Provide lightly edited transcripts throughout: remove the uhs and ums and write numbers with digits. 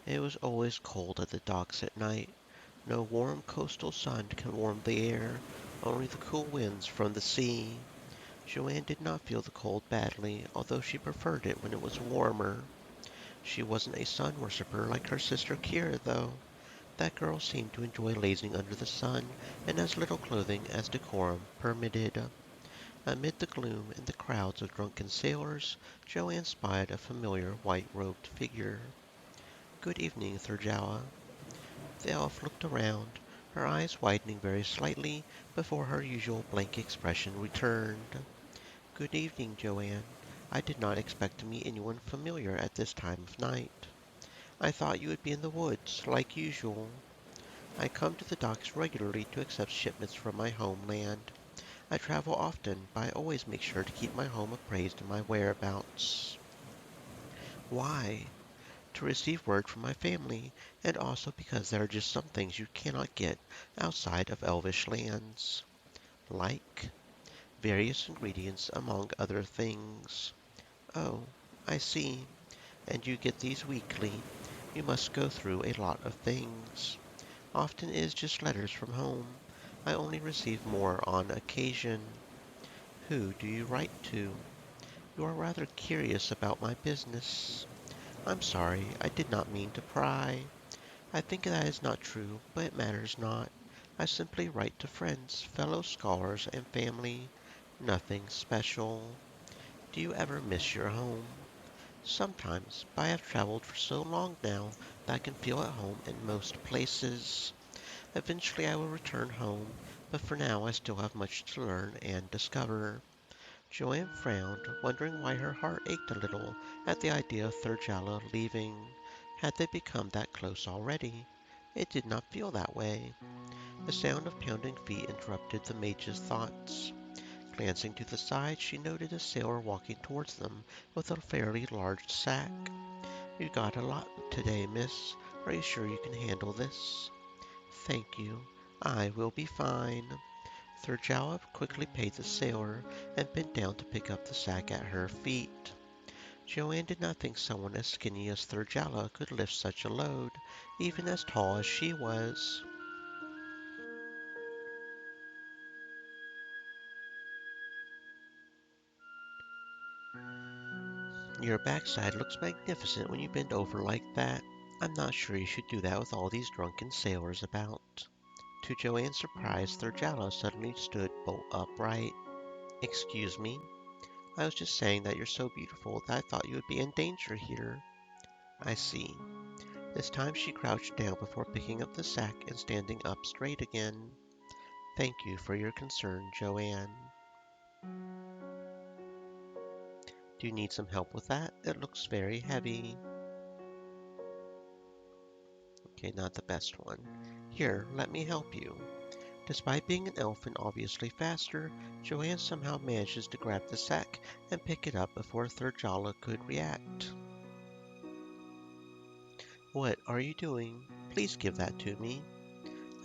It was always cold at the docks at night. No warm coastal sun can warm the air, only the cool winds from the sea. Joanne did not feel the cold badly, although she preferred it when it was warmer. She wasn't a sun worshipper like her sister Kira, though. That girl seemed to enjoy lazing under the sun in as little clothing as decorum permitted. Amid the gloom and the crowds of drunken sailors, Joanne spied a familiar white-robed figure. "Good evening, Thurjowa." The elf looked around, her eyes widening very slightly before her usual blank expression returned. "Good evening, Joanne. I did not expect to meet anyone familiar at this time of night. I thought you would be in the woods, like usual. I come to the docks regularly to accept shipments from my homeland. I travel often, but I always make sure to keep my home appraised of my whereabouts." "Why?" "To receive word from my family, and also because there are just some things you cannot get outside of elvish lands." "Like?" "Various ingredients, among other things." "Oh, I see. And you get these weekly. You must go through a lot of things. Often it is just letters from home. I only receive more on occasion." "Who do you write to?" "You are rather curious about my business." "I'm sorry, I did not mean to pry." "I think that is not true, but it matters not. I simply write to friends, fellow scholars, and family. Nothing special." "Do you ever miss your home?" "Sometimes, but I have traveled for so long now that I can feel at home in most places. Eventually I will return home, but for now I still have much to learn and discover." Joanne frowned, wondering why her heart ached a little at the idea of Thurjalla leaving. Had they become that close already? It did not feel that way. The sound of pounding feet interrupted the mage's thoughts. Glancing to the side, she noted a sailor walking towards them with a fairly large sack. "You got a lot today, miss. Are you sure you can handle this?" "Thank you. I will be fine." Thurjowa quickly paid the sailor and bent down to pick up the sack at her feet. Joanne did not think someone as skinny as Thurjalla could lift such a load, even as tall as she was. "Your backside looks magnificent when you bend over like that. I'm not sure you should do that with all these drunken sailors about." To Joanne's surprise, Thurjalla suddenly stood bolt upright. "Excuse me? I was just saying that you're so beautiful that I thought you would be in danger here." "I see." This time she crouched down before picking up the sack and standing up straight again. "Thank you for your concern, Joanne." "Do you need some help with that? It looks very heavy." Okay, not the best one. "Here, let me help you." Despite being an elf and obviously faster, Joanne somehow manages to grab the sack and pick it up before Thurjalla could react. "What are you doing? Please give that to me."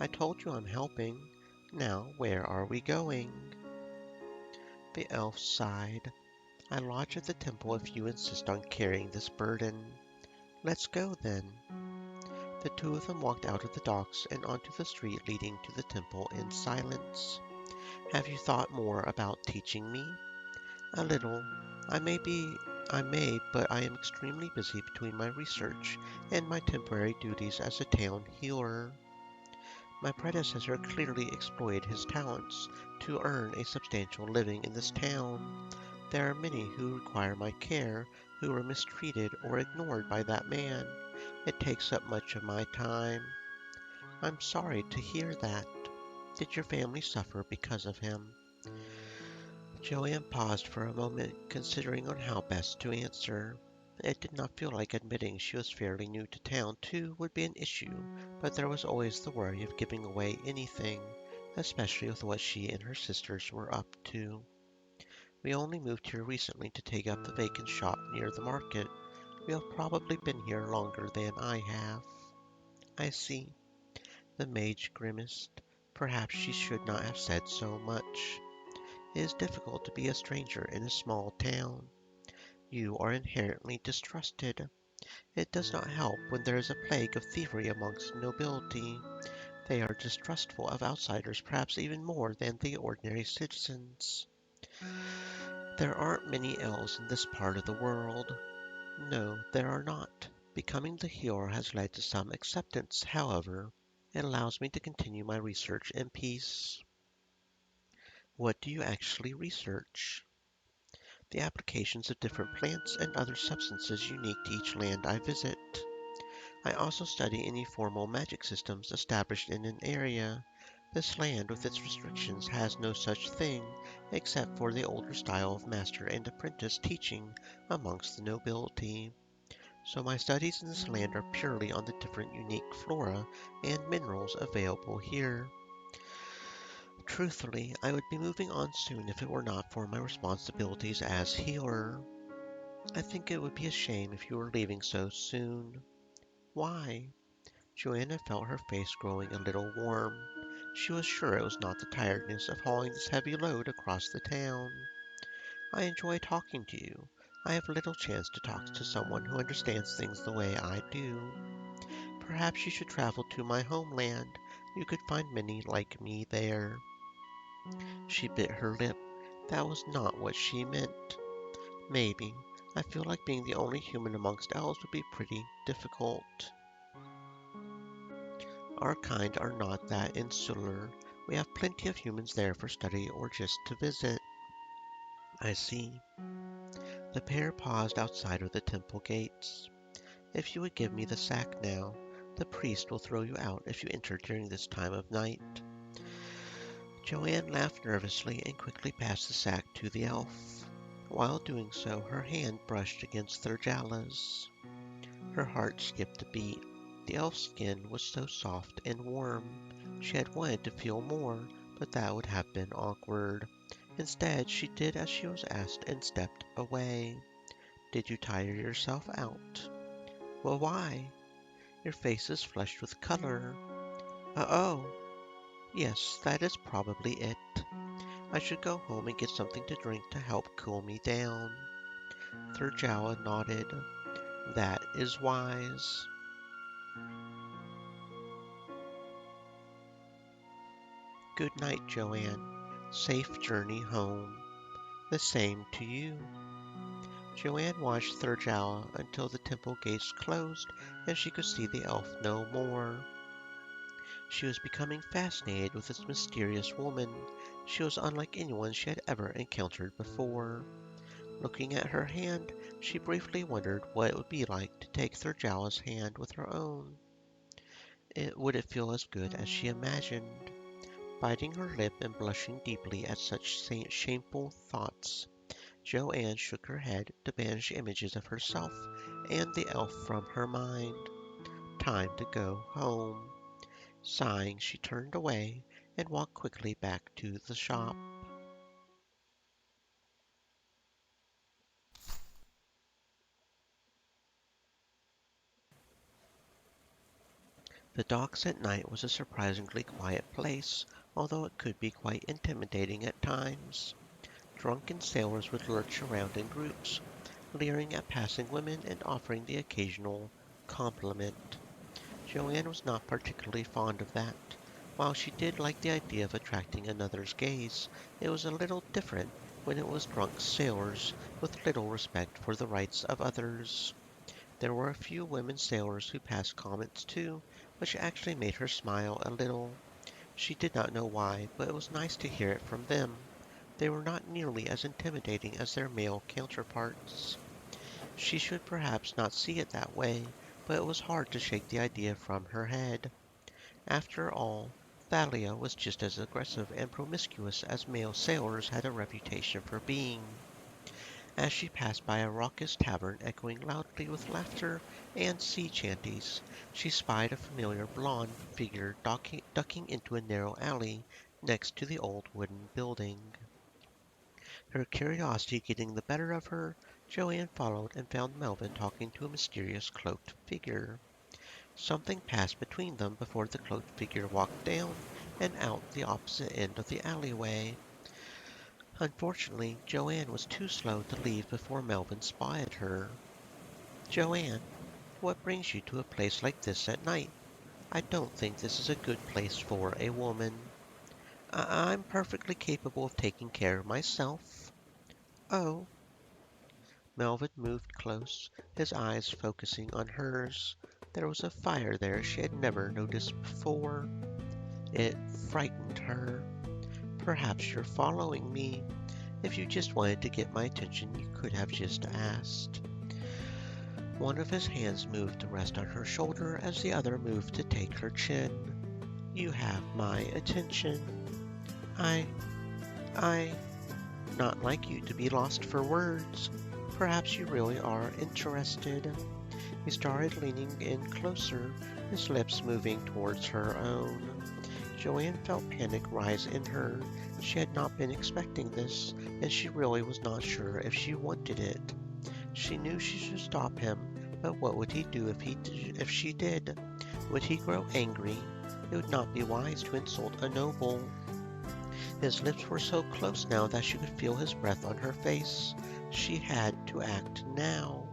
"I told you I'm helping. Now, where are we going?" The elf sighed. "I lodge at the temple if you insist on carrying this burden." "Let's go, then." The two of them walked out of the docks and onto the street leading to the temple in silence. "Have you thought more about teaching me?" "A little. I may be I may, but I am extremely busy between my research and my temporary duties as a town healer. My predecessor clearly exploited his talents to earn a substantial living in this town. There are many who require my care who were mistreated or ignored by that man. It takes up much of my time." "I'm sorry to hear that. Did your family suffer because of him?" Joanne paused for a moment, considering on how best to answer. It did not feel like admitting she was fairly new to town, too, would be an issue, but there was always the worry of giving away anything, especially with what she and her sisters were up to. "We only moved here recently to take up the vacant shop near the market. We have probably been here longer than I have." "I see." The mage grimaced. Perhaps she should not have said so much. It is difficult to be a stranger in a small town. You are inherently distrusted. It does not help when there is a plague of thievery amongst the nobility. They are distrustful of outsiders, perhaps even more than the ordinary citizens. There aren't many elves in this part of the world. No, there are not. Becoming the hero has led to some acceptance, however. It allows me to continue my research in peace. What do you actually research? The applications of different plants and other substances unique to each land I visit. I also study any formal magic systems established in an area. This land, with its restrictions, has no such thing except for the older style of master and apprentice teaching amongst the nobility. So my studies in this land are purely on the different unique flora and minerals available here. Truthfully, I would be moving on soon if it were not for my responsibilities as healer. I think it would be a shame if you were leaving so soon. Why? Joanna felt her face growing a little warm. She was sure it was not the tiredness of hauling this heavy load across the town. I enjoy talking to you. I have little chance to talk to someone who understands things the way I do. Perhaps you should travel to my homeland. You could find many like me there. She bit her lip. That was not what she meant. Maybe. I feel like being the only human amongst elves would be pretty difficult. Our kind are not that insular. We have plenty of humans there for study or just to visit. I see. The pair paused outside of the temple gates. If you would give me the sack now, the priest will throw you out if you enter during this time of night. Joanne laughed nervously and quickly passed the sack to the elf. While doing so, her hand brushed against Thurjala's. Her heart skipped a beat. The elf's skin was so soft and warm. She had wanted to feel more, but that would have been awkward. Instead, she did as she was asked and stepped away. Did you tire yourself out? Well, why? Your face is flushed with color. Oh, yes, that is probably it. I should go home and get something to drink to help cool me down. Thurjala nodded. That is wise. Good night, Joanne. Safe journey home. The same to you. Joanne watched Thurjala until the temple gates closed and she could see the elf no more. She was becoming fascinated with this mysterious woman. She was unlike anyone she had ever encountered before. Looking at her hand, she briefly wondered what it would be like to take Thurjala's hand with her own. Would it feel as good as she imagined? Biting her lip and blushing deeply at such shameful thoughts, Joanne shook her head to banish images of herself and the elf from her mind. Time to go home. Sighing, she turned away and walked quickly back to the shop. The docks at night was a surprisingly quiet place, although it could be quite intimidating at times. Drunken sailors would lurch around in groups, leering at passing women and offering the occasional compliment. Joanne was not particularly fond of that. While she did like the idea of attracting another's gaze, it was a little different when it was drunk sailors with little respect for the rights of others. There were a few women sailors who passed comments too, which actually made her smile a little. She did not know why, but it was nice to hear it from them. They were not nearly as intimidating as their male counterparts. She should perhaps not see it that way, but it was hard to shake the idea from her head. After all, Thalia was just as aggressive and promiscuous as male sailors had a reputation for being. As she passed by a raucous tavern echoing loudly with laughter and sea chanties, she spied a familiar blonde figure ducking into a narrow alley next to the old wooden building. Her curiosity getting the better of her, Joanne followed and found Melvin talking to a mysterious cloaked figure. Something passed between them before the cloaked figure walked down and out the opposite end of the alleyway. Unfortunately, Joanne was too slow to leave before Melvin spotted her. Joanne, What brings you to a place like this at night? I don't think this is a good place for a woman. I'm perfectly capable of taking care of myself. Oh, Melvin moved close, his eyes focusing on hers. There was a fire there she had never noticed before. It frightened her. Perhaps you're following me. If you just wanted to get my attention, you could have just asked. One of his hands moved to rest on her shoulder as the other moved to take her chin. You have my attention. I, I, not like you to be lost for words. Perhaps you really are interested. He started leaning in closer, his lips moving towards her own. Joanne felt panic rise in her. She had not been expecting this, and she really was not sure if she wanted it. She knew she should stop him, but what would he do if she did? Would he grow angry? It would not be wise to insult a noble. His lips were so close now that she could feel his breath on her face. She had to act now.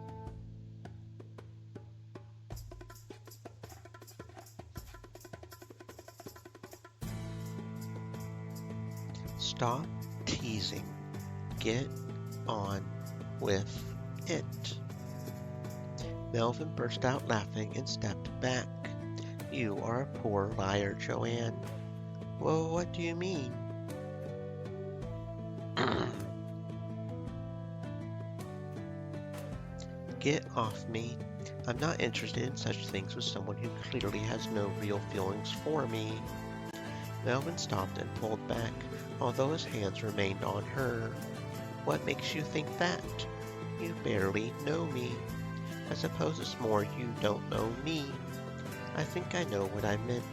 Stop teasing. Get on with it. Melvin burst out laughing and stepped back. You are a poor liar, Joanne. Well, what do you mean? Get off me. I'm not interested in such things with someone who clearly has no real feelings for me. Melvin stopped and pulled back, although his hands remained on her. What makes you think that? You barely know me. I suppose it's more you don't know me. I think I know what I meant.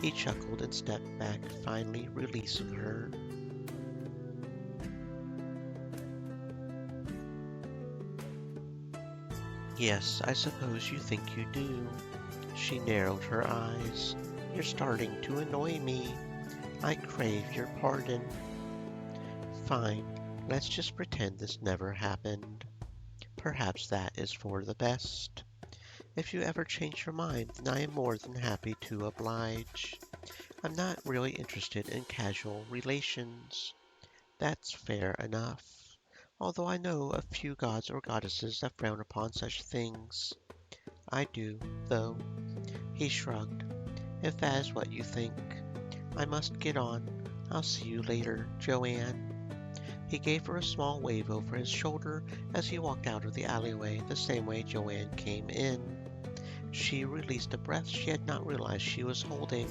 He chuckled and stepped back, finally releasing her. Yes, I suppose you think you do. She narrowed her eyes. You're starting to annoy me. I crave your pardon. Fine, let's just pretend this never happened. Perhaps that is for the best. If you ever change your mind, then I am more than happy to oblige. I'm not really interested in casual relations. That's fair enough. Although I know a few gods or goddesses that frown upon such things. I do, though. He shrugged. If that is what you think, I must get on. I'll see you later, Joanne. He gave her a small wave over his shoulder as he walked out of the alleyway the same way Joanne came in. She released a breath she had not realized she was holding.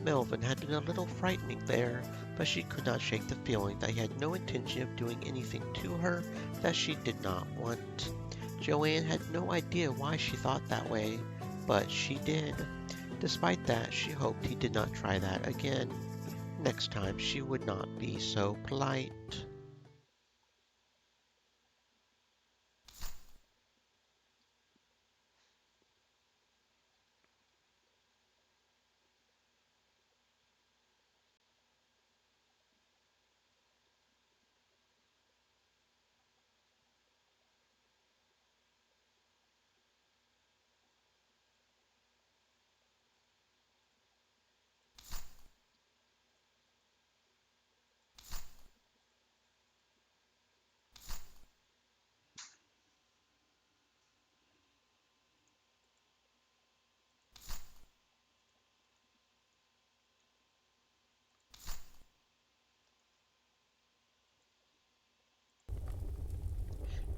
Melvin had been a little frightening there, but she could not shake the feeling that he had no intention of doing anything to her that she did not want. Joanne had no idea why she thought that way, but she did. Despite that, she hoped he did not try that again. Next time she would not be so polite.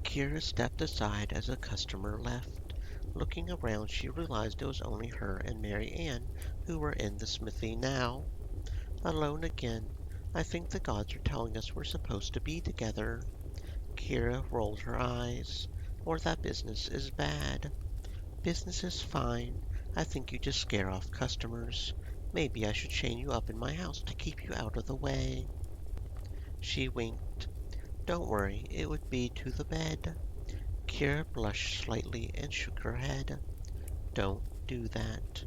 Kira stepped aside as a customer left. Looking around, she realized it was only her and Mary Ann who were in the smithy now. Alone again. I think the gods are telling us we're supposed to be together. Kira rolled her eyes. Or that business is bad. Business is fine. I think you just scare off customers. Maybe I should chain you up in my house to keep you out of the way. She winked. Don't worry, it would be to the bed. Kira blushed slightly and shook her head. Don't do that.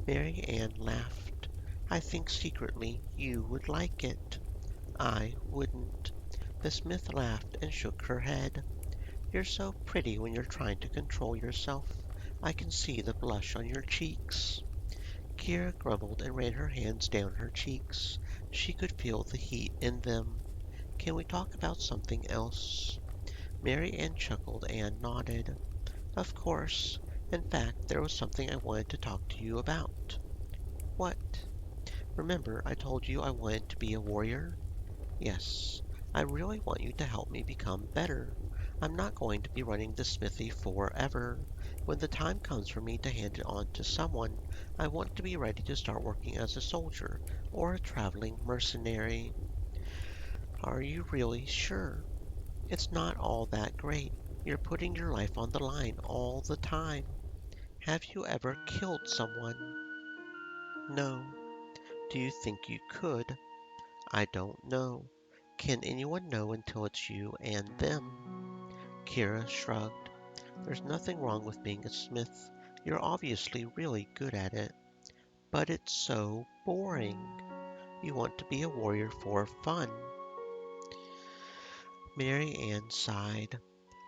Mary Ann laughed. I think secretly you would like it. I wouldn't. The smith laughed and shook her head. You're so pretty when you're trying to control yourself. I can see the blush on your cheeks." Kira grumbled and ran her hands down her cheeks. She could feel the heat in them. "Can we talk about something else?" Mary Ann chuckled and nodded. "Of course. In fact, there was something I wanted to talk to you about." "What?" "Remember I told you I wanted to be a warrior?" "Yes. I really want you to help me become better. I'm not going to be running the smithy forever. When the time comes for me to hand it on to someone, I want to be ready to start working as a soldier or a traveling mercenary." "Are you really sure? It's not all that great. You're putting your life on the line all the time. Have you ever killed someone?" "No." "Do you think you could?" "I don't know. Can anyone know until it's you and them?" Kira shrugged. "There's nothing wrong with being a smith. You're obviously really good at it. But it's so boring. You want to be a warrior for fun." Mary Ann sighed.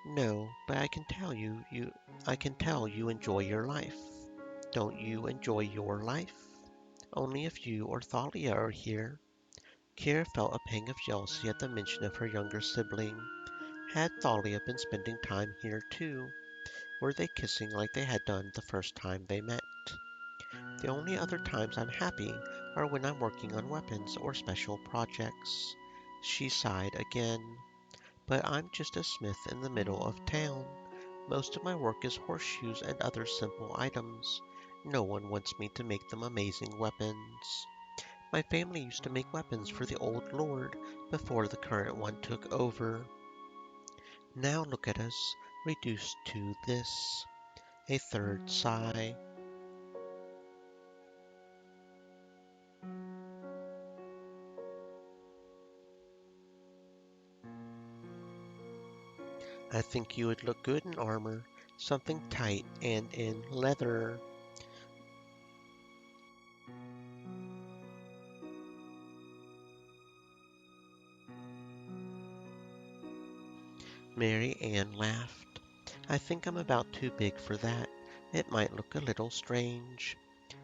"No, but I can tell you enjoy your life. Don't you enjoy your life? Only if you or Thalia are here." Kira felt a pang of jealousy at the mention of her younger sibling. Had Thalia been spending time here too? Were they kissing like they had done the first time they met? "The only other times I'm happy are when I'm working on weapons or special projects." She sighed again. "But I'm just a smith in the middle of town. Most of my work is horseshoes and other simple items. No one wants me to make them amazing weapons. My family used to make weapons for the old lord before the current one took over. Now look at us, reduced to this." A third sigh. "I think you would look good in armor, something tight and in leather." Mary Ann laughed. "I think I'm about too big for that. It might look a little strange.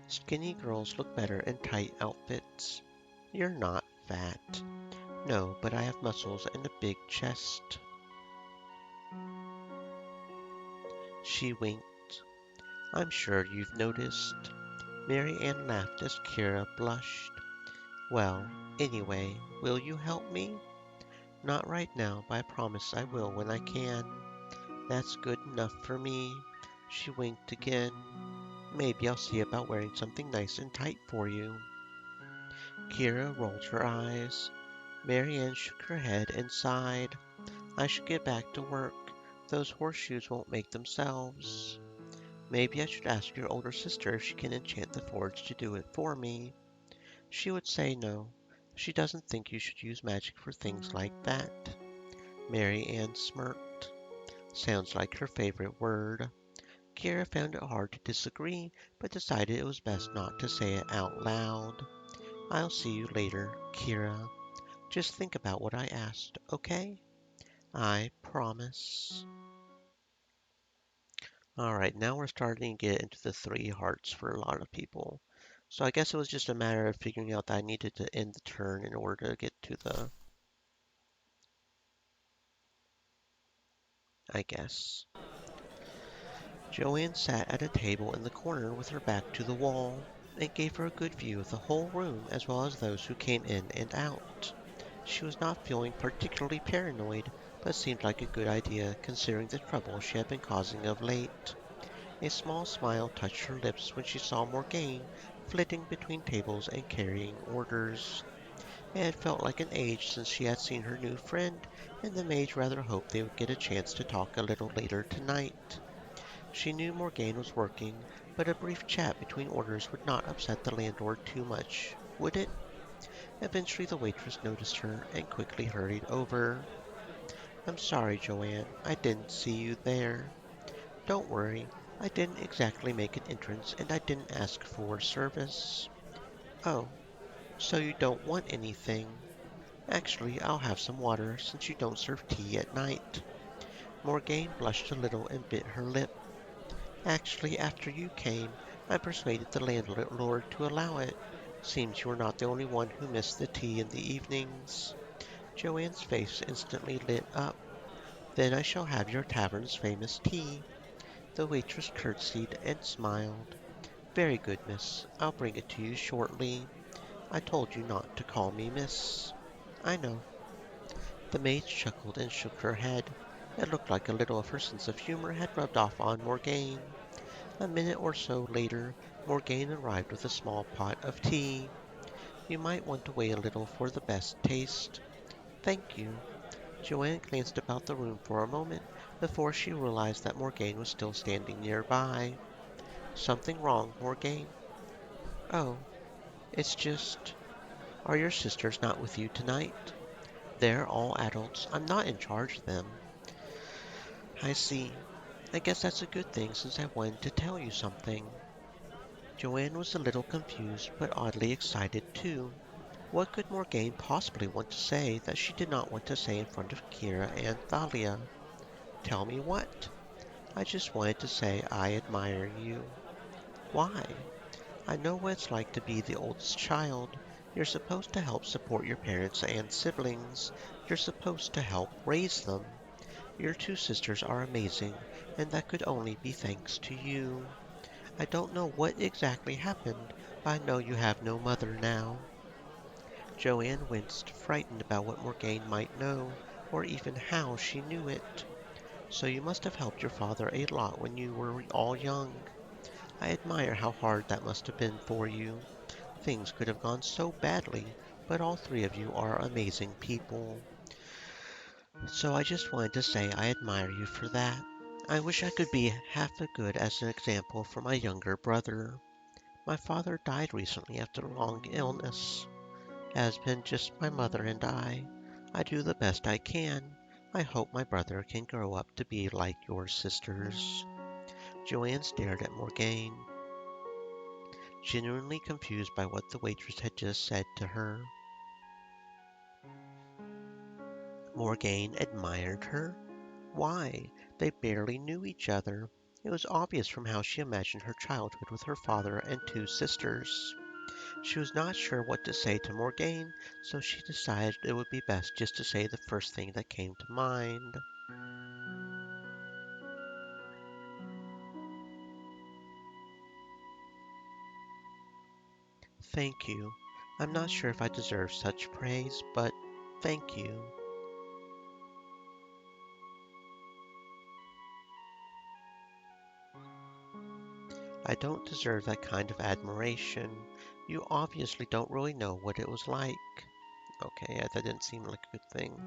Skinny girls look better in tight outfits." "You're not fat." "No, but I have muscles and a big chest." She winked. "I'm sure you've noticed." Mary Ann laughed as Kira blushed. "Well, anyway, will you help me?" "Not right now, but I promise I will when I can." "That's good enough for me." She winked again. "Maybe I'll see about wearing something nice and tight for you." Kira rolled her eyes. Marianne shook her head and sighed. "I should get back to work. Those horseshoes won't make themselves." "Maybe I should ask your older sister if she can enchant the forge to do it for me." "She would say no. She doesn't think you should use magic for things like that." Mary Ann smirked. Sounds like her favorite word. Kira found it hard to disagree, but decided it was best not to say it out loud. "I'll see you later, Kira. Just think about what I asked, okay?" "I promise." Alright, now we're starting to get into the three hearts for a lot of people. So I guess it was just a matter of figuring out that I needed to end the turn in order to get to the, I guess. Joanne sat at a table in the corner with her back to the wall. It gave her a good view of the whole room as well as those who came in and out. She was not feeling particularly paranoid, but seemed like a good idea considering the trouble she had been causing of late. A small smile touched her lips when she saw Morgane flitting between tables and carrying orders. It had felt like an age since she had seen her new friend, and the mage rather hoped they would get a chance to talk a little later tonight. She knew Morgane was working, but a brief chat between orders would not upset the landlord too much, would it? Eventually the waitress noticed her and quickly hurried over. "I'm sorry, Joanne, I didn't see you there." "Don't worry, I didn't exactly make an entrance and I didn't ask for service." "Oh, so you don't want anything? Actually, I'll have some water since you don't serve tea at night." Morgane blushed a little and bit her lip. Actually, after you came, I persuaded the landlord to allow it. Seems you are not the only one who missed the tea in the evenings. Joanne's face instantly lit up. Then I shall have your tavern's famous tea. The waitress curtsied and smiled. Very good, miss. I'll bring it to you shortly. I told you not to call me miss. I know. The maid chuckled and shook her head. It looked like a little of her sense of humor had rubbed off on Morgane. A minute or so later, Morgane arrived with a small pot of tea. You might want to wait a little for the best taste. Thank you. Joanne glanced about the room for a moment before she realized that Morgane was still standing nearby. Something wrong, Morgane? Oh, it's just... Are your sisters not with you tonight? They're all adults. I'm not in charge of them. I see. I guess that's a good thing since I wanted to tell you something. Joanne was a little confused, but oddly excited too. What could Morgane possibly want to say that she did not want to say in front of Kira and Thalia? Tell me what? I just wanted to say I admire you. Why? I know what it's like to be the oldest child. You're supposed to help support your parents and siblings. You're supposed to help raise them. Your two sisters are amazing, and that could only be thanks to you. I don't know what exactly happened, but I know you have no mother now. Joanne winced, frightened about what Morgane might know, or even how she knew it. So you must have helped your father a lot when you were all young. I admire how hard that must have been for you. Things could have gone so badly, but all three of you are amazing people. So I just wanted to say I admire you for that. I wish I could be half as good as an example for my younger brother. My father died recently after a long illness. It has been just my mother and I. I do the best I can. I hope my brother can grow up to be like your sisters. Joanne stared at Morgane, genuinely confused by what the waitress had just said to her. Morgane admired her? Why? They barely knew each other. It was obvious from how she imagined her childhood with her father and two sisters. She was not sure what to say to Morgane, so she decided it would be best just to say the first thing that came to mind. Thank you. I'm not sure if I deserve such praise, but thank you. I don't deserve that kind of admiration. You obviously don't really know what it was like. Okay, yeah, that didn't seem like a good thing.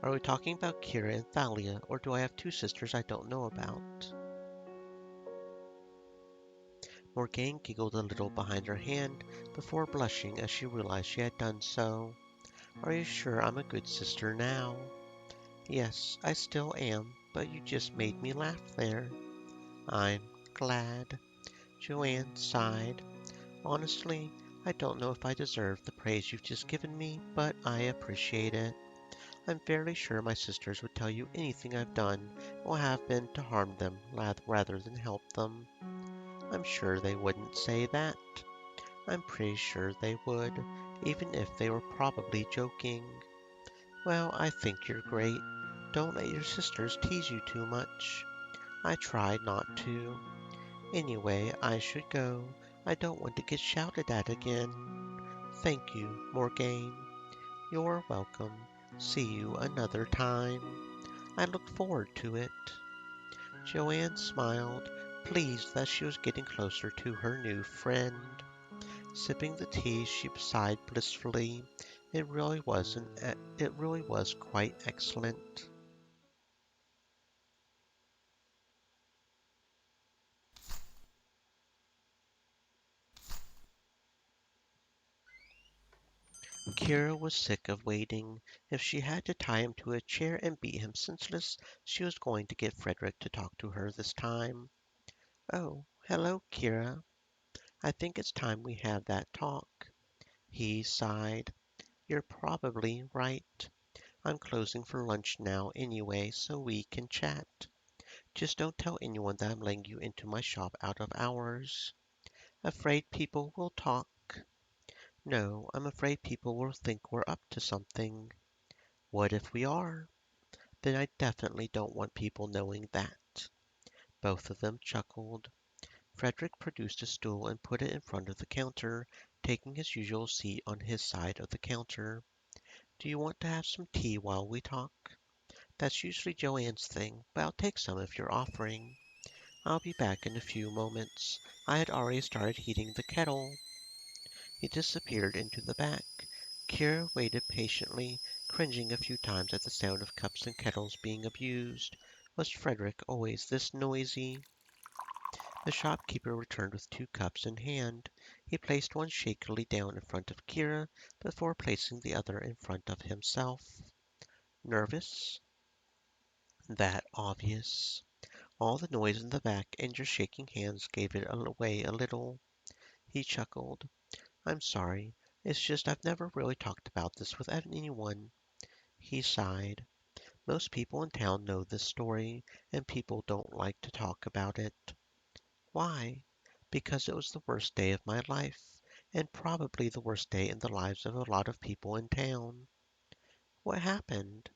Are we talking about Kira and Thalia, or do I have two sisters I don't know about? Morgane giggled a little behind her hand before blushing as she realized she had done so. Are you sure I'm a good sister now? Yes, I still am, but you just made me laugh there. I'm glad. Joanne sighed. Honestly, I don't know if I deserve the praise you've just given me, but I appreciate it. I'm fairly sure my sisters would tell you anything I've done or have been to harm them rather than help them. I'm sure they wouldn't say that. I'm pretty sure they would, even if they were probably joking. Well, I think you're great. Don't let your sisters tease you too much. I try not to. Anyway, I should go. I don't want to get shouted at again. Thank you, Morgane. You're welcome. See you another time. I look forward to it. Joanne smiled, pleased that she was getting closer to her new friend. Sipping the tea, she sighed blissfully. It really was quite excellent. Kira was sick of waiting. If she had to tie him to a chair and beat him senseless, she was going to get Frederick to talk to her this time. Oh, hello, Kira. I think it's time we had that talk. He sighed. You're probably right. I'm closing for lunch now anyway, so we can chat. Just don't tell anyone that I'm letting you into my shop out of hours. Afraid people will talk? No, I'm afraid people will think we're up to something. What if we are? Then I definitely don't want people knowing that. Both of them chuckled. Frederick produced a stool and put it in front of the counter, taking his usual seat on his side of the counter. Do you want to have some tea while we talk? That's usually Joanne's thing, but I'll take some if you're offering. I'll be back in a few moments. I had already started heating the kettle. He disappeared into the back. Kira waited patiently, cringing a few times at the sound of cups and kettles being abused. Was Frederick always this noisy? The shopkeeper returned with 2 cups in hand. He placed one shakily down in front of Kira before placing the other in front of himself. Nervous? That obvious. All the noise in the back and your shaking hands gave it away a little. He chuckled. I'm sorry. It's just I've never really talked about this with anyone. He sighed. Most people in town know this story, and people don't like to talk about it. Why? Because it was the worst day of my life, and probably the worst day in the lives of a lot of people in town. What happened?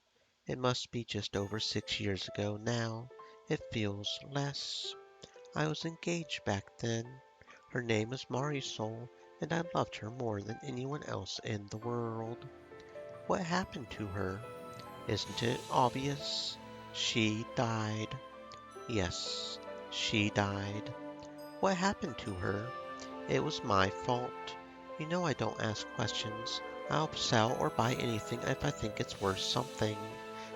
It must be just over 6 years ago now. It feels less. I was engaged back then. Her name is Marisol, and I loved her more than anyone else in the world. What happened to her? Isn't it obvious? She died. Yes, she died. What happened to her? It was my fault. You know I don't ask questions. I'll sell or buy anything if I think it's worth something.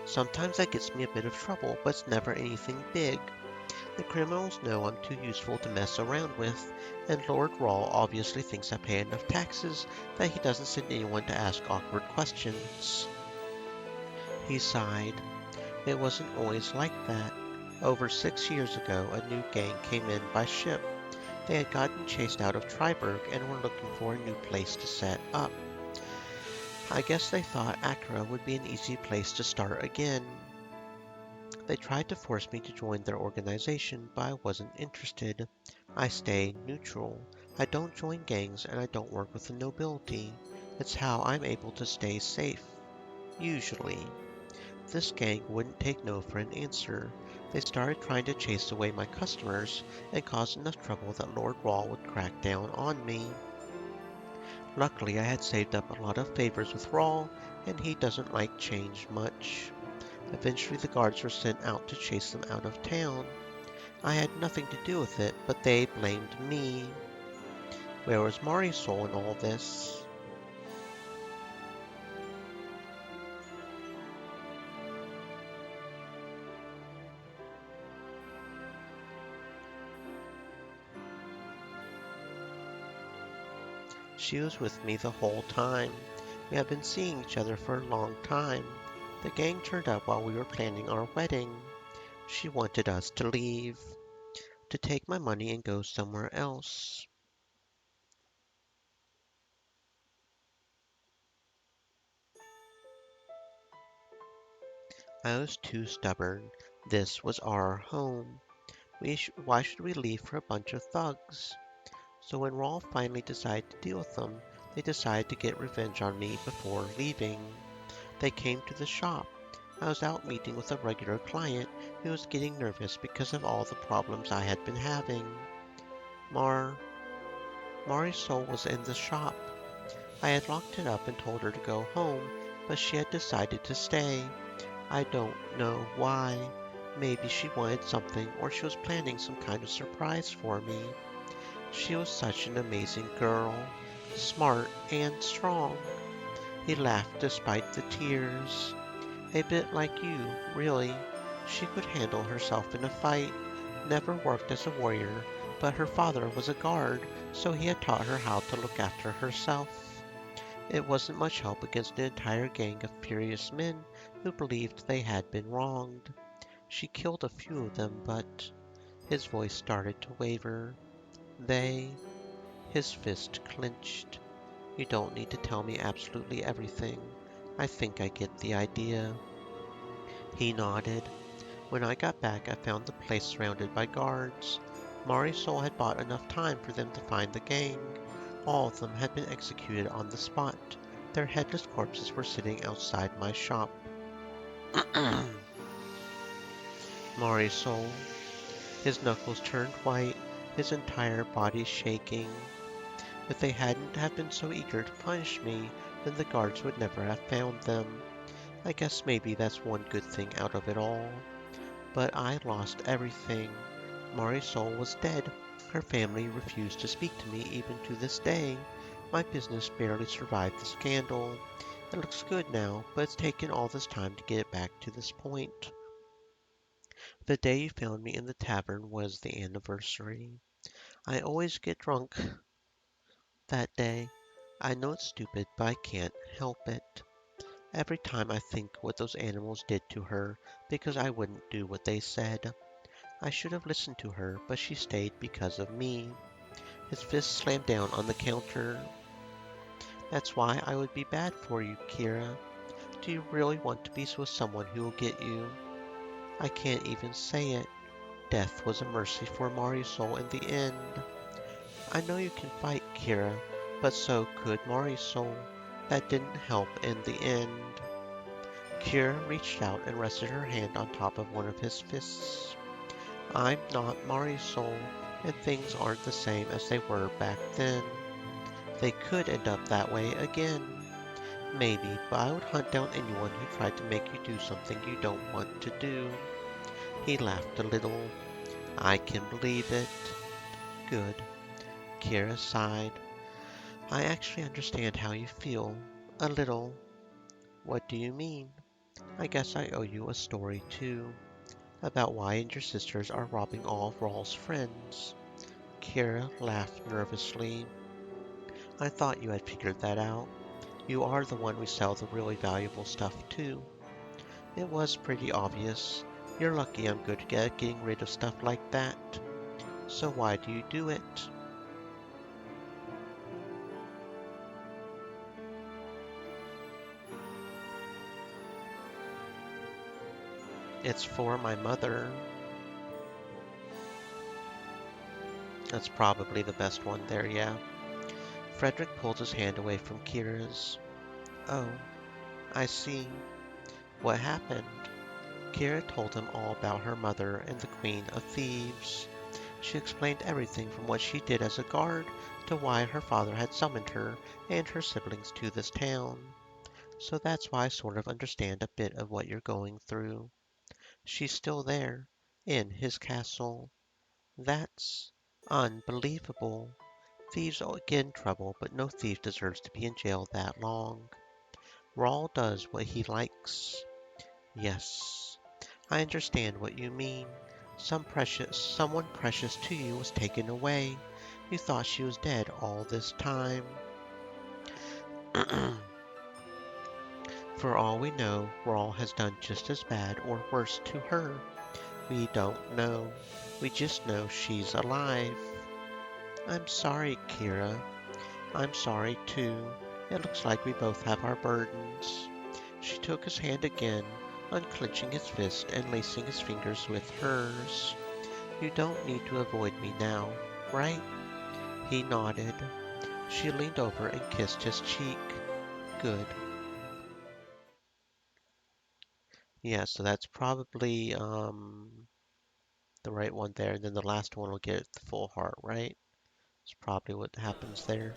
Sometimes that gets me a bit of trouble, but it's never anything big. The criminals know I'm too useful to mess around with, and Lord Rawl obviously thinks I pay enough taxes that he doesn't send anyone to ask awkward questions. He sighed. It wasn't always like that. Over 6 years ago, a new gang came in by ship. They had gotten chased out of Triberg and were looking for a new place to set up. I guess they thought Accra would be an easy place to start again. They tried to force me to join their organization, but I wasn't interested. I stay neutral. I don't join gangs and I don't work with the nobility. It's how I'm able to stay safe. Usually. This gang wouldn't take no for an answer. They started trying to chase away my customers and caused enough trouble that Lord Rawl would crack down on me. Luckily, I had saved up a lot of favors with Rawl, and he doesn't like change much. Eventually, the guards were sent out to chase them out of town. I had nothing to do with it, but they blamed me. Where was Marisol in all this? She was with me the whole time. We had been seeing each other for a long time. The gang turned up while we were planning our wedding. She wanted us to leave, to take my money and go somewhere else. I was too stubborn. This was our home. Why should we leave for a bunch of thugs? So when Rolf finally decided to deal with them, they decided to get revenge on me before leaving. They came to the shop. I was out meeting with a regular client who was getting nervous because of all the problems I had been having. Mar Marisol was in the shop. I had locked it up and told her to go home, but she had decided to stay. I don't know why. Maybe she wanted something or she was planning some kind of surprise for me. She was such an amazing girl, smart and strong. He laughed despite the tears. A bit like you, really. She could handle herself in a fight. Never worked as a warrior, but her father was a guard, so he had taught her how to look after herself. It wasn't much help against an entire gang of furious men who believed they had been wronged. She killed a few of them, but his voice started to waver. They, his fist clenched. You don't need to tell me absolutely everything. I think I get the idea. He nodded. When I got back, I found the place surrounded by guards. Marisol had bought enough time for them to find the gang. All of them had been executed on the spot. Their headless corpses were sitting outside my shop. Marisol. His knuckles turned white, his entire body shaking. If they hadn't have been so eager to punish me, then the guards would never have found them. I guess maybe that's one good thing out of it all. But I lost everything. Marisol was dead. Her family refused to speak to me even to this day. My business barely survived the scandal. It looks good now, but it's taken all this time to get it back to this point. The day you found me in the tavern was the anniversary. I always get drunk that day. I know it's stupid, but I can't help it. Every time I think what those animals did to her because I wouldn't do what they said. I should have listened to her, but she stayed because of me. His fist slammed down on the counter. That's why I would be bad for you, Kira. Do you really want to be with someone who will get you? I can't even say it. Death was a mercy for Marisol in the end. I know you can fight, Kira, but so could Marisol. That didn't help in the end. Kira reached out and rested her hand on top of one of his fists. I'm not Marisol, and things aren't the same as they were back then. They could end up that way again. Maybe, but I would hunt down anyone who tried to make you do something you don't want to do. He laughed a little. I can believe it. Good. Kira sighed. I actually understand how you feel. A little. What do you mean? I guess I owe you a story, too, about why you and your sisters are robbing all of Rawl's friends. Kira laughed nervously. I thought you had figured that out. You are the one we sell the really valuable stuff to. It was pretty obvious. You're lucky I'm good at getting rid of stuff like that. So why do you do it? It's for my mother. That's probably the best one there, yeah. Frederick pulled his hand away from Kira's. Oh, I see. What happened? Kira told him all about her mother and the Queen of Thieves. She explained everything from what she did as a guard to why her father had summoned her and her siblings to this town. So that's why I sort of understand a bit of what you're going through. She's still there, in his castle. That's unbelievable. Thieves all get in trouble, but no thief deserves to be in jail that long. Rawl does what he likes. Yes, I understand what you mean. Someone precious to you was taken away. You thought she was dead all this time. For all we know, Rawl has done just as bad or worse to her. We don't know. We just know she's alive. I'm sorry, Kira. I'm sorry too. It looks like we both have our burdens. She took his hand again, unclenching his fist and lacing his fingers with hers. You don't need to avoid me now, right? He nodded. She leaned over and kissed his cheek. Good. Yeah, so that's probably the right one there, and then the last one will get the full heart, right? That's probably what happens there.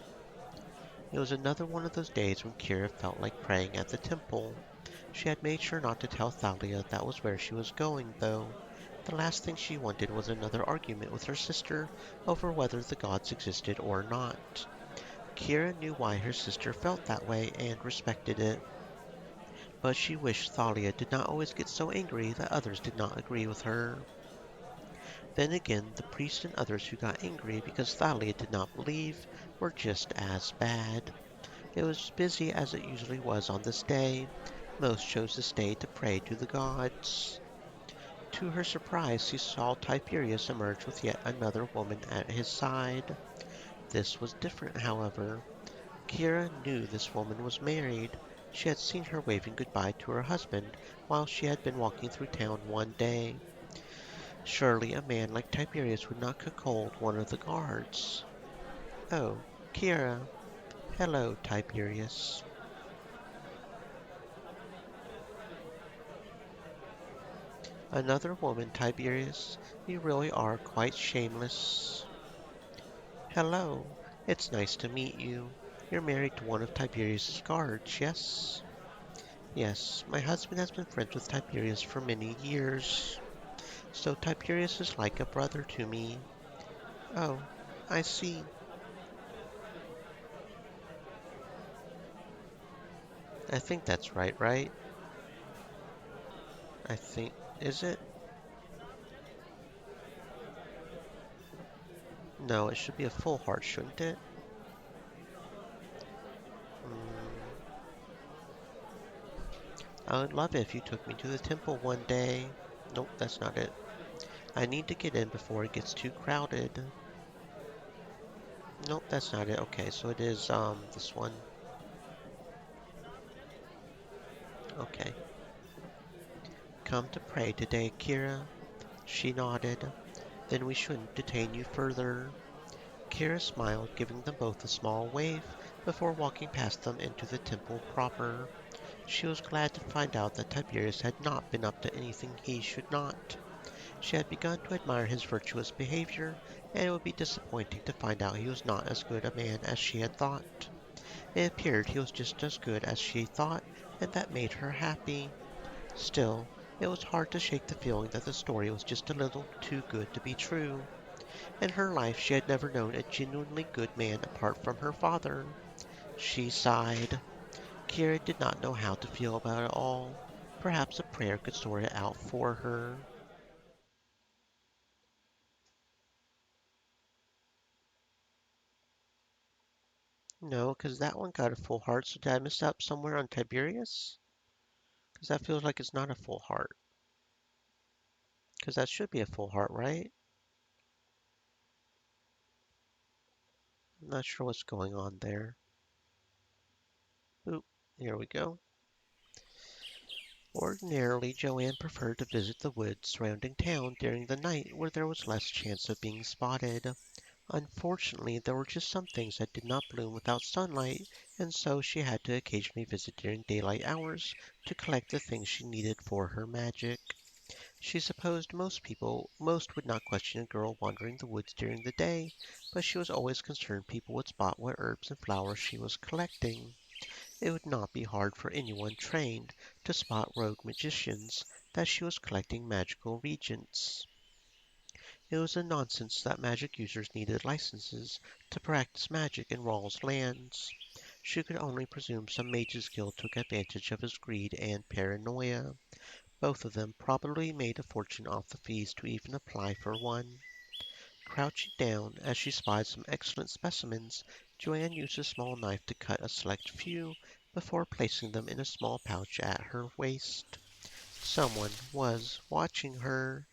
It was another one of those days when Kira felt like praying at the temple. She had made sure not to tell Thalia that was where she was going, though. The last thing she wanted was another argument with her sister over whether the gods existed or not. Kira knew why her sister felt that way and respected it, but she wished Thalia did not always get so angry that others did not agree with her. Then again, the priest and others who got angry because Thalia did not believe were just as bad. It was as busy as it usually was on this day. Most chose to stay to pray to the gods. To her surprise, she saw Tiberius emerge with yet another woman at his side. This was different, however. Kira knew this woman was married. She had seen her waving goodbye to her husband while she had been walking through town one day. Surely a man like Tiberius would not cuckold one of the guards. Oh, Kira. Hello, Tiberius. Another woman, Tiberius. You really are quite shameless. Hello. It's nice to meet you. You're married to one of Tiberius's guards, yes? Yes, my husband has been friends with Tiberius for many years. So Tiberius is like a brother to me. Oh, I see. I think that's right, right? I think, is it? No, it should be a full heart, shouldn't it? Hmm. I would love it if you took me to the temple one day. Nope, that's not it. I need to get in before it gets too crowded. Nope, that's not it. Okay, so it is, this one. Okay. Come to pray today, Kira. She nodded. Then we shouldn't detain you further. Kira smiled, giving them both a small wave before walking past them into the temple proper. She was glad to find out that Tiberius had not been up to anything he should not. She had begun to admire his virtuous behavior, and it would be disappointing to find out he was not as good a man as she had thought. It appeared he was just as good as she thought, and that made her happy. Still, it was hard to shake the feeling that the story was just a little too good to be true. In her life she had never known a genuinely good man apart from her father. She sighed. Kira did not know how to feel about it all. Perhaps a prayer could sort it out for her. No, because that one got a full heart, so did I miss out somewhere on Tiberius? Because that feels like it's not a full heart. Because that should be a full heart, right? I'm not sure what's going on there. Oop, here we go. Ordinarily, Joanne preferred to visit the woods surrounding town during the night where there was less chance of being spotted. Unfortunately, there were just some things that did not bloom without sunlight, and so she had to occasionally visit during daylight hours to collect the things she needed for her magic. She supposed most would not question a girl wandering the woods during the day, but she was always concerned people would spot what herbs and flowers she was collecting. It would not be hard for anyone trained to spot rogue magicians that she was collecting magical reagents. It was a nonsense that magic users needed licenses to practice magic in Rawl's lands. She could only presume some mage's guild took advantage of his greed and paranoia. Both of them probably made a fortune off the fees to even apply for one. Crouching down as she spied some excellent specimens, Joanne used a small knife to cut a select few before placing them in a small pouch at her waist. Someone was watching her.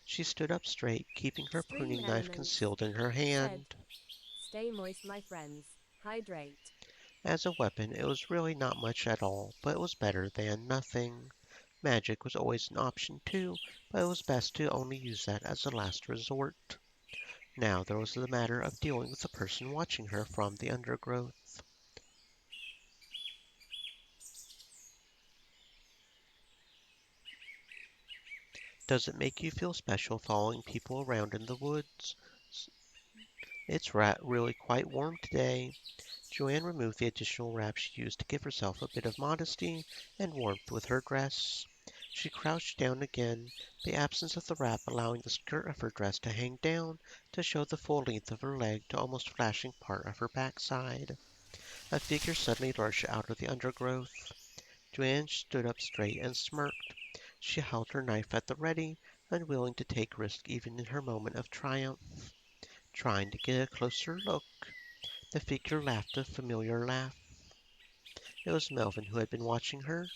She stood up straight, keeping her Stream pruning knife elements. concealed in her Said, hand. stay moist, my friends. Hydrate. As a weapon, it was really not much at all, but it was better than nothing. Magic was always an option too, but it was best to only use that as a last resort. Now there was the matter of dealing with the person watching her from the undergrowth. Does it make you feel special following people around in the woods? It's really quite warm today. Joanne removed the additional wrap she used to give herself a bit of modesty and warmth with her dress. She crouched down again, the absence of the wrap allowing the skirt of her dress to hang down to show the full length of her leg to almost flashing part of her backside. A figure suddenly lurched out of the undergrowth. Joanne stood up straight and smirked. She held her knife at the ready, unwilling to take risk even in her moment of triumph. Trying to get a closer look, the figure laughed a familiar laugh. It was Melvin who had been watching her.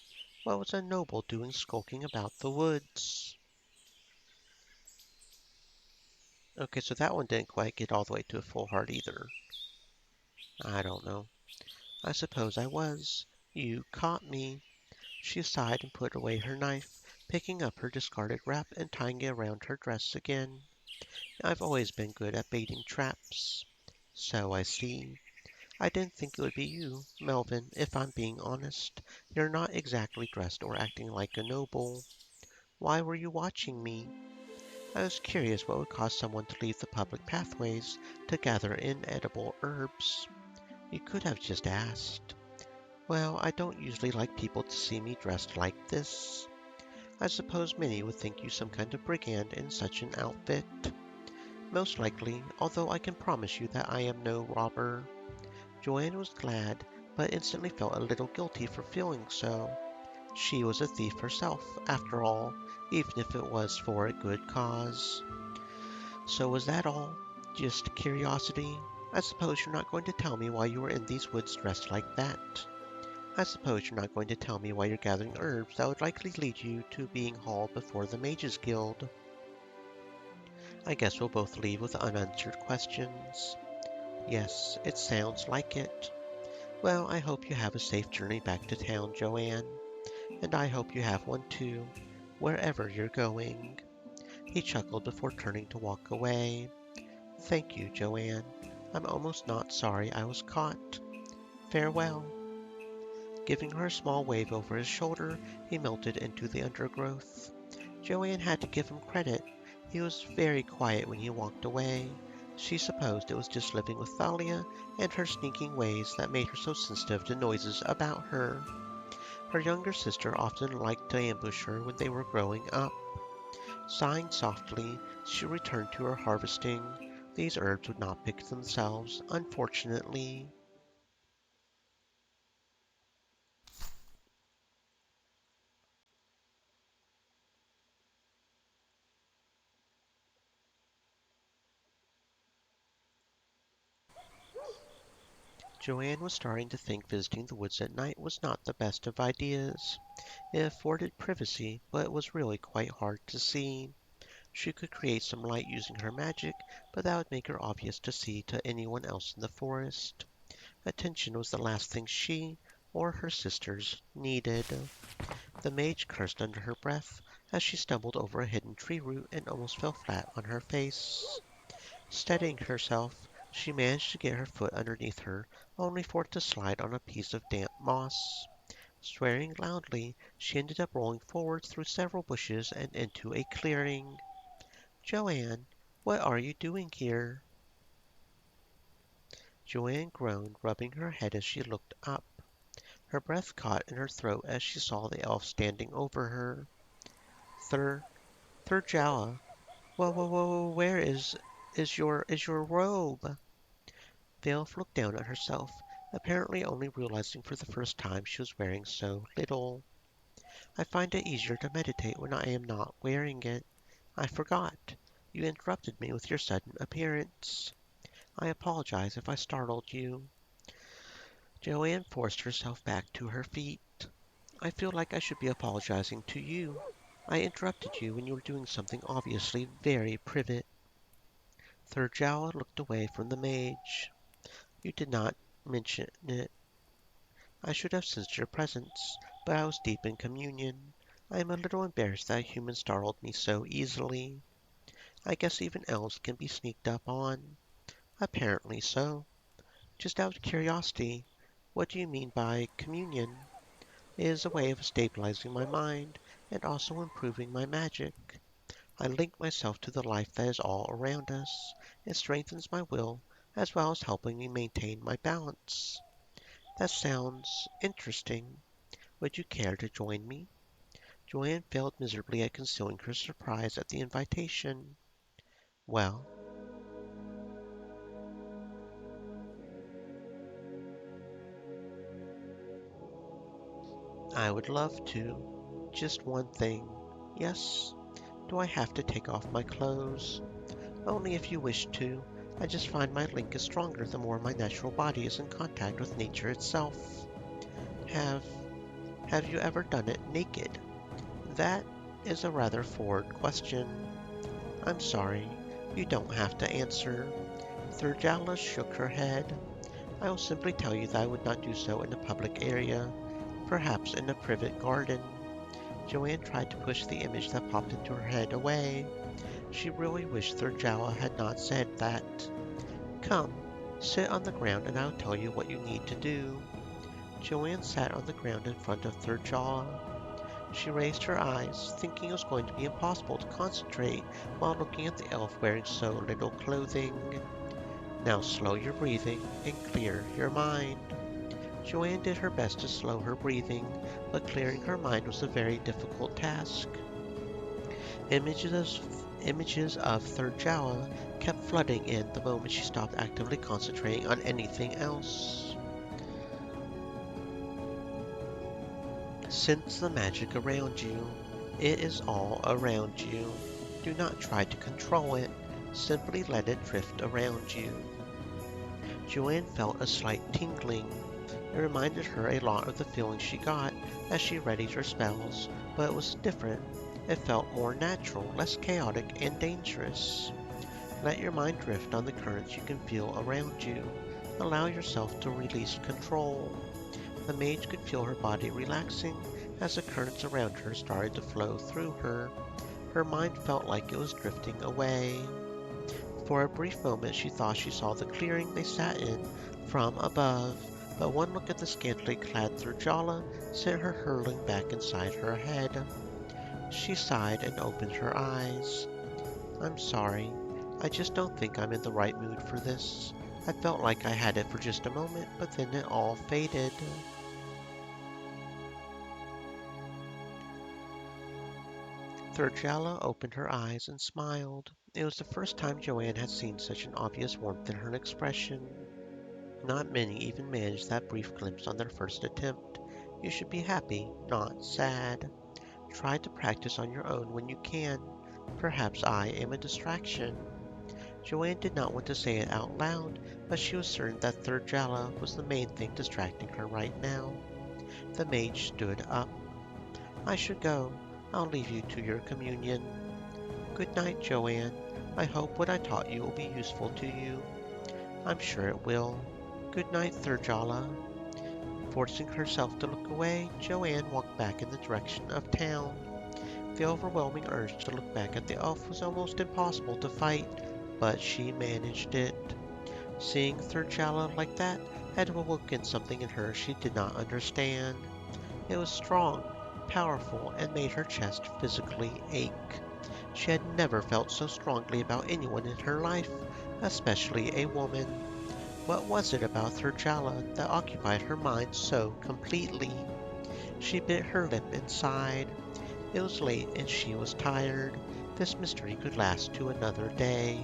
What was a noble doing skulking about the woods? Okay, so that one didn't quite get all the way to a full heart either. I don't know. I suppose I was. You caught me. She sighed and put away her knife, picking up her discarded wrap and tying it around her dress again. I've always been good at baiting traps. So I see. I didn't think it would be you, Melvin, if I'm being honest. You're not exactly dressed or acting like a noble. Why were you watching me? I was curious what would cause someone to leave the public pathways to gather inedible herbs. You could have just asked. Well, I don't usually like people to see me dressed like this. I suppose many would think you some kind of brigand in such an outfit. Most likely, although I can promise you that I am no robber. Joanne was glad, but instantly felt a little guilty for feeling so. She was a thief herself, after all, even if it was for a good cause. So was that all? Just curiosity? I suppose you're not going to tell me why you were in these woods dressed like that. I suppose you're not going to tell me why you're gathering herbs that would likely lead you to being hauled before the Mages Guild. I guess we'll both leave with unanswered questions. Yes, it sounds like it. Well, I hope you have a safe journey back to town, Joanne. And I hope you have one too, wherever you're going. He chuckled before turning to walk away. Thank you, Joanne. I'm almost not sorry I was caught. Farewell. Giving her a small wave over his shoulder, he melted into the undergrowth. Joanne had to give him credit. He was very quiet when he walked away. She supposed it was just living with Thalia and her sneaking ways that made her so sensitive to noises about her. Her younger sister often liked to ambush her when they were growing up. Sighing softly, she returned to her harvesting. These herbs would not pick themselves, unfortunately. Joanne was starting to think visiting the woods at night was not the best of ideas. It afforded privacy, but it was really quite hard to see. She could create some light using her magic, but that would make her obvious to see to anyone else in the forest. Attention was the last thing she or her sisters needed. The mage cursed under her breath as she stumbled over a hidden tree root and almost fell flat on her face. Steadying herself, she managed to get her foot underneath her, only for it to slide on a piece of damp moss. Swearing loudly, she ended up rolling forward through several bushes and into a clearing. Joanne, what are you doing here? Joanne groaned, rubbing her head as she looked up. Her breath caught in her throat as she saw the elf standing over her. Thur, Thurjala, whoa, where is your robe? The elf looked down at herself, apparently only realizing for the first time she was wearing so little. I find it easier to meditate when I am not wearing it. I forgot. You interrupted me with your sudden appearance. I apologize if I startled you. Joanne forced herself back to her feet. I feel like I should be apologizing to you. I interrupted you when you were doing something obviously very private. Thurjala looked away from the mage. You did not mention it. I should have sensed your presence, but I was deep in communion. I am a little embarrassed that a human startled me so easily. I guess even elves can be sneaked up on. Apparently so. Just out of curiosity, what do you mean by communion? It is a way of stabilizing my mind and also improving my magic. I link myself to the life that is all around us. It strengthens my will as well as helping me maintain my balance. That sounds interesting. Would you care to join me? Joanne failed miserably at concealing her surprise at the invitation. Well, I would love to. Just one thing. Yes? Do I have to take off my clothes? Only if you wish to. I just find my link is stronger the more my natural body is in contact with nature itself. Have have you ever done it naked? That is a rather forward question. I'm sorry. You don't have to answer. Thurjala shook her head. I will simply tell you that I would not do so in a public area. perhaps in a privet garden. Joanne tried to push the image that popped into her head away. She really wished Thurjala had not said that. Come, sit on the ground and I'll tell you what you need to do. Joanne sat on the ground in front of Thurjala. She raised her eyes, thinking it was going to be impossible to concentrate while looking at the elf wearing so little clothing. Now slow your breathing and clear your mind. Joanne did her best to slow her breathing, but clearing her mind was a very difficult task. Images images of Thurjala kept flooding in the moment she stopped actively concentrating on anything else. Sense the magic around you. It is all around you. Do not try to control it. Simply let it drift around you. Joanne felt a slight tingling. It reminded her a lot of the feeling she got as she readied her spells, but it was different. It felt more natural, less chaotic and dangerous. Let your mind drift on the currents you can feel around you. Allow yourself to release control. The mage could feel her body relaxing as the currents around her started to flow through her. Her mind felt like it was drifting away. For a brief moment she thought she saw the clearing they sat in from above, but one look at the scantily clad Thurjala sent her hurtling back inside her head. She sighed and opened her eyes. I'm sorry. I just don't think I'm in the right mood for this. I felt like I had it for just a moment, but then it all faded. Thurjala opened her eyes and smiled. It was the first time Joanne had seen such an obvious warmth in her expression. Not many even manage that brief glimpse on their first attempt. You should be happy, not sad. Try to practice on your own when you can. Perhaps I am a distraction. Joanne did not want to say it out loud, but she was certain that Thurjala was the main thing distracting her right now. The mage stood up. I should go. I'll leave you to your communion. Good night, Joanne. I hope what I taught you will be useful to you. I'm sure it will. Good night, Thurjala. Forcing herself to look away, Joanne walked back in the direction of town. The overwhelming urge to look back at the elf was almost impossible to fight, but she managed it. Seeing Thurjala like that had awoken something in her she did not understand. It was strong, powerful, and made her chest physically ache. She had never felt so strongly about anyone in her life, especially a woman. What was it about Thurjala that occupied her mind so completely? She bit her lip and sighed. It was late and she was tired. This mystery could last to another day.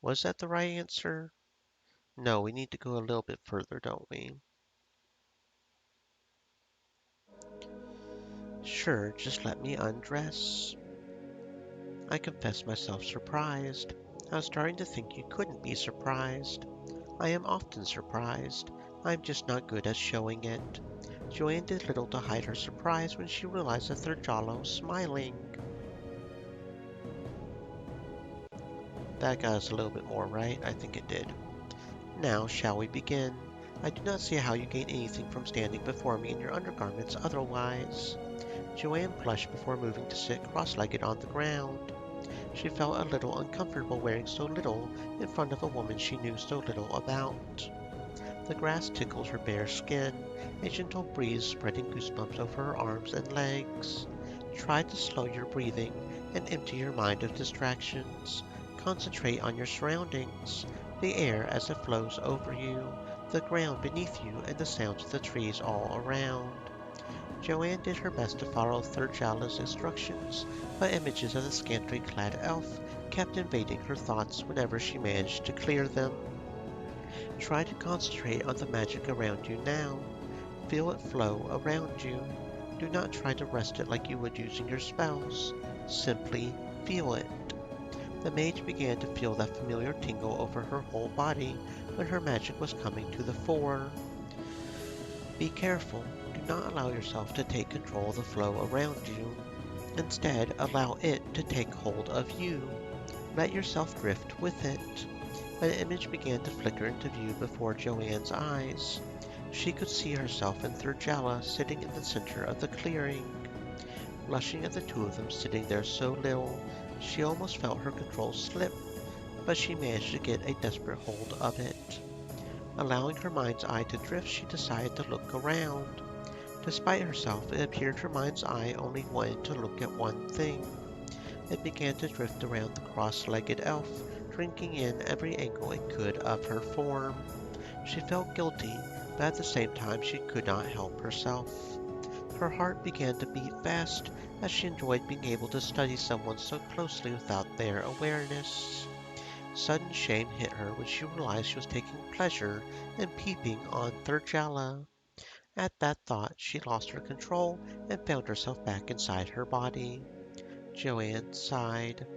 Was that the right answer? No, we need to go a little bit further, don't we? Sure, just let me undress. I confessed myself surprised. I was starting to think you couldn't be surprised. I am often surprised. I'm just not good at showing it. Joanne did little to hide her surprise when she realized that Thurjala was smiling. That got us a little bit more right. I think it did. Now, shall we begin? I do not see how you gain anything from standing before me in your undergarments otherwise. Joanne blushed before moving to sit cross-legged on the ground. She felt a little uncomfortable wearing so little in front of a woman she knew so little about. The grass tickled her bare skin, a gentle breeze spreading goosebumps over her arms and legs. Try to slow your breathing and empty your mind of distractions. Concentrate on your surroundings, the air as it flows over you, the ground beneath you, and the sounds of the trees all around. Joanne did her best to follow Thurjala's instructions, but images of the scantily clad elf kept invading her thoughts whenever she managed to clear them. Try to concentrate on the magic around you now. Feel it flow around you. Do not try to wrest it like you would using your spells. Simply feel it. The mage began to feel that familiar tingle over her whole body when her magic was coming to the fore. Be careful. Do not allow yourself to take control of the flow around you. Instead, allow it to take hold of you. Let yourself drift with it. An image began to flicker into view before Joanne's eyes. She could see herself and Thurjalla sitting in the center of the clearing. Blushing at the two of them sitting there so little, she almost felt her control slip, but she managed to get a desperate hold of it. Allowing her mind's eye to drift, she decided to look around. Despite herself, it appeared her mind's eye only wanted to look at one thing. It began to drift around the cross-legged elf, drinking in every angle it could of her form. She felt guilty, but at the same time she could not help herself. Her heart began to beat fast as she enjoyed being able to study someone so closely without their awareness. Sudden shame hit her when she realized she was taking pleasure in peeping on Thurjalla. At that thought, she lost her control and found herself back inside her body. Joanne sighed.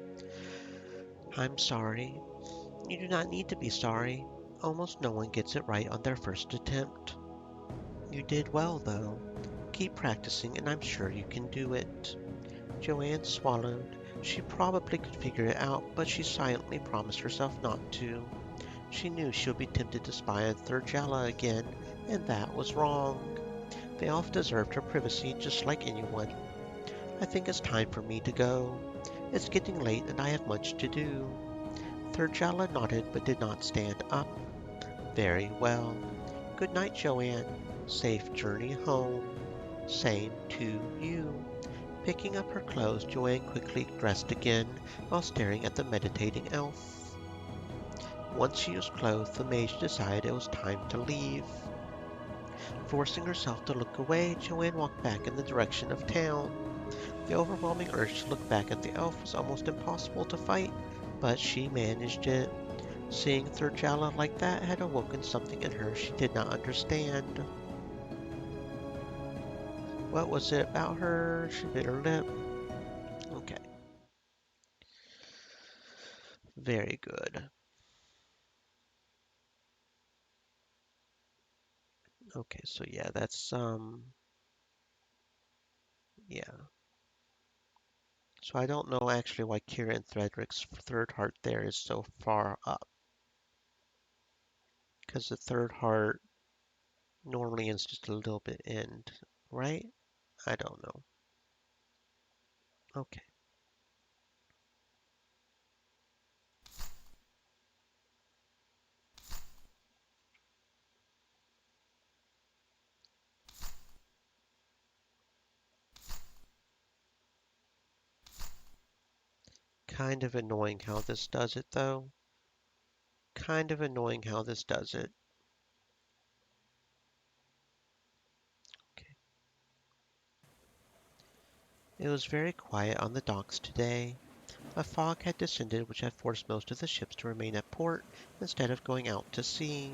I'm sorry. You do not need to be sorry. Almost no one gets it right on their first attempt. You did well, though. Keep practicing, and I'm sure you can do it. Joanne swallowed. She probably could figure it out, but she silently promised herself not to. She knew she would be tempted to spy on Thurjalla again, and that was wrong. The elf deserved her privacy just like anyone. I think it's time for me to go. It's getting late and I have much to do. Thurjalla nodded but did not stand up. Very well. Good night, Joanne. Safe journey home. Same to you. Picking up her clothes, Joanne quickly dressed again while staring at the meditating elf. Once she was clothed, the mage decided it was time to leave. Forcing herself to look away, Joanne walked back in the direction of town. The overwhelming urge to look back at the elf was almost impossible to fight, but she managed it. Seeing Thurjalla like that had awoken something in her she did not understand. What was it about her? She bit her lip. Okay, very good. Okay, so yeah, that's yeah. So I don't know actually why Kira and Frederick's third heart there is so far up, because the third heart normally is just a little bit end, right? I don't know. Okay, kind of annoying how this does it though. Kind of annoying how this does it. Okay. It was very quiet on the docks today. A fog had descended which had forced most of the ships to remain at port instead of going out to sea.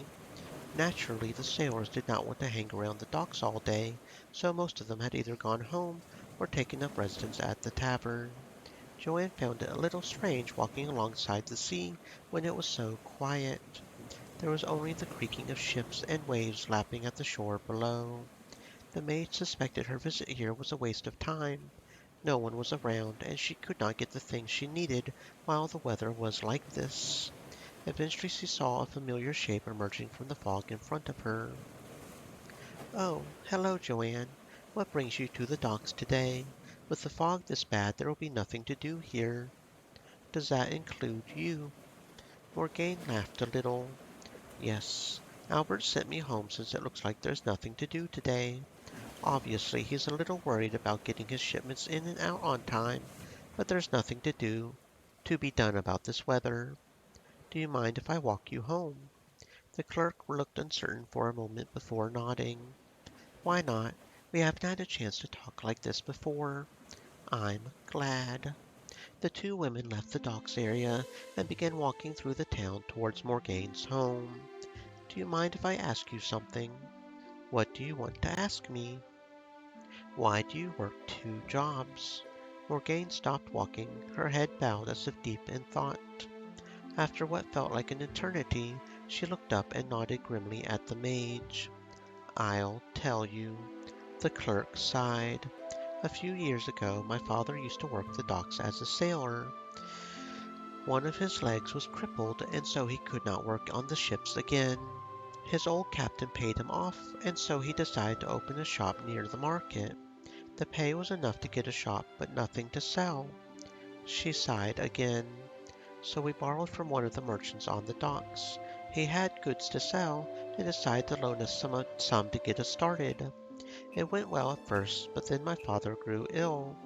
Naturally, the sailors did not want to hang around the docks all day, so most of them had either gone home or taken up residence at the tavern. Joanne found it a little strange walking alongside the sea when it was so quiet. There was only the creaking of ships and waves lapping at the shore below. The maid suspected her visit here was a waste of time. No one was around, and she could not get the things she needed while the weather was like this. Eventually she saw a familiar shape emerging from the fog in front of her. Oh, hello, Joanne. What brings you to the docks today? With the fog this bad, there will be nothing to do here. Does that include you? Morgane laughed a little. Yes, Albert sent me home since it looks like there's nothing to do today. Obviously, he's a little worried about getting his shipments in and out on time, but there's nothing to be done about this weather. Do you mind if I walk you home? The clerk looked uncertain for a moment before nodding. Why not? We haven't had a chance to talk like this before. I'm glad. The two women left the docks area and began walking through the town towards Morgane's home. Do you mind if I ask you something? What do you want to ask me? Why do you work two jobs? Morgane stopped walking, her head bowed as if deep in thought. After what felt like an eternity, she looked up and nodded grimly at the mage. I'll tell you. The clerk sighed. A few years ago, my father used to work the docks as a sailor. One of his legs was crippled, and so he could not work on the ships again. His old captain paid him off, and so he decided to open a shop near the market. The pay was enough to get a shop, but nothing to sell. She sighed again. So we borrowed from one of the merchants on the docks. He had goods to sell and decided to loan us some to get us started. It went well at first, but then my father grew ill.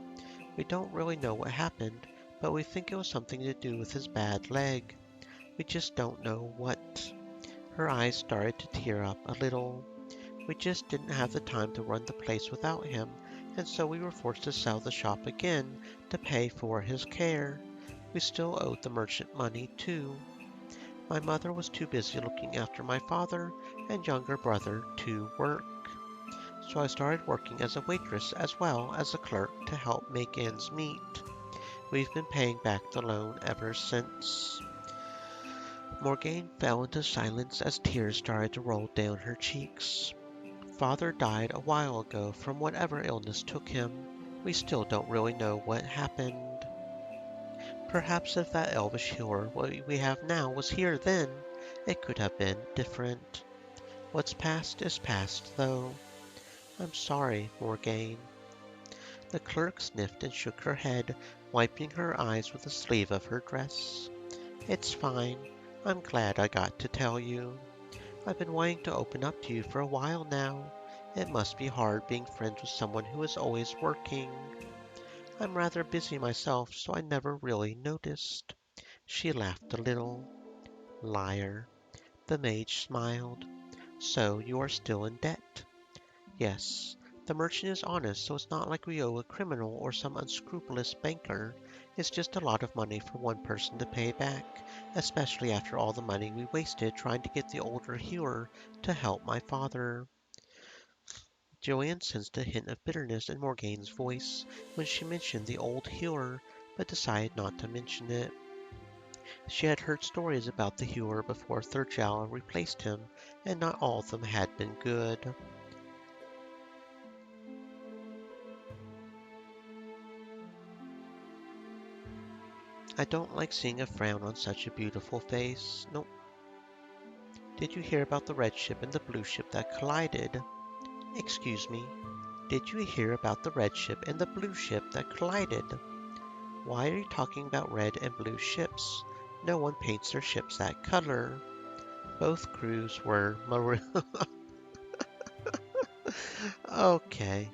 We don't really know what happened, but we think it was something to do with his bad leg. We just don't know what. Her eyes started to tear up a little. We just didn't have the time to run the place without him, and so we were forced to sell the shop again to pay for his care. We still owed the merchant money, too. My mother was too busy looking after my father and younger brother to work, so I started working as a waitress as well as a clerk to help make ends meet. We've been paying back the loan ever since. Morgane fell into silence as tears started to roll down her cheeks. Father died a while ago from whatever illness took him. We still don't really know what happened. Perhaps if that elvish healer we have now was here then, it could have been different. What's past is past, though. I'm sorry, Morgane. The clerk sniffed and shook her head, wiping her eyes with the sleeve of her dress. It's fine. I'm glad I got to tell you. I've been wanting to open up to you for a while now. It must be hard being friends with someone who is always working. I'm rather busy myself, so I never really noticed. She laughed a little. Liar. The mage smiled. So you are still in debt? Yes. The merchant is honest, so it's not like we owe a criminal or some unscrupulous banker. It's just a lot of money for one person to pay back, especially after all the money we wasted trying to get the older healer to help my father. Joanne sensed a hint of bitterness in Morgane's voice when she mentioned the old healer, but decided not to mention it. She had heard stories about the healer before Thurjal replaced him, and not all of them had been good. I don't like seeing a frown on such a beautiful face. No. Did you hear about the red ship and the blue ship that collided? Excuse me. Did you hear about the red ship and the blue ship that collided? Why are you talking about red and blue ships? No one paints their ships that color. Both crews were maroon. Okay,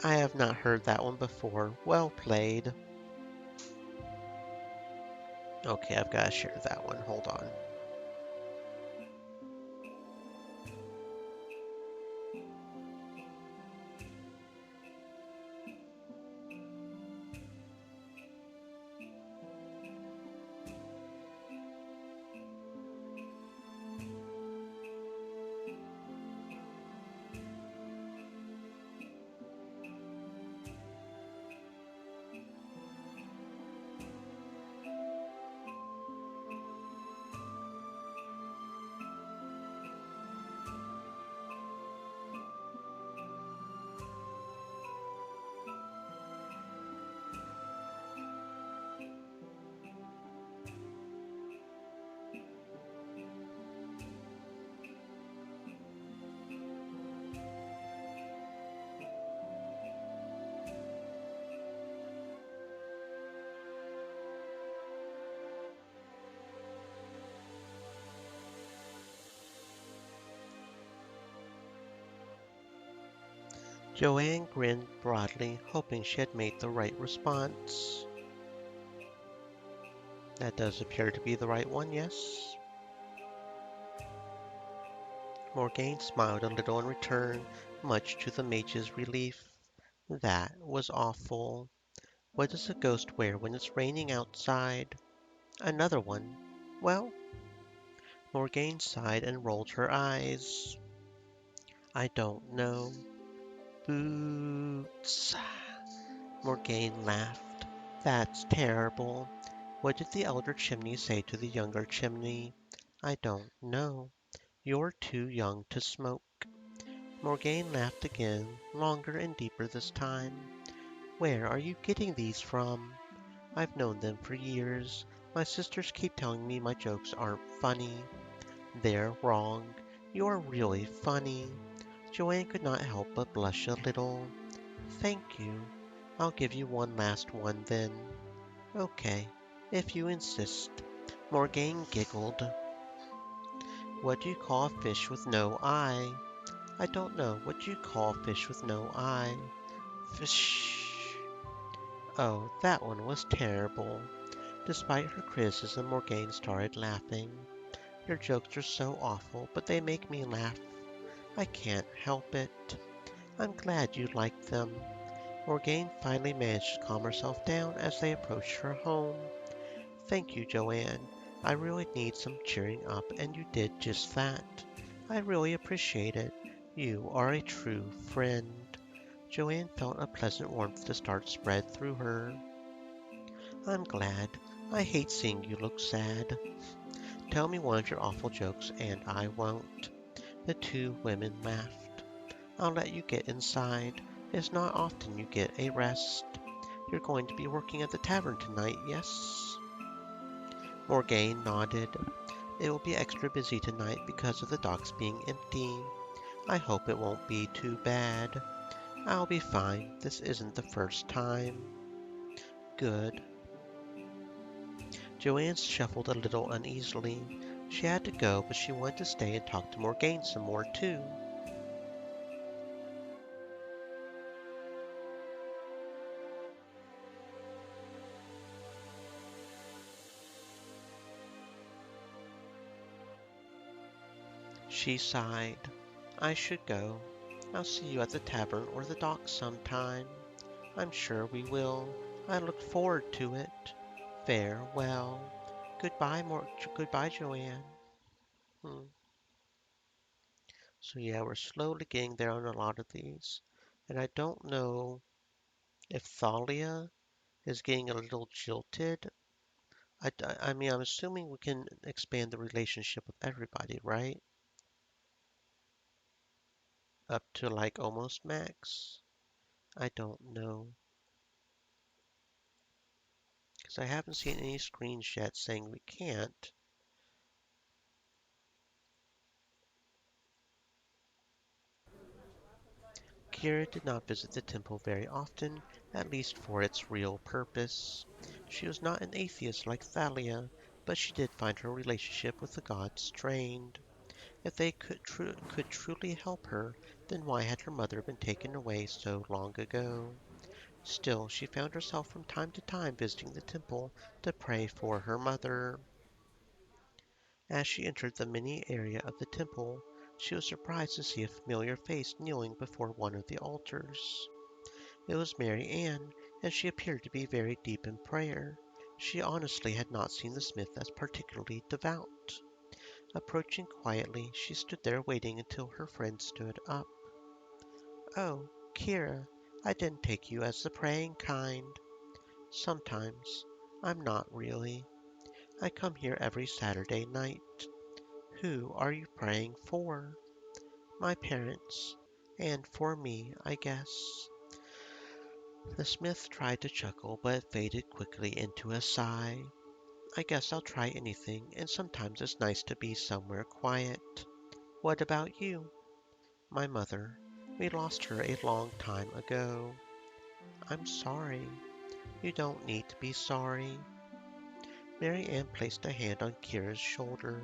I have not heard that one before. Well played. Okay, I've got to share that one. Hold on. Joanne grinned broadly, hoping she had made the right response. That does appear to be the right one, yes. Morgane smiled a little in return, much to the mage's relief. That was awful. What does a ghost wear when it's raining outside? Another one. Well, Morgane sighed and rolled her eyes. I don't know. Boots. Morgane laughed. That's terrible. What did the elder chimney say to the younger chimney? I don't know. You're too young to smoke. Morgane laughed again, longer and deeper this time. Where are you getting these from? I've known them for years. My sisters keep telling me my jokes aren't funny. They're wrong. You're really funny. Joanne could not help but blush a little. Thank you. I'll give you one last one then. Okay, if you insist. Morgane giggled. What do you call a fish with no eye? I don't know. What do you call a fish with no eye? Fish. Oh, that one was terrible. Despite her criticism, Morgane started laughing. Your jokes are so awful, but they make me laugh. I can't help it. I'm glad you liked them. Morgane finally managed to calm herself down as they approached her home. Thank you, Joanne. I really need some cheering up, and you did just that. I really appreciate it. You are a true friend. Joanne felt a pleasant warmth to start spread through her. I'm glad. I hate seeing you look sad. Tell me one of your awful jokes, and I won't. The two women laughed. I'll let you get inside. It's not often you get a rest. You're going to be working at the tavern tonight, yes? Morgane nodded. It will be extra busy tonight because of the docks being empty. I hope it won't be too bad. I'll be fine. This isn't the first time. Good. Joanne shuffled a little uneasily. She had to go, but she wanted to stay and talk to Morgane some more, too. She sighed. I should go. I'll see you at the tavern or the docks sometime. I'm sure we will. I look forward to it. Farewell. Goodbye, Joanne. Hmm. So yeah, we're slowly getting there on a lot of these. And I don't know if Thalia is getting a little jilted. I mean, I'm assuming we can expand the relationship with everybody, right? Up to like almost max. I don't know. Because I haven't seen any screens yet saying we can't. Kira did not visit the temple very often, at least for its real purpose. She was not an atheist like Thalia, but she did find her relationship with the gods strained. If they could truly help her, then why had her mother been taken away so long ago? Still, she found herself from time to time visiting the temple to pray for her mother. As she entered the mini area of the temple, she was surprised to see a familiar face kneeling before one of the altars. It was Mary Ann, and she appeared to be very deep in prayer. She honestly had not seen the smith as particularly devout. Approaching quietly, she stood there waiting until her friend stood up. Oh, Kira, I didn't take you as the praying kind. Sometimes. I'm not really. I come here every Saturday night. Who are you praying for? My parents. And for me, I guess. The smith tried to chuckle, but it faded quickly into a sigh. I guess I'll try anything, and sometimes it's nice to be somewhere quiet. What about you? My mother. We lost her a long time ago. I'm sorry. You don't need to be sorry. Mary Ann placed a hand on Kira's shoulder.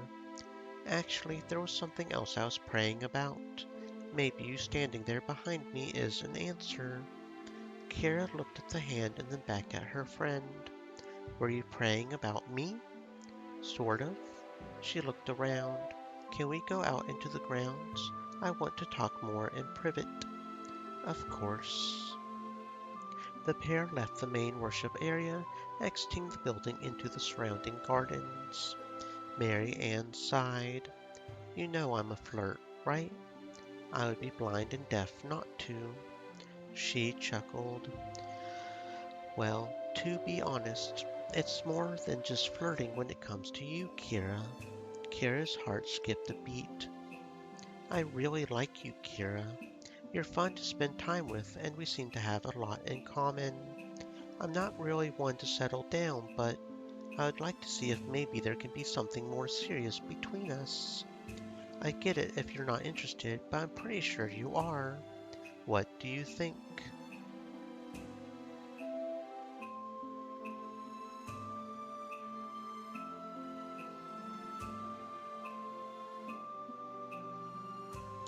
Actually, there was something else I was praying about. Maybe you standing there behind me is an answer. Kira looked at the hand and then back at her friend. Were you praying about me? Sort of. She looked around. Can we go out into the grounds? I want to talk more in privet. Of course. The pair left the main worship area, exiting the building into the surrounding gardens. Mary Ann sighed. You know I'm a flirt, right? I would be blind and deaf not to. She chuckled. Well, to be honest, it's more than just flirting when it comes to you, Kira. Kira's heart skipped a beat. I really like you, Kira. You're fun to spend time with, and we seem to have a lot in common. I'm not really one to settle down, but I would like to see if maybe there can be something more serious between us. I get it if you're not interested, but I'm pretty sure you are. What do you think?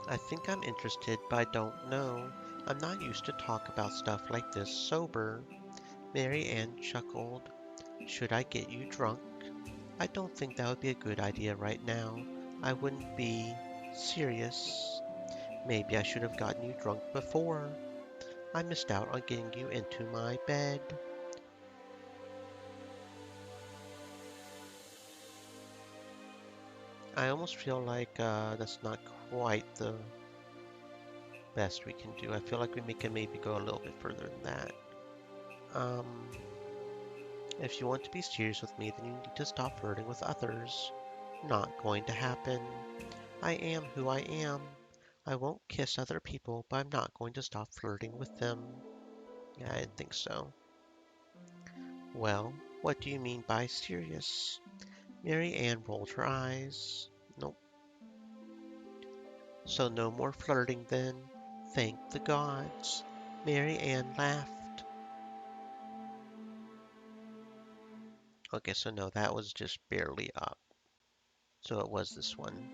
I think I'm interested, but I don't know. I'm not used to talk about stuff like this sober. Mary Ann chuckled. Should I get you drunk? I don't think that would be a good idea right now. I wouldn't be serious. Maybe I should have gotten you drunk before. I missed out on getting you into my bed. I almost feel like that's not quite the best we can do. I feel like we can maybe go a little bit further than that. Um, if you want to be serious with me, then you need to stop flirting with others. Not going to happen. I am who I am. I won't kiss other people, but I'm not going to stop flirting with them. Yeah, I didn't think so. Well, what do you mean by serious? Mary Ann rolled her eyes. Nope. So no more flirting then. Thank the gods. Mary Ann laughed. Okay, so no, that was just barely up. So it was this one.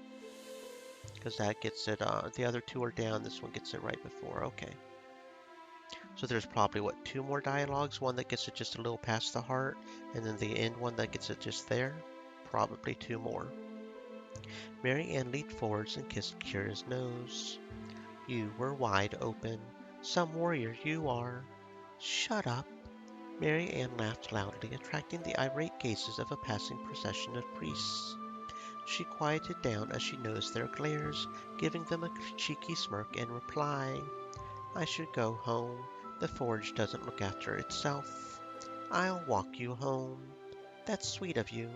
Because that gets it, the other two are down. This one gets it right before. Okay. So there's probably, what, two more dialogues? One that gets it just a little past the heart, and then the end one that gets it just there? Probably two more. Mary Ann leaned forwards and kissed Kira's nose. You were wide open. Some warrior you are. Shut up. Mary Ann laughed loudly, attracting the irate gazes of a passing procession of priests. She quieted down as she noticed their glares, giving them a cheeky smirk in reply. I should go home. The forge doesn't look after itself. I'll walk you home. That's sweet of you.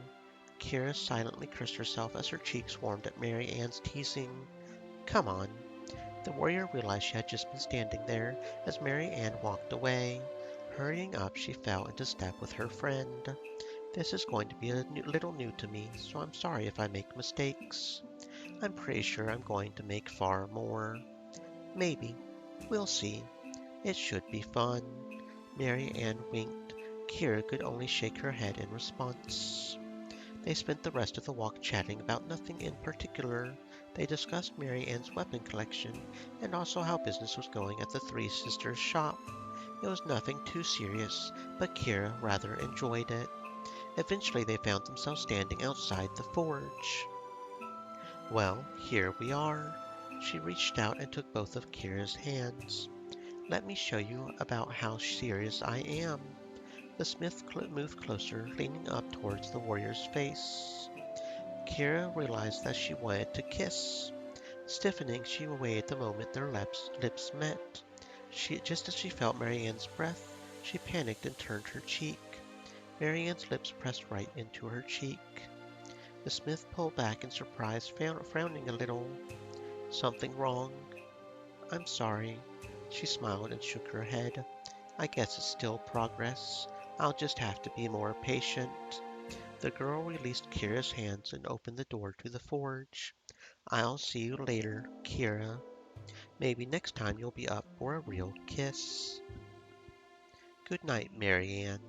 Kira silently cursed herself as her cheeks warmed at Mary Ann's teasing. Come on. The warrior realized she had just been standing there as Mary Ann walked away. Hurrying up, she fell into step with her friend. This is going to be little new to me, so I'm sorry if I make mistakes. I'm pretty sure I'm going to make far more. Maybe. We'll see. It should be fun. Mary Ann winked. Kira could only shake her head in response. They spent the rest of the walk chatting about nothing in particular. They discussed Mary Ann's weapon collection and also how business was going at the Three Sisters shop. It was nothing too serious, but Kira rather enjoyed it. Eventually they found themselves standing outside the forge. Well, here we are. She reached out and took both of Kira's hands. Let me show you about how serious I am. The smith moved closer, leaning up towards the warrior's face. Kira realized that she wanted to kiss. Stiffening, she waited the moment their lips met. Just as she felt Marianne's breath, she panicked and turned her cheek. Marianne's lips pressed right into her cheek. The smith pulled back in surprise, frowning a little. Something wrong? I'm sorry. She smiled and shook her head. I guess it's still progress. I'll just have to be more patient. The girl released Kira's hands and opened the door to the forge. I'll see you later, Kira. Maybe next time you'll be up for a real kiss. Good night, Marianne.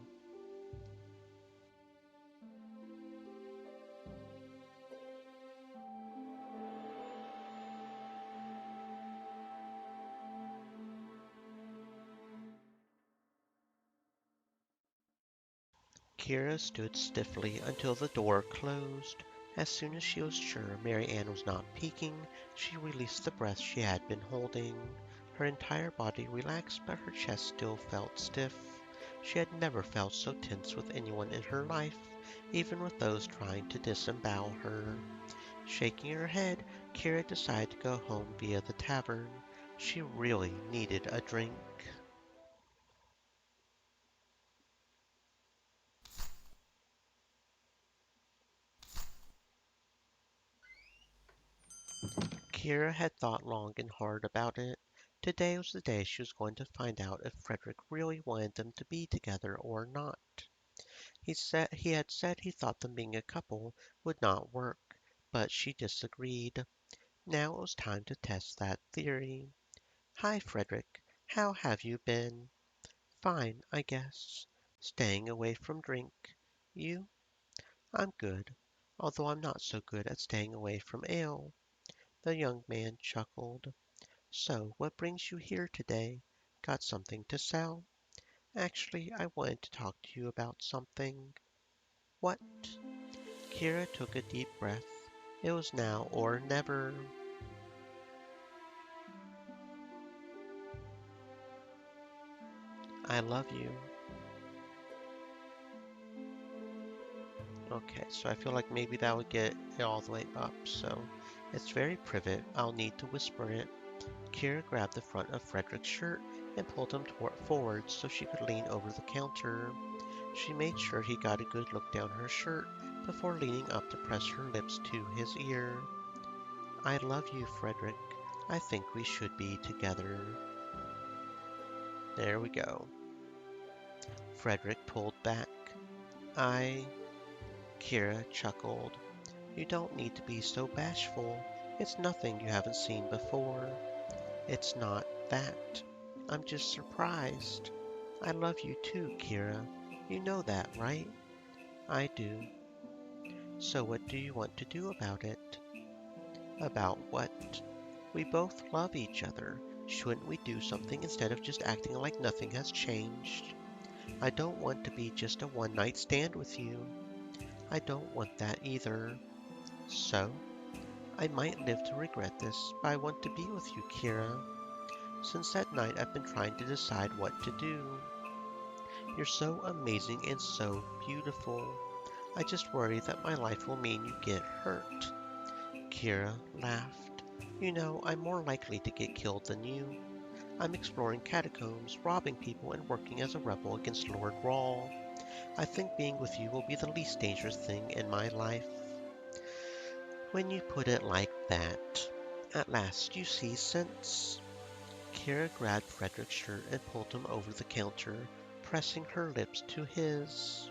Kira stood stiffly until the door closed. As soon as she was sure Marianne was not peeking, she released the breath she had been holding. Her entire body relaxed, but her chest still felt stiff. She had never felt so tense with anyone in her life, even with those trying to disembowel her. Shaking her head, Kira decided to go home via the tavern. She really needed a drink. Kira had thought long and hard about it. Today was the day she was going to find out if Frederick really wanted them to be together or not. He had said he thought them being a couple would not work, but she disagreed. Now it was time to test that theory. Hi, Frederick. How have you been? Fine, I guess. Staying away from drink. You? I'm good, although I'm not so good at staying away from ale. The young man chuckled. So, what brings you here today? Got something to sell? Actually, I wanted to talk to you about something. What? Kira took a deep breath. It was now or never. I love you. Okay, so I feel like maybe that would get it all the way up. So it's very privet. I'll need to whisper it. Kira grabbed the front of Frederick's shirt and pulled him forward so she could lean over the counter. She made sure he got a good look down her shirt before leaning up to press her lips to his ear. I love you, Frederick. I think we should be together. There we go. Frederick pulled back. I. Kira chuckled. You don't need to be so bashful. It's nothing you haven't seen before. It's not that. I'm just surprised. I love you too, Kira. You know that, right? I do. So what do you want to do about it? About what? We both love each other. Shouldn't we do something instead of just acting like nothing has changed? I don't want to be just a one-night stand with you. I don't want that either. So, I might live to regret this, but I want to be with you, Kira. Since that night, I've been trying to decide what to do. You're so amazing and so beautiful. I just worry that my life will mean you get hurt. Kira laughed. You know, I'm more likely to get killed than you. I'm exploring catacombs, robbing people, and working as a rebel against Lord Rawl. I think being with you will be the least dangerous thing in my life. When you put it like that. At last you see sense. Kira grabbed Frederick's shirt and pulled him over the counter, pressing her lips to his.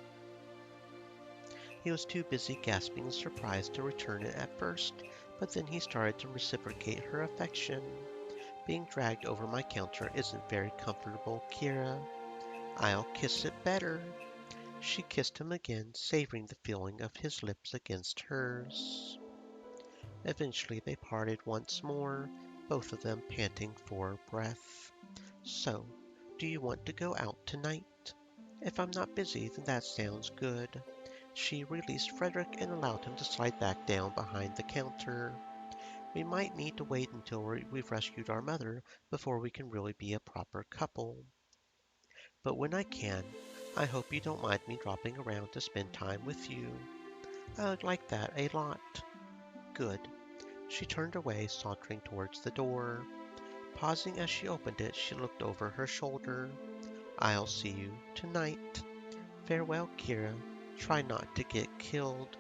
He was too busy gasping in surprise to return it at first, but then he started to reciprocate her affection. Being dragged over my counter isn't very comfortable, Kira. I'll kiss it better. She kissed him again, savoring the feeling of his lips against hers. Eventually they parted once more, both of them panting for breath. So, do you want to go out tonight? If I'm not busy, then that sounds good. She released Frederick and allowed him to slide back down behind the counter. We might need to wait until we've rescued our mother before we can really be a proper couple. But when I can, I hope you don't mind me dropping around to spend time with you. I would like that a lot. Good. She turned away, sauntering towards the door. Pausing as she opened it, she looked over her shoulder. I'll see you tonight. Farewell, Kira. Try not to get killed.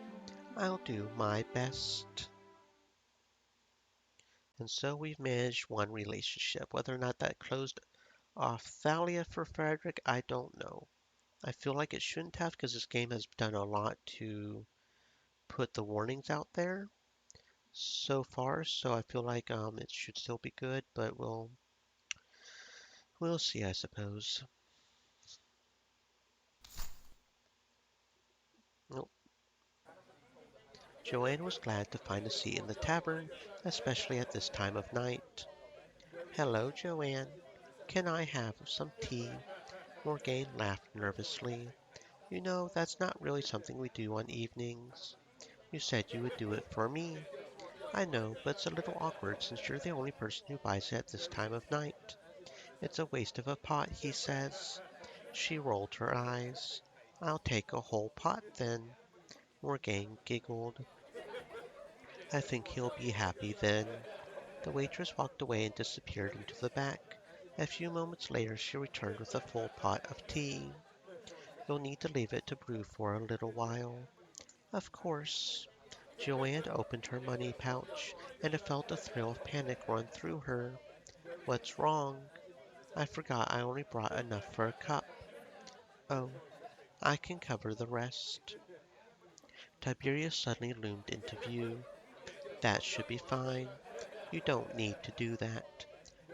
I'll do my best. And so we've managed one relationship. Whether or not that closed off Thalia for Frederick, I don't know. I feel like it shouldn't have because this game has done a lot to put the warnings out there so far. So I feel like it should still be good, but we'll see, I suppose. Nope. Joanne was glad to find a seat in the tavern, especially at this time of night. Hello, Joanne. Can I have some tea? Morgane laughed nervously. You know, that's not really something we do on evenings. You said you would do it for me. I know, but it's a little awkward since you're the only person who buys it at this time of night. It's a waste of a pot, he says. She rolled her eyes. I'll take a whole pot then. Morgane giggled. I think he'll be happy then. The waitress walked away and disappeared into the back. A few moments later she returned with a full pot of tea. You'll need to leave it to brew for a little while. Of course. Joanne opened her money pouch, and it felt a thrill of panic run through her. What's wrong? I forgot I only brought enough for a cup. Oh, I can cover the rest. Tiberius suddenly loomed into view. That should be fine. You don't need to do that.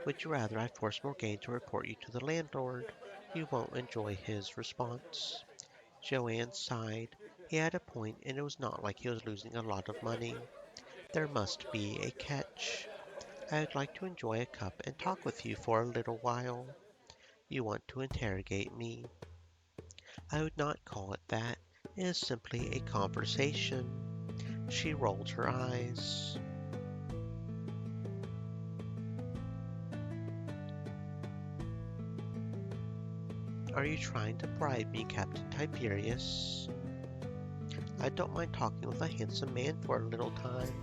Would you rather I force Morgaine to report you to the landlord? You won't enjoy his response. Joanne sighed. He had a point, and it was not like he was losing a lot of money. There must be a catch. I would like to enjoy a cup and talk with you for a little while. You want to interrogate me. I would not call it that. It is simply a conversation. She rolled her eyes. Are you trying to bribe me, Captain Tiberius? I don't mind talking with a handsome man for a little time.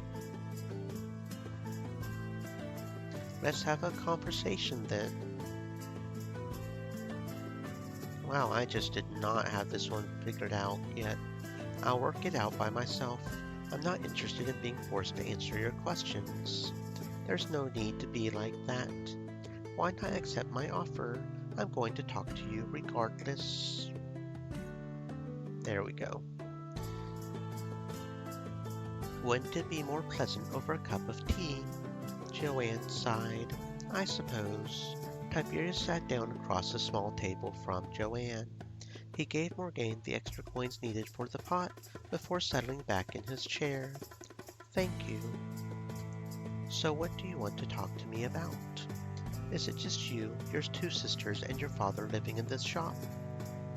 Let's have a conversation then. Wow, I just did not have this one figured out yet. I'll work it out by myself. I'm not interested in being forced to answer your questions. There's no need to be like that. Why not accept my offer? I'm going to talk to you regardless. There we go. Wouldn't it be more pleasant over a cup of tea? Joanne sighed. I suppose. Tiberius sat down across a small table from Joanne. He gave Morgaine the extra coins needed for the pot before settling back in his chair. Thank you. So what do you want to talk to me about? Is it just you, your two sisters, and your father living in this shop?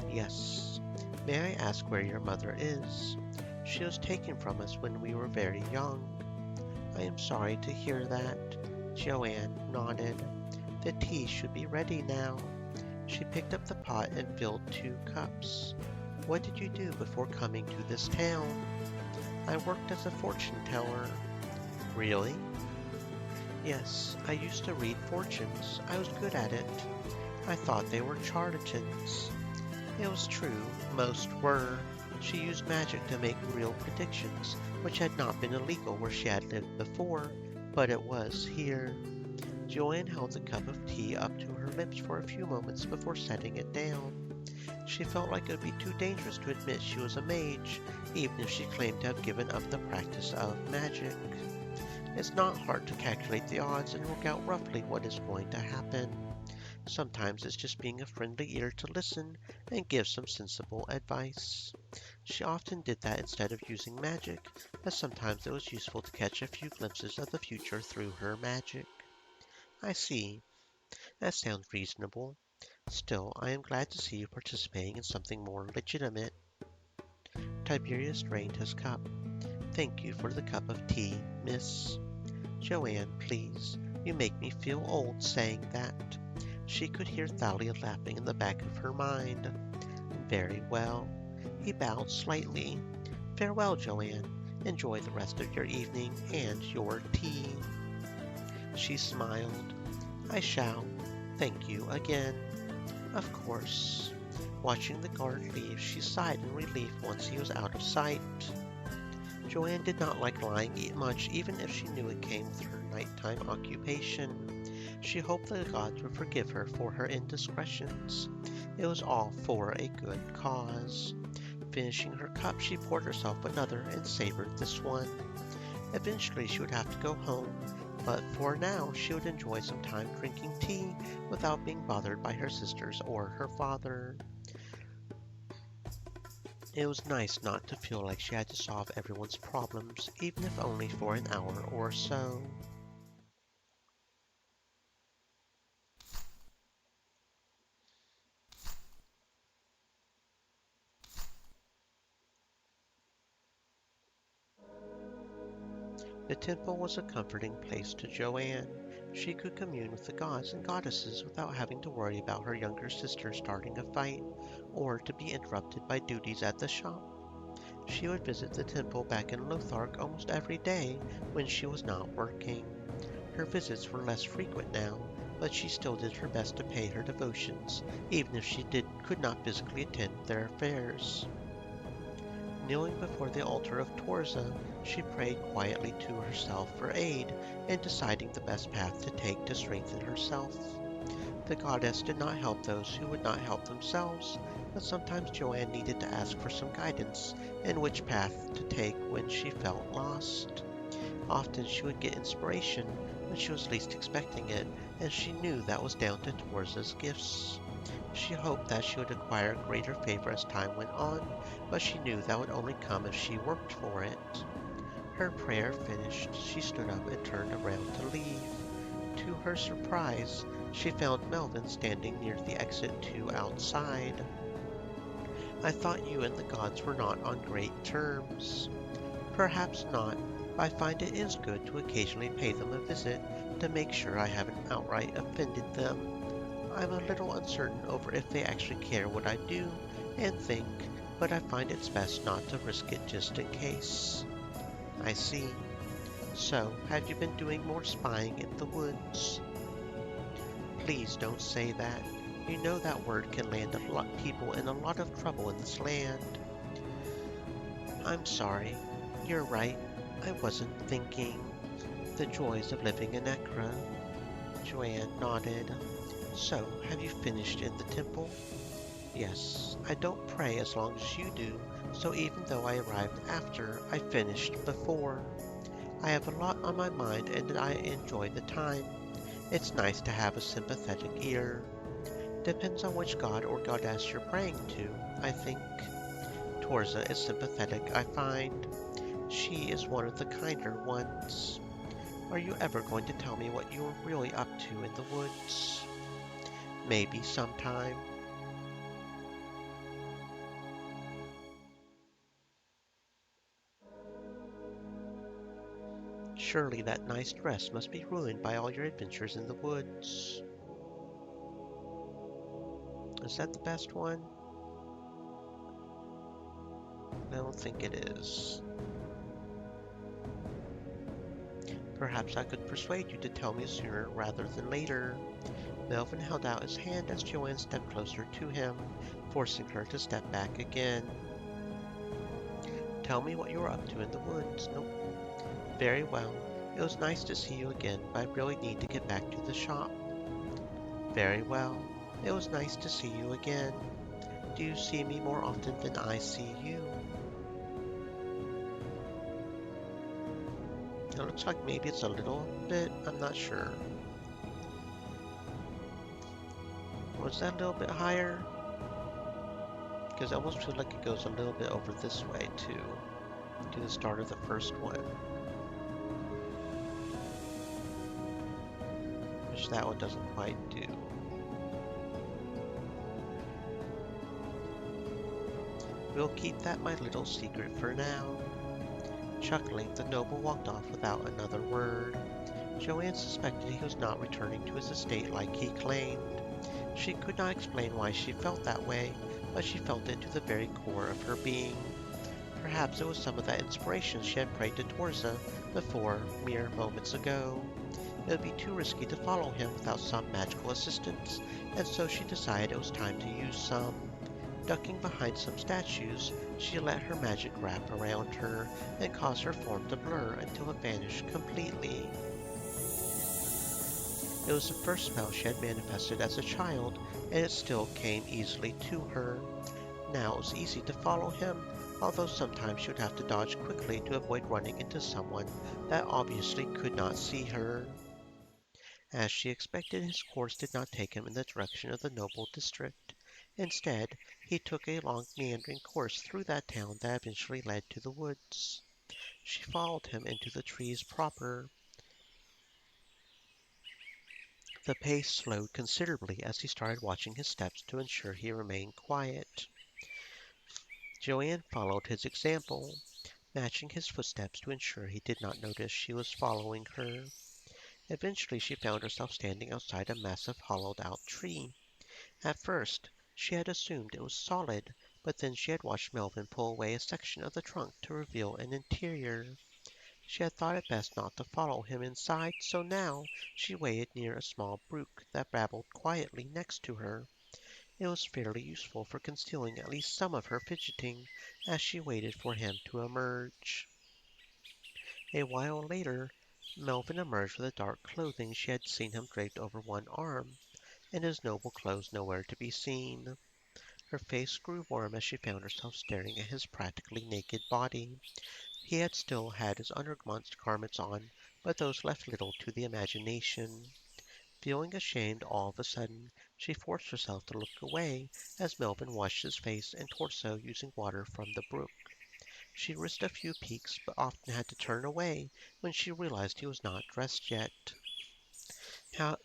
Yes. May I ask where your mother is? She was taken from us when we were very young. I am sorry to hear that. Joanne nodded. The tea should be ready now. She picked up the pot and filled 2 cups. What did you do before coming to this town? I worked as a fortune teller. Really? Yes, I used to read fortunes. I was good at it. I thought they were charlatans. It was true, most were. She used magic to make real predictions, which had not been illegal where she had lived before, but it was here. Joanne held the cup of tea up to her lips for a few moments before setting it down. She felt like it would be too dangerous to admit she was a mage, even if she claimed to have given up the practice of magic. It's not hard to calculate the odds and work out roughly what is going to happen. Sometimes it's just being a friendly ear to listen and give some sensible advice. She often did that instead of using magic, but sometimes it was useful to catch a few glimpses of the future through her magic. I see. That sounds reasonable. Still, I am glad to see you participating in something more legitimate. Tiberius drained his cup. Thank you for the cup of tea, miss. Joanne, please. You make me feel old saying that. She could hear Thalia laughing in the back of her mind. Very well. He bowed slightly. Farewell, Joanne. Enjoy the rest of your evening and your tea. She smiled. I shall. Thank you again. Of course. Watching the guard leave, she sighed in relief once he was out of sight. Joanne did not like lying much, even if she knew it came with her nighttime occupation. She hoped the gods would forgive her for her indiscretions. It was all for a good cause. Finishing her cup, she poured herself another and savored this one. Eventually she would have to go home, but for now she would enjoy some time drinking tea without being bothered by her sisters or her father. It was nice not to feel like she had to solve everyone's problems, even if only for an hour or so. The temple was a comforting place to Joanne. She could commune with the gods and goddesses without having to worry about her younger sister starting a fight, or to be interrupted by duties at the shop. She would visit the temple back in Lothark almost every day when she was not working. Her visits were less frequent now, but she still did her best to pay her devotions, even if could not physically attend their affairs. Kneeling before the altar of Torza, she prayed quietly to herself for aid in deciding the best path to take to strengthen herself. The goddess did not help those who would not help themselves, but sometimes Joanne needed to ask for some guidance in which path to take when she felt lost. Often she would get inspiration when she was least expecting it, and she knew that was down to Torza's gifts. She hoped that she would acquire greater favor as time went on, but she knew that would only come if she worked for it. Her prayer finished, she stood up and turned around to leave. To her surprise, she found Melvin standing near the exit to outside. I thought you and the gods were not on great terms. Perhaps not, but I find it is good to occasionally pay them a visit to make sure I haven't outright offended them. I'm a little uncertain over if they actually care what I do and think, but I find it's best not to risk it just in case. I see. So, have you been doing more spying in the woods? Please don't say that. You know that word can land a lot people in a lot of trouble in this land. I'm sorry. You're right. I wasn't thinking. The joys of living in Ekra. Joanne nodded. So, have you finished in the temple? Yes, I don't pray as long as you do, so even though I arrived after, I finished before. I have a lot on my mind and I enjoy the time. It's nice to have a sympathetic ear. Depends on which god or goddess you're praying to, I think. Torza is sympathetic, I find. She is one of the kinder ones. Are you ever going to tell me what you're really up to in the woods? Maybe sometime. Surely that nice dress must be ruined by all your adventures in the woods. Is that the best one? I don't think it is. Perhaps I could persuade you to tell me sooner rather than later. Melvin held out his hand as Joanne stepped closer to him, forcing her to step back again. Tell me what you were up to in the woods. Nope. Very well. It was nice to see you again, but I really need to get back to the shop. Very well. It was nice to see you again. Do you see me more often than I see you? It looks like maybe it's a little bit. I'm not sure. Was that a little bit higher? Because I almost feel like it goes a little bit over this way too, to the start of the first one. Which that one doesn't quite do. We'll keep that my little secret for now. Chuckling, the noble walked off without another word. Joanne suspected he was not returning to his estate like he claimed. She could not explain why she felt that way, but she felt it to the very core of her being. Perhaps it was some of that inspiration she had prayed to Torza before, mere moments ago. It would be too risky to follow him without some magical assistance, and so she decided it was time to use some. Ducking behind some statues, she let her magic wrap around her and cause her form to blur until it vanished completely. It was the first spell she had manifested as a child, and it still came easily to her. Now it was easy to follow him, although sometimes she would have to dodge quickly to avoid running into someone that obviously could not see her. As she expected, his course did not take him in the direction of the noble district. Instead, he took a long meandering course through that town that eventually led to the woods. She followed him into the trees proper. The pace slowed considerably as he started watching his steps to ensure he remained quiet. Joanne followed his example, matching his footsteps to ensure he did not notice she was following her. Eventually she found herself standing outside a massive hollowed-out tree. At first, she had assumed it was solid, but then she had watched Melvin pull away a section of the trunk to reveal an interior. She had thought it best not to follow him inside, so now she waited near a small brook that babbled quietly next to her. It was fairly useful for concealing at least some of her fidgeting as she waited for him to emerge. A while later, Melvin emerged with the dark clothing she had seen him draped over one arm. and his noble clothes nowhere to be seen. Her face grew warm as she found herself staring at his practically naked body. He had still had his undergarments on, but those left little to the imagination. Feeling ashamed all of a sudden, she forced herself to look away as Melvin washed his face and torso using water from the brook. She risked a few peeks, but often had to turn away when she realized he was not dressed yet.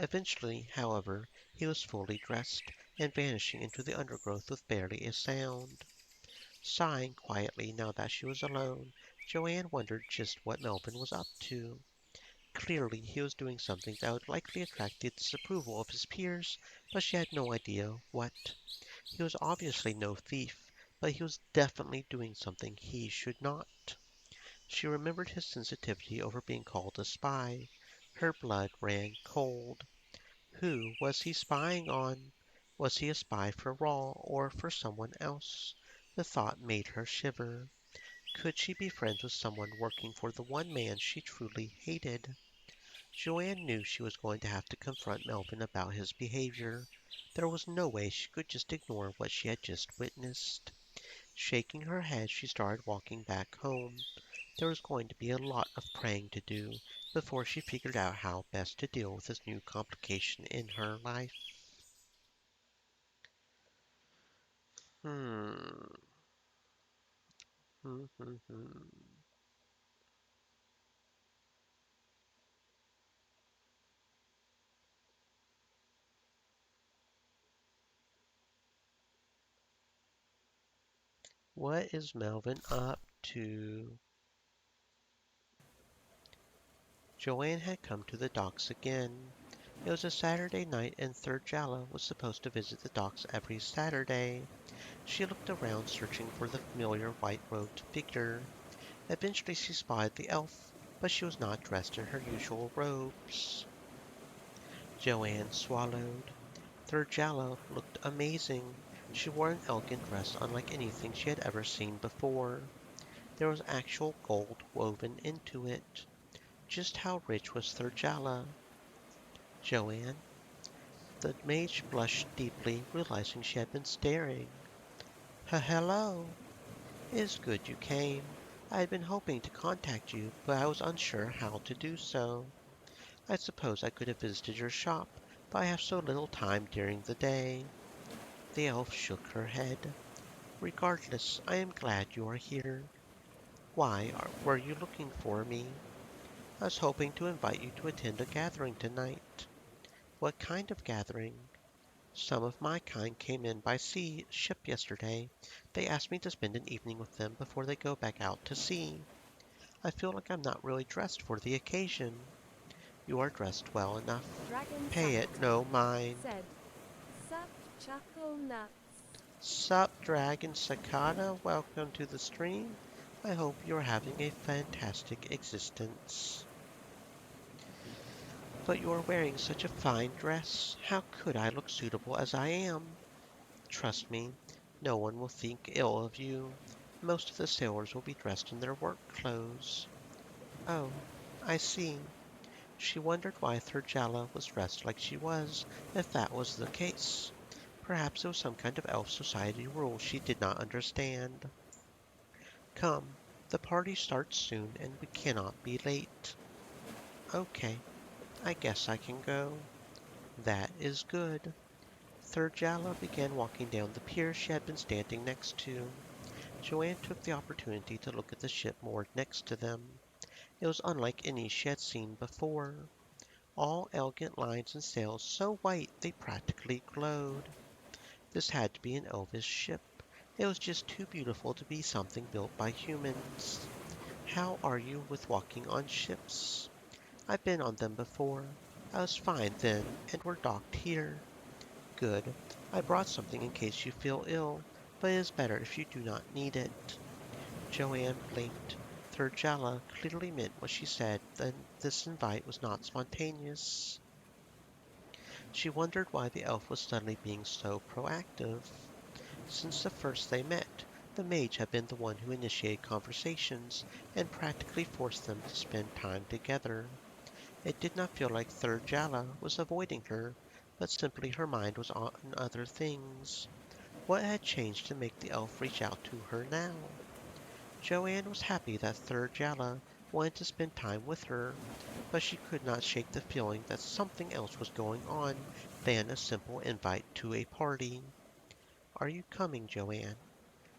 Eventually, however, he was fully dressed and vanishing into the undergrowth with barely a sound. Sighing quietly now that she was alone, Joanne wondered just what Melvin was up to. Clearly, he was doing something that would likely attract the disapproval of his peers, but she had no idea what. He was obviously no thief, but he was definitely doing something he should not. She remembered his sensitivity over being called a spy. Her blood ran cold. Who was he spying on? Was he a spy for Raw or for someone else? The thought made her shiver. Could she be friends with someone working for the one man she truly hated? Joanne knew she was going to have to confront Melvin about his behavior. There was no way she could just ignore what she had just witnessed. Shaking her head, she started walking back home. There was going to be a lot of praying to do before she figured out how best to deal with this new complication in her life. Hmm. Hmm. Hmm. Hmm. What is Melvin up to? Joanne had come to the docks again. It was a Saturday night, and Third Jala was supposed to visit the docks every Saturday. She looked around, searching for the familiar white-robed figure. Eventually she spied the elf, but she was not dressed in her usual robes. Joanne swallowed. Third Jala looked amazing. She wore an elegant dress unlike anything she had ever seen before. There was actual gold woven into it. Just how rich was Third Jala? Joanne? The mage blushed deeply, realizing she had been staring. Hello. It is good you came. I had been hoping to contact you, but I was unsure how to do so. I suppose I could have visited your shop, but I have so little time during the day. The elf shook her head. Regardless, I am glad you are here. Were you looking for me? I was hoping to invite you to attend a gathering tonight. What kind of gathering? Some of my kind came in by ship yesterday. They asked me to spend an evening with them before they go back out to sea. I feel like I'm not really dressed for the occasion. You are dressed well enough. Dragon Pay it Sakata no mind. said, Sup, chuckle nuts. Sup, Dragon Cicada, welcome to the stream. I hope you're having a fantastic existence. But you are wearing such a fine dress. How could I look suitable as I am? Trust me, no one will think ill of you. Most of the sailors will be dressed in their work clothes. Oh, I see. She wondered why Thurjalla was dressed like she was, if that was the case. Perhaps it was some kind of elf society rule she did not understand. Come, the party starts soon and we cannot be late. Okay, I guess I can go. That is good. Thurjalla began walking down the pier she had been standing next to. Joanne took the opportunity to look at the ship moored next to them. It was unlike any she had seen before. All elegant lines and sails so white they practically glowed. This had to be an elvish ship. It was just too beautiful to be something built by humans. How are you with walking on ships? I've been on them before. I was fine then, and we're docked here. Good. I brought something in case you feel ill, but it is better if you do not need it. Joanne blinked. Thurjalla clearly meant what she said, then this invite was not spontaneous. She wondered why the elf was suddenly being so proactive. Since the first they met, the mage had been the one who initiated conversations and practically forced them to spend time together. It did not feel like Third Jala was avoiding her, but simply her mind was on other things. What had changed to make the elf reach out to her now? Joanne was happy that Third Jala wanted to spend time with her, but she could not shake the feeling that something else was going on than a simple invite to a party. Are you coming, Joanne?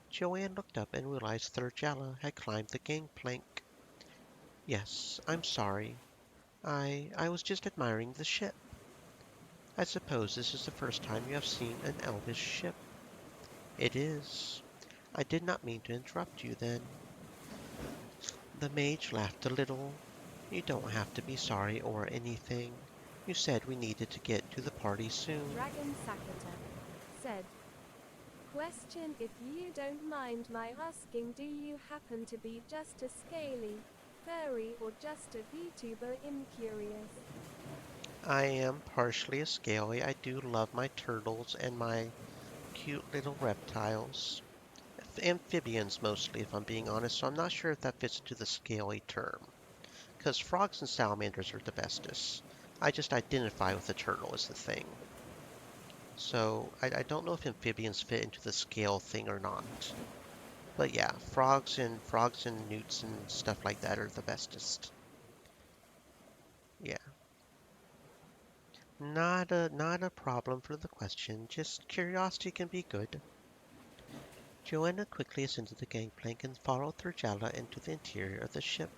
Joanne looked up and realized Third Jala had climbed the gangplank. Yes, I'm sorry. I was just admiring the ship. I suppose this is the first time you have seen an elvish ship. It is. I did not mean to interrupt you then. The mage laughed a little. You don't have to be sorry or anything. You said we needed to get to the party soon. Dragon Sakata said, question if you don't mind my asking, do you happen to be just a scaly, furry, or just a VTuber incurious? I am partially a scaly. I do love my turtles and my cute little reptiles. Amphibians mostly, if I'm being honest, so I'm not sure if that fits into the scaly term. Because frogs and salamanders are the bestest. I just identify with the turtle as the thing. So I don't know if amphibians fit into the scale thing or not. But yeah, frogs and newts and stuff like that are the bestest. Yeah. Not a problem for the question. Just curiosity can be good. Joanna quickly ascended the gangplank and followed Thurjala into the interior of the ship.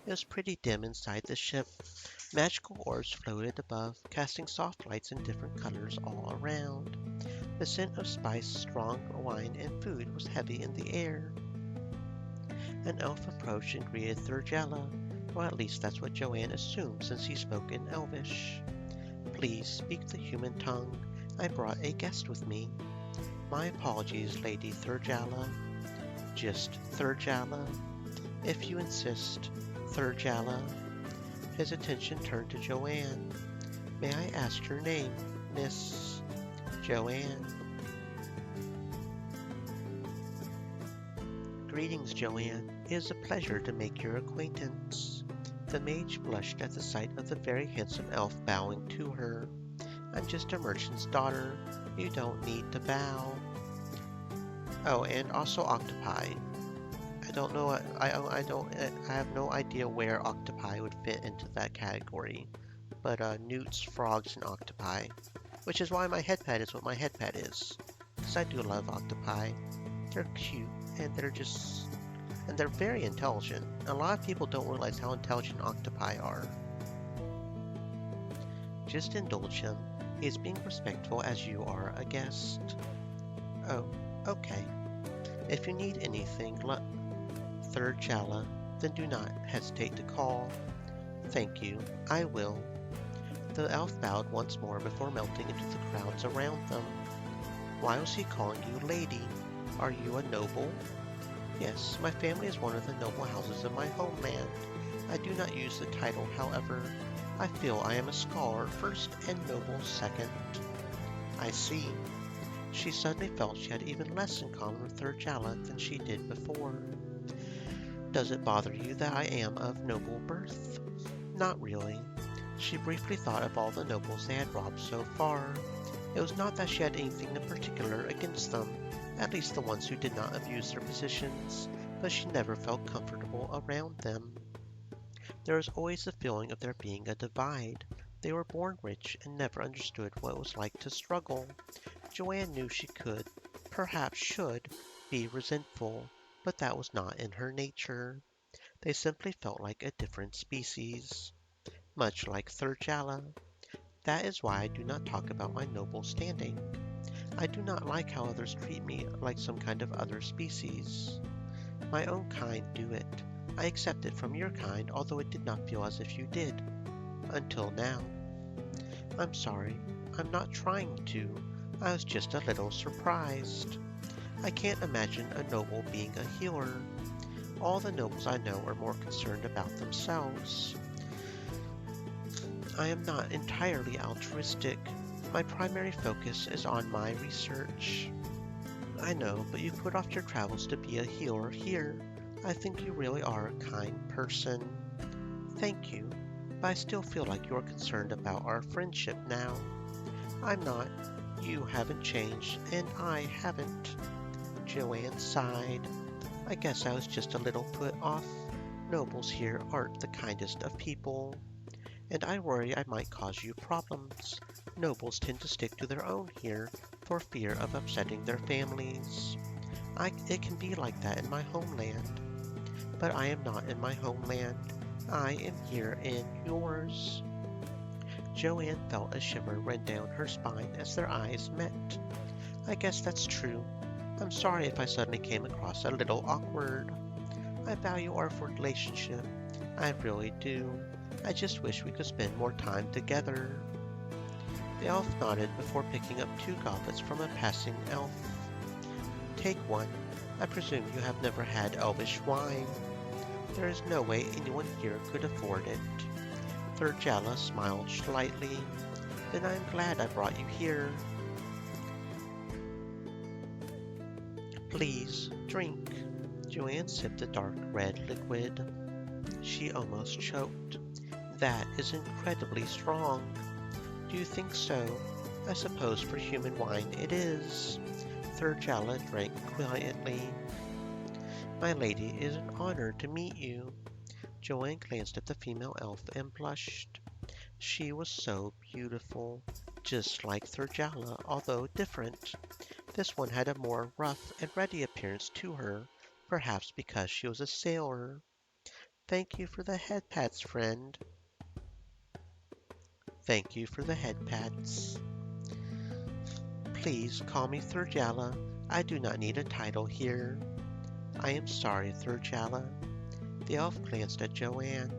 It was pretty dim inside the ship. Magical orbs floated above, casting soft lights in different colors all around. The scent of spice, strong wine, and food was heavy in the air. An elf approached and greeted Thurjala, or at least that's what Joanne assumed since he spoke in Elvish. Please speak the human tongue. I brought a guest with me. My apologies, Lady Thurjala. Just Thurjala. If you insist, Thurjala. His attention turned to Joanne. May I ask your name, Miss Joanne? Greetings, Joanne. It is a pleasure to make your acquaintance. The mage blushed at the sight of the very handsome elf bowing to her. I'm just a merchant's daughter. You don't need to bow. Oh, and also octopi. I don't know. I have no idea where octopi would fit into that category. But newts, frogs, and octopi. Which is why my headpad is what my headpad is. Because I do love octopi. They're cute and they're very intelligent. A lot of people don't realize how intelligent octopi are. Just indulge him. He is being respectful as you are a guest. Oh, okay. If you need anything, Third Chala, then do not hesitate to call. Thank you, I will. The elf bowed once more before melting into the crowds around them. Why was he calling you lady? Are you a noble? Yes, my family is one of the noble houses of my homeland. I do not use the title, however. I feel I am a scholar first and noble second. I see. She suddenly felt she had even less in common with Thurjala than she did before. Does it bother you that I am of noble birth? Not really. She briefly thought of all the nobles they had robbed so far. It was not that she had anything in particular against them, at least the ones who did not abuse their positions, but she never felt comfortable around them. There was always the feeling of there being a divide. They were born rich and never understood what it was like to struggle. Joanne knew she could, perhaps should, be resentful, but that was not in her nature. They simply felt like a different species, much like Thurjala. That is why I do not talk about my noble standing. I do not like how others treat me like some kind of other species. My own kind do it. I accept it from your kind, although it did not feel as if you did. Until now. I'm sorry. I'm not trying to. I was just a little surprised. I can't imagine a noble being a healer. All the nobles I know are more concerned about themselves. I am not entirely altruistic. My primary focus is on my research. I know, but you put off your travels to be a healer here. I think you really are a kind person. Thank you, but I still feel like you are concerned about our friendship now. I'm not. You haven't changed, and I haven't. Joanne sighed. I guess I was just a little put off. Nobles here aren't the kindest of people, and I worry I might cause you problems. Nobles tend to stick to their own here for fear of upsetting their families. It can be like that in my homeland, but I am not in my homeland. I am here in yours. Joanne felt a shiver run down her spine as their eyes met. I guess that's true. I'm sorry if I suddenly came across a little awkward. I value our relationship. I really do. I just wish we could spend more time together. The elf nodded before picking up 2 goblets from a passing elf. Take one. I presume you have never had elvish wine. There is no way anyone here could afford it. Thurjalla smiled slightly. Then I'm glad I brought you here. Please, drink. Joanne sipped the dark red liquid. She almost choked. That is incredibly strong. Do you think so? I suppose for human wine it is. Thurjalla drank quietly. My lady, it is an honor to meet you. Joanne glanced at the female elf and blushed. She was so beautiful, just like Thurjalla, although different. This one had a more rough and ready appearance to her, perhaps because she was a sailor. Thank you for the head pats, friend. Thank you for the head pats. Please call me Thurjalla. I do not need a title here. I am sorry, Thurjalla. The elf glanced at Joanne.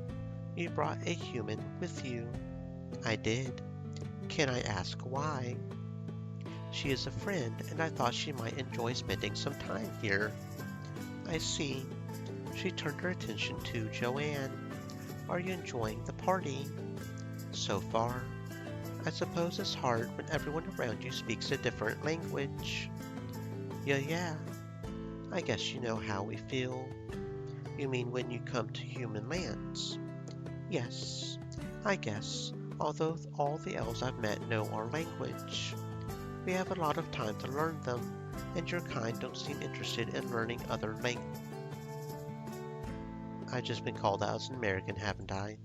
You brought a human with you. I did. Can I ask why? She is a friend, and I thought she might enjoy spending some time here. I see. She turned her attention to Joanne. Are you enjoying the party? So far. I suppose it's hard when everyone around you speaks a different language. Yeah. I guess you know how we feel. You mean when you come to human lands? Yes, I guess, although all the elves I've met know our language. We have a lot of time to learn them, and your kind don't seem interested in learning other languages. I've just been called out as an American, haven't I?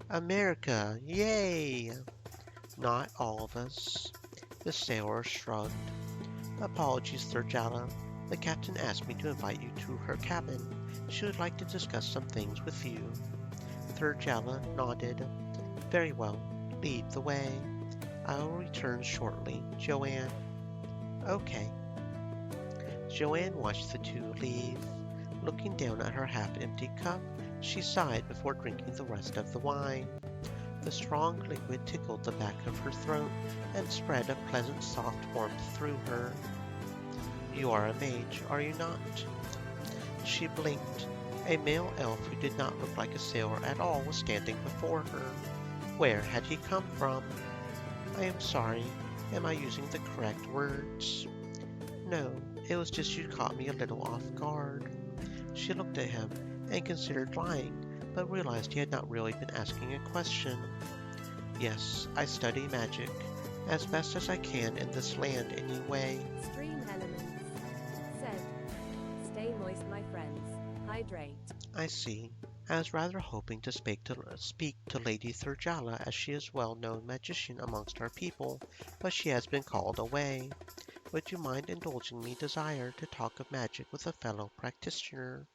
America! Yay! Not all of us. The sailor shrugged. Apologies, Thurjalla. The captain asked me to invite you to her cabin. She would like to discuss some things with you. Thurjalla nodded. Very well. Lead the way. I will return shortly, Joanne. Okay. Joanne watched the two leave. Looking down at her half-empty cup, she sighed before drinking the rest of the wine. The strong liquid tickled the back of her throat and spread a pleasant soft warmth through her. You are a mage, are you not? She blinked. A male elf who did not look like a sailor at all was standing before her. Where had he come from? I am sorry. Am I using the correct words? No, it was just you caught me a little off guard. She looked at him and considered lying, but realized he had not really been asking a question. Yes, I study magic, as best as I can in this land anyway. Stream elements. Said. Stay moist, my friends. Hydrate. I see. I was rather hoping to speak to Lady Thurjalla, as she is a well-known magician amongst our people, but she has been called away. Would you mind indulging me desire to talk of magic with a fellow practitioner?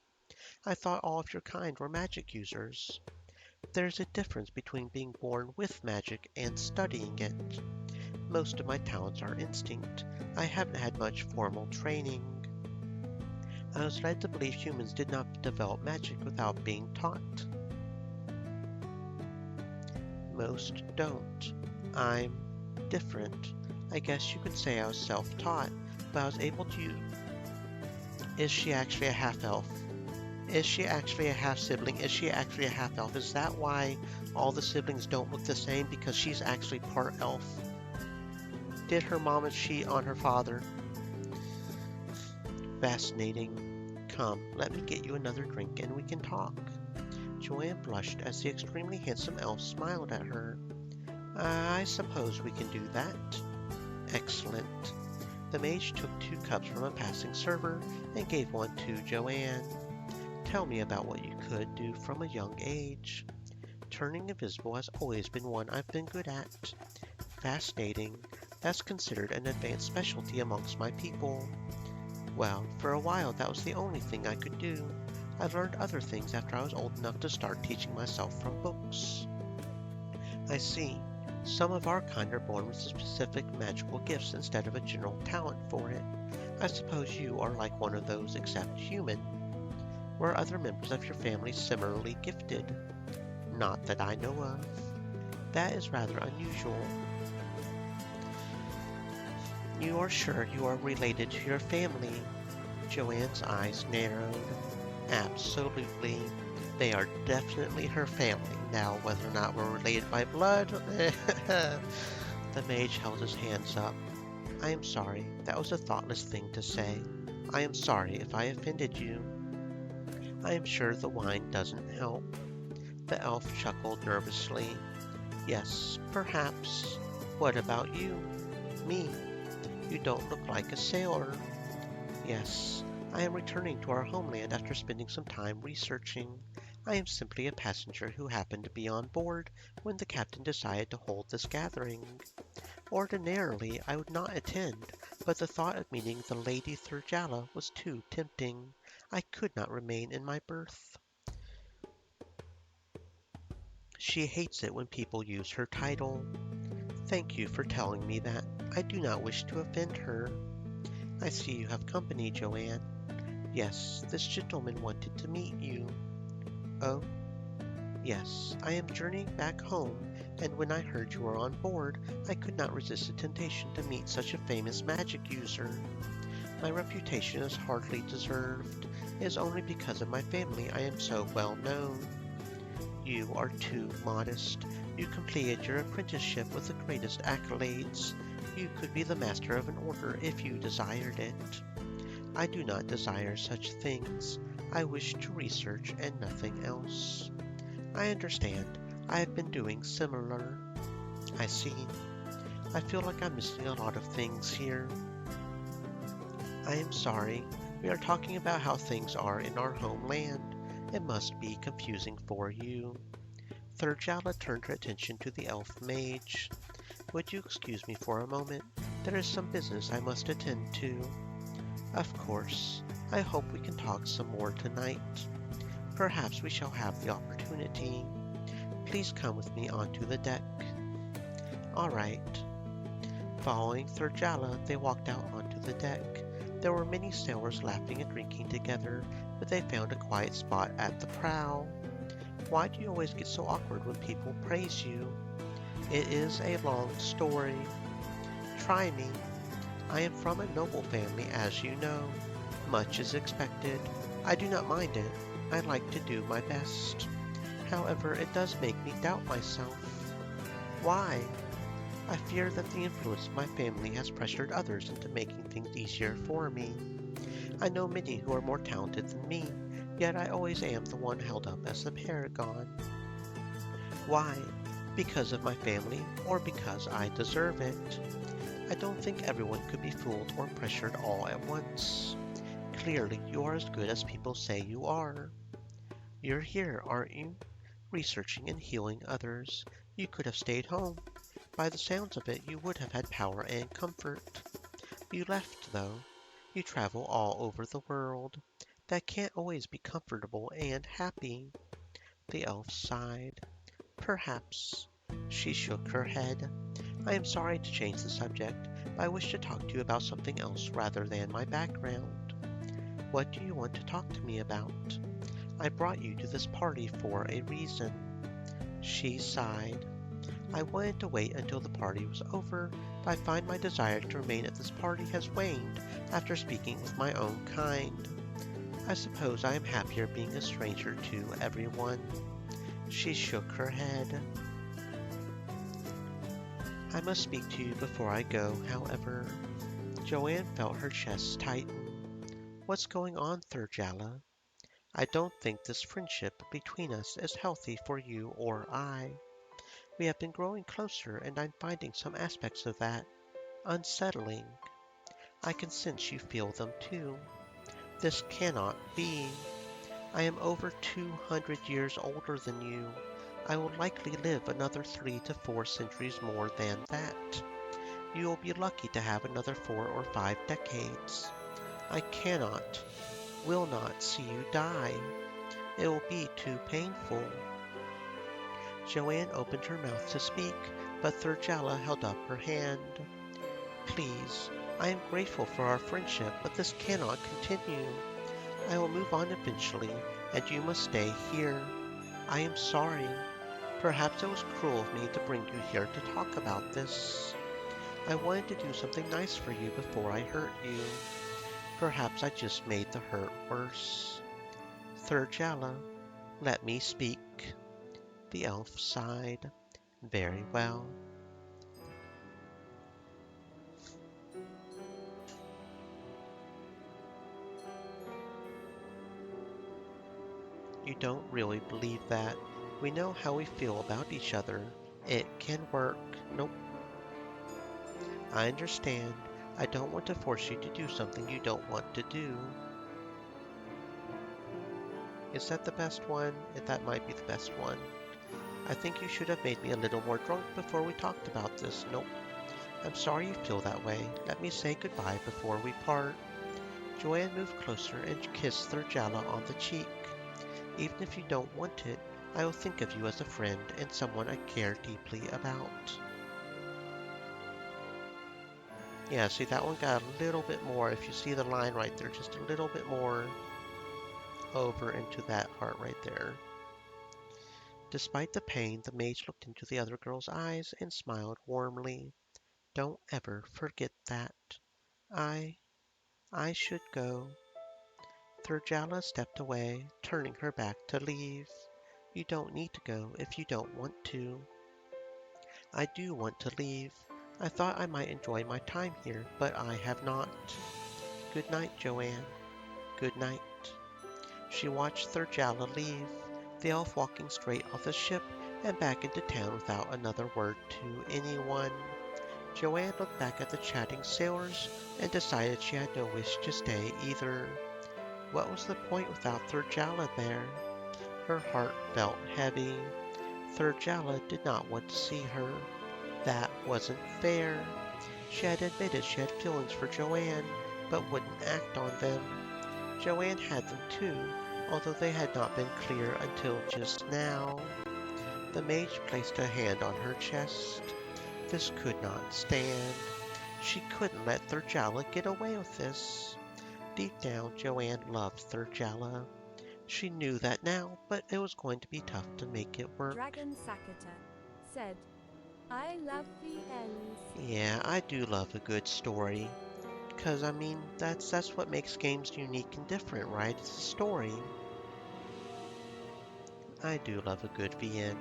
I thought all of your kind were magic users. There's a difference between being born with magic and studying it. Most of my talents are instinct. I haven't had much formal training. I was led to believe humans did not develop magic without being taught. Most don't. I'm different. I guess you could say I was self-taught, but I was able to... Is she actually a half-elf? Is she actually a half-sibling? Is she actually a half-elf? Is that why all the siblings don't look the same? Because she's actually part elf? Did her mama cheat on her father? Fascinating. Come, let me get you another drink and we can talk. Joanne blushed as the extremely handsome elf smiled at her. I suppose we can do that. Excellent. The mage took 2 cups from a passing server and gave one to Joanne. Tell me about what you could do from a young age. Turning invisible has always been one I've been good at. Fascinating. That's considered an advanced specialty amongst my people. Well, for a while that was the only thing I could do. I learned other things after I was old enough to start teaching myself from books. I see. Some of our kind are born with specific magical gifts instead of a general talent for it. I suppose you are like one of those except human. Were other members of your family similarly gifted? Not that I know of. That is rather unusual. You are sure you are related to your family? Joanne's eyes narrowed. Absolutely. They are definitely her family. Now, whether or not we're related by blood, the mage held his hands up. I am sorry. That was a thoughtless thing to say. I am sorry if I offended you. I am sure the wine doesn't help. The elf chuckled nervously. Yes, perhaps. What about you? Me. You don't look like a sailor. Yes, I am returning to our homeland after spending some time researching. I am simply a passenger who happened to be on board when the captain decided to hold this gathering. Ordinarily, I would not attend, but the thought of meeting the Lady Thurjalla was too tempting. I could not remain in my berth. She hates it when people use her title. Thank you for telling me that. I do not wish to offend her. I see you have company, Joanne. Yes, this gentleman wanted to meet you. Oh, yes, I am journeying back home, and when I heard you were on board, I could not resist the temptation to meet such a famous magic user. My reputation is hardly deserved. It is only because of my family I am so well known. You are too modest. You completed your apprenticeship with the greatest accolades. You could be the master of an order if you desired it. I do not desire such things. I wish to research and nothing else. I understand. I have been doing similar. I see. I feel like I'm missing a lot of things here. I am sorry. We are talking about how things are in our homeland. It must be confusing for you. Thurjalla turned her attention to the elf mage. Would you excuse me for a moment? There is some business I must attend to. Of course. I hope we can talk some more tonight. Perhaps we shall have the opportunity. Please come with me onto the deck. All right. Following Thurjalla, they walked out onto the deck. There were many sailors laughing and drinking together, but they found a quiet spot at the prow. Why do you always get so awkward when people praise you? It is a long story. Try me. I am from a noble family, as you know. Much is expected. I do not mind it. I like to do my best. However, it does make me doubt myself. Why? I fear that the influence of my family has pressured others into making things easier for me. I know many who are more talented than me, yet I always am the one held up as the paragon. Why? Because of my family, or because I deserve it? I don't think everyone could be fooled or pressured all at once. Clearly, you are as good as people say you are. You're here, aren't you? Researching and healing others. You could have stayed home. By the sounds of it, you would have had power and comfort. You left, though. You travel all over the world. That can't always be comfortable and happy. The elf sighed. Perhaps. She shook her head. I am sorry to change the subject, but I wish to talk to you about something else rather than my background. What do you want to talk to me about? I brought you to this party for a reason. She sighed. I wanted to wait until the party was over, but I find my desire to remain at this party has waned after speaking with my own kind. I suppose I am happier being a stranger to everyone. She shook her head. I must speak to you before I go, however. Joanne felt her chest tighten. What's going on, Thurjalla? I don't think this friendship between us is healthy for you or I. We have been growing closer, and I'm finding some aspects of that unsettling. I can sense you feel them too. This cannot be. I am over 200 years older than you. I will likely live another 3 to 4 centuries more than that. You will be lucky to have another 4 or 5 decades. I cannot, will not see you die. It will be too painful. Joanne opened her mouth to speak, but Thurjalla held up her hand. Please, I am grateful for our friendship, but this cannot continue. I will move on eventually, and you must stay here. I am sorry. Perhaps it was cruel of me to bring you here to talk about this. I wanted to do something nice for you before I hurt you. Perhaps I just made the hurt worse. Thurjalla, let me speak. The elf sighed. Very well. You don't really believe that. We know how we feel about each other. It can work. Nope, I understand. I don't want to force you to do something you don't want to do. Is that the best one? That might be the best one. I think you should have made me a little more drunk before we talked about this. Nope. I'm sorry you feel that way. Let me say goodbye before we part. Joanne moved closer and kissed Thurjalla on the cheek. Even if you don't want it, I will think of you as a friend and someone I care deeply about. Yeah, see, that one got a little bit more. If you see the line right there, just a little bit more over into that heart right there. Despite the pain, the mage looked into the other girl's eyes and smiled warmly. Don't ever forget that. I, I should go. Thurjalla stepped away, turning her back to leave. You don't need to go if you don't want to. I do want to leave. I thought I might enjoy my time here, but I have not. Good night, Joanne. Good night. She watched Thurjalla leave, the elf walking straight off the ship and back into town without another word to anyone. Joanne looked back at the chatting sailors and decided she had no wish to stay either. What was the point without Thurjalla there? Her heart felt heavy. Thurjalla did not want to see her. That wasn't fair. She had admitted she had feelings for Joanne, but wouldn't act on them. Joanne had them too, although they had not been clear until just now. The mage placed a hand on her chest. This could not stand. She couldn't let Thurjalla get away with this. Deep down, Joanne loved Thurjalla. She knew that now, but it was going to be tough to make it work. Dragon Sakata said, I love the ends. Yeah, I do love a good story. Because, I mean, that's what makes games unique and different, right? It's a story. I do love a good VN.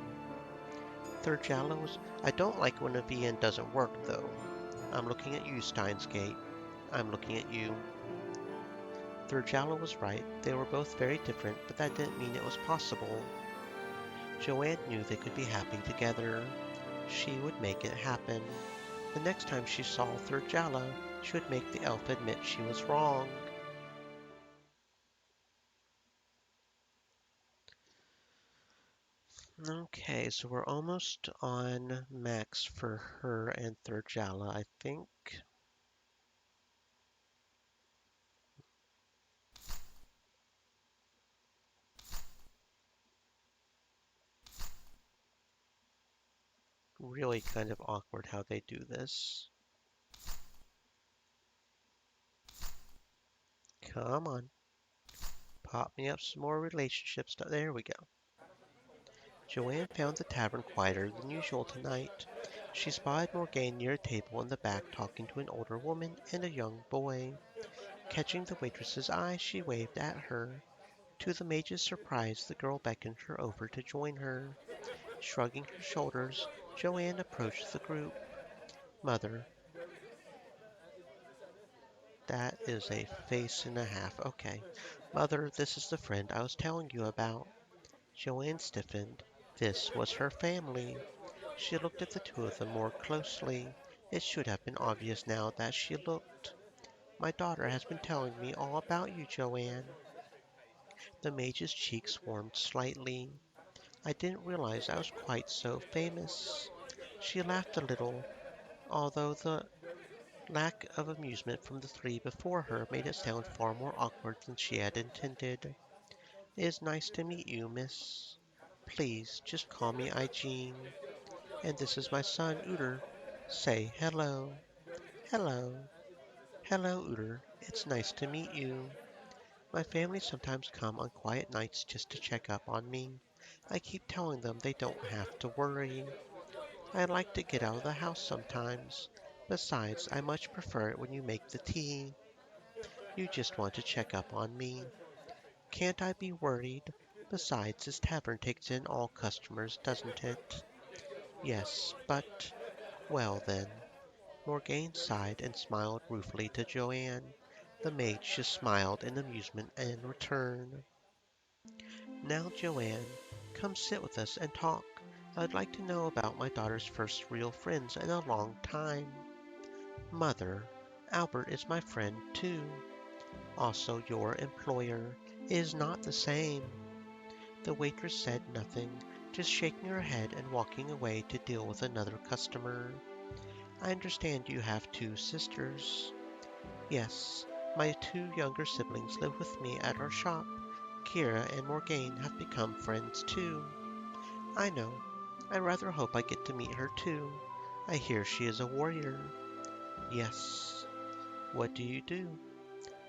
Thurjalla was... I don't like when a VN doesn't work, though. I'm looking at you, Steins Gate. I'm looking at you. Thurjalla was right. They were both very different, but that didn't mean it was possible. Joanne knew they could be happy together. She would make it happen. The next time she saw Thurjalla, she would make the elf admit she was wrong. Okay, so we're almost on max for her and Thurjalla, I think. Really kind of awkward how they do this. Come on. Pop me up some more relationship stuff. There we go. Joanne found the tavern quieter than usual tonight. She spied Morgane near a table in the back talking to an older woman and a young boy. Catching the waitress's eye, she waved at her. To the mage's surprise, the girl beckoned her over to join her. Shrugging her shoulders, Joanne approached the group. Mother, that is a face and a half. Okay. Mother, this is the friend I was telling you about. Joanne stiffened. This was her family. She looked at the two of them more closely. It should have been obvious now that she looked. My daughter has been telling me all about you, Joanne. The mage's cheeks warmed slightly. I didn't realize I was quite so famous. She laughed a little, although the lack of amusement from the three before her made it sound far more awkward than she had intended. It is nice to meet you, miss. Please, just call me Igene. And this is my son, Uter. Say hello. Hello. Hello, Uter. It's nice to meet you. My family sometimes come on quiet nights just to check up on me. I keep telling them they don't have to worry. I like to get out of the house sometimes. Besides, I much prefer it when you make the tea. You just want to check up on me. Can't I be worried? Besides, this tavern takes in all customers, doesn't it? Yes, but... Well then. Morgane sighed and smiled ruefully to Joanne. The mage just smiled in amusement in return. Now, Joanne, come sit with us and talk. I'd like to know about my daughter's first real friends in a long time. Mother, Albert is my friend too. Also your employer. It is not the same. The waitress said nothing, just shaking her head and walking away to deal with another customer. I understand you have two sisters. Yes, my two younger siblings live with me at our shop. Kira and Morgane have become friends too. I know. I rather hope I get to meet her too. I hear she is a warrior. Yes. What do you do?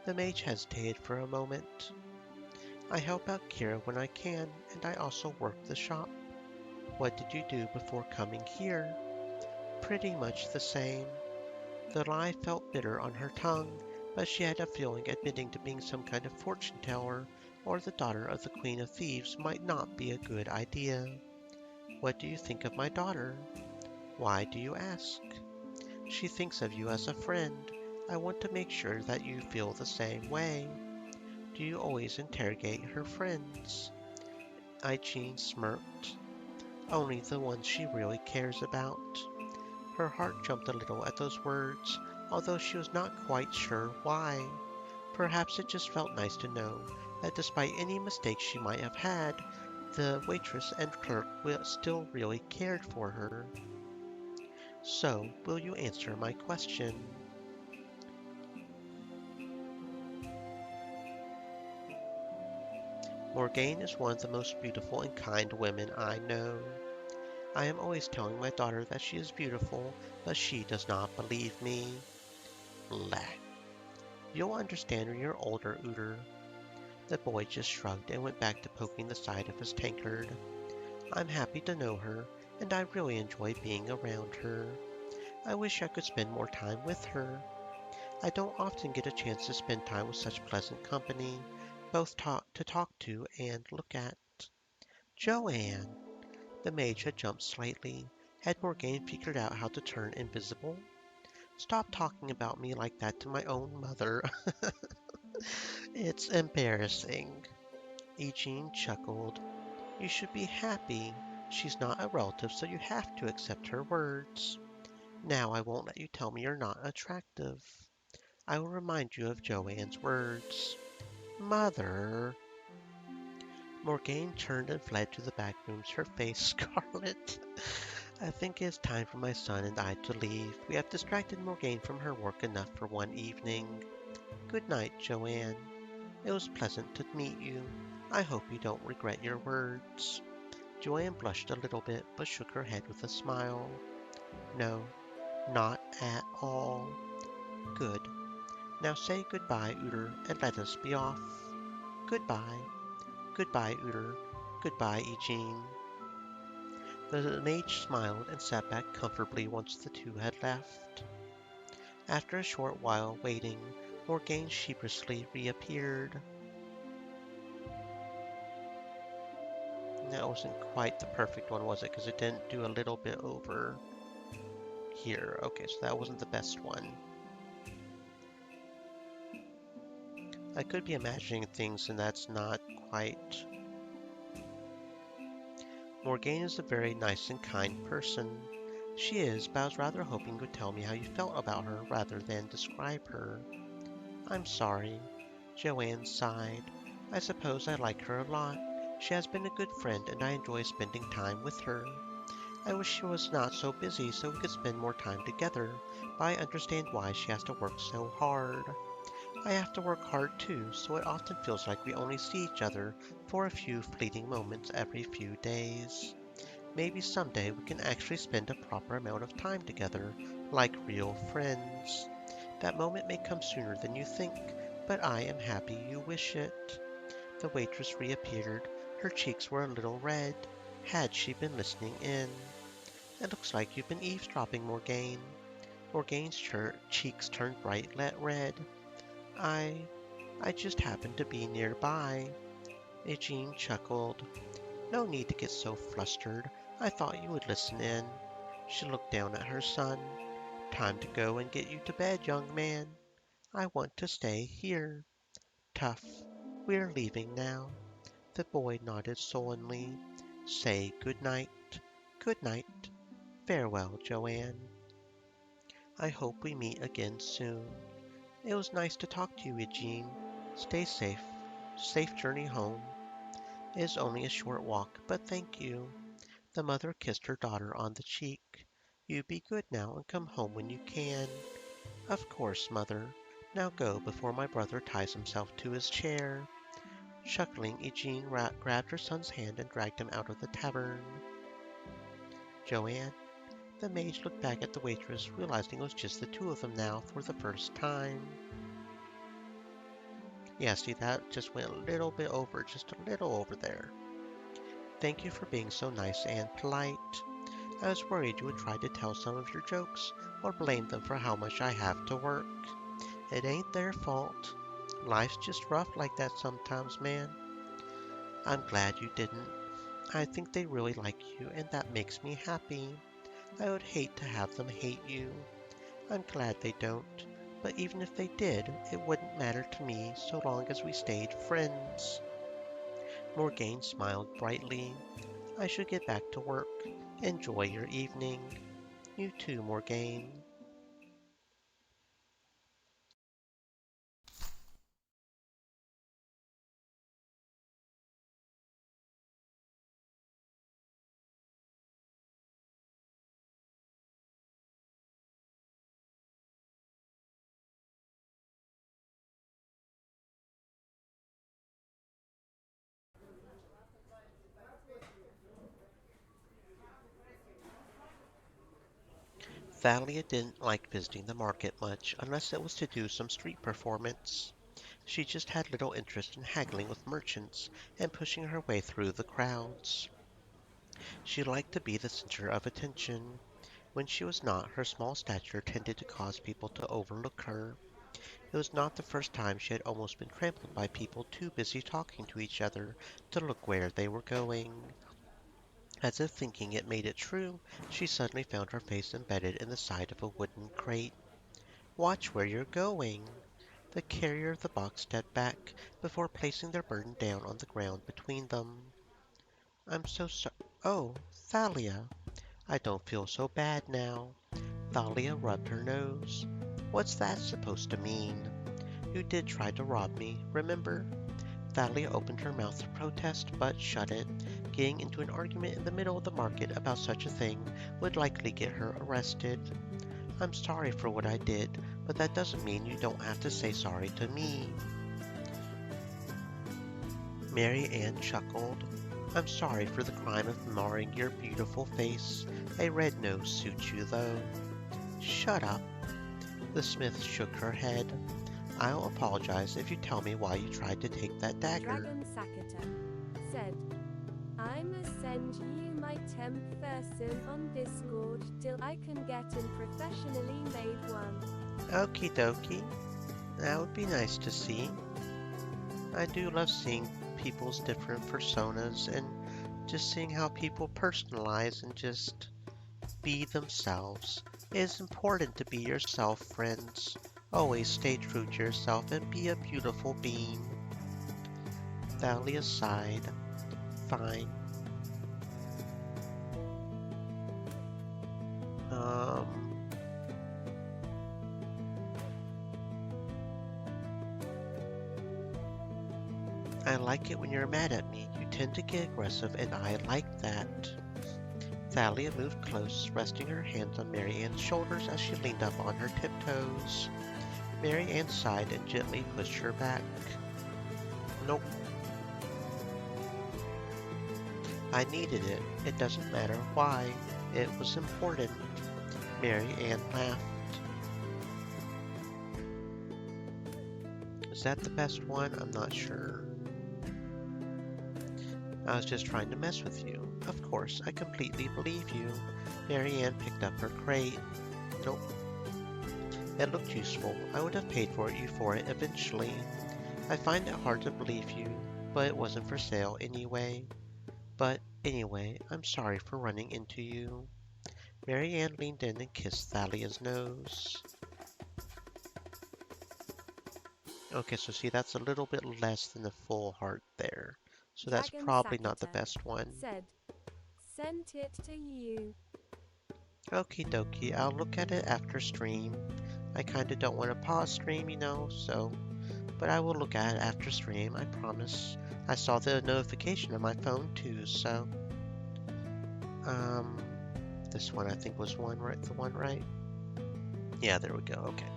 The mage hesitated for a moment. I help out Kira when I can, and I also work the shop. What did you do before coming here? Pretty much the same. The lie felt bitter on her tongue, but she had a feeling admitting to being some kind of fortune teller or the daughter of the Queen of Thieves might not be a good idea. What do you think of my daughter? Why do you ask? She thinks of you as a friend. I want to make sure that you feel the same way. Do you always interrogate her friends? Igene smirked. Only the ones she really cares about. Her heart jumped a little at those words, although she was not quite sure why. Perhaps it just felt nice to know that despite any mistakes she might have had, the waitress and clerk still really cared for her. So, will you answer my question? Morgane is one of the most beautiful and kind women I know. I am always telling my daughter that she is beautiful, but she does not believe me. Blah. You'll understand when you're older, Uter. The boy just shrugged and went back to poking the side of his tankard. I'm happy to know her, and I really enjoy being around her. I wish I could spend more time with her. I don't often get a chance to spend time with such pleasant company, both to talk to and look at. Joanne! The mage had jumped slightly. Had Morgane figured out how to turn invisible? Stop talking about me like that to my own mother. It's embarrassing. Eugene chuckled. You should be happy. She's not a relative, so you have to accept her words. Now I won't let you tell me you're not attractive. I will remind you of Joanne's words. Mother! Morgane turned and fled to the back rooms, her face scarlet. I think it is time for my son and I to leave. We have distracted Morgane from her work enough for one evening. Good night, Joanne. It was pleasant to meet you. I hope you don't regret your words. Joanne blushed a little bit, but shook her head with a smile. No, not at all. Good. Now say goodbye, Uter, and let us be off. Goodbye. Goodbye, Uter. Goodbye, Eugene. The mage smiled and sat back comfortably once the two had left. After a short while waiting, Morgane sheepishly reappeared. That wasn't quite the perfect one, was it? Because it didn't do a little bit over here. Okay, so that wasn't the best one. I could be imagining things, and that's not quite. Morgane is a very nice and kind person. She is, but I was rather hoping you would tell me how you felt about her rather than describe her. I'm sorry. Joanne sighed. I suppose I like her a lot. She has been a good friend and I enjoy spending time with her. I wish she was not so busy so we could spend more time together, but I understand why she has to work so hard. I have to work hard too, so it often feels like we only see each other for a few fleeting moments every few days. Maybe someday we can actually spend a proper amount of time together, like real friends. That moment may come sooner than you think, but I am happy you wish it. The waitress reappeared. Her cheeks were a little red. Had she been listening in? It looks like you've been eavesdropping, Morgane. Morgane's cheeks turned bright red. I I just happened to be nearby. Eugene chuckled. No need to get so flustered. I thought you would listen in. She looked down at her son. Time to go and get you to bed, young man. I want to stay here. Tough. We're leaving now. The boy nodded sullenly. Say good night. Good night. Farewell, Joanne. I hope we meet again soon. It was nice to talk to you, Eugene. Stay safe. Safe journey home. It is only a short walk, but thank you. The mother kissed her daughter on the cheek. You be good now and come home when you can. Of course, mother. Now go before my brother ties himself to his chair. Chuckling, Eugene grabbed her son's hand and dragged him out of the tavern. Joanne, the mage looked back at the waitress, realizing it was just the two of them now for the first time. Yeah, see, that just went a little bit over, just a little over there. Thank you for being so nice and polite. I was worried you would try to tell some of your jokes or blame them for how much I have to work. It ain't their fault. Life's just rough like that sometimes, man. I'm glad you didn't. I think they really like you, and that makes me happy. I would hate to have them hate you. I'm glad they don't. But even if they did, it wouldn't matter to me so long as we stayed friends. Morgane smiled brightly. I should get back to work. Enjoy your evening. You too, Morgane. Thalia didn't like visiting the market much unless it was to do some street performance. She just had little interest in haggling with merchants and pushing her way through the crowds. She liked to be the center of attention. When she was not, her small stature tended to cause people to overlook her. It was not the first time she had almost been trampled by people too busy talking to each other to look where they were going. As if thinking it made it true, she suddenly found her face embedded in the side of a wooden crate. Watch where you're going. The carrier of the box stepped back before placing their burden down on the ground between them. I'm so sorry. Oh, Thalia. I don't feel so bad now. Thalia rubbed her nose. What's that supposed to mean? You did try to rob me, remember? Thalia opened her mouth to protest, but shut it. Getting into an argument in the middle of the market about such a thing would likely get her arrested. I'm sorry for what I did, but that doesn't mean you don't have to say sorry to me. Mary Ann chuckled. I'm sorry for the crime of marring your beautiful face. A red nose suits you, though. Shut up. The smith shook her head. I'll apologize if you tell me why you tried to take that dagger. Dragon Sakata said, I must send you my temp person on Discord till I can get an professionally made one. Okie dokie. That would be nice to see. I do love seeing people's different personas and just seeing how people personalize and just be themselves. It is important to be yourself, friends. Always stay true to yourself and be a beautiful being. Thalia sighed. Fine. I like it when you're mad at me. You tend to get aggressive, and I like that. Thalia moved close, resting her hands on Mary Ann's shoulders as she leaned up on her tiptoes. Mary Ann sighed and gently pushed her back. Nope, I needed it. It doesn't matter why. It was important. Mary Ann laughed. Is that the best one? I'm not sure. I was just trying to mess with you. Of course, I completely believe you. Mary Ann picked up her crate. Nope. It looked useful. I would have paid you for it eventually. I find it hard to believe you, but it wasn't for sale anyway. But anyway, I'm sorry for running into you. Mary Ann leaned in and kissed Thalia's nose. Okay, so see, that's a little bit less than the full heart there. So that's Dragon probably not the Sakata best one. said, sent it to you. Okie dokie, I'll look at it after stream. I kinda don't want to pause stream, so. But I will look at it after stream, I promise. I saw the notification on my phone too, so. Um, this one I think was the one right? Yeah, there we go, okay.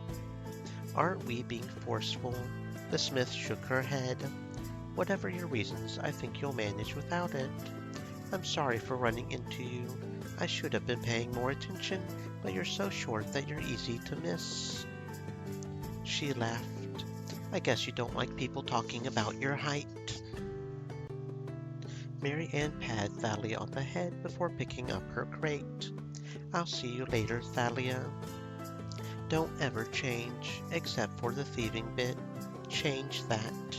Aren't we being forceful? The smith shook her head. Whatever your reasons, I think you'll manage without it. I'm sorry for running into you. I should have been paying more attention, but you're so short that you're easy to miss. She laughed. I guess you don't like people talking about your height. Mary Ann patted Thalia on the head before picking up her crate. I'll see you later, Thalia. Don't ever change, except for the thieving bit. Change that.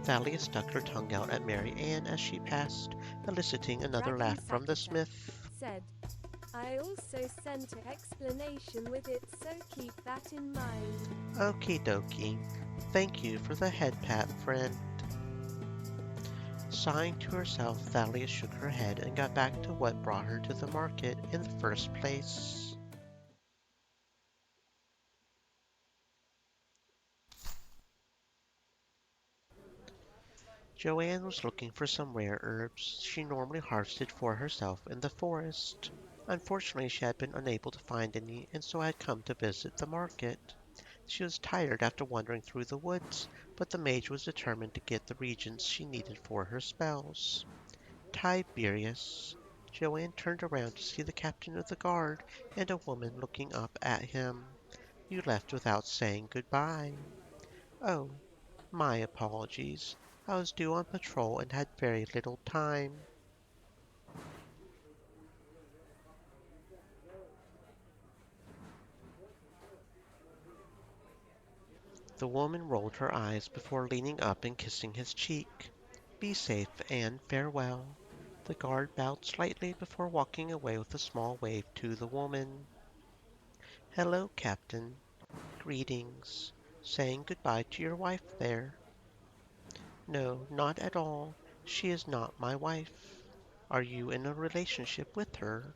Thalia stuck her tongue out at Mary Ann as she passed, eliciting another Dragon laugh from the Sakata smith. said, I also sent an explanation with it, so keep that in mind. Okie dokie. Thank you for the head pat, friend. Sighing to herself, Thalia shook her head and got back to what brought her to the market in the first place. Joanne was looking for some rare herbs she normally harvested for herself in the forest. Unfortunately, she had been unable to find any, and so had come to visit the market. She was tired after wandering through the woods, but the mage was determined to get the regents she needed for her spells. Tiberius. Joanne turned around to see the captain of the guard and a woman looking up at him. You left without saying goodbye. Oh, my apologies. I was due on patrol and had very little time. The woman rolled her eyes before leaning up and kissing his cheek. Be safe and farewell. The guard bowed slightly before walking away with a small wave to the woman. Hello, Captain. Greetings. Saying goodbye to your wife there. No, not at all. She is not my wife. Are you in a relationship with her?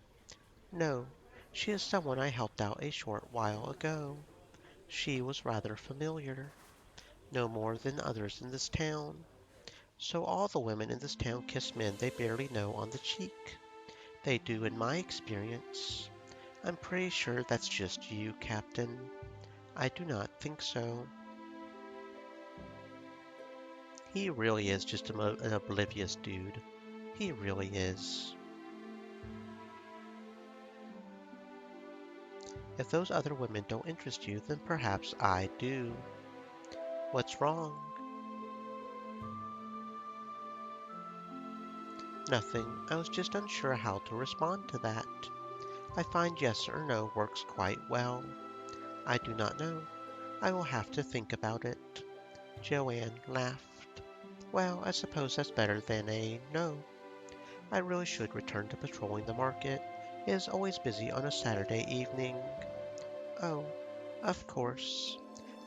No, she is someone I helped out a short while ago. She was rather familiar. No more than others in this town. So all the women in this town kiss men they barely know on the cheek. They do in my experience. I'm pretty sure that's just you, Captain. I do not think so. He really is just an oblivious dude. He really is. If those other women don't interest you, then perhaps I do. What's wrong? Nothing. I was just unsure how to respond to that. I find yes or no works quite well. I do not know. I will have to think about it. Joanne laughed. Well, I suppose that's better than a no. I really should return to patrolling the market. It is always busy on a Saturday evening. Oh, of course.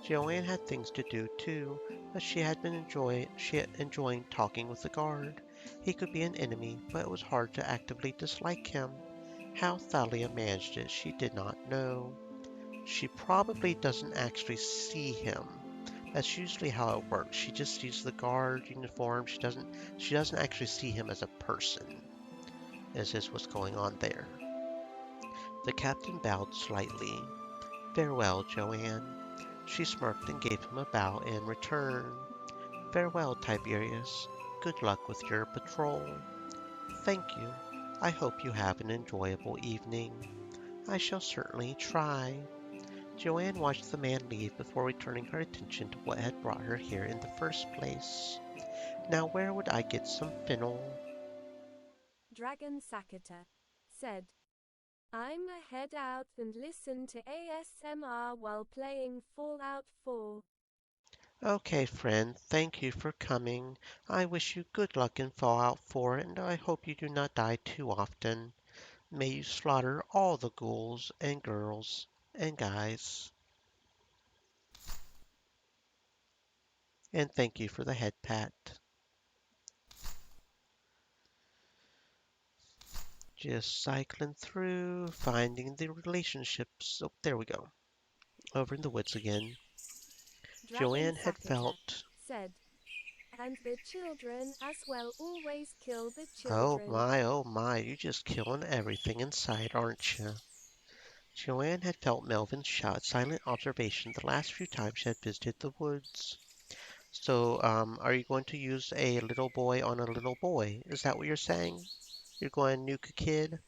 Joanne had things to do too, but she had enjoying talking with the guard. He could be an enemy, but it was hard to actively dislike him. How Thalia managed it, she did not know. She probably doesn't actually see him, That's usually how it works. She just sees the guard uniform. She doesn't actually see him as a person. Is this what's going on there? The captain bowed slightly. Farewell, Joanne. She smirked and gave him a bow in return. Farewell, Tiberius. Good luck with your patrol. Thank you. I hope you have an enjoyable evening. I shall certainly try. Joanne watched the man leave before returning her attention to what had brought her here in the first place. Now where would I get some fennel? Dragon Sakata said, I'm a head out and listen to ASMR while playing Fallout 4. Okay, friend, thank you for coming. I wish you good luck in Fallout 4, and I hope you do not die too often. May you slaughter all the ghouls and girls and guys. And thank you for the head pat. Just cycling through, finding the relationships. Oh, there we go. Over in the woods again. Dragon Joanne had Sakata felt. said, and the children as well, always kill the children. Oh my, you just killing everything in sight, aren't you? Joanne had felt Melvin's silent observation the last few times she had visited the woods. So, are you going to use a little boy on a little boy? Is that what you're saying? You're going to nuke a kid?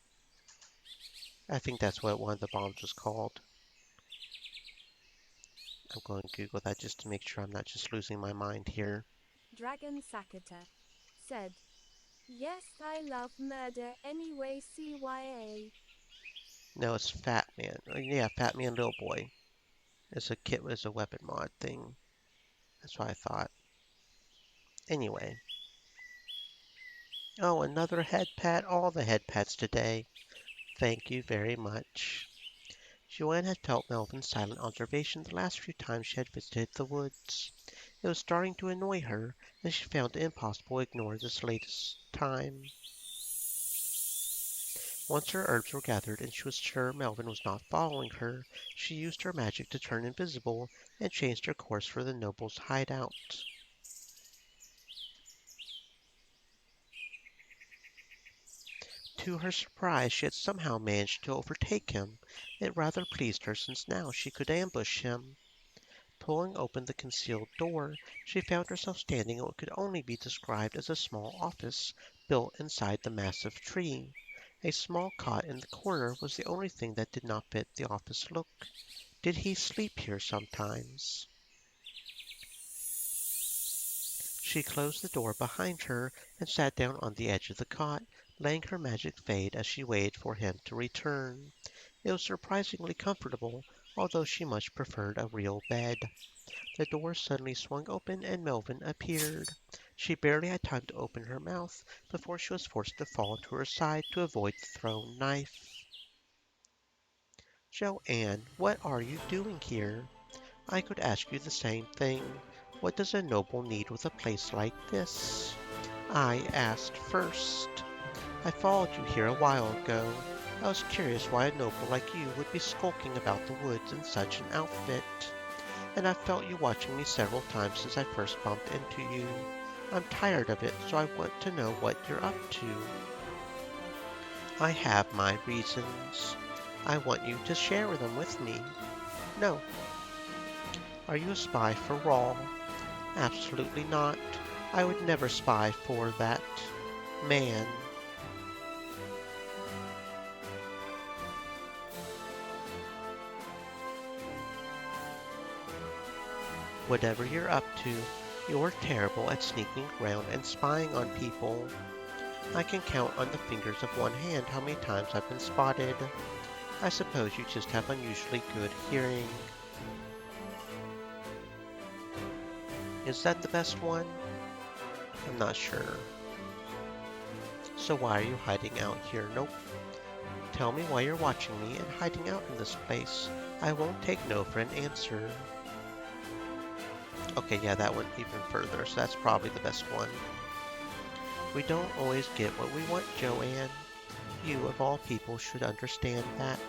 I think that's what one of the bombs was called. I'm going to Google that just to make sure I'm not just losing my mind here. Dragon Sakata said, yes, I love murder anyway, CYA. No, it's Fat Man. Yeah, Fat Man Little Boy. It's a kit was a weapon mod thing. That's what I thought. Anyway. Oh, another head pat. All the head pats today. Thank you very much. Joanne had felt Melvin's silent observation the last few times she had visited the woods. It was starting to annoy her, and she found it impossible to ignore this latest time. Once her herbs were gathered and she was sure Melvin was not following her, she used her magic to turn invisible and changed her course for the noble's hideout. To her surprise, she had somehow managed to overtake him. It rather pleased her, since now she could ambush him. Pulling open the concealed door, she found herself standing in what could only be described as a small office built inside the massive tree. A small cot in the corner was the only thing that did not fit the office look. Did he sleep here sometimes? She closed the door behind her and sat down on the edge of the cot, letting her magic fade as she waited for him to return. It was surprisingly comfortable, although she much preferred a real bed. The door suddenly swung open and Melvin appeared. She barely had time to open her mouth before she was forced to fall to her side to avoid the thrown knife. Joanne, what are you doing here? I could ask you the same thing. What does a noble need with a place like this? I asked first. I followed you here a while ago. I was curious why a noble like you would be skulking about the woods in such an outfit. And I've felt you watching me several times since I first bumped into you. I'm tired of it, so I want to know what you're up to. I have my reasons. I want you to share them with me. No. Are you a spy for Raw? Absolutely not. I would never spy for that man. Whatever you're up to, you're terrible at sneaking around and spying on people. I can count on the fingers of one hand how many times I've been spotted. I suppose you just have unusually good hearing. Is that the best one? I'm not sure. So why are you hiding out here? Nope. Tell me why you're watching me and hiding out in this place. I won't take no for an answer. Okay, yeah, that went even further, so that's probably the best one. We don't always get what we want, Joanne. You, of all people, should understand that.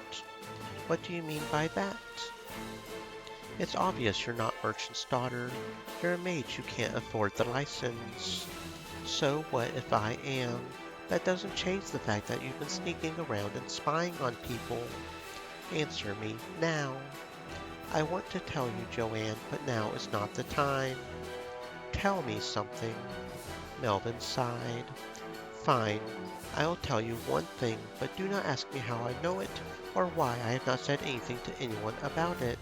What do you mean by that? It's obvious you're not Merchant's daughter. You're a mage who can't afford the license. So what if I am? That doesn't change the fact that you've been sneaking around and spying on people. Answer me now. I want to tell you, Joanne, but now is not the time. Tell me something. Melvin sighed. Fine, I'll tell you one thing, but do not ask me how I know it or why I have not said anything to anyone about it.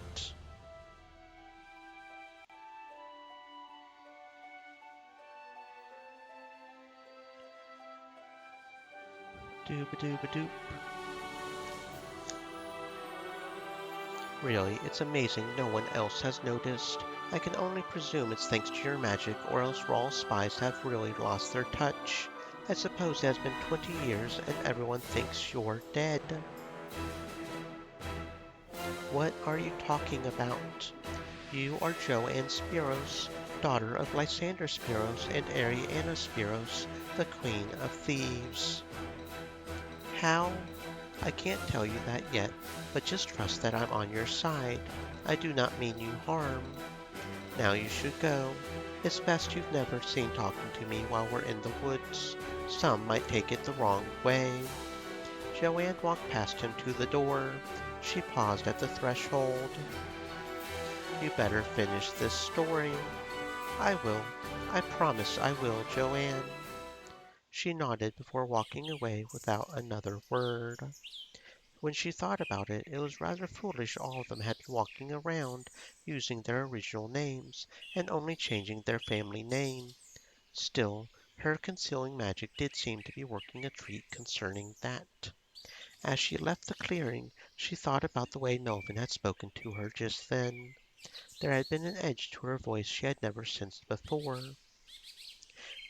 Dooba dooba doop. Really, it's amazing no one else has noticed. I can only presume it's thanks to your magic, or else Rawls spies have really lost their touch. I suppose it has been 20 years and everyone thinks you're dead. What are you talking about? You are Joanne Spiros, daughter of Lysander Spiros and Ariana Spiros, the Queen of Thieves. How? I can't tell you that yet, but just trust that I'm on your side. I do not mean you harm. Now you should go. It's best you've never seen talking to me while we're in the woods. Some might take it the wrong way. Joanne walked past him to the door. She paused at the threshold. You better finish this story. I will. I promise I will, Joanne. She nodded before walking away without another word. When she thought about it, it was rather foolish all of them had been walking around using their original names and only changing their family name. Still, her concealing magic did seem to be working a treat concerning that. As she left the clearing, she thought about the way Melvin had spoken to her just then. There had been an edge to her voice she had never sensed before.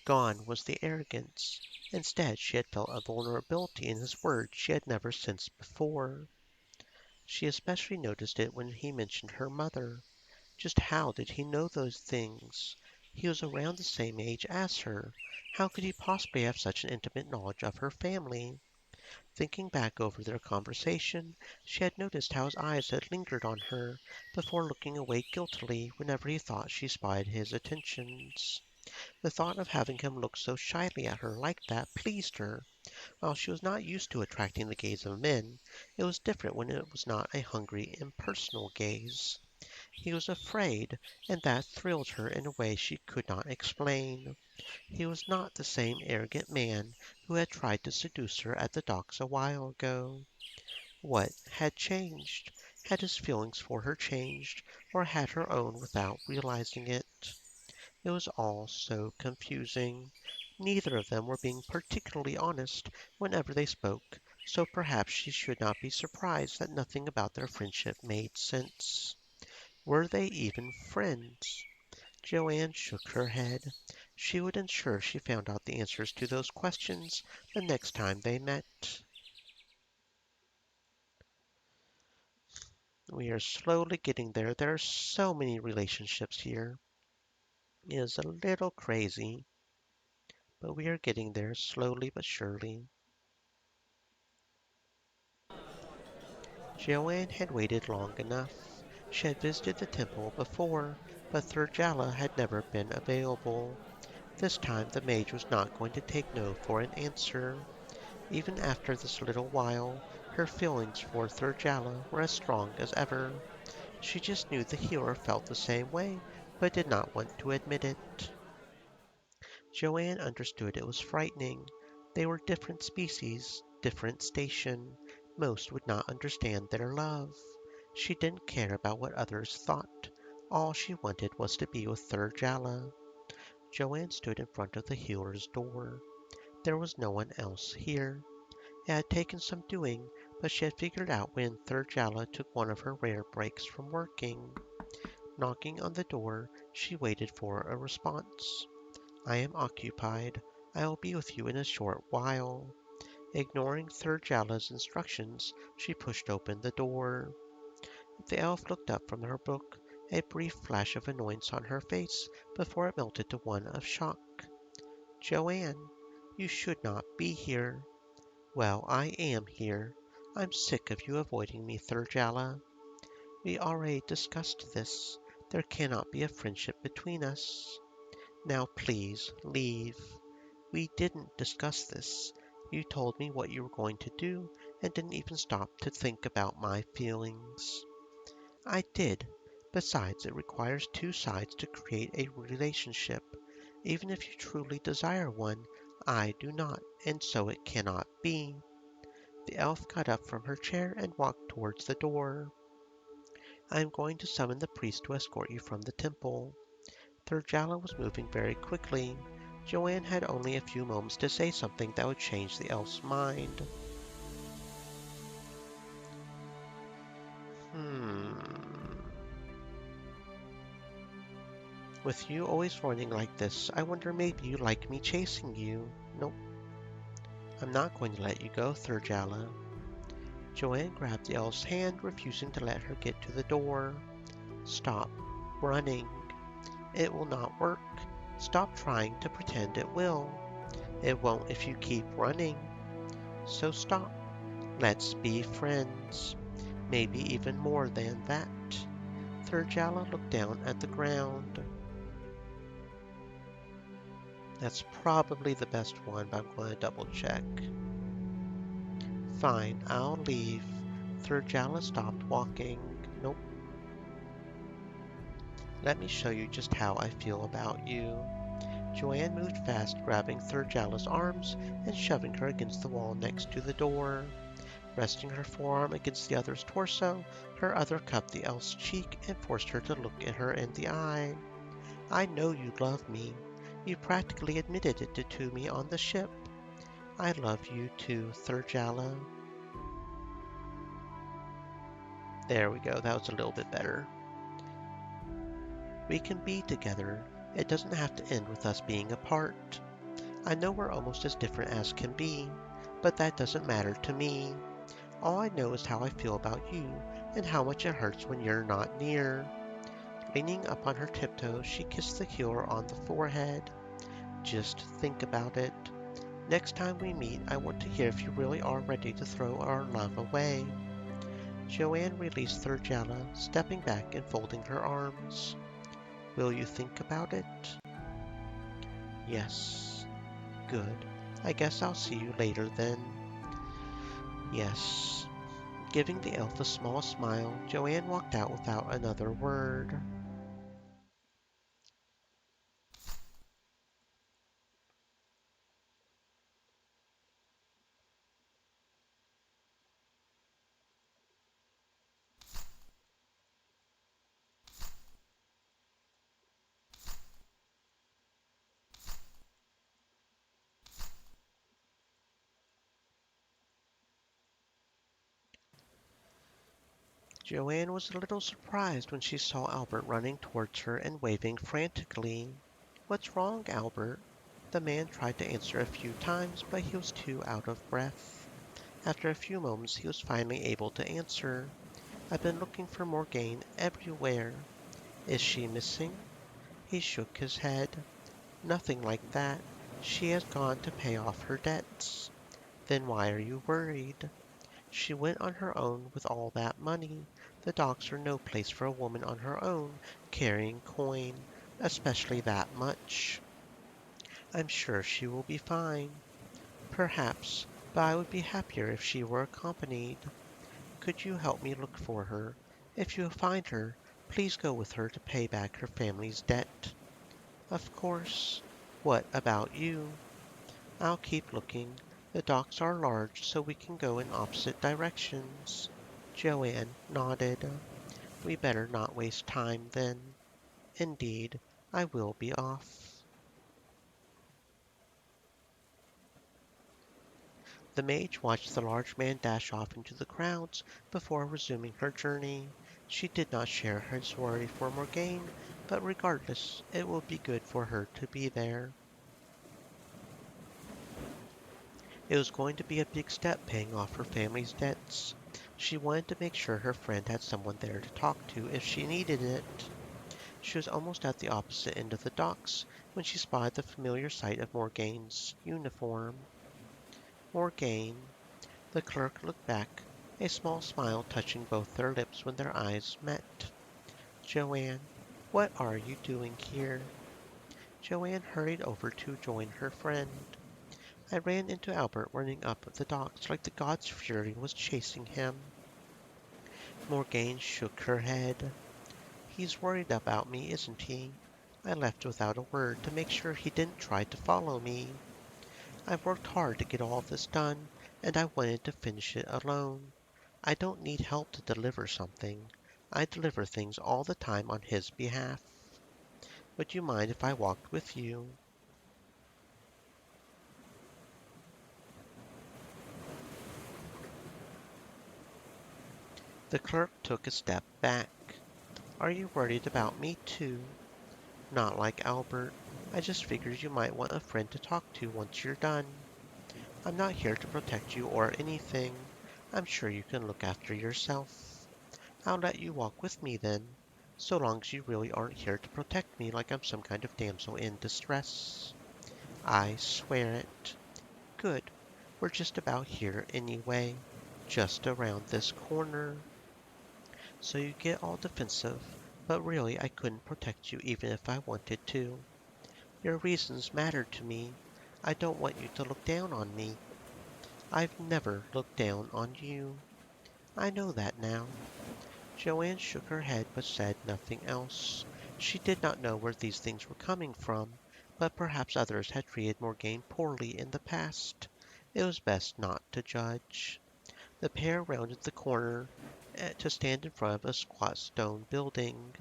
Gone was the arrogance. Instead, she had felt a vulnerability in his words she had never sensed before. She especially noticed it when he mentioned her mother. Just how did he know those things? He was around the same age as her. How could he possibly have such an intimate knowledge of her family? Thinking back over their conversation, she had noticed how his eyes had lingered on her before looking away guiltily whenever he thought she spied his attentions. The thought of having him look so shyly at her like that pleased her. While she was not used to attracting the gaze of men, it was different when it was not a hungry, impersonal gaze. He was afraid, and that thrilled her in a way she could not explain. He was not the same arrogant man who had tried to seduce her at the docks a while ago. What had changed? Had his feelings for her changed, or had her own without realizing it? It was all so confusing. Neither of them were being particularly honest whenever they spoke, so perhaps she should not be surprised that nothing about their friendship made sense. Were they even friends? Joanne shook her head. She would ensure she found out the answers to those questions the next time they met. We are slowly getting there. There are so many relationships here. It is a little crazy, but we are getting there slowly but surely. Joanne had waited long enough. She had visited the temple before, but Thurjala had never been available. This time the mage was not going to take no for an answer. Even after this little while, her feelings for Thurjala were as strong as ever. She just knew the healer felt the same way, but did not want to admit it. Joanne understood it was frightening. They were different species, different station. Most would not understand their love. She didn't care about what others thought. All she wanted was to be with Thurjala. Joanne stood in front of the healer's door. There was no one else here. It had taken some doing, but she had figured out when Thurjala took one of her rare breaks from working. Knocking on the door, she waited for a response. I am occupied. I will be with you in a short while. Ignoring Thurjala's instructions, she pushed open the door. The elf looked up from her book, a brief flash of annoyance on her face before it melted to one of shock. Joanne, you should not be here. Well, I am here. I'm sick of you avoiding me, Thurjala. We already discussed this. There cannot be a friendship between us. Now please, leave. We didn't discuss this. You told me what you were going to do and didn't even stop to think about my feelings. I did. Besides, it requires two sides to create a relationship. Even if you truly desire one, I do not, and so it cannot be. The elf got up from her chair and walked towards the door. I am going to summon the priest to escort you from the temple. Thurjala was moving very quickly. Joanne had only a few moments to say something that would change the elf's mind. Hmm. With you always running like this, I wonder maybe you like me chasing you. Nope, I'm not going to let you go, Thurjala. Joanne grabbed the elf's hand, refusing to let her get to the door. Stop running. It will not work. Stop trying to pretend it will. It won't if you keep running. So stop. Let's be friends. Maybe even more than that. Thurjala looked down at the ground. That's probably the best one, but I'm going to double check. Fine, I'll leave. Thurjala stopped walking. Nope. Let me show you just how I feel about you. Joanne moved fast, grabbing Thurjala's arms and shoving her against the wall next to the door. Resting her forearm against the other's torso, her other cupped the elf's cheek and forced her to look at her in the eye. I know you love me. You practically admitted it to me on the ship. I love you too, Thurjala. There we go, that was a little bit better. We can be together. It doesn't have to end with us being apart. I know we're almost as different as can be, but that doesn't matter to me. All I know is how I feel about you and how much it hurts when you're not near. Leaning up on her tiptoes, she kissed the healer on the forehead. Just think about it. Next time we meet, I want to hear if you really are ready to throw our love away. Joanne released Thurjala, stepping back and folding her arms. Will you think about it? Yes. Good. I guess I'll see you later then. Yes. Giving the elf a small smile, Joanne walked out without another word. Joanne was a little surprised when she saw Albert running towards her and waving frantically. What's wrong, Albert? The man tried to answer a few times, but he was too out of breath. After a few moments, he was finally able to answer. I've been looking for Morgane everywhere. Is she missing? He shook his head. Nothing like that. She has gone to pay off her debts. Then why are you worried? She went on her own with all that money. The docks are no place for a woman on her own, carrying coin, especially that much. I'm sure she will be fine. Perhaps, but I would be happier if she were accompanied. Could you help me look for her? If you find her, please go with her to pay back her family's debt. Of course. What about you? I'll keep looking. The docks are large, so we can go in opposite directions. Joanne nodded. We better not waste time, then. Indeed, I will be off. The mage watched the large man dash off into the crowds before resuming her journey. She did not share his worry for Morgane, but regardless, it will be good for her to be there. It was going to be a big step paying off her family's debts. She wanted to make sure her friend had someone there to talk to if she needed it. She was almost at the opposite end of the docks when she spied the familiar sight of Morgane's uniform. Morgane. The clerk looked back. a small smile touching both their lips when their eyes met. Joanne, what are you doing here? Joanne hurried over to join her friend. I ran into Albert running up the docks like the god's fury was chasing him. Morgane shook her head. He's worried about me, isn't he? I left without a word to make sure he didn't try to follow me. I've worked hard to get all this done, and I wanted to finish it alone. I don't need help to deliver something. I deliver things all the time on his behalf. Would you mind if I walked with you? The clerk took a step back. Are you worried about me too? Not like Albert. I just figured you might want a friend to talk to once you're done. I'm not here to protect you or anything. I'm sure you can look after yourself. I'll let you walk with me then, so long as you really aren't here to protect me like I'm some kind of damsel in distress. I swear it. Good. We're just about here anyway. Just around this corner. So you get all defensive, but really I couldn't protect you even if I wanted to. Your reasons matter to me. I don't want you to look down on me. I've never looked down on you. I know that now. Joanne shook her head but said nothing else. She did not know where these things were coming from, but perhaps others had treated Morgane poorly in the past. It was best not to judge. The pair rounded the corner to stand in front of a squat stone building.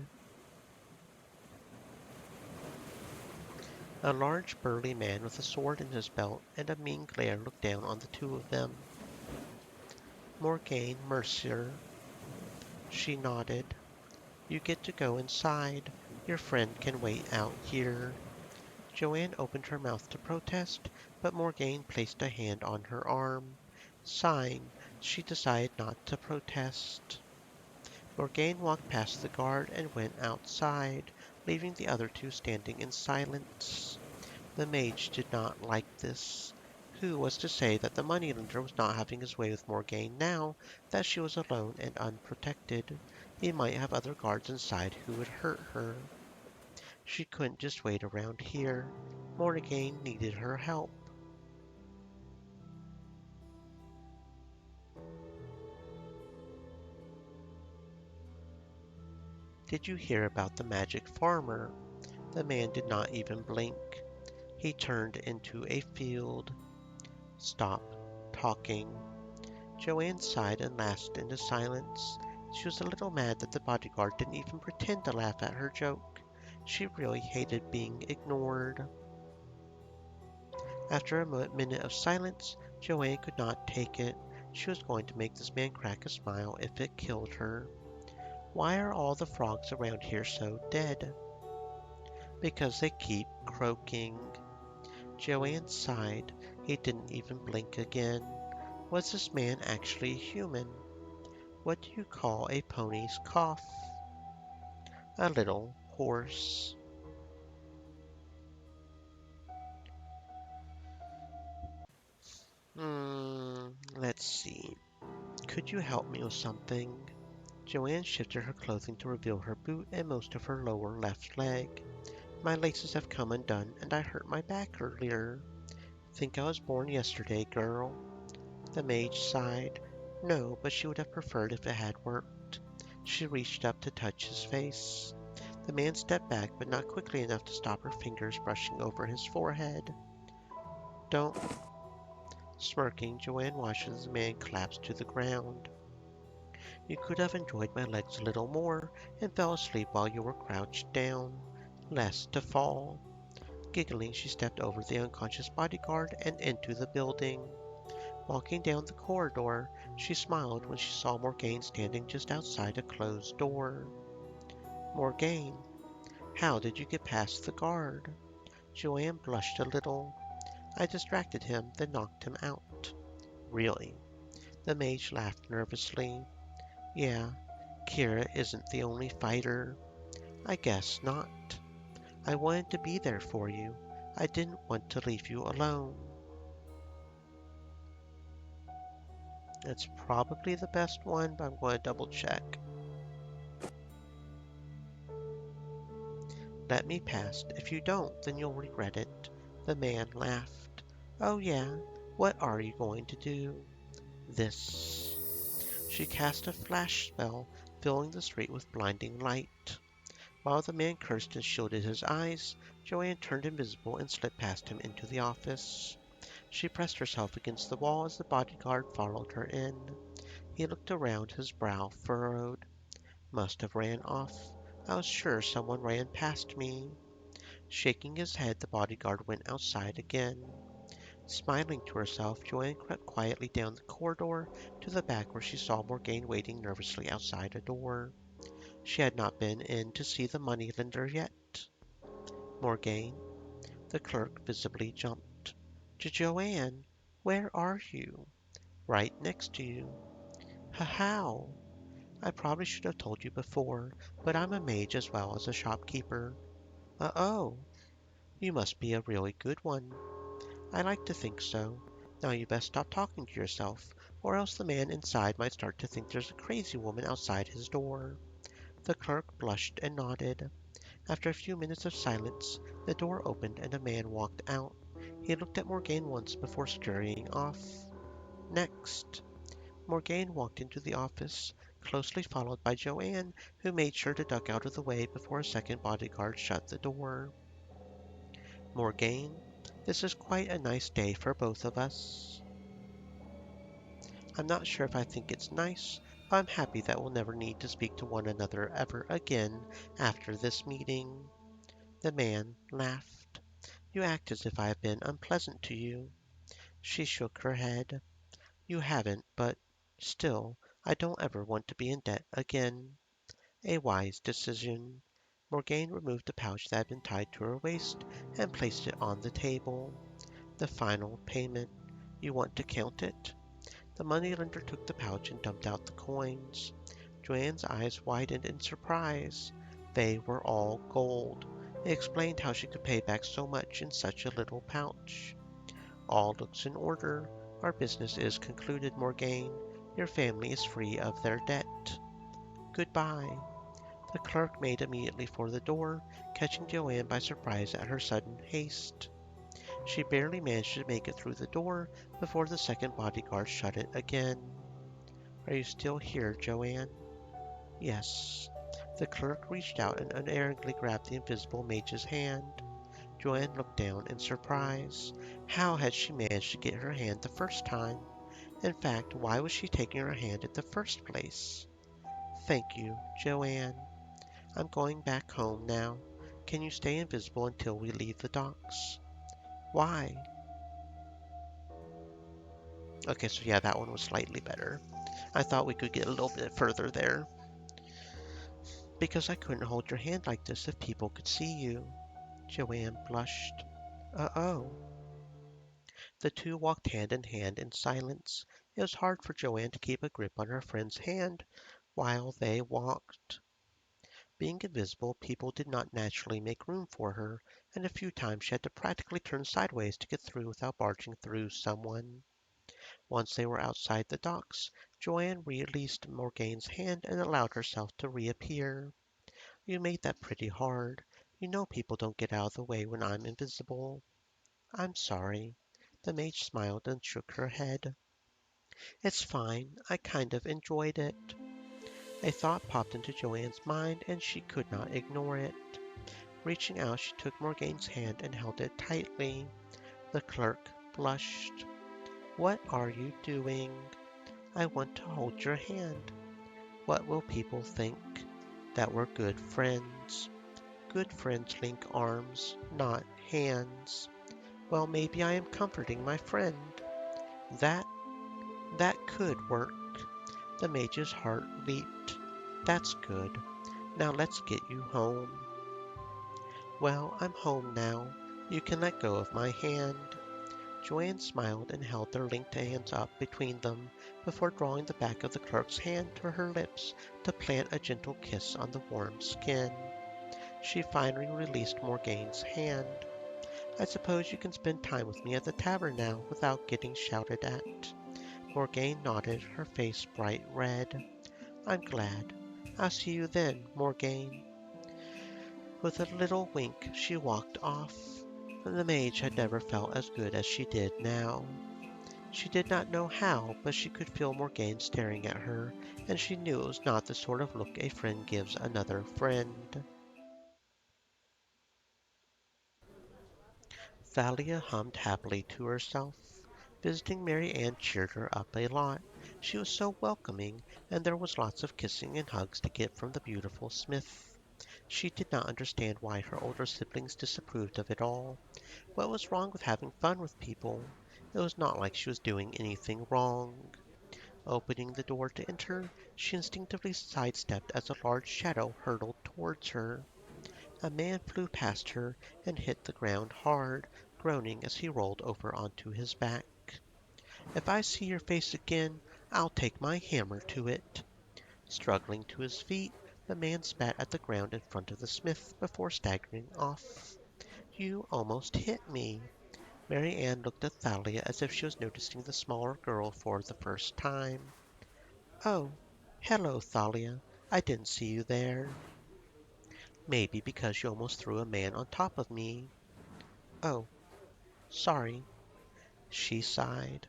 A large burly man with a sword in his belt and a mean glare looked down on the two of them. Morgane Mercier, she nodded. You get to go inside. Your friend can wait out here. Joanne opened her mouth to protest, but Morgane placed a hand on her arm. Sighing, she decided not to protest. Morgane walked past the guard and went outside, leaving the other two standing in silence. The mage did not like this. Who was to say that the moneylender was not having his way with Morgane now that she was alone and unprotected? He might have other guards inside who would hurt her. She couldn't just wait around here. Morgane needed her help. Did you hear about the magic farmer? The man did not even blink. He turned into a field. Stop talking. Joanne sighed and lapsed into silence. She was a little mad that the bodyguard didn't even pretend to laugh at her joke. She really hated being ignored. After a minute of silence, Joanne could not take it. She was going to make this man crack a smile if it killed her. Why are all the frogs around here so dead? Because they keep croaking. Joanne sighed. He didn't even blink again. Was this man actually human? What do you call a pony's cough? A little hoarse. Let's see. Could you help me with something? Joanne shifted her clothing to reveal her boot and most of her lower left leg. My laces have come undone and I hurt my back earlier. Think I was born yesterday, girl. The mage sighed. No, but she would have preferred if it had worked. She reached up to touch his face. The man stepped back, but not quickly enough to stop her fingers brushing over his forehead. Don't. Smirking, Joanne watched as the man collapsed to the ground. You could have enjoyed my legs a little more and fell asleep while you were crouched down. Less to fall. Giggling, she stepped over the unconscious bodyguard and into the building. Walking down the corridor, she smiled when she saw Morgane standing just outside a closed door. Morgane, how did you get past the guard? Joanne blushed a little. I distracted him, then knocked him out. Really? The mage laughed nervously. Yeah, Kira isn't the only fighter. I guess not. I wanted to be there for you. I didn't want to leave you alone. It's probably the best one, but I'm going to double check. Let me past. If you don't, then you'll regret it. The man laughed. Oh, yeah. What are you going to do? This. She cast a flash spell, filling the street with blinding light. While the man cursed and shielded his eyes, Joanne turned invisible and slipped past him into the office. She pressed herself against the wall as the bodyguard followed her in. He looked around, his brow furrowed. Must have ran off. I was sure someone ran past me. Shaking his head, the bodyguard went outside again. Smiling to herself, Joanne crept quietly down the corridor to the back where she saw Morgane waiting nervously outside a door. She had not been in to see the moneylender yet. Morgane, the clerk visibly jumped. Joanne, where are you? Right next to you. How? I probably should have told you before, but I'm a mage as well as a shopkeeper. Oh, you must be a really good one. I like to think so. Now you best stop talking to yourself, or else the man inside might start to think there's a crazy woman outside his door. The clerk blushed and nodded. After a few minutes of silence, the door opened and a man walked out. He looked at Morgane once before scurrying off. Next. Morgane walked into the office, closely followed by Joanne, who made sure to duck out of the way before a second bodyguard shut the door. Morgane, this is quite a nice day for both of us. I'm not sure if I think it's nice, but I'm happy that we'll never need to speak to one another ever again after this meeting. The man laughed. You act as if I have been unpleasant to you. She shook her head. You haven't, but still, I don't ever want to be in debt again. A wise decision. Morgane removed the pouch that had been tied to her waist and placed it on the table. The final payment. You want to count it? The moneylender took the pouch and dumped out the coins. Joanne's eyes widened in surprise. They were all gold. It explained how she could pay back so much in such a little pouch. All looks in order. Our business is concluded, Morgane. Your family is free of their debt. Goodbye. The clerk made immediately for the door, catching Joanne by surprise at her sudden haste. She barely managed to make it through the door before the second bodyguard shut it again. Are you still here, Joanne? Yes. The clerk reached out and unerringly grabbed the invisible mage's hand. Joanne looked down in surprise. How had she managed to get her hand the first time? In fact, why was she taking her hand in the first place? Thank you, Joanne. I'm going back home now. Can you stay invisible until we leave the docks? Why? Okay, so yeah, that one was slightly better. I thought we could get a little bit further there. Because I couldn't hold your hand like this if people could see you. Joanne blushed. Oh. The two walked hand in hand in silence. It was hard for Joanne to keep a grip on her friend's hand while they walked. Being invisible, people did not naturally make room for her, and a few times she had to practically turn sideways to get through without barging through someone. Once they were outside the docks, Joanne released Morgane's hand and allowed herself to reappear. You made that pretty hard. You know people don't get out of the way when I'm invisible. I'm sorry. The mage smiled and shook her head. It's fine. I kind of enjoyed it. A thought popped into Joanne's mind, and she could not ignore it. Reaching out, she took Morgane's hand and held it tightly. The clerk blushed. What are you doing? I want to hold your hand. What will people think? That we're good friends. Good friends link arms, not hands. Well, maybe I am comforting my friend. That, that could work. The mage's heart leaped. That's good. Now let's get you home. Well, I'm home now. You can let go of my hand. Joanne smiled and held their linked hands up between them before drawing the back of the clerk's hand to her lips to plant a gentle kiss on the warm skin. She finally released Morgane's hand. I suppose you can spend time with me at the tavern now without getting shouted at. Morgane nodded, her face bright red. I'm glad. I'll see you then, Morgane. With a little wink, she walked off. The mage had never felt as good as she did now. She did not know how, but she could feel Morgane staring at her, and she knew it was not the sort of look a friend gives another friend. Thalia hummed happily to herself. Visiting Mary Ann cheered her up a lot. She was so welcoming, and there was lots of kissing and hugs to get from the beautiful Smith. She did not understand why her older siblings disapproved of it all. What was wrong with having fun with people? It was not like she was doing anything wrong. Opening the door to enter, she instinctively sidestepped as a large shadow hurtled towards her. A man flew past her and hit the ground hard, groaning as he rolled over onto his back. If I see your face again, I'll take my hammer to it. Struggling to his feet, the man spat at the ground in front of the smith before staggering off. You almost hit me. Mary Ann looked at Thalia as if she was noticing the smaller girl for the first time. Oh, hello, Thalia. I didn't see you there. Maybe because you almost threw a man on top of me. Oh, sorry. She sighed.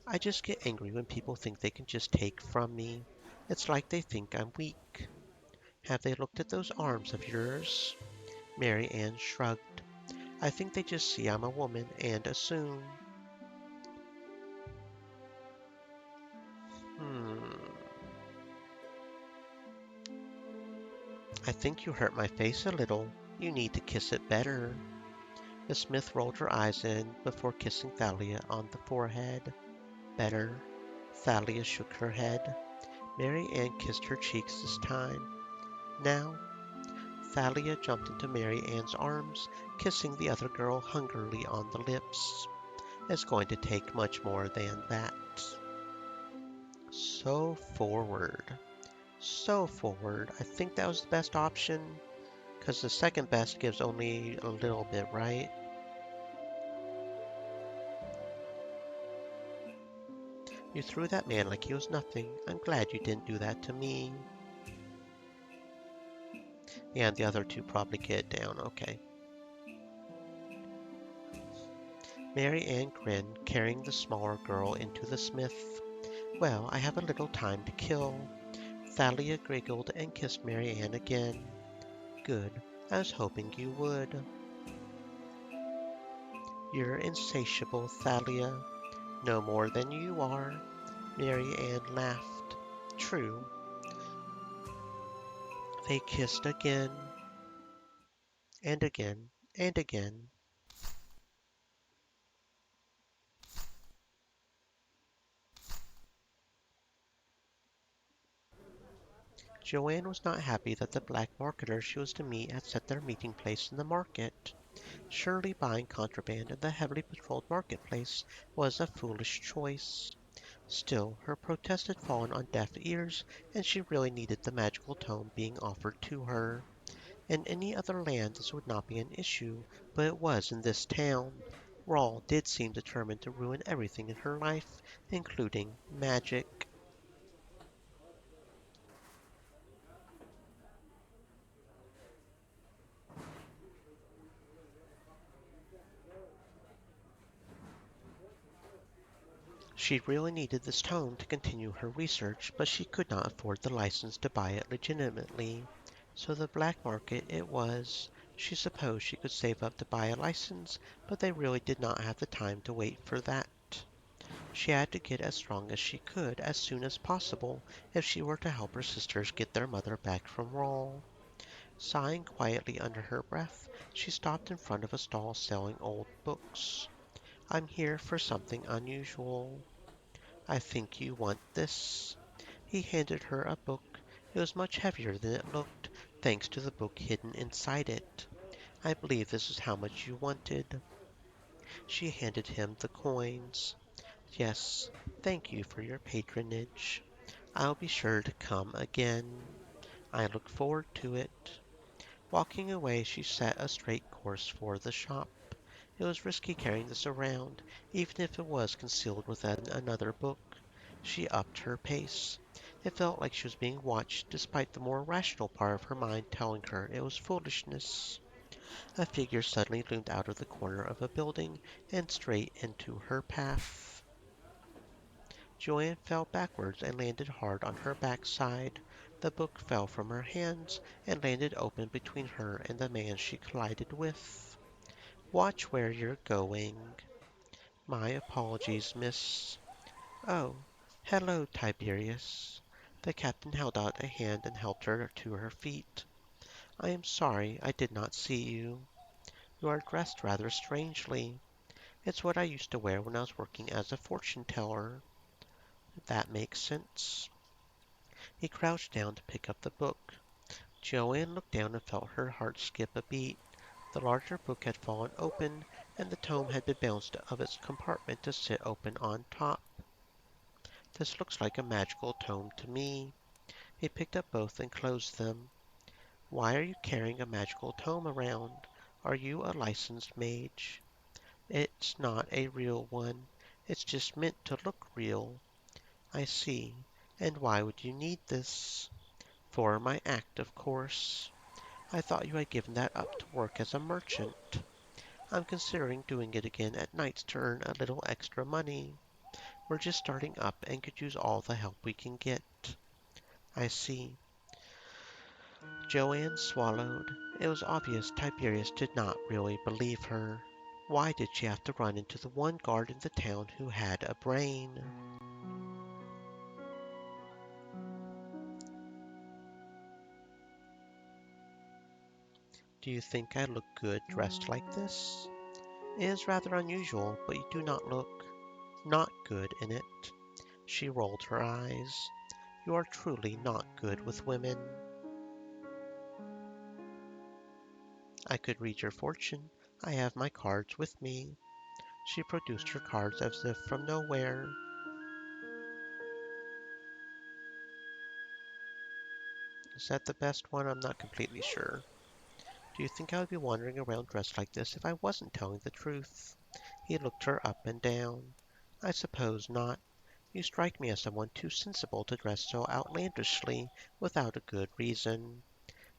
I just get angry when people think they can just take from me. It's like they think I'm weak. Have they looked at those arms of yours? Mary Ann shrugged. I think they just see I'm a woman and assume. Hmm. I think you hurt my face a little. You need to kiss it better. The smith rolled her eyes in before kissing Thalia on the forehead. Better. Thalia shook her head. Mary Ann kissed her cheeks this time. Now, Thalia jumped into Mary Ann's arms, kissing the other girl hungrily on the lips. It's going to take much more than that. So forward. So forward. I think that was the best option, because the second best gives only a little bit, right? You threw that man like he was nothing. I'm glad you didn't do that to me. And the other two probably get down. Okay. Mary Ann grinned, carrying the smaller girl into the smith. Well, I have a little time to kill. Thalia giggled and kissed Mary Ann again. Good. I was hoping you would. You're insatiable, Thalia. No more than you are. Mary Ann laughed. True. They kissed again, and again, and again. Joanne was not happy that the black marketer she was to meet had set their meeting place in the market. Surely buying contraband in the heavily patrolled marketplace was a foolish choice. Still, her protest had fallen on deaf ears, and she really needed the magical tome being offered to her. In any other land this would not be an issue, but it was in this town. Rawl did seem determined to ruin everything in her life, including magic. She really needed this tome to continue her research, but she could not afford the license to buy it legitimately. So the black market it was. She supposed she could save up to buy a license, but they really did not have the time to wait for that. She had to get as strong as she could as soon as possible if she were to help her sisters get their mother back from Rawl. Sighing quietly under her breath, she stopped in front of a stall selling old books. I'm here for something unusual. I think you want this. He handed her a book. It was much heavier than it looked, thanks to the book hidden inside it. I believe this is how much you wanted. She handed him the coins. Yes, thank you for your patronage. I'll be sure to come again. I look forward to it. Walking away, she set a straight course for the shop. It was risky carrying this around, even if it was concealed within another book. She upped her pace. It felt like she was being watched, despite the more rational part of her mind telling her it was foolishness. A figure suddenly loomed out of the corner of a building and straight into her path. Joanne fell backwards and landed hard on her backside. The book fell from her hands and landed open between her and the man she collided with. Watch where you're going. My apologies, miss. Oh, hello, Tiberius. The captain held out a hand and helped her to her feet. I am sorry I did not see you. You are dressed rather strangely. It's what I used to wear when I was working as a fortune teller. That makes sense. He crouched down to pick up the book. Joanne looked down and felt her heart skip a beat. The larger book had fallen open, and the tome had been bounced out of its compartment to sit open on top. This looks like a magical tome to me. He picked up both and closed them. Why are you carrying a magical tome around? Are you a licensed mage? It's not a real one. It's just meant to look real. I see. And why would you need this? For my act, of course. I thought you had given that up to work as a merchant. I'm considering doing it again at nights to earn a little extra money. We're just starting up and could use all the help we can get. I see. Joanne swallowed. It was obvious Tiberius did not really believe her. Why did she have to run into the one guard in the town who had a brain? Do you think I look good dressed like this? It is rather unusual, but you do not look not good in it. She rolled her eyes. You are truly not good with women. I could read your fortune. I have my cards with me. She produced her cards as if from nowhere. Is that the best one? I'm not completely sure. Do you think I would be wandering around dressed like this if I wasn't telling the truth? He looked her up and down. I suppose not. You strike me as someone too sensible to dress so outlandishly without a good reason.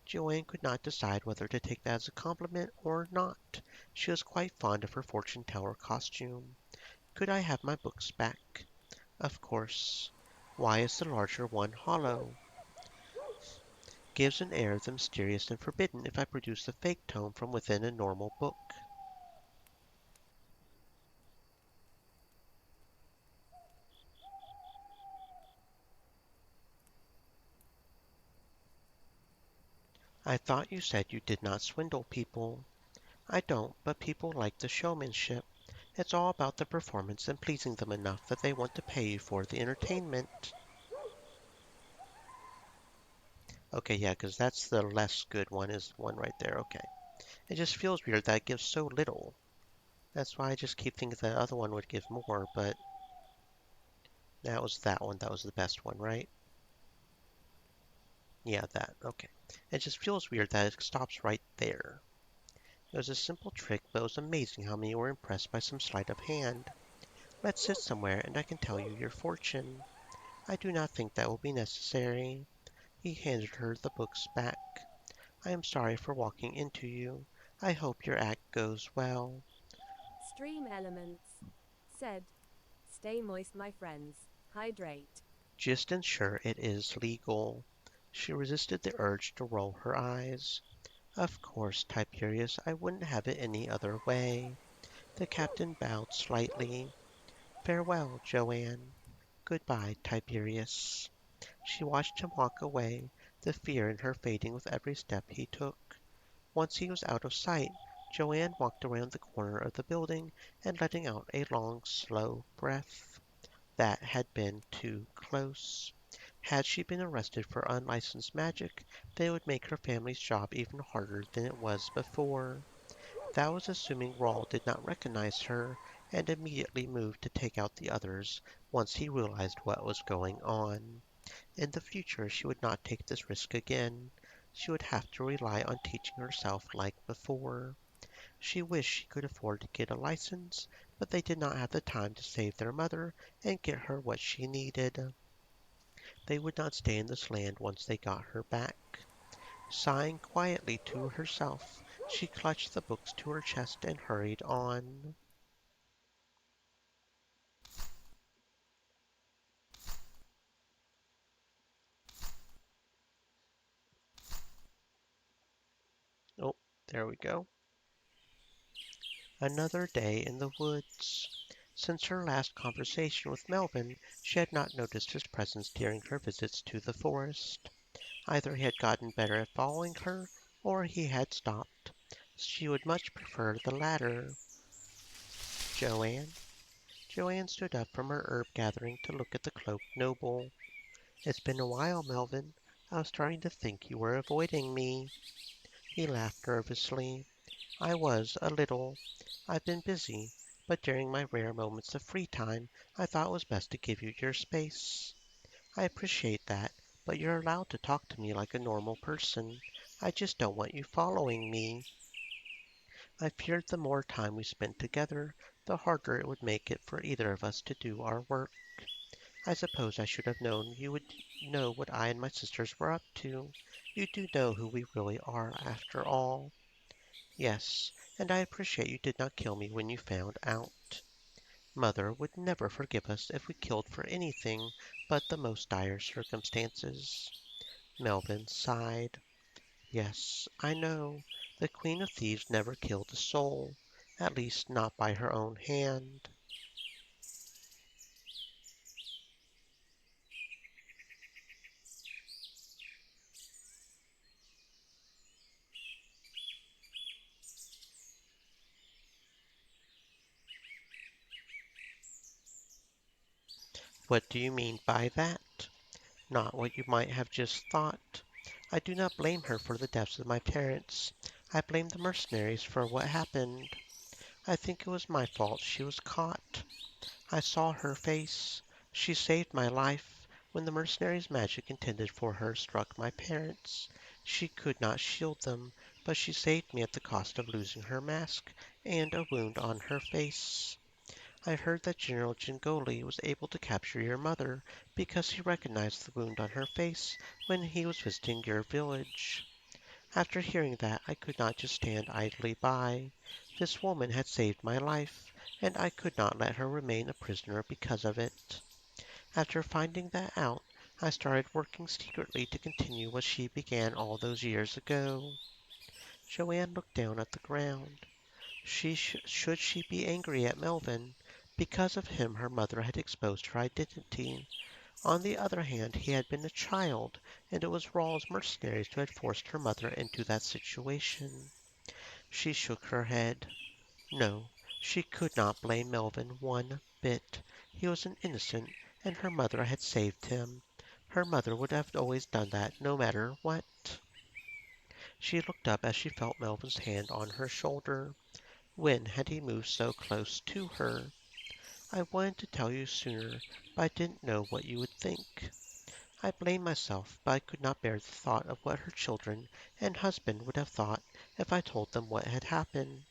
Joanne could not decide whether to take that as a compliment or not. She was quite fond of her fortune teller costume. Could I have my books back? Of course. Why is the larger one hollow? Gives an air of the mysterious and forbidden if I produce the fake tome from within a normal book. I thought you said you did not swindle people. I don't, but people like the showmanship. It's all about the performance and pleasing them enough that they want to pay you for the entertainment. Okay, yeah, because that's the less good one is one right there. Okay. It just feels weird that it gives so little. That's why I just keep thinking the other one would give more, but that was that one. That was the best one, right? Yeah, that. Okay. It just feels weird that it stops right there. It was a simple trick, but it was amazing how many were impressed by some sleight of hand. Let's sit somewhere and I can tell you your fortune. I do not think that will be necessary. He handed her the books back. I am sorry for walking into you. I hope your act goes well. Stream elements. Said. Stay moist, my friends. Hydrate. Just ensure it is legal. She resisted the urge to roll her eyes. Of course, Tiberius, I wouldn't have it any other way. The captain bowed slightly. Farewell, Joanne. Goodbye, Tiberius. She watched him walk away, the fear in her fading with every step he took. Once he was out of sight, Joanne walked around the corner of the building and letting out a long, slow breath. That had been too close. Had she been arrested for unlicensed magic, they would make her family's job even harder than it was before. That was assuming Rawl did not recognize her and immediately moved to take out the others once he realized what was going on. In the future, she would not take this risk again. She would have to rely on teaching herself like before. She wished she could afford to get a license, but they did not have the time to save their mother and get her what she needed. They would not stay in this land once they got her back. Sighing quietly to herself, she clutched the books to her chest and hurried on. Oh, there we go. Another day in the woods. Since her last conversation with Melvin, she had not noticed his presence during her visits to the forest. Either he had gotten better at following her, or he had stopped. She would much prefer the latter. Joanne? Joanne stood up from her herb gathering to look at the cloaked noble. It's been a while, Melvin. I was starting to think you were avoiding me. He laughed nervously. I was, a little. I've been busy, but during my rare moments of free time, I thought it was best to give you your space. I appreciate that, but you're allowed to talk to me like a normal person. I just don't want you following me. I feared the more time we spent together, the harder it would make it for either of us to do our work. I suppose I should have known you would know what I and my sisters were up to. You do know who we really are, after all. Yes, and I appreciate you did not kill me when you found out. Mother would never forgive us if we killed for anything but the most dire circumstances. Melvin sighed. Yes, I know. The Queen of Thieves never killed a soul, at least not by her own hand. What do you mean by that? Not what you might have just thought. I do not blame her for the deaths of my parents. I blame the mercenaries for what happened. I think it was my fault she was caught. I saw her face. She saved my life. When the mercenaries' magic intended for her struck my parents, she could not shield them, but she saved me at the cost of losing her mask and a wound on her face. I heard that General Gingoli was able to capture your mother because he recognized the wound on her face when he was visiting your village. After hearing that, I could not just stand idly by. This woman had saved my life, and I could not let her remain a prisoner because of it. After finding that out, I started working secretly to continue what she began all those years ago. Joanne looked down at the ground. Should she be angry at Melvin? Because of him her mother had exposed her identity. On the other hand, he had been a child, and it was Raw's mercenaries who had forced her mother into that situation. She shook her head. No, she could not blame Melvin one bit. He was an innocent, and her mother had saved him. Her mother would have always done that, no matter what. She looked up as she felt Melvin's hand on her shoulder. When had he moved so close to her? I wanted to tell you sooner, but I didn't know what you would think. I blame myself, but I could not bear the thought of what her children and husband would have thought if I told them what had happened.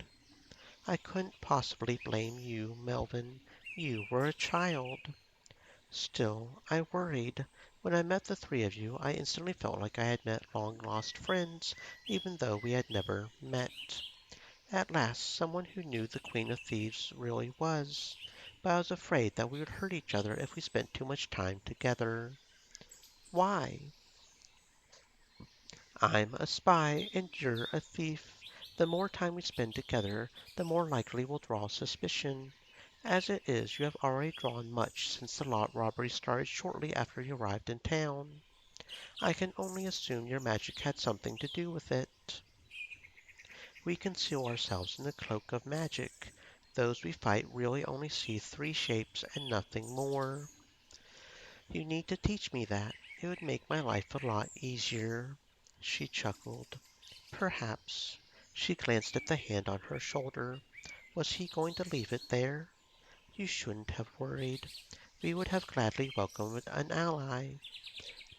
I couldn't possibly blame you, Melvin. You were a child. Still, I worried. When I met the three of you, I instantly felt like I had met long lost friends, even though we had never met. At last, someone who knew the Queen of Thieves really was. But I was afraid that we would hurt each other if we spent too much time together. Why? I'm a spy and you're a thief. The more time we spend together, the more likely we'll draw suspicion. As it is, you have already drawn much since the lot robbery started shortly after you arrived in town. I can only assume your magic had something to do with it. We conceal ourselves in a cloak of magic. Those we fight really only see three shapes and nothing more. You need to teach me that. It would make my life a lot easier. She chuckled. Perhaps. She glanced at the hand on her shoulder. Was he going to leave it there? You shouldn't have worried. We would have gladly welcomed an ally.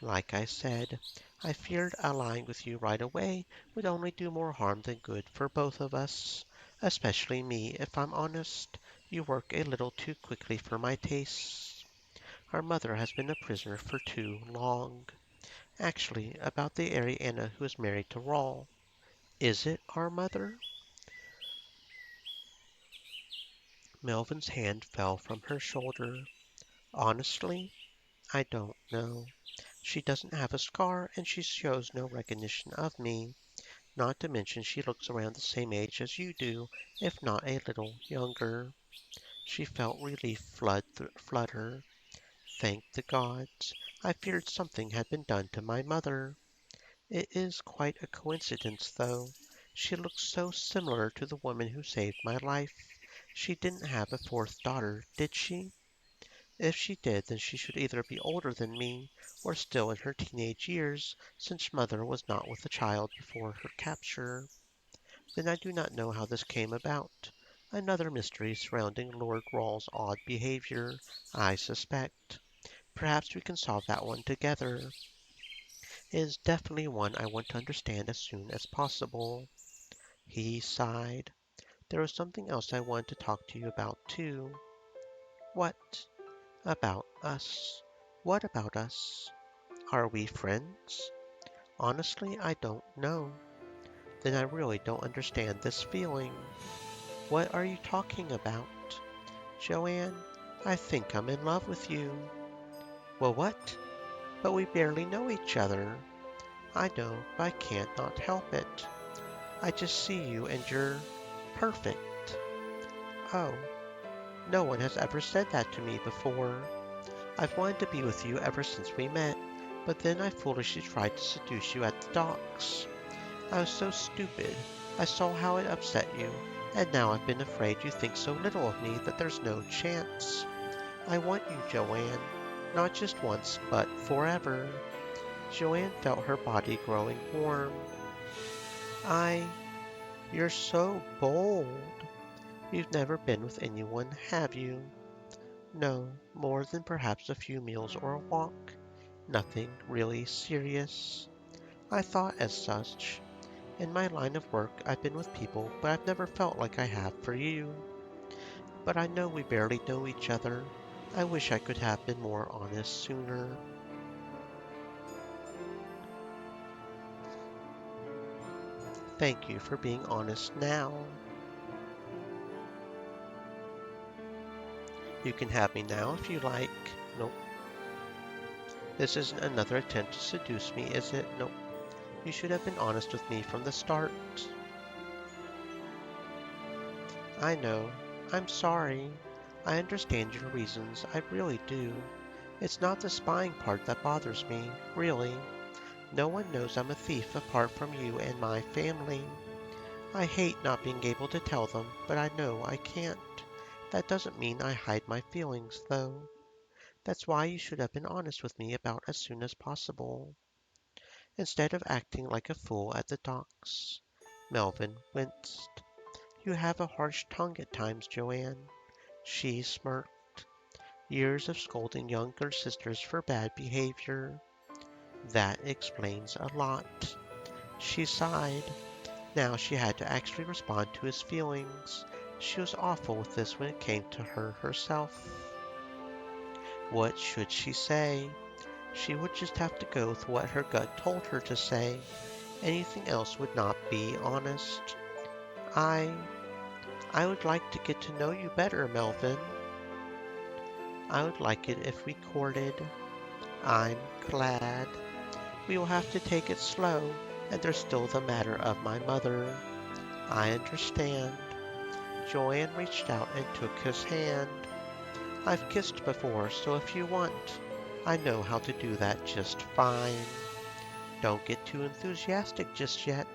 Like I said, I feared allying with you right away would only do more harm than good for both of us. Especially me, if I'm honest. You work a little too quickly for my tastes. Our mother has been a prisoner for too long. Actually, about the Ariana who is married to Rawl. Is it our mother? Melvin's hand fell from her shoulder. Honestly, I don't know. She doesn't have a scar, and she shows no recognition of me. Not to mention she looks around the same age as you do, if not a little younger. She felt relief flutter. Thank the gods. I feared something had been done to my mother. It is quite a coincidence, though. She looks so similar to the woman who saved my life. She didn't have a fourth daughter, did she? If she did, then she should either be older than me or still in her teenage years, since mother was not with the child before her capture. Then I do not know how this came about. Another mystery surrounding Lord Rawl's odd behavior, I suspect. Perhaps we can solve that one together. It is definitely one I want to understand as soon as possible. He sighed. There was something else I wanted to talk to you about, too. What? About us. What about us? Are we friends? Honestly, I don't know. Then I really don't understand this feeling. What are you talking about? Joanne, I think I'm in love with you. Well, what? But we barely know each other. I know, but I can't not help it. I just see you and you're perfect. Oh, no one has ever said that to me before. I've wanted to be with you ever since we met, but then I foolishly tried to seduce you at the docks. I was so stupid. I saw how it upset you, and now I've been afraid you think so little of me that there's no chance. I want you, Joanne. Not just once, but forever. Joanne felt her body growing warm. I... You're so bold. You've never been with anyone, have you? No, more than perhaps a few meals or a walk. Nothing really serious. I thought as such. In my line of work, I've been with people, but I've never felt like I have for you. But I know we barely know each other. I wish I could have been more honest sooner. Thank you for being honest now. You can have me now if you like. Nope. This isn't another attempt to seduce me, is it? Nope. You should have been honest with me from the start. I know. I'm sorry. I understand your reasons. I really do. It's not the spying part that bothers me, really. No one knows I'm a thief apart from you and my family. I hate not being able to tell them, but I know I can't. That doesn't mean I hide my feelings, though. That's why you should have been honest with me about as soon as possible, instead of acting like a fool at the docks. Melvin winced. You have a harsh tongue at times, Joanne. She smirked. Years of scolding younger sisters for bad behavior. That explains a lot. She sighed. Now she had to actually respond to his feelings. She was awful with this when it came to her herself. What should she say? She would just have to go with what her gut told her to say. Anything else would not be honest. I... I would like to get to know you better, Melvin. I would like it if we courted. I'm glad. We will have to take it slow, and there's still the matter of my mother. I understand. Joanne reached out and took his hand. I've kissed before, so if you want, I know how to do that just fine. Don't get too enthusiastic just yet.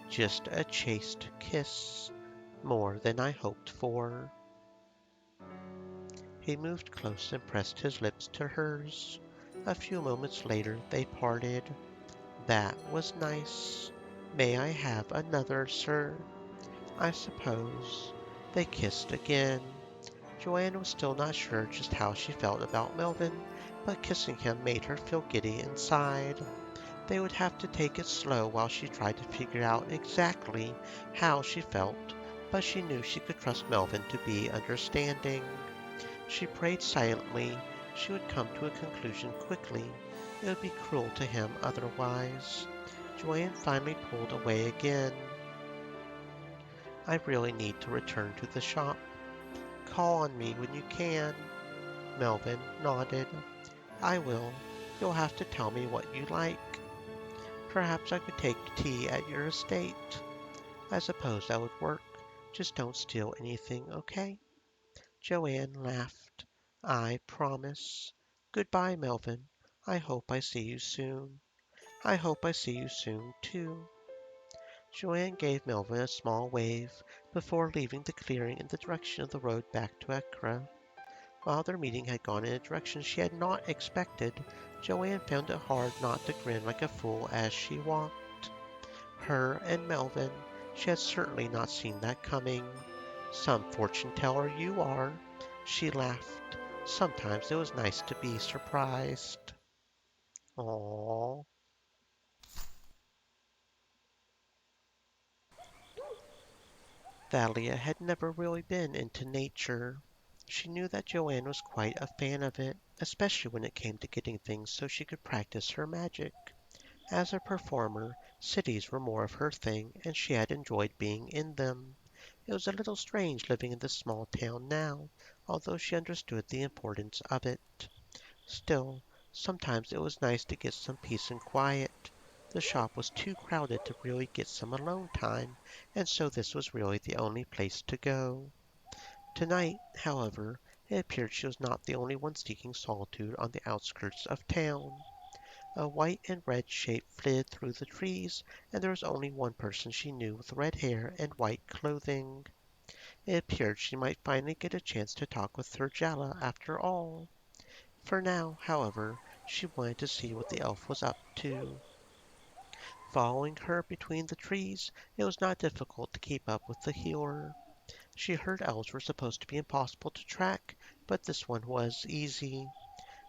Just a chaste kiss. More than I hoped for. He moved close and pressed his lips to hers. A few moments later they parted. That was nice. May I have another, sir? I suppose. They kissed again. Joanne was still not sure just how she felt about Melvin, but kissing him made her feel giddy inside. They would have to take it slow while she tried to figure out exactly how she felt, but she knew she could trust Melvin to be understanding. She prayed silently she would come to a conclusion quickly. It would be cruel to him otherwise. Joanne finally pulled away again. I really need to return to the shop. Call on me when you can. Melvin nodded. I will. You'll have to tell me what you like. Perhaps I could take tea at your estate. I suppose that would work. Just don't steal anything, okay? Joanne laughed. I promise. Goodbye, Melvin. I hope I see you soon. I hope I see you soon, too. Joanne gave Melvin a small wave before leaving the clearing in the direction of the road back to Ekra. While their meeting had gone in a direction she had not expected, Joanne found it hard not to grin like a fool as she walked. Her and Melvin, she had certainly not seen that coming. Some fortune teller you are, she laughed. Sometimes it was nice to be surprised. Aww. Thalia had never really been into nature. She knew that Joanne was quite a fan of it, especially when it came to getting things so she could practice her magic. As a performer, cities were more of her thing, and she had enjoyed being in them. It was a little strange living in this small town now, although she understood the importance of it. Still, sometimes it was nice to get some peace and quiet. The shop was too crowded to really get some alone time, and so this was really the only place to go. Tonight, however, it appeared she was not the only one seeking solitude on the outskirts of town. A white and red shape flitted through the trees, and there was only one person she knew with red hair and white clothing. It appeared she might finally get a chance to talk with Thurjalla after all. For now, however, she wanted to see what the elf was up to. Following her between the trees, it was not difficult to keep up with the healer. She heard elves were supposed to be impossible to track, but this one was easy.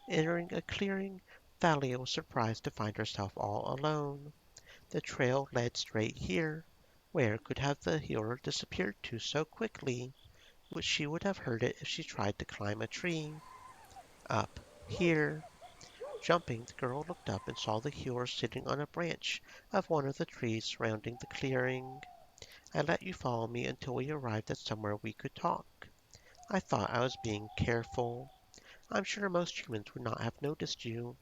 Entering a clearing, Thalia was surprised to find herself all alone. The trail led straight here. Where could have the healer disappeared to so quickly? Which she would have heard it if she tried to climb a tree. Up here. Jumping, the girl looked up and saw the healer sitting on a branch of one of the trees surrounding the clearing. I let you follow me until we arrived at somewhere we could talk. I thought I was being careful. I'm sure most humans would not have noticed you.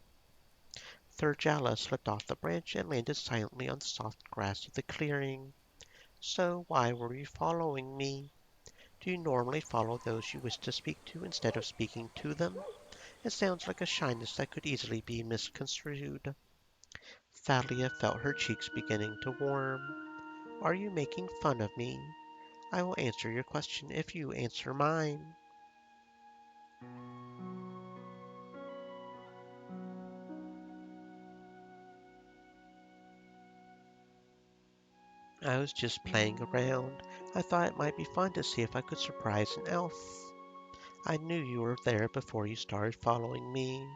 Thurjalla slipped off the branch and landed silently on the soft grass of the clearing. So why were you following me? Do you normally follow those you wish to speak to instead of speaking to them? It sounds like a shyness that could easily be misconstrued. Thalia felt her cheeks beginning to warm. Are you making fun of me? I will answer your question if you answer mine. I was just playing around. I thought it might be fun to see if I could surprise an elf. I knew you were there before you started following me.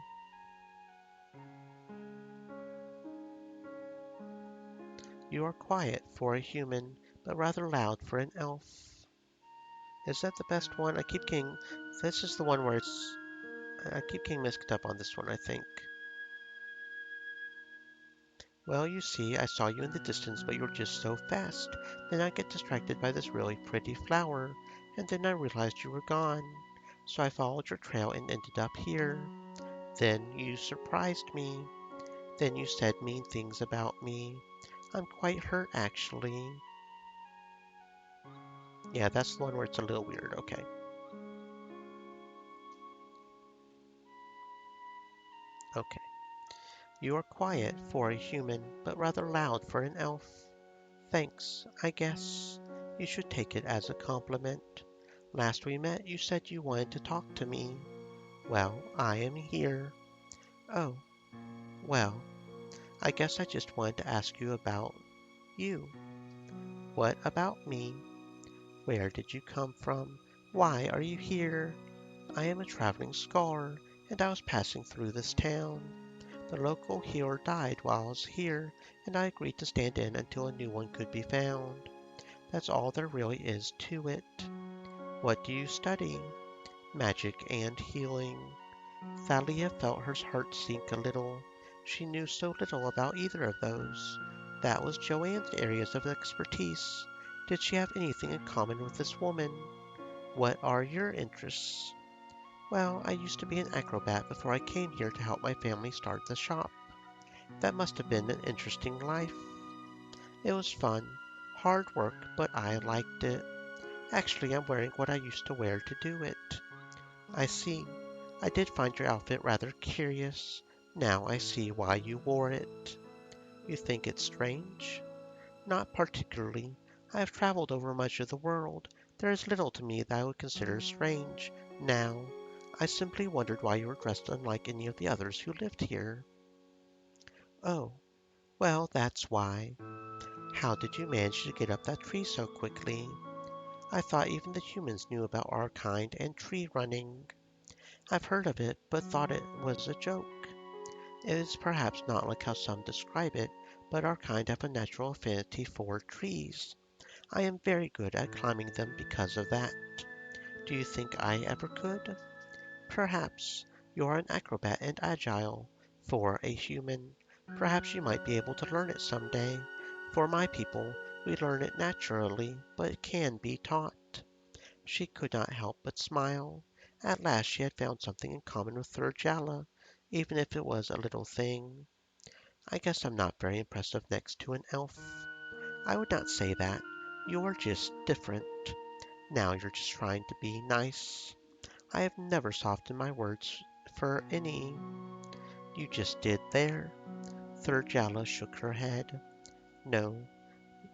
You are quiet for a human, but rather loud for an elf. Is that the best one? I keep getting. This is the one where it's. I keep getting mixed up on this one, I think. Well, you see, I saw you in the distance, but you were just so fast. Then I get distracted by this really pretty flower, and then I realized you were gone. So I followed your trail and ended up here. Then you surprised me. Then you said mean things about me. I'm quite hurt, actually. Yeah, that's the one where it's a little weird. Okay. Okay. You are quiet for a human, but rather loud for an elf. Thanks, I guess. You should take it as a compliment. Last we met, you said you wanted to talk to me. Well, I am here. Oh, well, I guess I just wanted to ask you about you. What about me? Where did you come from? Why are you here? I am a traveling scholar, and I was passing through this town. The local healer died while I was here, and I agreed to stand in until a new one could be found. That's all there really is to it. What do you study? Magic and healing. Thalia felt her heart sink a little. She knew so little about either of those. That was Joanne's areas of expertise. Did she have anything in common with this woman? What are your interests? Well, I used to be an acrobat before I came here to help my family start the shop. That must have been an interesting life. It was fun. Hard work, but I liked it. Actually, I'm wearing what I used to wear to do it. I see. I did find your outfit rather curious. Now I see why you wore it. You think it's strange? Not particularly. I have traveled over much of the world. There is little to me that I would consider strange. Now, I simply wondered why you were dressed unlike any of the others who lived here. Oh, well, that's why. How did you manage to get up that tree so quickly? I thought even the humans knew about our kind and tree running. I've heard of it, but thought it was a joke. It is perhaps not like how some describe it, but our kind have a natural affinity for trees. I am very good at climbing them because of that. Do you think I ever could? Perhaps. You are an acrobat and agile. For a human, perhaps you might be able to learn it some day. For my people, we learn it naturally, but it can be taught. She could not help but smile. At last she had found something in common with Thurjala, even if it was a little thing. I guess I'm not very impressive next to an elf. I would not say that. You're just different. Now you're just trying to be nice. I have never softened my words for any. You just did there. Thurjala shook her head. No,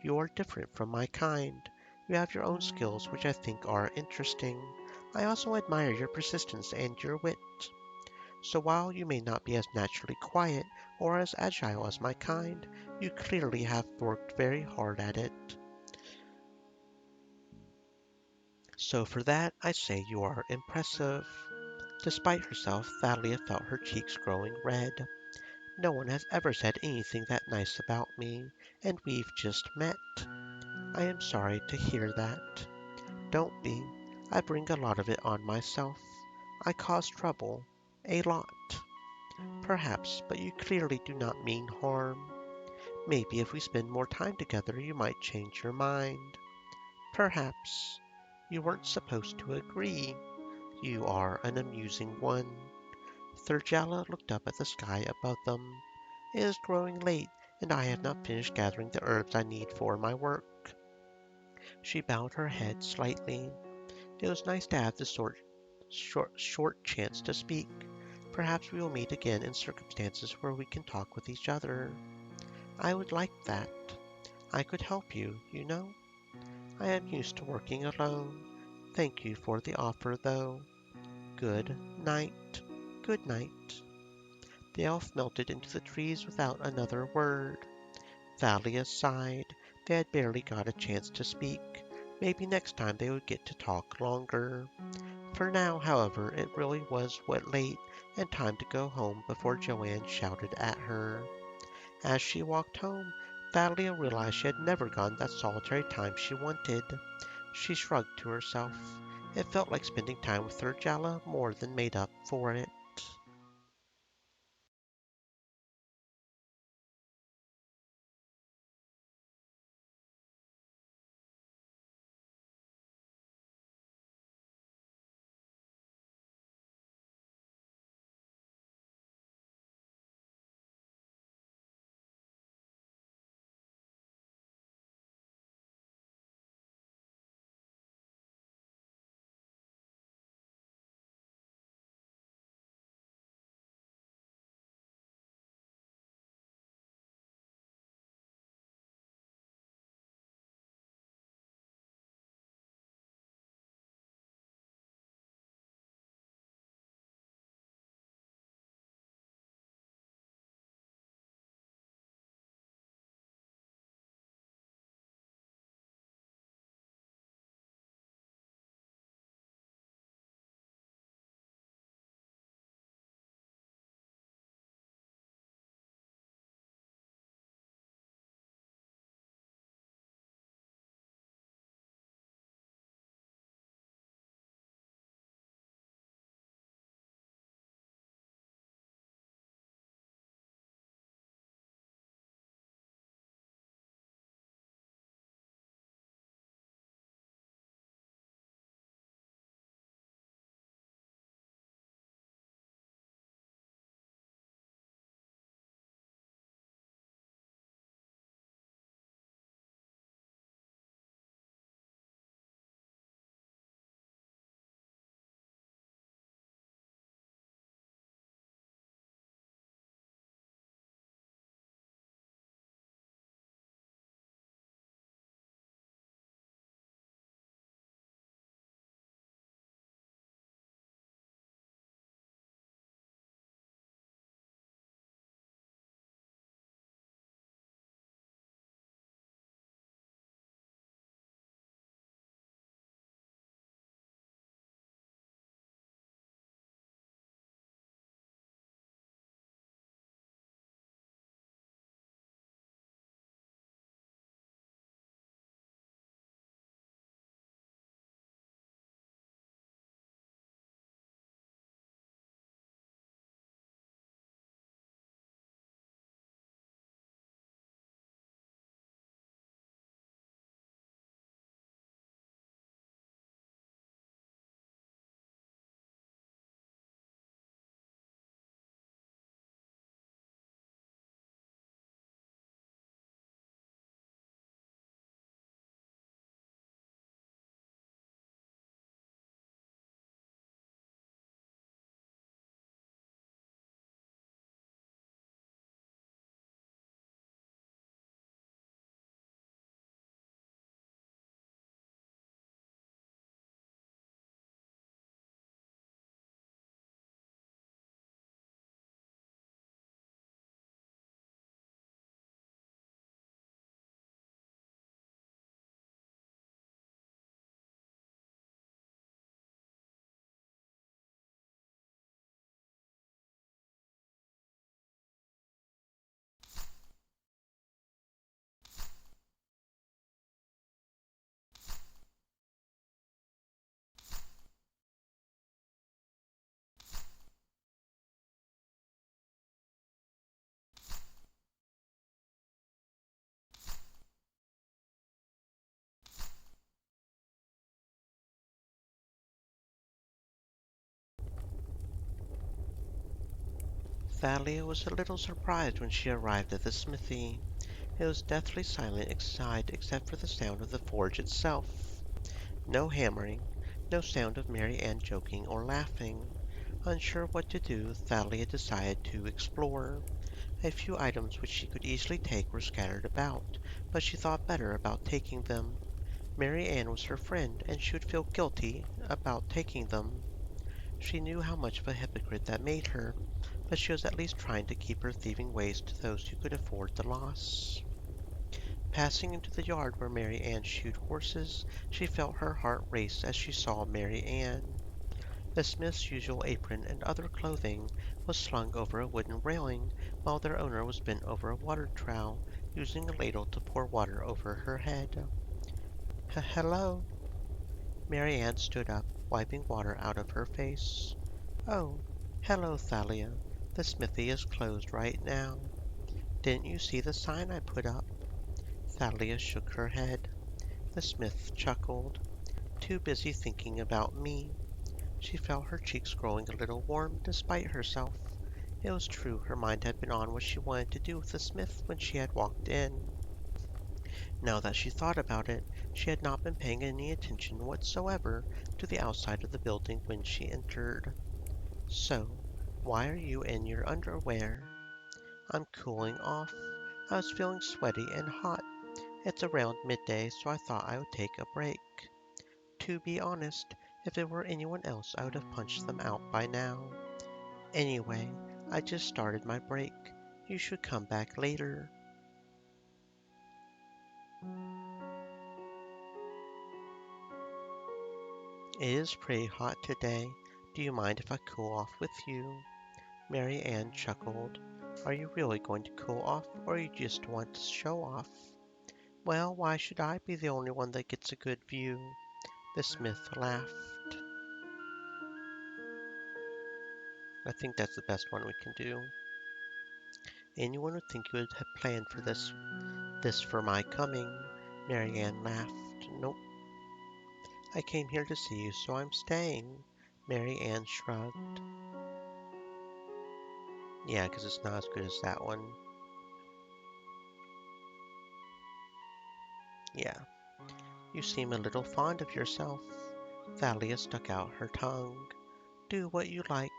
you are different from my kind. You have your own skills, which I think are interesting. I also admire your persistence and your wit. So while you may not be as naturally quiet or as agile as my kind, you clearly have worked very hard at it. So for that, I say you are impressive. Despite herself, Thalia felt her cheeks growing red. No one has ever said anything that nice about me, and we've just met. I am sorry to hear that. Don't be. I bring a lot of it on myself. I cause trouble. A lot. Perhaps, but you clearly do not mean harm. Maybe if we spend more time together, you might change your mind. Perhaps. You weren't supposed to agree. You are an amusing one. Thurjala looked up at the sky above them. It is growing late, and I have not finished gathering the herbs I need for my work. She bowed her head slightly. It was nice to have this short chance to speak. Perhaps we will meet again in circumstances where we can talk with each other. I would like that. I could help you, you know. I am used to working alone. Thank you for the offer, though. Good night. Good night. The elf melted into the trees without another word. Thalia sighed. They had barely got a chance to speak. Maybe next time they would get to talk longer. For now, however, it really was late and time to go home before Joanne shouted at her. As she walked home, Thalia realized she had never gotten that solitary time she wanted. She shrugged to herself. It felt like spending time with Thurjala more than made up for it. Thalia was a little surprised when she arrived at the smithy. It was deathly silent inside except for the sound of the forge itself. No hammering, no sound of Mary Ann joking or laughing. Unsure what to do, Thalia decided to explore. A few items which she could easily take were scattered about, but she thought better about taking them. Mary Ann was her friend, and she would feel guilty about taking them. She knew how much of a hypocrite that made her, but she was at least trying to keep her thieving ways to those who could afford the loss. Passing into the yard where Mary Ann shoed horses, she felt her heart race as she saw Mary Ann. The smith's usual apron and other clothing was slung over a wooden railing, while their owner was bent over a water trough, using a ladle to pour water over her head. Hello. Mary Ann stood up, wiping water out of her face. Oh, hello, Thalia. The smithy is closed right now. Didn't you see the sign I put up? Thalia shook her head. The smith chuckled. Too busy thinking about me. She felt her cheeks growing a little warm despite herself. It was true her mind had been on what she wanted to do with the smith when she had walked in. Now that she thought about it, she had not been paying any attention whatsoever to the outside of the building when she entered. So, why are you in your underwear? I'm cooling off. I was feeling sweaty and hot. It's around midday, so I thought I would take a break. To be honest, if it were anyone else, I would have punched them out by now. Anyway, I just started my break. You should come back later. It is pretty hot today. Do you mind if I cool off with you? Mary Ann chuckled. Are you really going to cool off, or you just want to show off? Well, why should I be the only one that gets a good view? The smith laughed. I think that's the best one we can do. Anyone would think you would have planned for this for my coming. Mary Ann laughed. Nope, I came here to see you, so I'm staying. Mary Ann shrugged. Yeah, 'cause it's not as good as that one. Yeah, you seem a little fond of yourself. Thalia stuck out her tongue. Do what you like.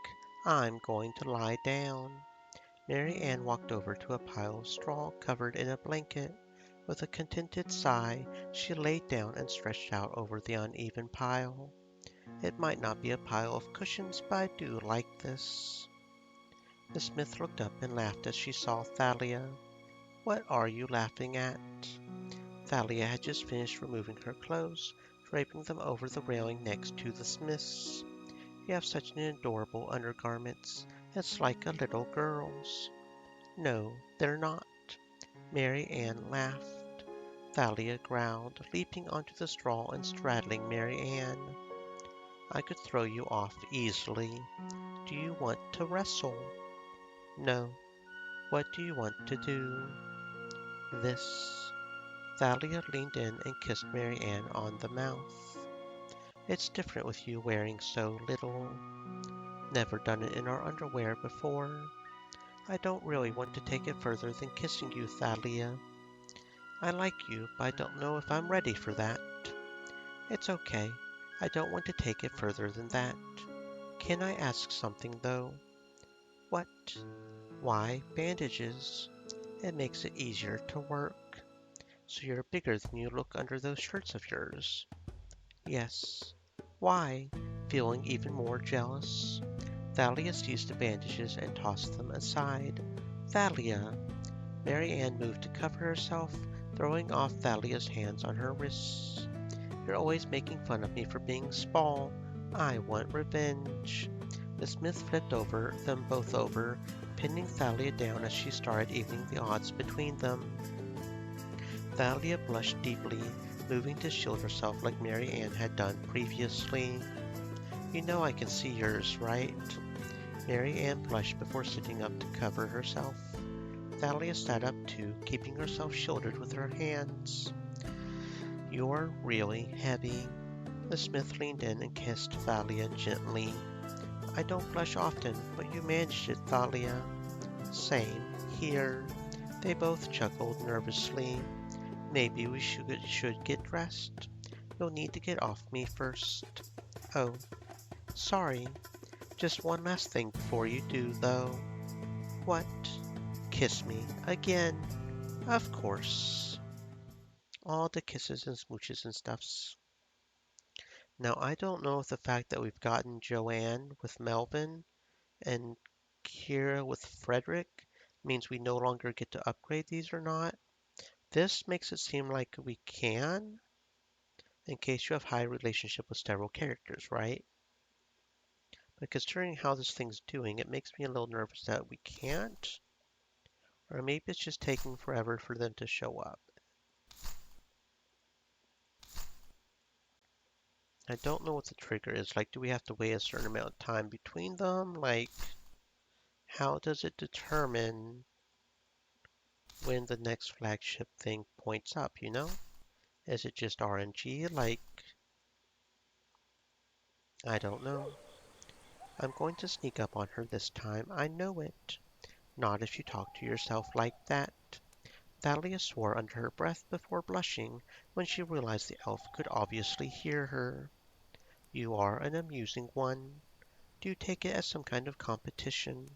I'm going to lie down. Mary Ann walked over to a pile of straw covered in a blanket. With a contented sigh, she laid down and stretched out over the uneven pile. It might not be a pile of cushions, but I do like this. The smith looked up and laughed as she saw Thalia. What are you laughing at? Thalia had just finished removing her clothes, draping them over the railing next to the smith's. You have such an adorable undergarments. It's like a little girl's. No, they're not. Mary Ann laughed. Thalia growled, leaping onto the straw and straddling Mary Ann. I could throw you off easily. Do you want to wrestle? No. What do you want to do? This. Thalia leaned in and kissed Mary Ann on the mouth. It's different with you wearing so little. Never done it in our underwear before. I don't really want to take it further than kissing you, Thalia. I like you, but I don't know if I'm ready for that. It's okay. I don't want to take it further than that. Can I ask something, though? What? Why bandages? It makes it easier to work. So you're bigger than you look under those shirts of yours. Yes. Why? Feeling even more jealous. Thalia seized the bandages and tossed them aside. Thalia! Mary Ann moved to cover herself, throwing off Thalia's hands on her wrists. You're always making fun of me for being small. I want revenge. The smith flipped them both over, pinning Thalia down as she started evening the odds between them. Thalia blushed deeply, moving to shield herself like Mary Ann had done previously. You know I can see yours, right? Mary Ann blushed before sitting up to cover herself. Thalia sat up too, keeping herself shielded with her hands. You're really heavy. The smith leaned in and kissed Thalia gently. I don't blush often, but you managed it, Thalia. Same here. They both chuckled nervously. Maybe we should get dressed. You'll need to get off me first. Oh, sorry. Just one last thing before you do, though. What? Kiss me again. Of course. All the kisses and smooches and stuffs. Now, I don't know if the fact that we've gotten Joanne with Melvin and Kira with Frederick means we no longer get to upgrade these or not. This makes it seem like we can, in case you have high relationship with several characters, right? But considering how this thing's doing, it makes me a little nervous that we can't, or maybe it's just taking forever for them to show up. I don't know what the trigger is. Like, do we have to wait a certain amount of time between them? Like, how does it determine when the next flagship thing points up, you know? Is it just RNG? Like, I don't know. I'm going to sneak up on her this time. I know it. Not if you talk to yourself like that. Thalia swore under her breath before blushing when she realized the elf could obviously hear her. You are an amusing one. Do you take it as some kind of competition?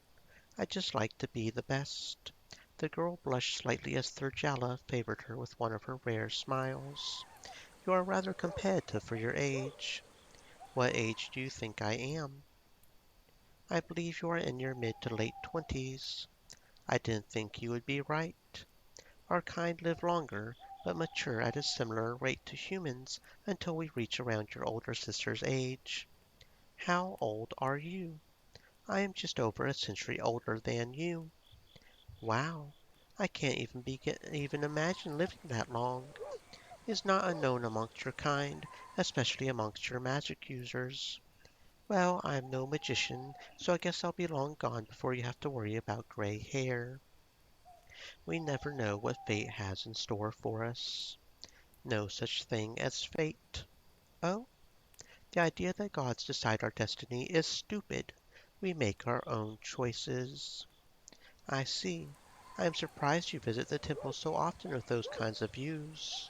I just like to be the best. The girl blushed slightly as Thurjalla favored her with one of her rare smiles. You are rather competitive for your age. What age do you think I am? I believe you are in your mid to late 20s. I didn't think you would be right. Our kind live longer, but mature at a similar rate to humans until we reach around your older sister's age. How old are you? I am just over a century older than you. Wow, I can't even imagine living that long. Is not unknown amongst your kind, especially amongst your magic users. Well, I'm no magician, so I guess I'll be long gone before you have to worry about gray hair. We never know what fate has in store for us. No such thing as fate. Oh, the idea that gods decide our destiny is stupid. We make our own choices. I see. I am surprised you visit the temple so often with those kinds of views.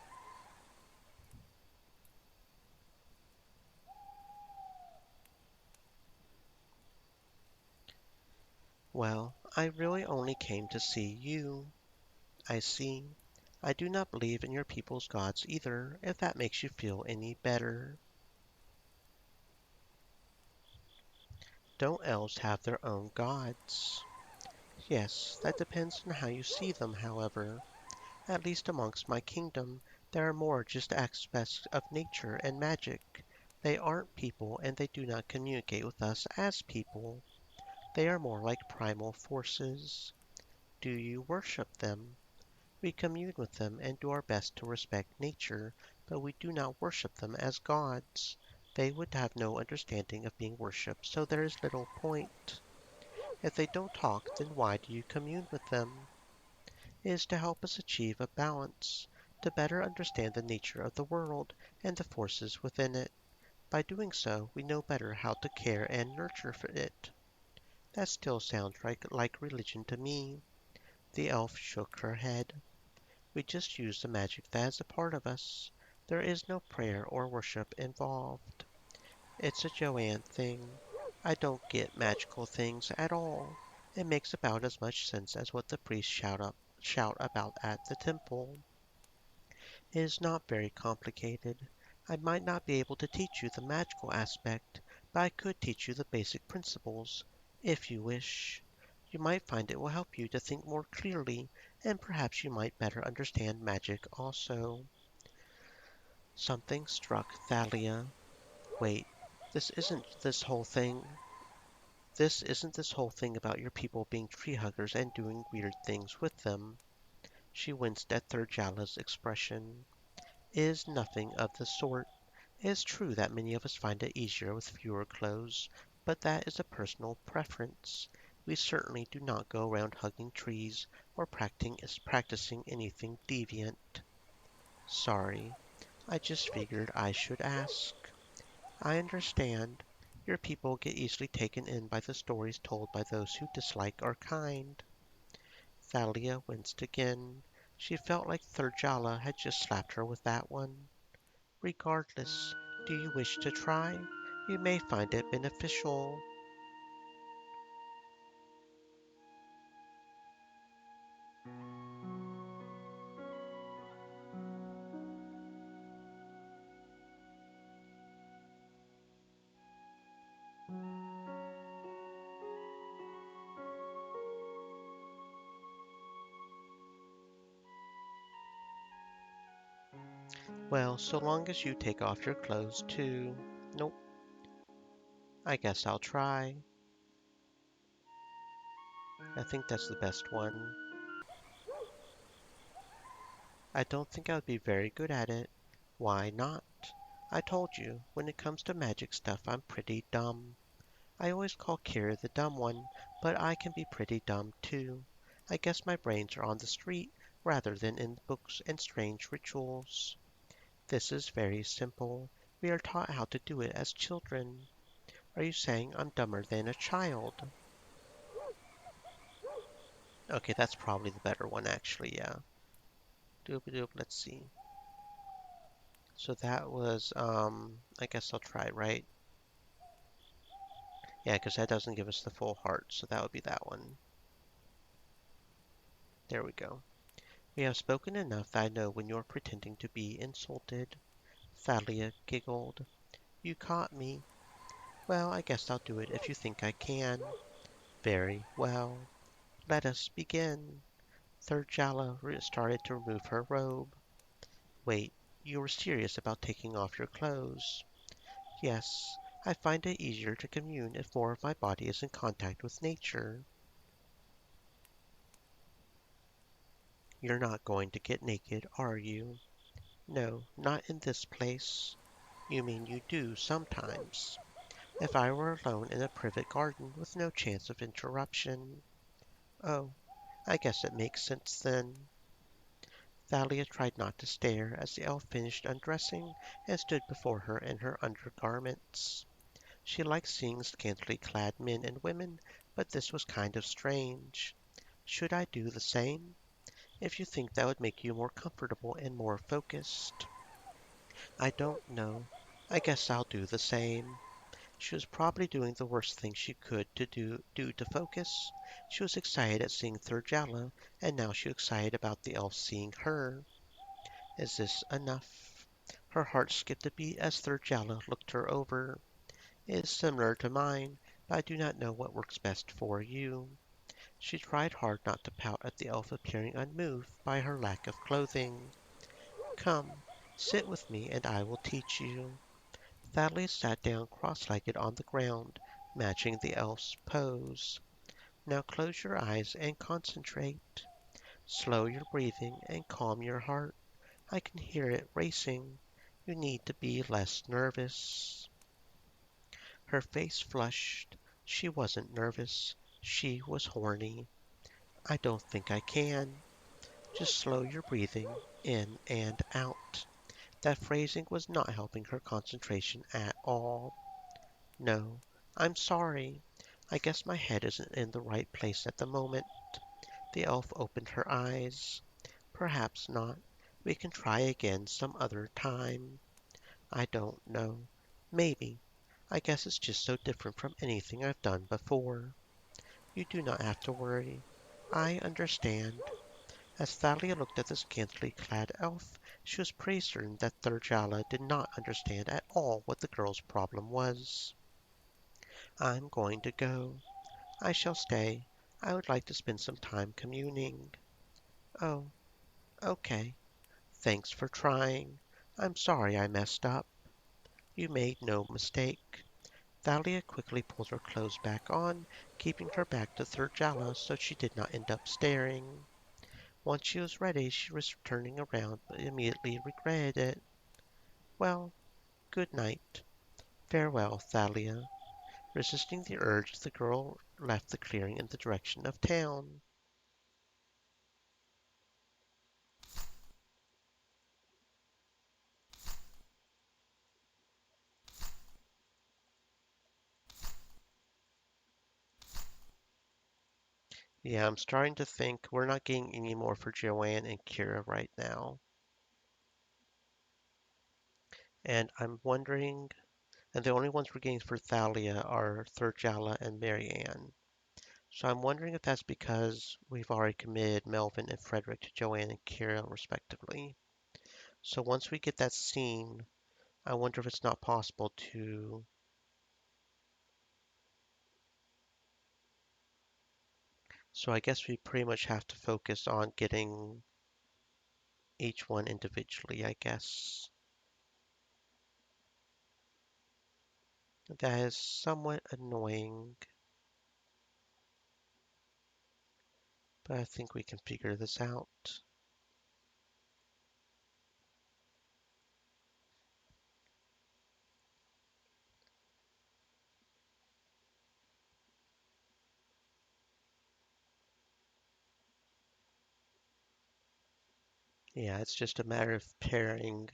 Well, I really only came to see you. I see. I do not believe in your people's gods either, if that makes you feel any better. Don't elves have their own gods? Yes, that depends on how you see them, however. At least amongst my kingdom, there are more just aspects of nature and magic. They aren't people, and they do not communicate with us as people. They are more like primal forces. Do you worship them? We commune with them and do our best to respect nature, but we do not worship them as gods. They would have no understanding of being worshipped, so there is little point. If they don't talk, then why do you commune with them? It is to help us achieve a balance, to better understand the nature of the world and the forces within it. By doing so, we know better how to care and nurture for it. That still sounds like religion to me. The elf shook her head. We just use the magic that is a part of us. There is no prayer or worship involved. It's a Joanne thing. I don't get magical things at all. It makes about as much sense as what the priests shout about at the temple. It is not very complicated. I might not be able to teach you the magical aspect, but I could teach you the basic principles, if you wish. You might find it will help you to think more clearly, and perhaps you might better understand magic also. Something struck Thalia. Wait, this isn't this whole thing. This isn't this whole thing about your people being tree huggers and doing weird things with them. She winced at Thurjalla's expression. Is nothing of the sort. It is true that many of us find it easier with fewer clothes, but that is a personal preference. We certainly do not go around hugging trees or practicing anything deviant. Sorry, I just figured I should ask. I understand. Your people get easily taken in by the stories told by those who dislike our kind. Thalia winced again. She felt like Thurjala had just slapped her with that one. Regardless, do you wish to try? You may find it beneficial. Well, so long as you take off your clothes too. Nope, I guess I'll try. I think that's the best one. I don't think I would be very good at it. Why not? I told you, when it comes to magic stuff, I'm pretty dumb. I always call Kira the dumb one, but I can be pretty dumb too. I guess my brains are on the street rather than in books and strange rituals. This is very simple. We are taught how to do it as children. Are you saying I'm dumber than a child? Okay, that's probably the better one actually, yeah. Doop doop, let's see. So that was, I guess I'll try, right? Yeah, because that doesn't give us the full heart, so that would be that one. There we go. We have spoken enough that I know when you're pretending to be insulted. Thalia giggled. You caught me. Well, I guess I'll do it if you think I can. Very well. Let us begin. Thurjala started to remove her robe. Wait, you were serious about taking off your clothes? Yes, I find it easier to commune if more of my body is in contact with nature. You're not going to get naked, are you? No, not in this place. You mean you do sometimes. If I were alone in a privet garden with no chance of interruption. Oh, I guess it makes sense then. Thalia tried not to stare as the elf finished undressing and stood before her in her undergarments. She liked seeing scantily clad men and women, but this was kind of strange. Should I do the same? If you think that would make you more comfortable and more focused. I don't know. I guess I'll do the same. She was probably doing the worst thing she could do to focus. She was excited at seeing Thurjala, and now she was excited about the elf seeing her. Is this enough? Her heart skipped a beat as Thurjala looked her over. It is similar to mine, but I do not know what works best for you. She tried hard not to pout at the elf appearing unmoved by her lack of clothing. Come, sit with me and I will teach you. Thaddeus sat down cross-legged on the ground, matching the elf's pose. Now close your eyes and concentrate. Slow your breathing and calm your heart. I can hear it racing. You need to be less nervous. Her face flushed. She wasn't nervous. She was horny. I don't think I can. Just slow your breathing in and out. That phrasing was not helping her concentration at all. No, I'm sorry. I guess my head isn't in the right place at the moment. The elf opened her eyes. Perhaps not. We can try again some other time. I don't know. Maybe. I guess it's just so different from anything I've done before. You do not have to worry. I understand. As Thalia looked at the scantily clad elf, she was pretty certain that Thurjala did not understand at all what the girl's problem was. I'm going to go. I shall stay. I would like to spend some time communing. Oh, okay. Thanks for trying. I'm sorry I messed up. You made no mistake. Thalia quickly pulled her clothes back on, keeping her back to Thurjala so she did not end up staring. Once she was ready, she was turning around, but immediately regretted it. Well, good night. Farewell, Thalia. Resisting the urge, the girl left the clearing in the direction of town. Yeah, I'm starting to think we're not getting any more for Joanne and Kira right now. And I'm wondering, and the only ones we're getting for Thalia are Thurjala and Marianne. So I'm wondering if that's because we've already committed Melvin and Frederick to Joanne and Kira respectively. So once we get that scene, I wonder if it's not possible to. So I guess we pretty much have to focus on getting each one individually, I guess. That is somewhat annoying, but I think we can figure this out. Yeah, it's just a matter of pairing,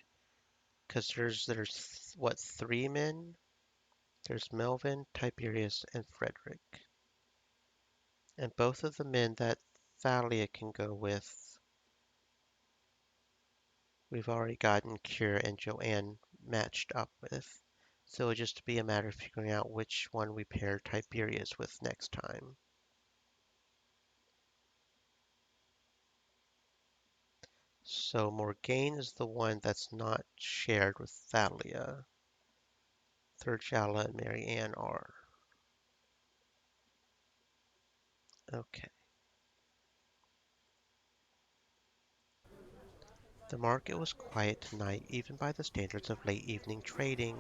because there's what, three men? There's Melvin, Tiberius, and Frederick. And both of the men that Thalia can go with, we've already gotten Kira and Joanne matched up with. So it'll just be a matter of figuring out which one we pair Tiberius with next time. So Morgaine is the one that's not shared with Thalia. Thurjala and Marianne are. Okay. The market was quiet tonight, even by the standards of late evening trading.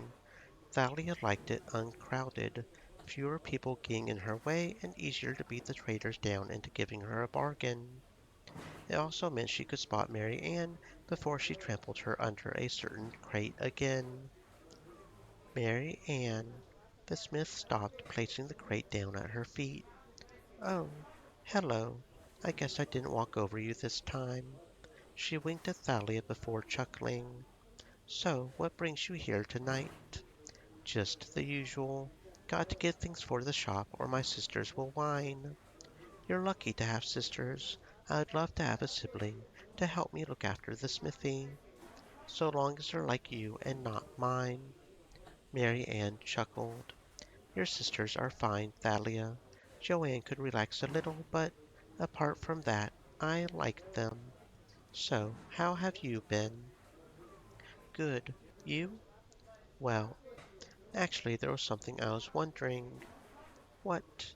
Thalia liked it uncrowded, fewer people getting in her way, and easier to beat the traders down into giving her a bargain. It also meant she could spot Mary Ann before she trampled her under a certain crate again. Mary Ann. The smith stopped, placing the crate down at her feet. Oh, hello. I guess I didn't walk over you this time. She winked at Thalia before chuckling. So, what brings you here tonight? Just the usual. Got to get things for the shop or my sisters will whine. You're lucky to have sisters. I'd love to have a sibling to help me look after the smithy. So long as they're like you and not mine. Mary Ann chuckled. Your sisters are fine, Thalia. Joanne could relax a little, but apart from that, I like them. So, how have you been? Good. You? Well, actually, there was something I was wondering. What?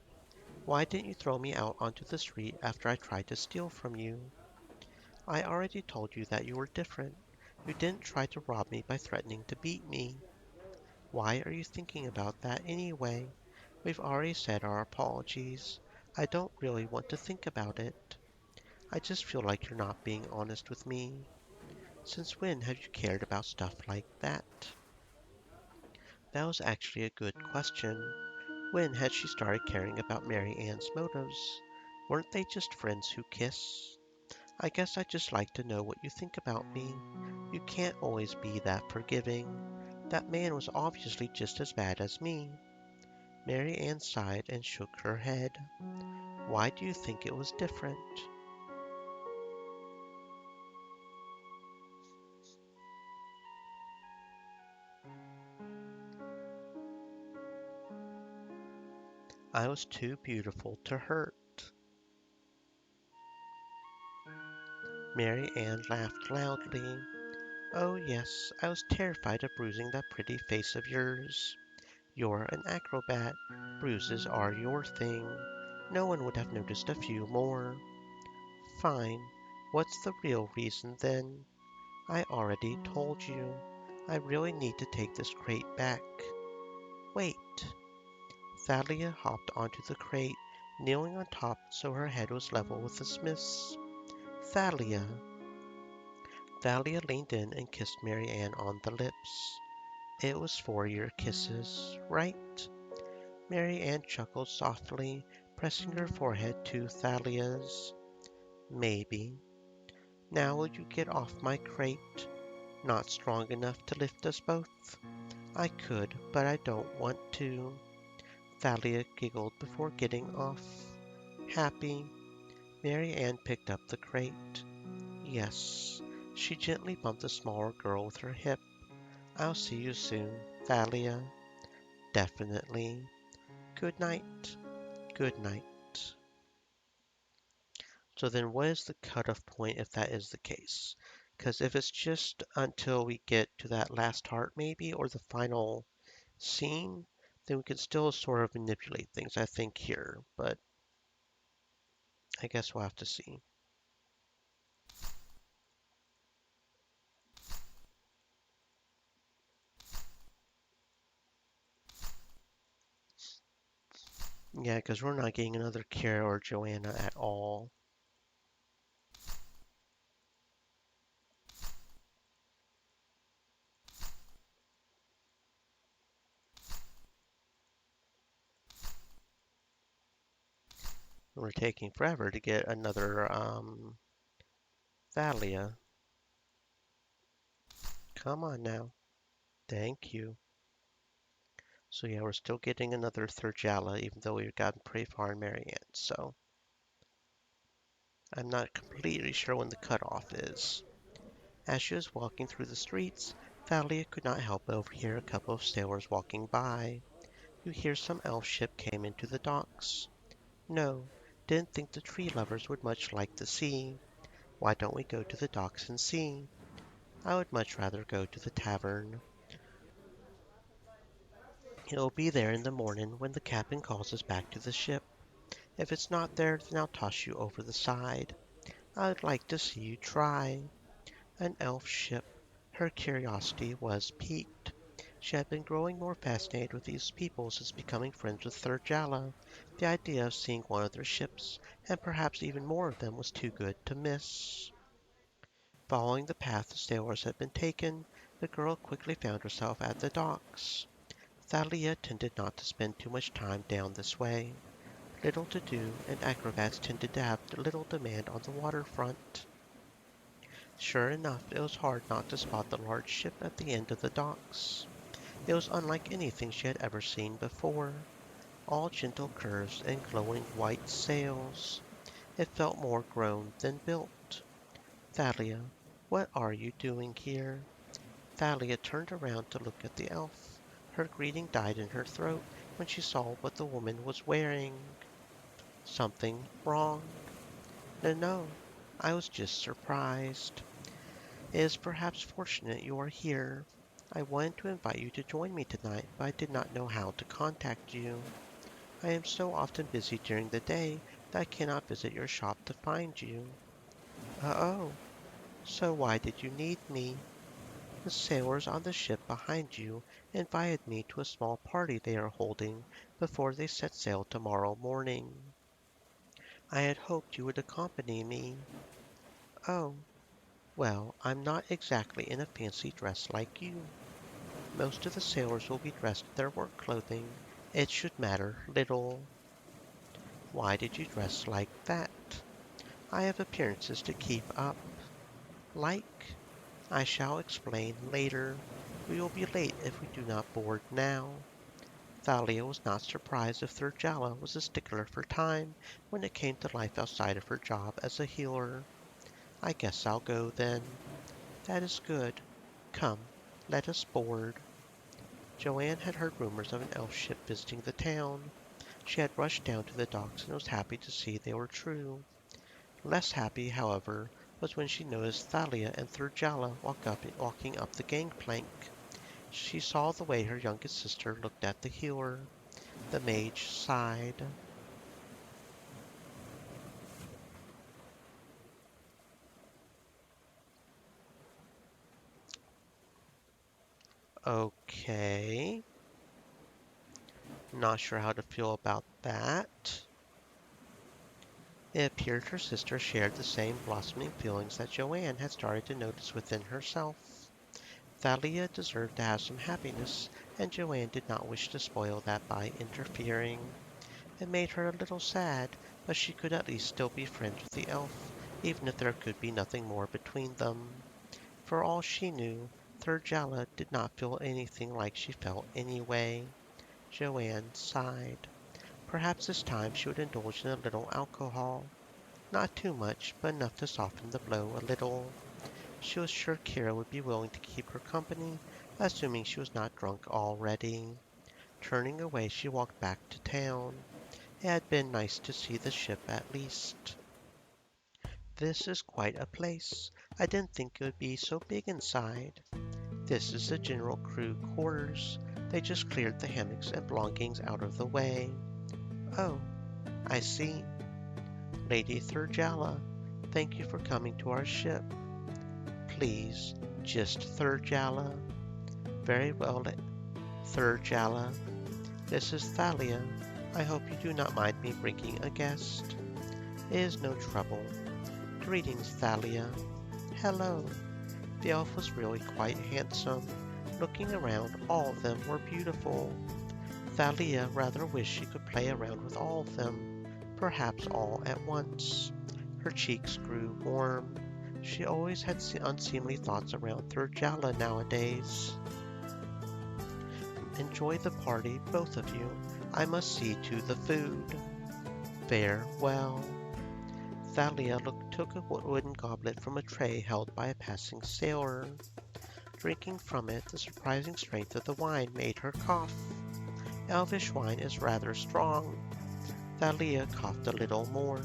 Why didn't you throw me out onto the street after I tried to steal from you? I already told you that you were different. You didn't try to rob me by threatening to beat me. Why are you thinking about that anyway? We've already said our apologies. I don't really want to think about it. I just feel like you're not being honest with me. Since when have you cared about stuff like that? That was actually a good question. When had she started caring about Mary Ann's motives? Weren't they just friends who kiss? I guess I'd just like to know what you think about me. You can't always be that forgiving. That man was obviously just as bad as me. Mary Ann sighed and shook her head. Why do you think it was different? I was too beautiful to hurt. Mary Ann laughed loudly. Oh, yes, I was terrified of bruising that pretty face of yours. You're an acrobat. Bruises are your thing. No one would have noticed a few more. Fine. What's the real reason then? I already told you. I really need to take this crate back. Wait. Thalia hopped onto the crate, kneeling on top so her head was level with the smith's. Thalia. Thalia leaned in and kissed Mary Ann on the lips. It was 4-year kisses, right? Mary Ann chuckled softly, pressing her forehead to Thalia's. Maybe. Now will you get off my crate? Not strong enough to lift us both? I could, but I don't want to. Thalia giggled before getting off. Happy. Mary Ann picked up the crate. Yes. She gently bumped the smaller girl with her hip. I'll see you soon, Thalia. Definitely. Good night. Good night. So then what is the cutoff point if that is the case? Because if it's just until we get to that last heart maybe, or the final scene, then we can still sort of manipulate things, I think, here. But I guess we'll have to see. Yeah, because we're not getting another Kara or Joanna at all. We're taking forever to get another Thalia. Come on now. Thank you. So yeah, we're still getting another Thurjala, even though we've gotten pretty far in Marianne. So I'm not completely sure when the cutoff is. As she was walking through the streets, Thalia could not help but overhear a couple of sailors walking by. You hear some elf ship came into the docks. No, didn't think the tree lovers would much like the sea. Why don't we go to the docks and see? I would much rather go to the tavern. It'll be there in the morning when the captain calls us back to the ship. If it's not there, then I'll toss you over the side. I'd like to see you try. An elf ship. Her curiosity was piqued. She had been growing more fascinated with these people since becoming friends with Thurjala. The idea of seeing one of their ships, and perhaps even more of them, was too good to miss. Following the path the sailors had been taken, the girl quickly found herself at the docks. Thalia tended not to spend too much time down this way. Little to do, and acrobats tended to have little demand on the waterfront. Sure enough, it was hard not to spot the large ship at the end of the docks. It was unlike anything she had ever seen before. All gentle curves and glowing white sails. It felt more grown than built. Thalia, what are you doing here? Thalia turned around to look at the elf. Her greeting died in her throat when she saw what the woman was wearing. Something wrong? No, no. I was just surprised. It is perhaps fortunate you are here. I wanted to invite you to join me tonight, but I did not know how to contact you. I am so often busy during the day that I cannot visit your shop to find you. Oh, so why did you need me? The sailors on the ship behind you invited me to a small party they are holding before they set sail tomorrow morning. I had hoped you would accompany me. Oh, well, I'm not exactly in a fancy dress like you. Most of the sailors will be dressed in their work clothing. It should matter little. Why did you dress like that? I have appearances to keep up. Like? I shall explain later. We will be late if we do not board now. Thalia was not surprised if Thurjala was a stickler for time when it came to life outside of her job as a healer. I guess I'll go then. That is good. Come, let us board. Joanne had heard rumors of an elf ship visiting the town. She had rushed down to the docks and was happy to see they were true. Less happy, however, was when she noticed Thalia and Thurjala walking up the gangplank. She saw the way her youngest sister looked at the healer. The mage sighed. Okay, not sure how to feel about that. It appeared her sister shared the same blossoming feelings that Joanne had started to notice within herself. Thalia deserved to have some happiness, and Joanne did not wish to spoil that by interfering. It made her a little sad, but she could at least still be friends with the elf, even if there could be nothing more between them. For all she knew, Thurjala did not feel anything like she felt anyway. Joanne sighed. Perhaps this time she would indulge in a little alcohol. Not too much, but enough to soften the blow a little. She was sure Kira would be willing to keep her company, assuming she was not drunk already. Turning away, she walked back to town. It had been nice to see the ship at least. This is quite a place. I didn't think it would be so big inside. This is the general crew quarters. They just cleared the hammocks and belongings out of the way. Oh, I see. Lady Thurjala, thank you for coming to our ship. Please, just Thurjala. Very well, Thurjala. This is Thalia. I hope you do not mind me bringing a guest. It is no trouble. Greetings, Thalia. Hello. The elf was really quite handsome. Looking around, all of them were beautiful. Thalia rather wished she could play around with all of them, perhaps all at once. Her cheeks grew warm. She always had unseemly thoughts around Thurjala nowadays. Enjoy the party, both of you. I must see to the food. Farewell. Thalia took a wooden goblet from a tray held by a passing sailor. Drinking from it, the surprising strength of the wine made her cough. Elvish wine is rather strong. Thalia coughed a little more.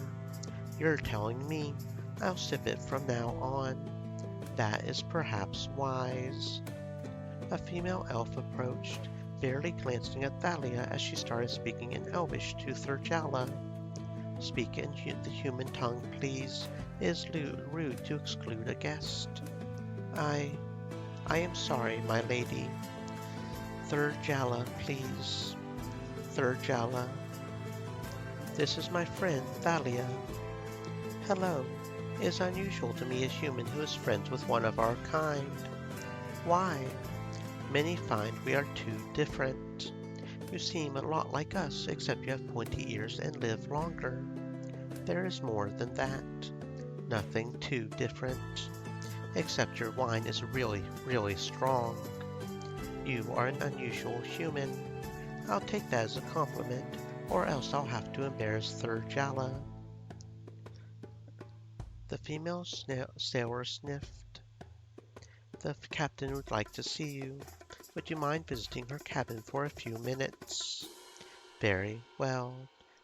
You're telling me. I'll sip it from now on. That is perhaps wise. A female elf approached, barely glancing at Thalia as she started speaking in Elvish to Thurjala. Speak in the human tongue, please. It is rude to exclude a guest. I am sorry, my lady. Thurjala, please. Thurjala. This is my friend, Thalia. Hello. It is unusual to meet a human who is friends with one of our kind. Why? Many find we are too different. You seem a lot like us, except you have pointy ears and live longer. There is more than that. Nothing too different. Except your wine is really, really strong. You are an unusual human. I'll take that as a compliment, or else I'll have to embarrass Thurjala. The female sailor sniffed. The captain would like to see you. Would you mind visiting her cabin for a few minutes? Very well.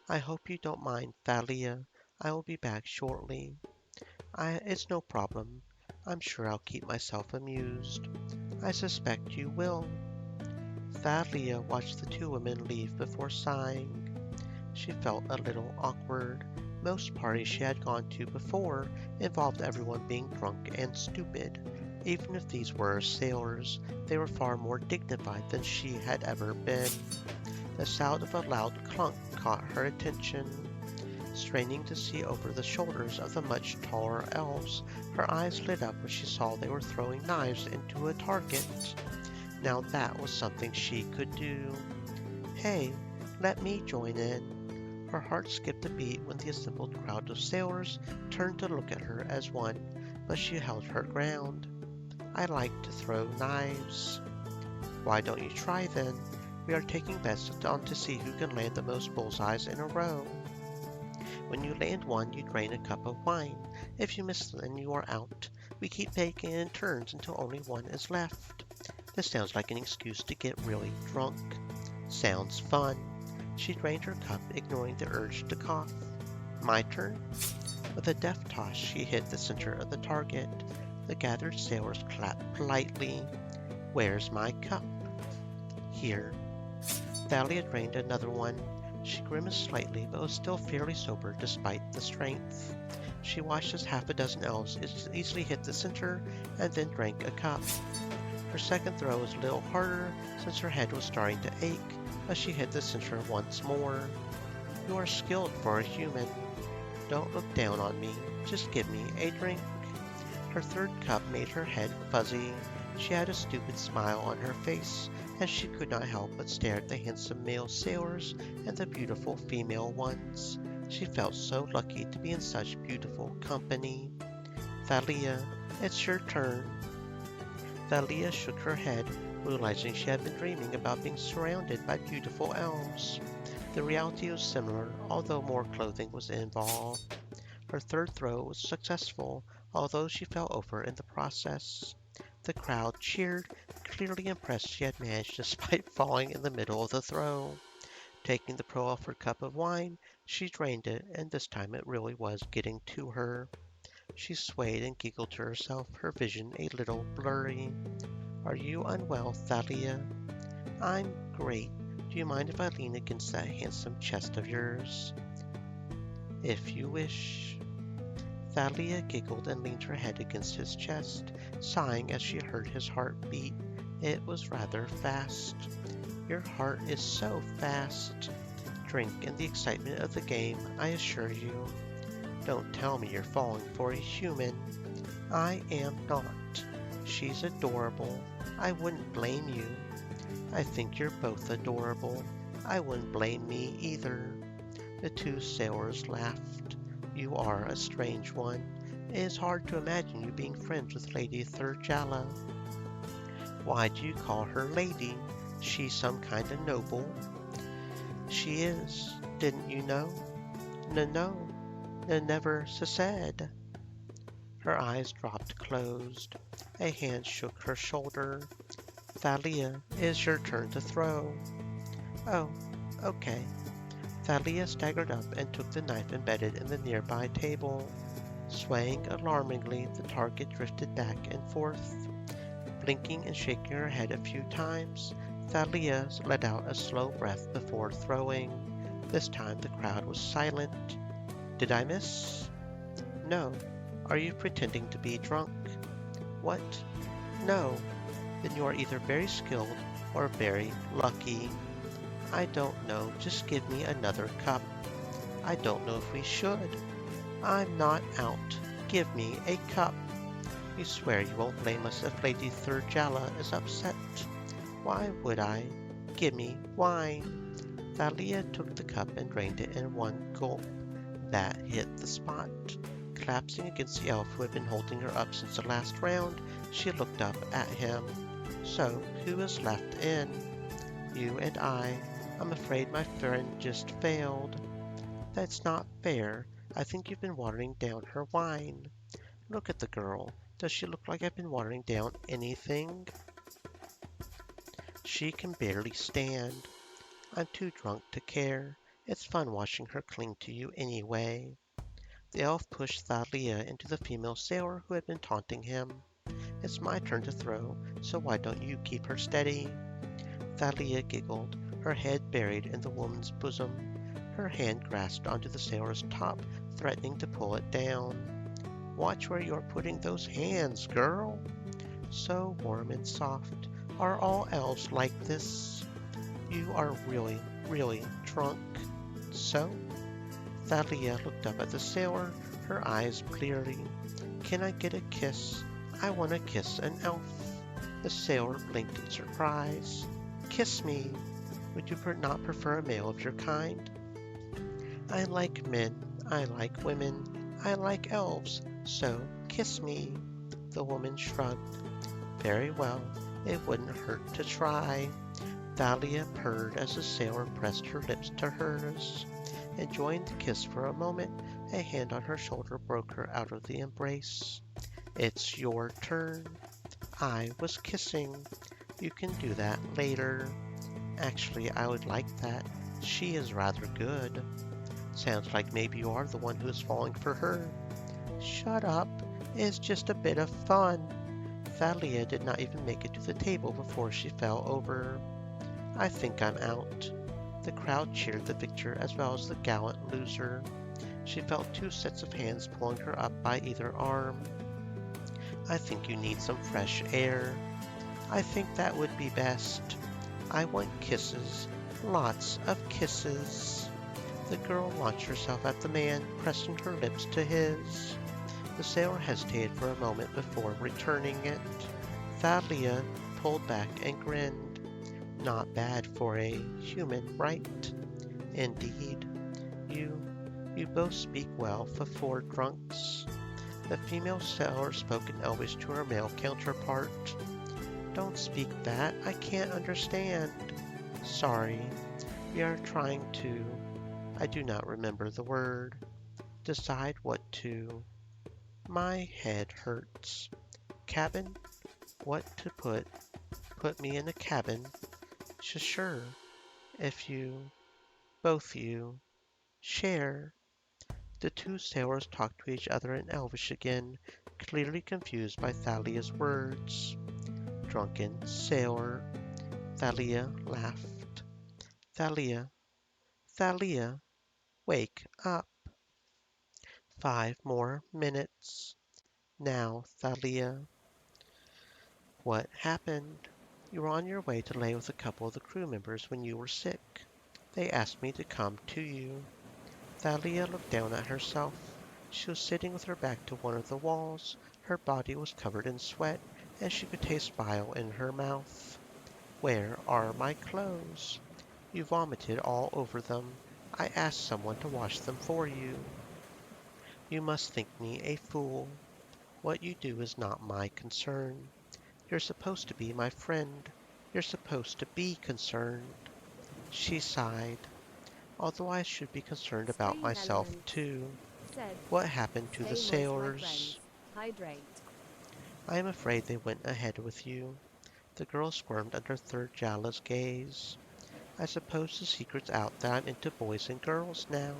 I hope you don't mind, Thalia. I will be back shortly. It's no problem. I'm sure I'll keep myself amused. I suspect you will. Thalia watched the two women leave before sighing. She felt a little awkward. Most parties she had gone to before involved everyone being drunk and stupid. Even if these were sailors, they were far more dignified than she had ever been. The sound of a loud clunk caught her attention. Straining to see over the shoulders of the much taller elves, her eyes lit up when she saw they were throwing knives into a target. Now that was something she could do. Hey, let me join in. Her heart skipped a beat when the assembled crowd of sailors turned to look at her as one, but she held her ground. I like to throw knives. Why don't you try then? We are taking bets on to see who can land the most bullseyes in a row. When you land one, you drain a cup of wine. If you miss, then you are out. We keep taking it in turns until only one is left. This sounds like an excuse to get really drunk. Sounds fun. She drained her cup, ignoring the urge to cough. My turn? With a deft toss, she hit the center of the target. The gathered sailors clapped politely. Where's my cup? Here. Thalia drained another one. She grimaced slightly, but was still fairly sober despite the strength. She watched as half a dozen elves easily hit the center and then drank a cup. Her second throw was a little harder since her head was starting to ache, but she hit the center once more. You are skilled for a human. Don't look down on me. Just give me a drink. Her third cup made her head fuzzy. She had a stupid smile on her face, and she could not help but stare at the handsome male sailors and the beautiful female ones. She felt so lucky to be in such beautiful company. Thalia, it's your turn. Thalia shook her head, realizing she had been dreaming about being surrounded by beautiful elves. The reality was similar, although more clothing was involved. Her third throw was successful, although she fell over in the process. The crowd cheered, clearly impressed she had managed despite falling in the middle of the throw. Taking the proffered cup of wine, she drained it, and this time it really was getting to her. She swayed and giggled to herself, her vision a little blurry. Are you unwell, Thalia? I'm great. Do you mind if I lean against that handsome chest of yours? If you wish. Thalia giggled and leaned her head against his chest, sighing as she heard his heart beat. It was rather fast. Your heart is so fast. Drink in the excitement of the game, I assure you. Don't tell me you're falling for a human. I am not. She's adorable. I wouldn't blame you. I think you're both adorable. I wouldn't blame me either. The two sailors laughed. You are a strange one. It is hard to imagine you being friends with Lady Thurjalla. Why do you call her lady? She's some kind of noble. She is. Didn't you know? No, never said. Her eyes dropped closed. A hand shook her shoulder. Thalia, it is your turn to throw. Oh, okay. Thalia staggered up and took the knife embedded in the nearby table. Swaying alarmingly, the target drifted back and forth. Blinking and shaking her head a few times, Thalia let out a slow breath before throwing. This time the crowd was silent. Did I miss? No. Are you pretending to be drunk? What? No. Then you are either very skilled or very lucky. I don't know. Just give me another cup. I don't know if we should. I'm not out. Give me a cup. You swear you won't blame us if Lady Thurjalla is upset. Why would I? Give me wine. Thalia took the cup and drained it in one gulp. That hit the spot. Collapsing against the elf who had been holding her up since the last round, she looked up at him. So, who is left in? You and I. I'm afraid my friend just failed. That's not fair. I think you've been watering down her wine. Look at the girl. Does she look like I've been watering down anything? She can barely stand. I'm too drunk to care. It's fun watching her cling to you anyway. The elf pushed Thalia into the female sailor who had been taunting him. It's my turn to throw, so why don't you keep her steady? Thalia giggled, her head buried in the woman's bosom. Her hand grasped onto the sailor's top, threatening to pull it down. Watch where you're putting those hands, girl. So warm and soft. Are all elves like this? You are really, really drunk. So? Thalia looked up at the sailor, her eyes clearly. Can I get a kiss? I want to kiss an elf. The sailor blinked in surprise. Kiss me. Would you not prefer a male of your kind? I like men. I like women. I like elves. So, kiss me. The woman shrugged. Very well. It wouldn't hurt to try. Thalia purred as the sailor pressed her lips to hers. Enjoying the kiss for a moment, a hand on her shoulder broke her out of the embrace. It's your turn. I was kissing. You can do that later. Actually, I would like that. She is rather good. Sounds like maybe you are the one who is falling for her. Shut up. It's just a bit of fun. Thalia did not even make it to the table before she fell over. I think I'm out. The crowd cheered the victor as well as the gallant loser. She felt two sets of hands pulling her up by either arm. I think you need some fresh air. I think that would be best. I want kisses. Lots of kisses. The girl launched herself at the man, pressing her lips to his. The sailor hesitated for a moment before returning it. Thalia pulled back and grinned. Not bad for a human, right? Indeed. You both speak well for four drunks. The female sailor spoke in Elvish to her male counterpart. Don't speak that. I can't understand. Sorry. We are trying to... I do not remember the word. Decide what to. My head hurts. Cabin? What to put? Put me in a cabin? Sure, if you, both you, share. The two sailors talked to each other in Elvish again, clearly confused by Thalia's words. Drunken sailor. Thalia laughed. Thalia, Thalia, wake up. 5 more minutes. Now, Thalia. What happened? You were on your way to lay with a couple of the crew members when you were sick. They asked me to come to you. Thalia looked down at herself. She was sitting with her back to one of the walls. Her body was covered in sweat, and she could taste bile in her mouth. Where are my clothes? You vomited all over them. I asked someone to wash them for you. You must think me a fool. What you do is not my concern. You're supposed to be my friend. You're supposed to be concerned. She sighed. Although I should be concerned about Stream myself elements. too. Said, What happened to the stay moist, my friends. sailors? Hydrate. I am afraid they went ahead with you. The girl squirmed under Third Jala's gaze. I suppose the secret's out that I'm into boys and girls now.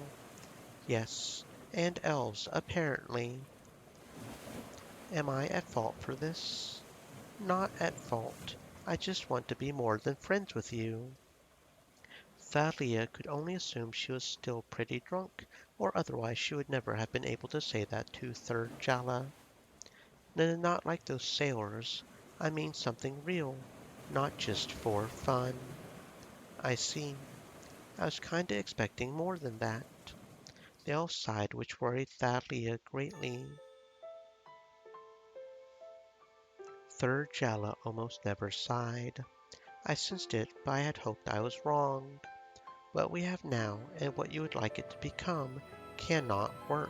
Yes, and elves, apparently. Am I at fault for this? Not at fault. I just want to be more than friends with you. Thalia could only assume she was still pretty drunk, or otherwise she would never have been able to say that to Third Jala. No, not like those sailors. I mean something real, not just for fun. I see. I was kinda expecting more than that. They all sighed, which worried Thalia greatly. Third Jala almost never sighed. I sensed it, but I had hoped I was wrong. What we have now, and what you would like it to become, cannot work.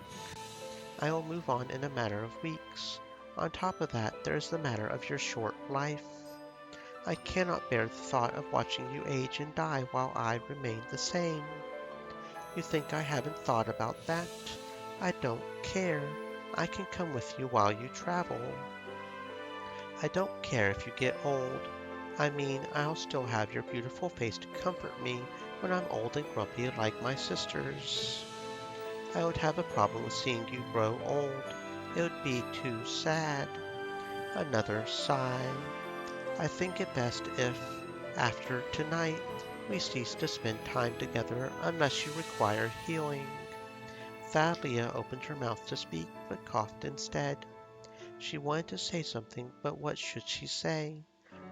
I will move on in a matter of weeks. On top of that, there is the matter of your short life. I cannot bear the thought of watching you age and die while I remain the same. You think I haven't thought about that? I don't care. I can come with you while you travel. I don't care if you get old. I mean, I'll still have your beautiful face to comfort me when I'm old and grumpy like my sisters. I would have a problem with seeing you grow old. It would be too sad. Another sigh. I think it best if, after tonight, we cease to spend time together unless you require healing. Thalia opened her mouth to speak, but coughed instead. She wanted to say something, but what should she say?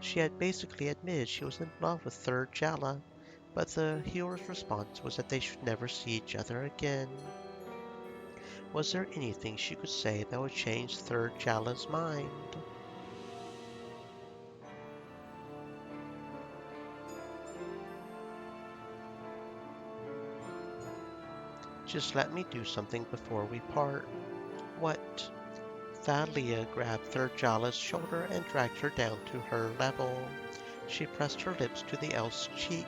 She had basically admitted she was in love with Third Jala, but the healer's response was that they should never see each other again. Was there anything she could say that would change Third Jala's mind? Just let me do something before we part. What? Thalia grabbed Third Jala's shoulder and dragged her down to her level. She pressed her lips to the elf's cheek.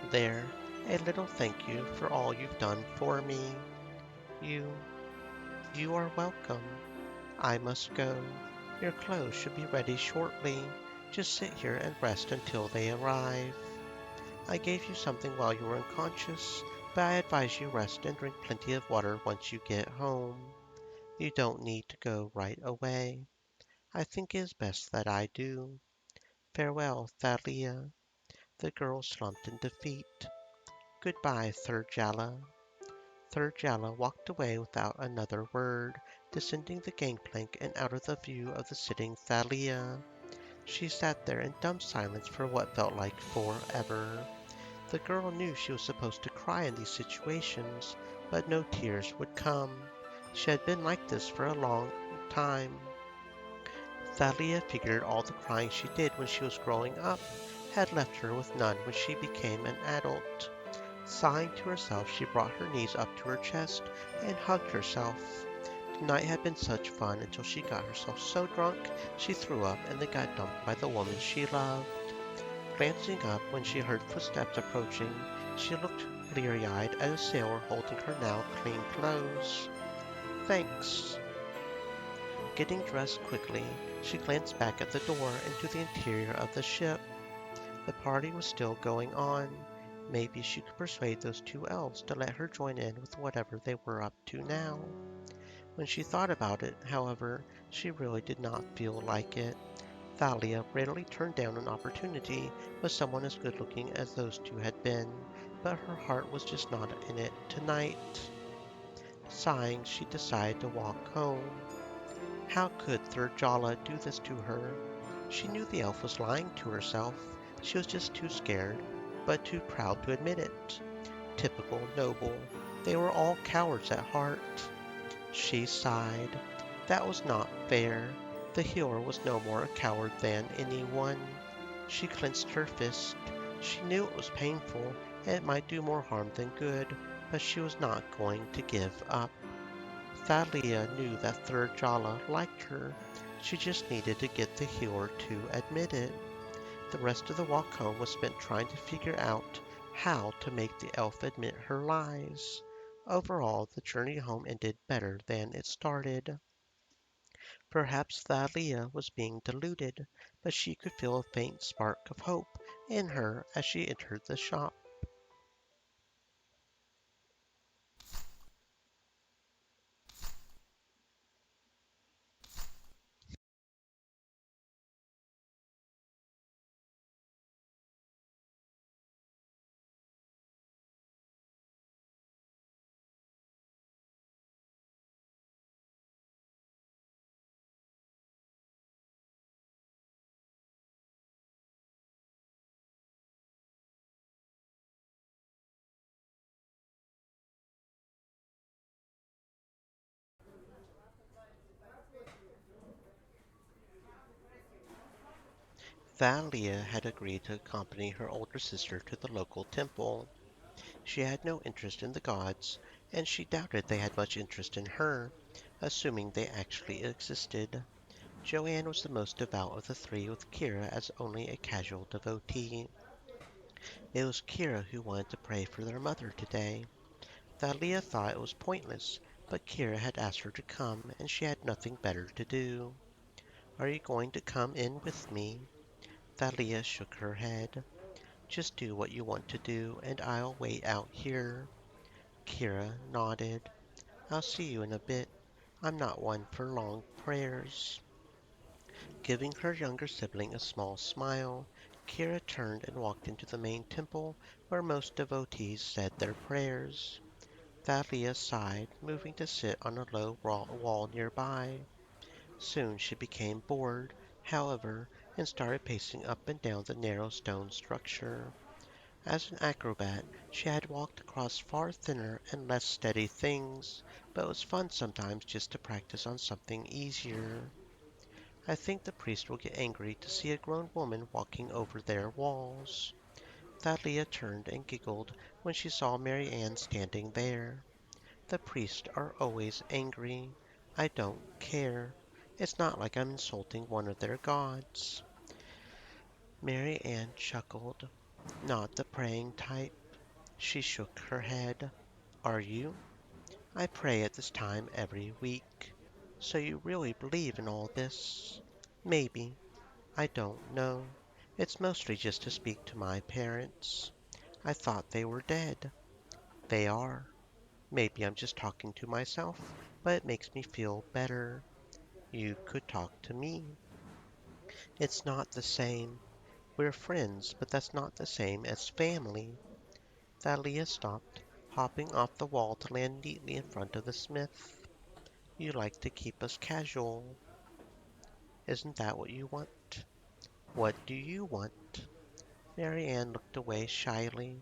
There, a little thank you for all you've done for me. You, you are welcome. I must go. Your clothes should be ready shortly. Just sit here and rest until they arrive. I gave you something while you were unconscious, but I advise you rest and drink plenty of water once you get home. You don't need to go right away. I think it is best that I do. Farewell, Thalia. The girl slumped in defeat. Goodbye, Third Jala. Third Jala walked away without another word, descending the gangplank and out of the view of the sitting Thalia. She sat there in dumb silence for what felt like forever. The girl knew she was supposed to cry in these situations, but no tears would come. She had been like this for a long time. Thalia figured all the crying she did when she was growing up had left her with none when she became an adult. Sighing to herself, she brought her knees up to her chest and hugged herself. Tonight had been such fun until she got herself so drunk she threw up and then got dumped by the woman she loved. Glancing up when she heard footsteps approaching, she looked bleary-eyed at a sailor holding her now clean clothes. Thanks. Getting dressed quickly, she glanced back at the door into the interior of the ship. The party was still going on. Maybe she could persuade those two elves to let her join in with whatever they were up to now. When she thought about it, however, she really did not feel like it. Thalia rarely turned down an opportunity with someone as good looking as those two had been, but her heart was just not in it tonight. Sighing, she decided to walk home. How could Thurjala do this to her? She knew the elf was lying to herself. She was just too scared, but too proud to admit it. Typical noble. They were all cowards at heart. She sighed. That was not fair. The healer was no more a coward than anyone. She clenched her fist. She knew it was painful, and it might do more harm than good, but she was not going to give up. Thalia knew that Thurjala liked her. She just needed to get the healer to admit it. The rest of the walk home was spent trying to figure out how to make the elf admit her lies. Overall, the journey home ended better than it started. Perhaps Thalia was being deluded, but she could feel a faint spark of hope in her as she entered the shop. Thalia had agreed to accompany her older sister to the local temple. She had no interest in the gods, and she doubted they had much interest in her, assuming they actually existed. Joanne was the most devout of the three, with Kira as only a casual devotee. It was Kira who wanted to pray for their mother today. Thalia thought it was pointless, but Kira had asked her to come, and she had nothing better to do. Are you going to come in with me? Thalia shook her head. Just do what you want to do, and I'll wait out here. Kira nodded. I'll see you in a bit. I'm not one for long prayers. Giving her younger sibling a small smile, Kira turned and walked into the main temple where most devotees said their prayers. Thalia sighed, moving to sit on a low wall nearby. Soon she became bored, however, and started pacing up and down the narrow stone structure. As an acrobat, she had walked across far thinner and less steady things, but it was fun sometimes just to practice on something easier. I think the priest will get angry to see a grown woman walking over their walls. Thalia turned and giggled when she saw Mary Ann standing there. The priests are always angry. I don't care. It's not like I'm insulting one of their gods. Mary Ann chuckled. Not the praying type. She shook her head. Are you? I pray at this time every week. So you really believe in all this? Maybe. I don't know. It's mostly just to speak to my parents. I thought they were dead. They are. Maybe I'm just talking to myself, but it makes me feel better. You could talk to me. It's not the same. We're friends, but that's not the same as family. Thalia stopped, hopping off the wall to land neatly in front of the smith. You like to keep us casual. Isn't that what you want? What do you want? Mary Ann looked away shyly.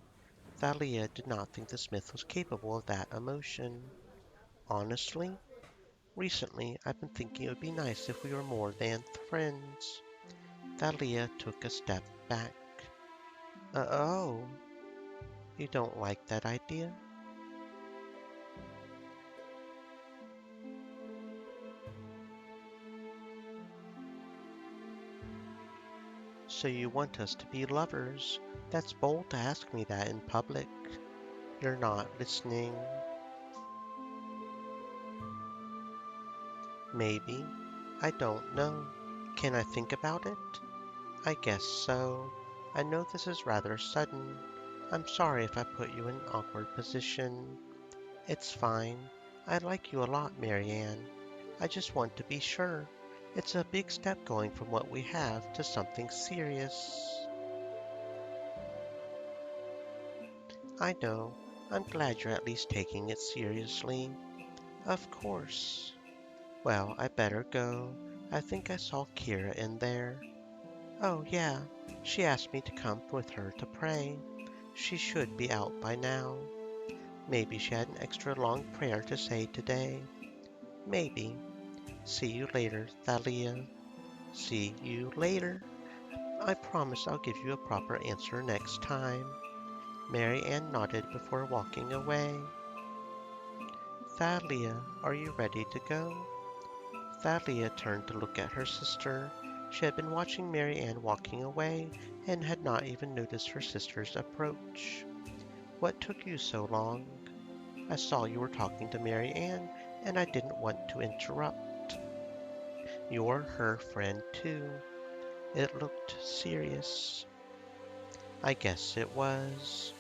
Thalia did not think the smith was capable of that emotion. Honestly, recently I've been thinking it would be nice if we were more than friends. Thalia took a step back. Oh, you don't like that idea? So you want us to be lovers? That's bold to ask me that in public. You're not listening. Maybe. I don't know. Can I think about it? I guess so. I know this is rather sudden. I'm sorry if I put you in an awkward position. It's fine. I like you a lot, Marianne. I just want to be sure. It's a big step going from what we have to something serious. I know. I'm glad you're at least taking it seriously. Of course. Well, I better go. I think I saw Kira in there. Oh, yeah. She asked me to come with her to pray. She should be out by now. Maybe she had an extra long prayer to say today. Maybe. See you later, Thalia. See you later. I promise I'll give you a proper answer next time. Mary Ann nodded before walking away. Thalia, are you ready to go? Thalia turned to look at her sister. She had been watching Mary Ann walking away and had not even noticed her sister's approach. What took you so long? I saw you were talking to Mary Ann, and I didn't want to interrupt. You're her friend, too. It looked serious. I guess it was.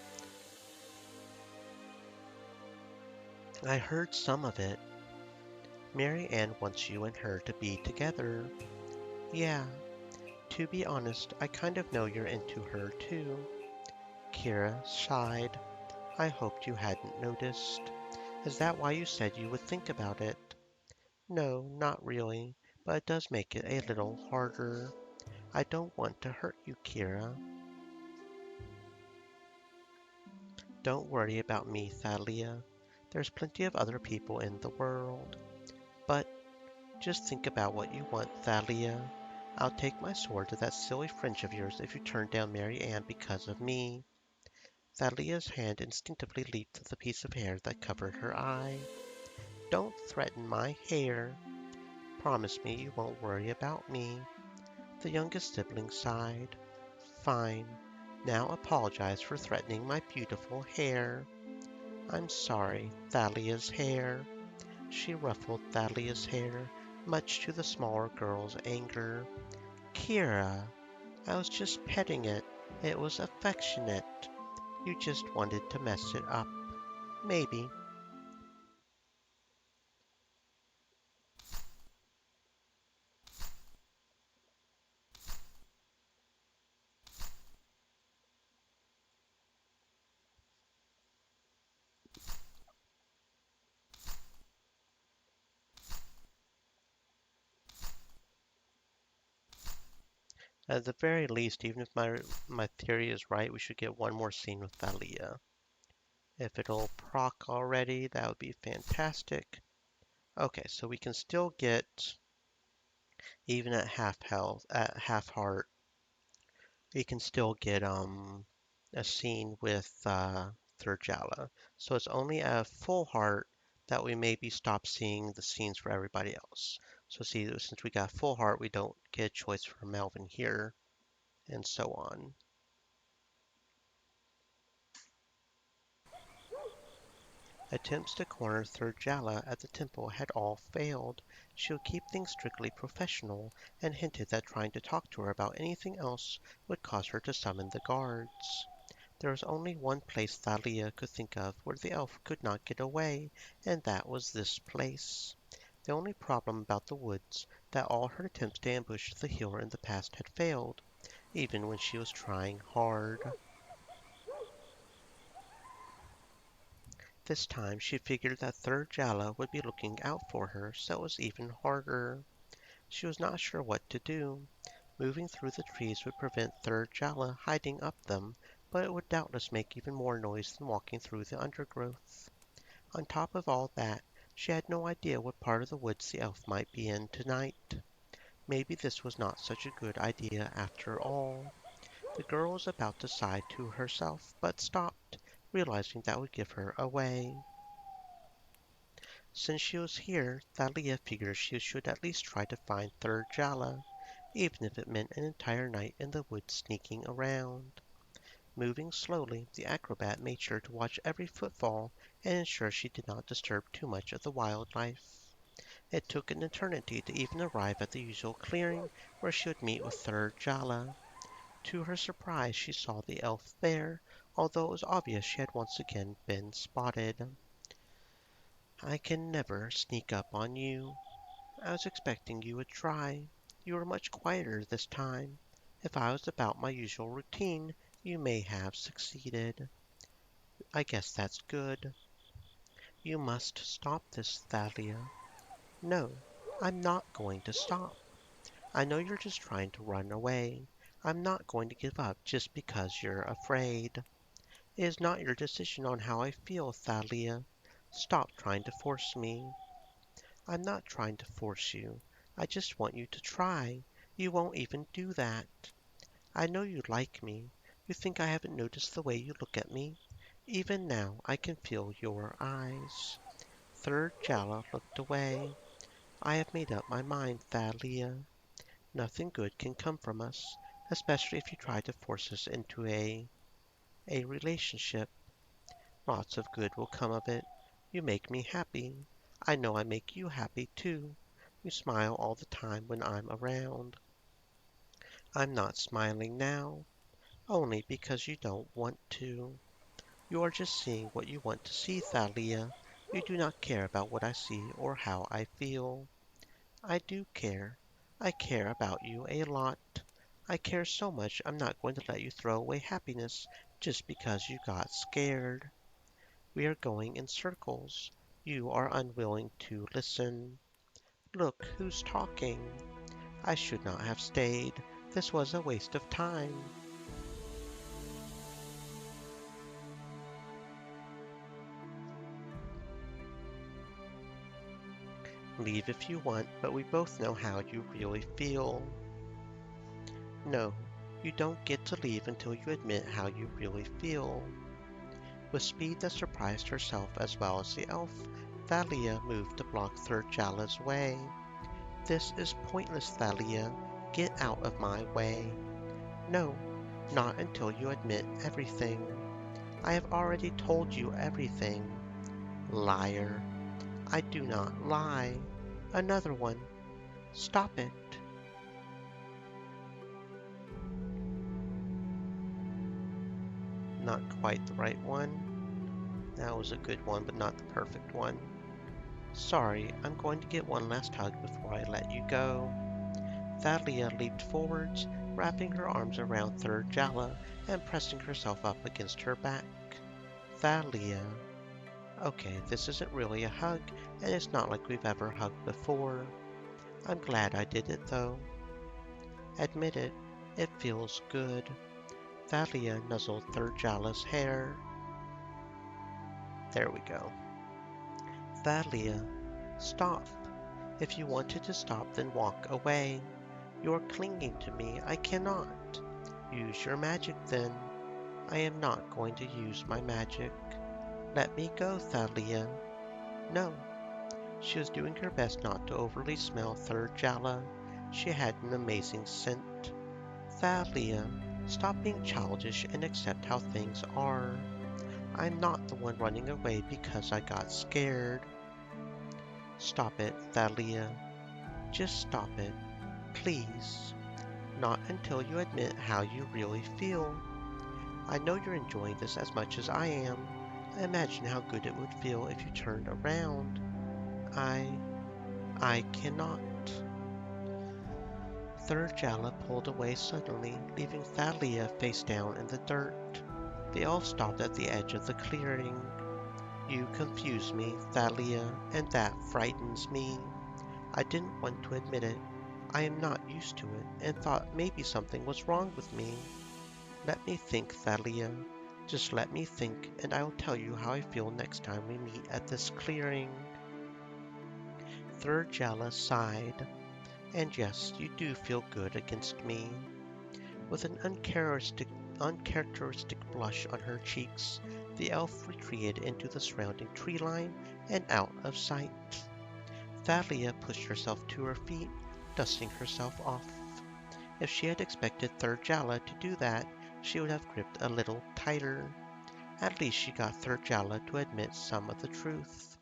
I heard some of it. Mary Ann wants you and her to be together. Yeah, to be honest, I kind of know you're into her, too. Kira sighed. I hoped you hadn't noticed. Is that why you said you would think about it? No, not really, but it does make it a little harder. I don't want to hurt you, Kira. Don't worry about me, Thalia. There's plenty of other people in the world. But just think about what you want, Thalia. I'll take my sword to that silly French of yours if you turn down Mary Ann because of me. Thalia's hand instinctively leaped to the piece of hair that covered her eye. Don't threaten my hair. Promise me you won't worry about me. The youngest sibling sighed. Fine. Now apologize for threatening my beautiful hair. I'm sorry, Thalia's hair. She ruffled Thalia's hair, much to the smaller girl's anger. Kira, I was just petting it. It was affectionate. You just wanted to mess it up. Maybe. At the very least, even if my theory is right, we should get one more scene with Thalia. If it'll proc already, that would be fantastic. Okay, so we can still get, even at half health, at half heart, we can still get a scene with Thurjala. So it's only at full heart that we maybe stop seeing the scenes for everybody else. So see, since we got full heart, we don't get a choice for Melvin here, and so on. Attempts to corner Thurjala at the temple had all failed. She would keep things strictly professional, and hinted that trying to talk to her about anything else would cause her to summon the guards. There was only one place Thalia could think of where the elf could not get away, and that was this place. The only problem about the woods that all her attempts to ambush the healer in the past had failed, even when she was trying hard. This time she figured that Third Jala would be looking out for her, so it was even harder. She was not sure what to do. Moving through the trees would prevent Third Jala hiding up them, but it would doubtless make even more noise than walking through the undergrowth. On top of all that, she had no idea what part of the woods the elf might be in tonight. Maybe this was not such a good idea after all. The girl was about to sigh to herself, but stopped, realizing that would give her away. Since she was here, Thalia figured she should at least try to find Third Jala. even if it meant an entire night in the woods sneaking around. Moving slowly, the acrobat made sure to watch every footfall and ensure she did not disturb too much of the wildlife. It took an eternity to even arrive at the usual clearing where she would meet with Third Jala. To her surprise, she saw the elf there, although it was obvious she had once again been spotted. I can never sneak up on you. I was expecting you would try. You were much quieter this time. If I was about my usual routine, you may have succeeded. I guess that's good. You must stop this, Thalia. No, I'm not going to stop. I know you're just trying to run away. I'm not going to give up just because you're afraid. It is not your decision on how I feel, Thalia. Stop trying to force me. I'm not trying to force you. I just want you to try. You won't even do that. I know you like me. You think I haven't noticed the way you look at me? Even now I can feel your eyes. Third Jala looked away. I have made up my mind, Thalia. Nothing good can come from us, especially if you try to force us into a relationship. Lots of good will come of it. You make me happy. I know I make you happy, too. You smile all the time when I'm around. I'm not smiling now, only because you don't want to. You are just seeing what you want to see, Thalia. You do not care about what I see or how I feel. I do care. I care about you a lot. I care so much I'm not going to let you throw away happiness just because you got scared. We are going in circles. You are unwilling to listen. Look who's talking. I should not have stayed. This was a waste of time. Leave if you want, but we both know how you really feel. No, you don't get to leave until you admit how you really feel. With speed that surprised herself as well as the elf, Thalia moved to block Third Jala's way. This is pointless, Thalia. Get out of my way. No, not until you admit everything. I have already told you everything. Liar. I do not lie. Another one. Stop it. Not quite the right one. That was a good one, but not the perfect one. Sorry, I'm going to get one last hug before I let you go. Thalia leaped forwards, wrapping her arms around Third Jala and pressing herself up against her back. Thalia. Okay, this isn't really a hug, and it's not like we've ever hugged before. I'm glad I did it, though. Admit it, it feels good. Thalia nuzzled Third Jala's hair. There we go. Thalia, stop. If you wanted to stop, then walk away. You're clinging to me. I cannot. Use your magic, then. I am not going to use my magic. Let me go, Thalia. No. She was doing her best not to overly smell Third Jala. She had an amazing scent. Thalia, stop being childish and accept how things are. I'm not the one running away because I got scared. Stop it, Thalia. Just stop it, please. Not until you admit how you really feel. I know you're enjoying this as much as I am. I imagine how good it would feel if you turned around. I cannot. Third Jala pulled away suddenly, leaving Thalia face down in the dirt. The elf stopped at the edge of the clearing. You confuse me, Thalia, and that frightens me. I didn't want to admit it. I am not used to it, and thought maybe something was wrong with me. Let me think, Thalia. Just let me think, and I will tell you how I feel next time we meet at this clearing. Third Jala sighed. And yes, you do feel good against me. With an uncharacteristic blush on her cheeks, the elf retreated into the surrounding tree line and out of sight. Thalia pushed herself to her feet, dusting herself off. If she had expected Third Jala to do that, she would have gripped a little tighter. At least she got Third Jala to admit some of the truth.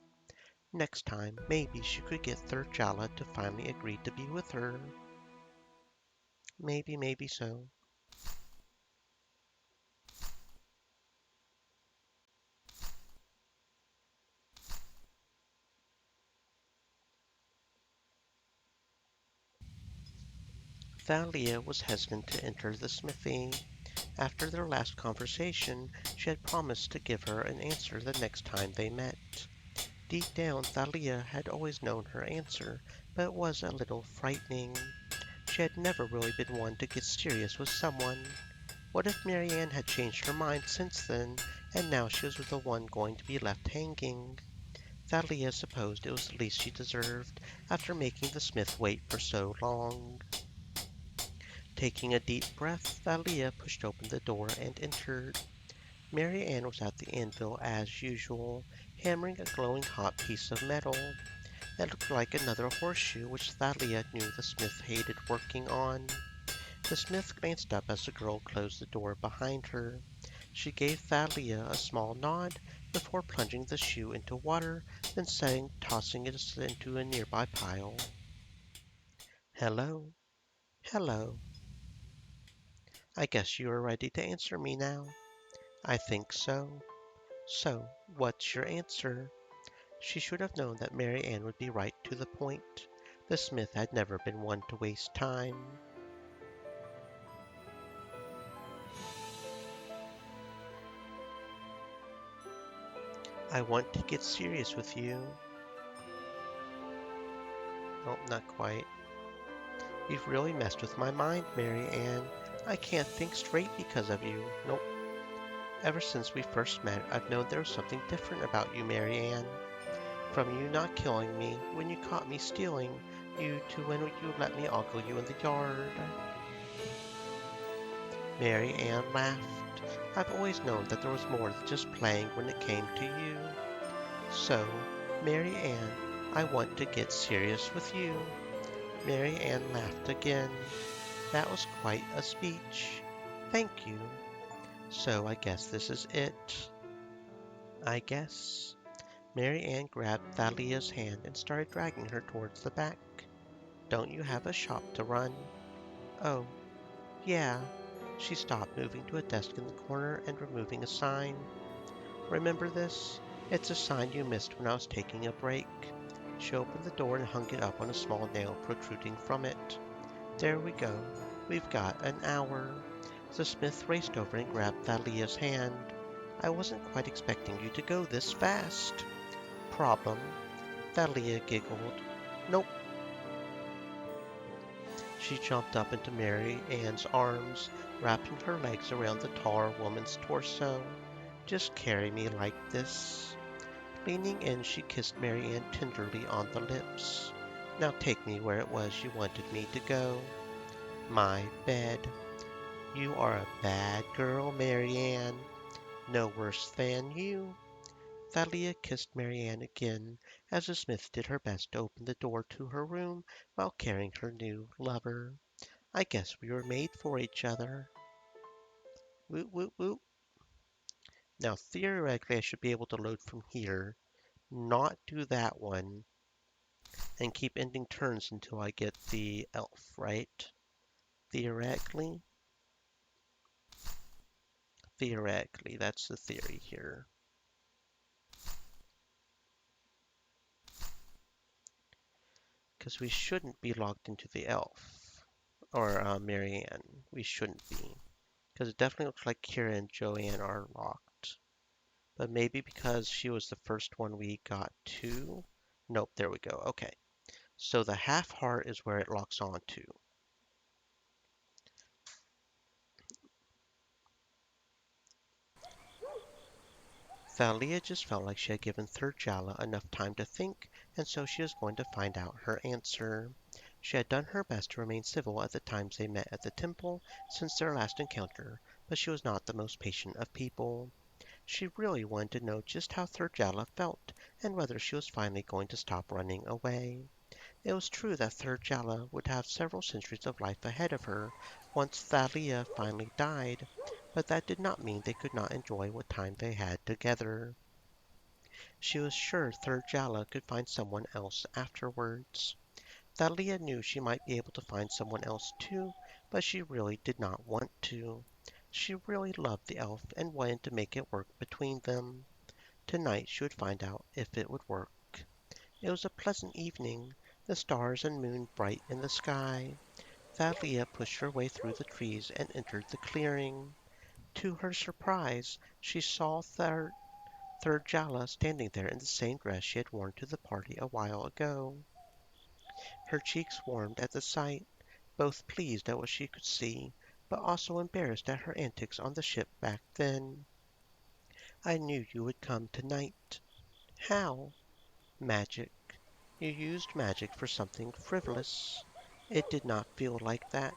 Next time, maybe she could get Third Jala to finally agree to be with her. Maybe so. Thalia was hesitant to enter the smithy. After their last conversation, she had promised to give her an answer the next time they met. Deep down, Thalia had always known her answer, but it was a little frightening. She had never really been one to get serious with someone. What if Marianne had changed her mind since then, and now she was the one going to be left hanging? Thalia supposed it was the least she deserved after making the smith wait for so long. Taking a deep breath, Thalia pushed open the door and entered. Mary Ann was at the anvil as usual, hammering a glowing hot piece of metal. It looked like another horseshoe, which Thalia knew the smith hated working on. The smith glanced up as the girl closed the door behind her. She gave Thalia a small nod before plunging the shoe into water, then tossing it into a nearby pile. Hello, hello. I guess you are ready to answer me now. I think so. So, what's your answer? She should have known that Mary Ann would be right to the point. The smith had never been one to waste time. I want to get serious with you. Nope, not quite. You've really messed with my mind, Mary Ann. I can't think straight because of you. Nope. Ever since we first met, I've known there was something different about you, Mary Ann. From you not killing me when you caught me stealing, you to when you let me ogle you in the yard. Mary Ann laughed. I've always known that there was more than just playing when it came to you. So, Mary Ann, I want to get serious with you. Mary Ann laughed again. That was quite a speech. Thank you. So I guess this is it. I guess. Mary Ann grabbed Thalia's hand and started dragging her towards the back. Don't you have a shop to run? Oh, yeah. She stopped, moving to a desk in the corner and removing a sign. Remember this? It's a sign you missed when I was taking a break. She opened the door and hung it up on a small nail protruding from it. There we go. We've got an hour. The smith raced over and grabbed Thalia's hand. I wasn't quite expecting you to go this fast. Problem? Thalia giggled. Nope. She jumped up into Mary Ann's arms, wrapping her legs around the taller woman's torso. Just carry me like this. Leaning in, she kissed Mary Ann tenderly on the lips. Now take me where it was you wanted me to go. My bed. You are a bad girl, Mary Ann. No worse than you. Thalia kissed Mary Ann again as the smith did her best to open the door to her room while carrying her new lover. I guess we were made for each other. Woot woot woot. Now theoretically I should be able to load from here, not do that one, and keep ending turns until I get the elf, right? Theoretically? Theoretically, that's the theory here. Because we shouldn't be logged into the elf. Or Marianne. We shouldn't be. Because it definitely looks like Kira and Joanne are locked. But maybe because she was the first one we got to. Nope, there we go. Okay. So the half heart is where it locks onto. Thalia just felt like she had given Third Jala enough time to think, and so she was going to find out her answer. She had done her best to remain civil at the times they met at the temple since their last encounter, but she was not the most patient of people. She really wanted to know just how Third Jala felt, and whether she was finally going to stop running away. It was true that Third Jala would have several centuries of life ahead of her once Thalia finally died, but that did not mean they could not enjoy what time they had together. She was sure Third Jala could find someone else afterwards. Thalia knew she might be able to find someone else too, but she really did not want to. She really loved the elf and wanted to make it work between them. Tonight she would find out if it would work. It was a pleasant evening, the stars and moon bright in the sky. Thalia pushed her way through the trees and entered the clearing. To her surprise, she saw Third Jala standing there in the same dress she had worn to the party a while ago. Her cheeks warmed at the sight, both pleased at what she could see, but also embarrassed at her antics on the ship back then. I knew you would come tonight. How? Magic. You used magic for something frivolous. It did not feel like that.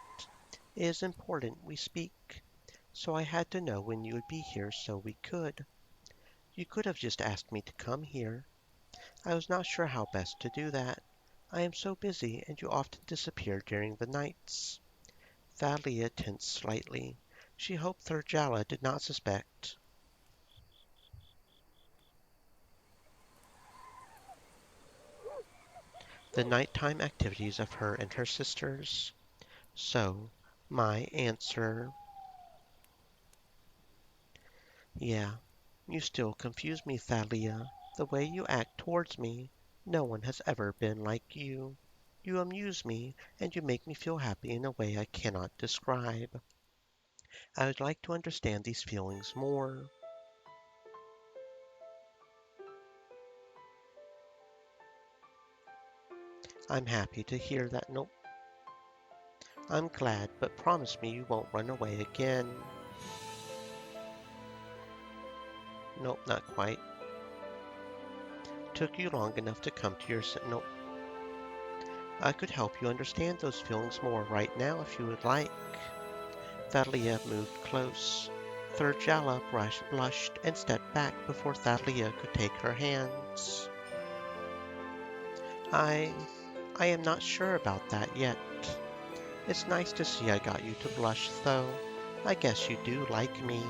It is important we speak. So I had to know when you would be here so we could. You could have just asked me to come here. I was not sure how best to do that. I am so busy, and you often disappear during the nights. Thalia tensed slightly. She hoped Thurjala did not suspect the nighttime activities of her and her sisters. So, my answer, yeah, you still confuse me, Thalia. The way you act towards me, no one has ever been like you. You amuse me, and you make me feel happy in a way I cannot describe. I would like to understand these feelings more. I'm happy to hear that. Nope, I'm glad, but promise me you won't run away again. Nope, not quite. Took you long enough to come to your Nope. I could help you understand those feelings more right now if you would like. Thalia moved close. Thurjala blushed and stepped back before Thalia could take her hands. I... I am not sure about that yet. It's nice to see I got you to blush, though. I guess you do like me.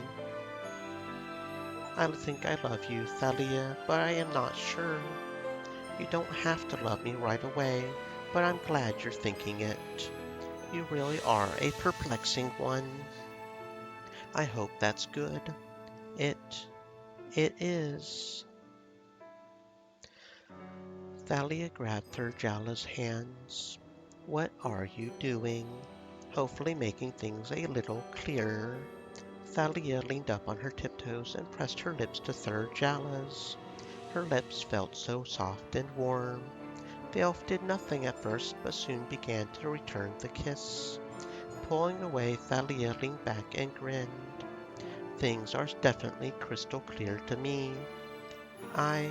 I think I love you, Thalia, but I am not sure. You don't have to love me right away, but I'm glad you're thinking it. You really are a perplexing one. I hope that's good. It it is. Thalia grabbed Thurjala's hands. What are you doing? Hopefully making things a little clearer. Thalia leaned up on her tiptoes and pressed her lips to Thurjala's. Her lips felt so soft and warm. The elf did nothing at first, but soon began to return the kiss. Pulling away, Thalia leaned back and grinned. Things are definitely crystal clear to me. I...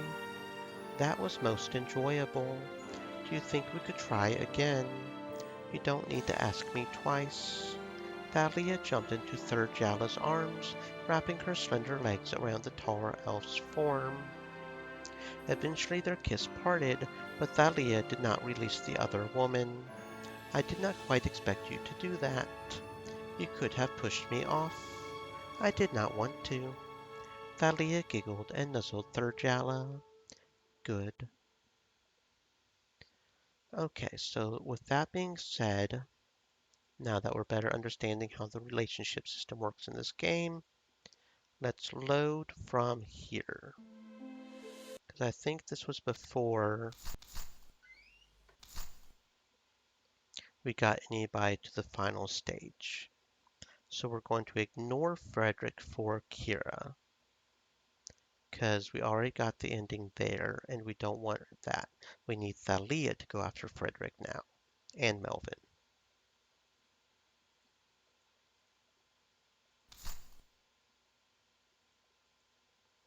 That was most enjoyable. Do you think we could try again? You don't need to ask me twice. Thalia jumped into Thurjala's arms, wrapping her slender legs around the taller elf's form. Eventually their kiss parted, but Thalia did not release the other woman. I did not quite expect you to do that. You could have pushed me off. I did not want to. Thalia giggled and nuzzled Thurjala. Good. Okay, so with that being said, now that we're better understanding how the relationship system works in this game, let's load from here. Because I think this was before we got anybody to the final stage. So we're going to ignore Frederick for Kira, because we already got the ending there, and we don't want that. We need Thalia to go after Frederick now, and Melvin.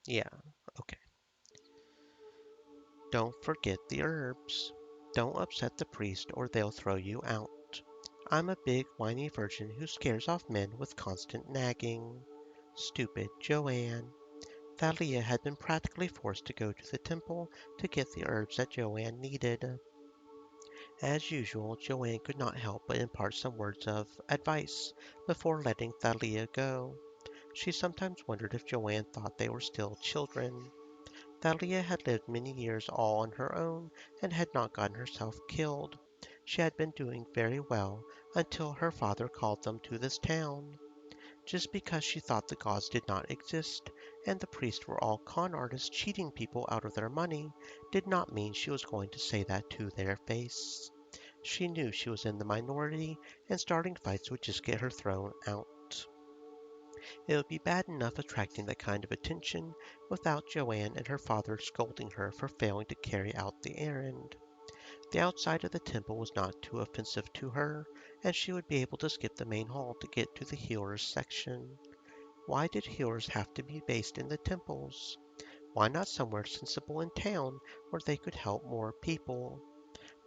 Yeah, okay. Don't forget the herbs. Don't upset the priest or they'll throw you out. I'm a big whiny virgin who scares off men with constant nagging. Stupid Joanne. Thalia had been practically forced to go to the temple to get the herbs that Joanne needed. As usual, Joanne could not help but impart some words of advice before letting Thalia go. She sometimes wondered if Joanne thought they were still children. Thalia had lived many years all on her own and had not gotten herself killed. She had been doing very well until her father called them to this town. Just because she thought the gods did not exist and the priests were all con artists cheating people out of their money did not mean she was going to say that to their face. She knew she was in the minority and starting fights would just get her thrown out. It would be bad enough attracting that kind of attention without Joanne and her father scolding her for failing to carry out the errand. The outside of the temple was not too offensive to her, and she would be able to skip the main hall to get to the healers section. Why did healers have to be based in the temples? Why not somewhere sensible in town where they could help more people?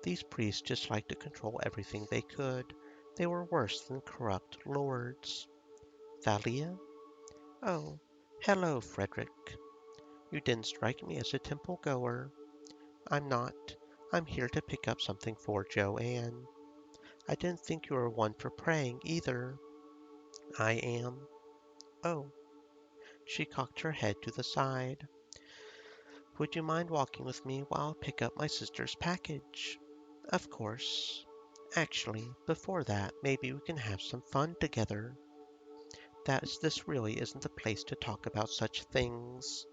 These priests just liked to control everything they could. They were worse than corrupt lords. Thalia? Oh, hello, Frederick. You didn't strike me as a temple goer. I'm not. I'm here to pick up something for Joanne. I didn't think you were one for praying either. I am. Oh. She cocked her head to the side. Would you mind walking with me while I pick up my sister's package? Of course. Actually, before that, maybe we can have some fun together. This really isn't the place to talk about such things.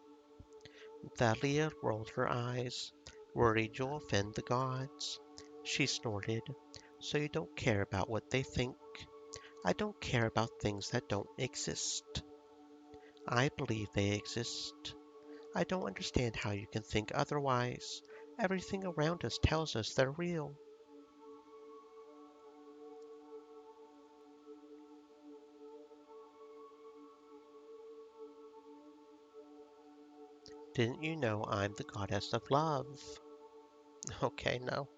Thalia rolled her eyes. Worried you'll offend the gods. She snorted. So you don't care about what they think? I don't care about things that don't exist. I believe they exist. I don't understand how you can think otherwise. Everything around us tells us they're real. Didn't you know I'm the goddess of love? Okay, no.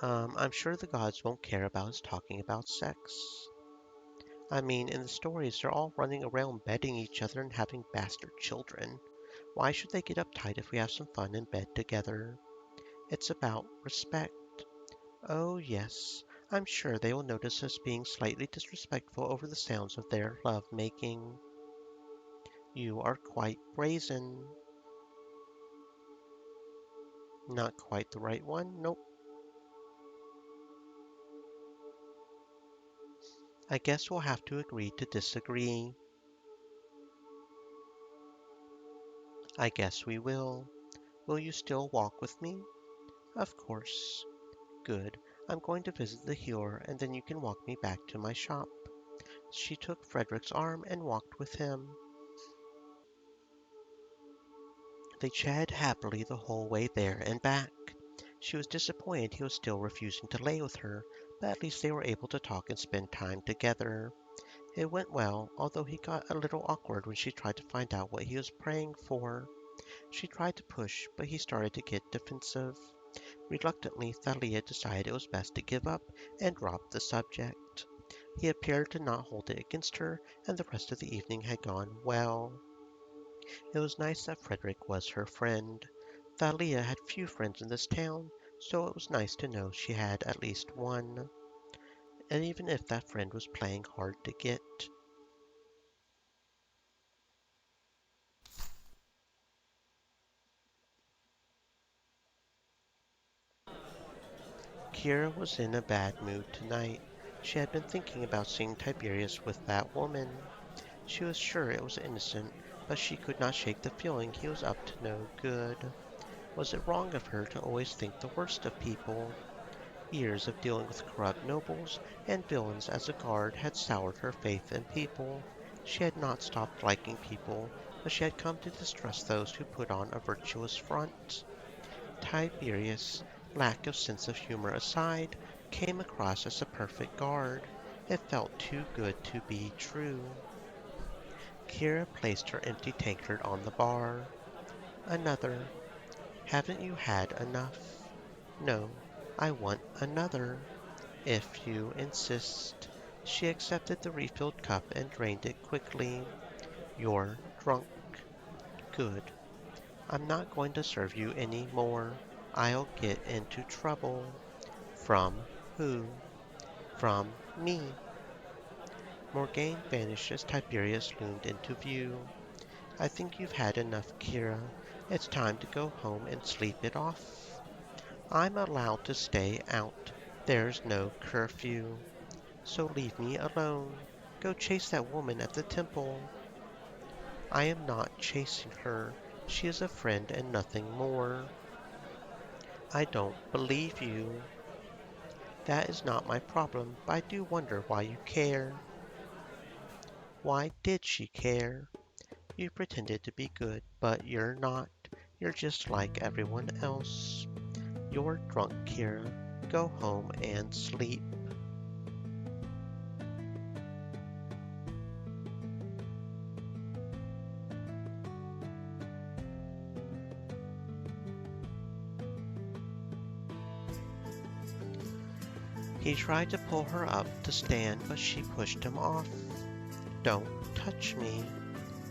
I'm sure the gods won't care about us talking about sex. I mean, in the stories, they're all running around bedding each other and having bastard children. Why should they get uptight if we have some fun in bed together? It's about respect. Oh, yes, I'm sure they will notice us being slightly disrespectful over the sounds of their love making. You are quite brazen. Not quite the right one? Nope. I guess we'll have to agree to disagree. I guess we will. Will you still walk with me? Of course. Good. I'm going to visit the healer, and then you can walk me back to my shop. She took Frederick's arm and walked with him. They chatted happily the whole way there and back. She was disappointed he was still refusing to lay with her, but at least they were able to talk and spend time together. It went well, although he got a little awkward when she tried to find out what he was praying for. She tried to push, but he started to get defensive. Reluctantly, Thalia decided it was best to give up and drop the subject. He appeared to not hold it against her, and the rest of the evening had gone well. It was nice that Frederick was her friend. Thalia had few friends in this town, so it was nice to know she had at least one. And even if that friend was playing hard to get. Kira was in a bad mood tonight. She had been thinking about seeing Tiberius with that woman. She was sure it was innocent, but she could not shake the feeling he was up to no good. Was it wrong of her to always think the worst of people? Years of dealing with corrupt nobles and villains as a guard had soured her faith in people. She had not stopped liking people, but she had come to distrust those who put on a virtuous front. Tiberius, lack of sense of humor aside, came across as a perfect guard. It felt too good to be true. Kira placed her empty tankard on the bar. Another. Haven't you had enough? No, I want another. If you insist. She accepted the refilled cup and drained it quickly. You're drunk. Good. I'm not going to serve you any more. I'll get into trouble. From who? From me. Morgaine vanished as Tiberius loomed into view. I think you've had enough, Kira. It's time to go home and sleep it off. I'm allowed to stay out. There's no curfew. So leave me alone. Go chase that woman at the temple. I am not chasing her. She is a friend and nothing more. I don't believe you. That is not my problem, but I do wonder why you care. Why did she care? You pretended to be good, but you're not. You're just like everyone else. You're drunk, Kira. Go home and sleep. He tried to pull her up to stand, but she pushed him off. Don't touch me.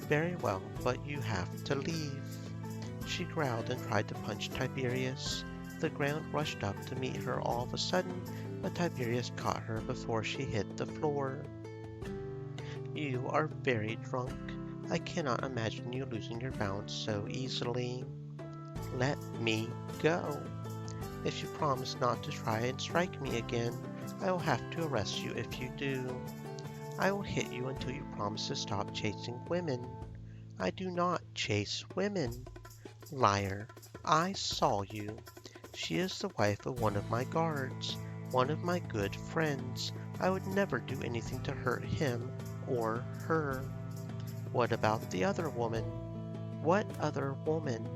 Very well, but you have to leave. She growled and tried to punch Tiberius. The ground rushed up to meet her all of a sudden, but Tiberius caught her before she hit the floor. You are very drunk. I cannot imagine you losing your balance so easily. Let me go. If you promise not to try and strike me again, I will have to arrest you if you do. I will hit you until you promise to stop chasing women. I do not chase women. Liar, I saw you. She is the wife of one of my guards, one of my good friends. I would never do anything to hurt him or her. What about the other woman? What other woman?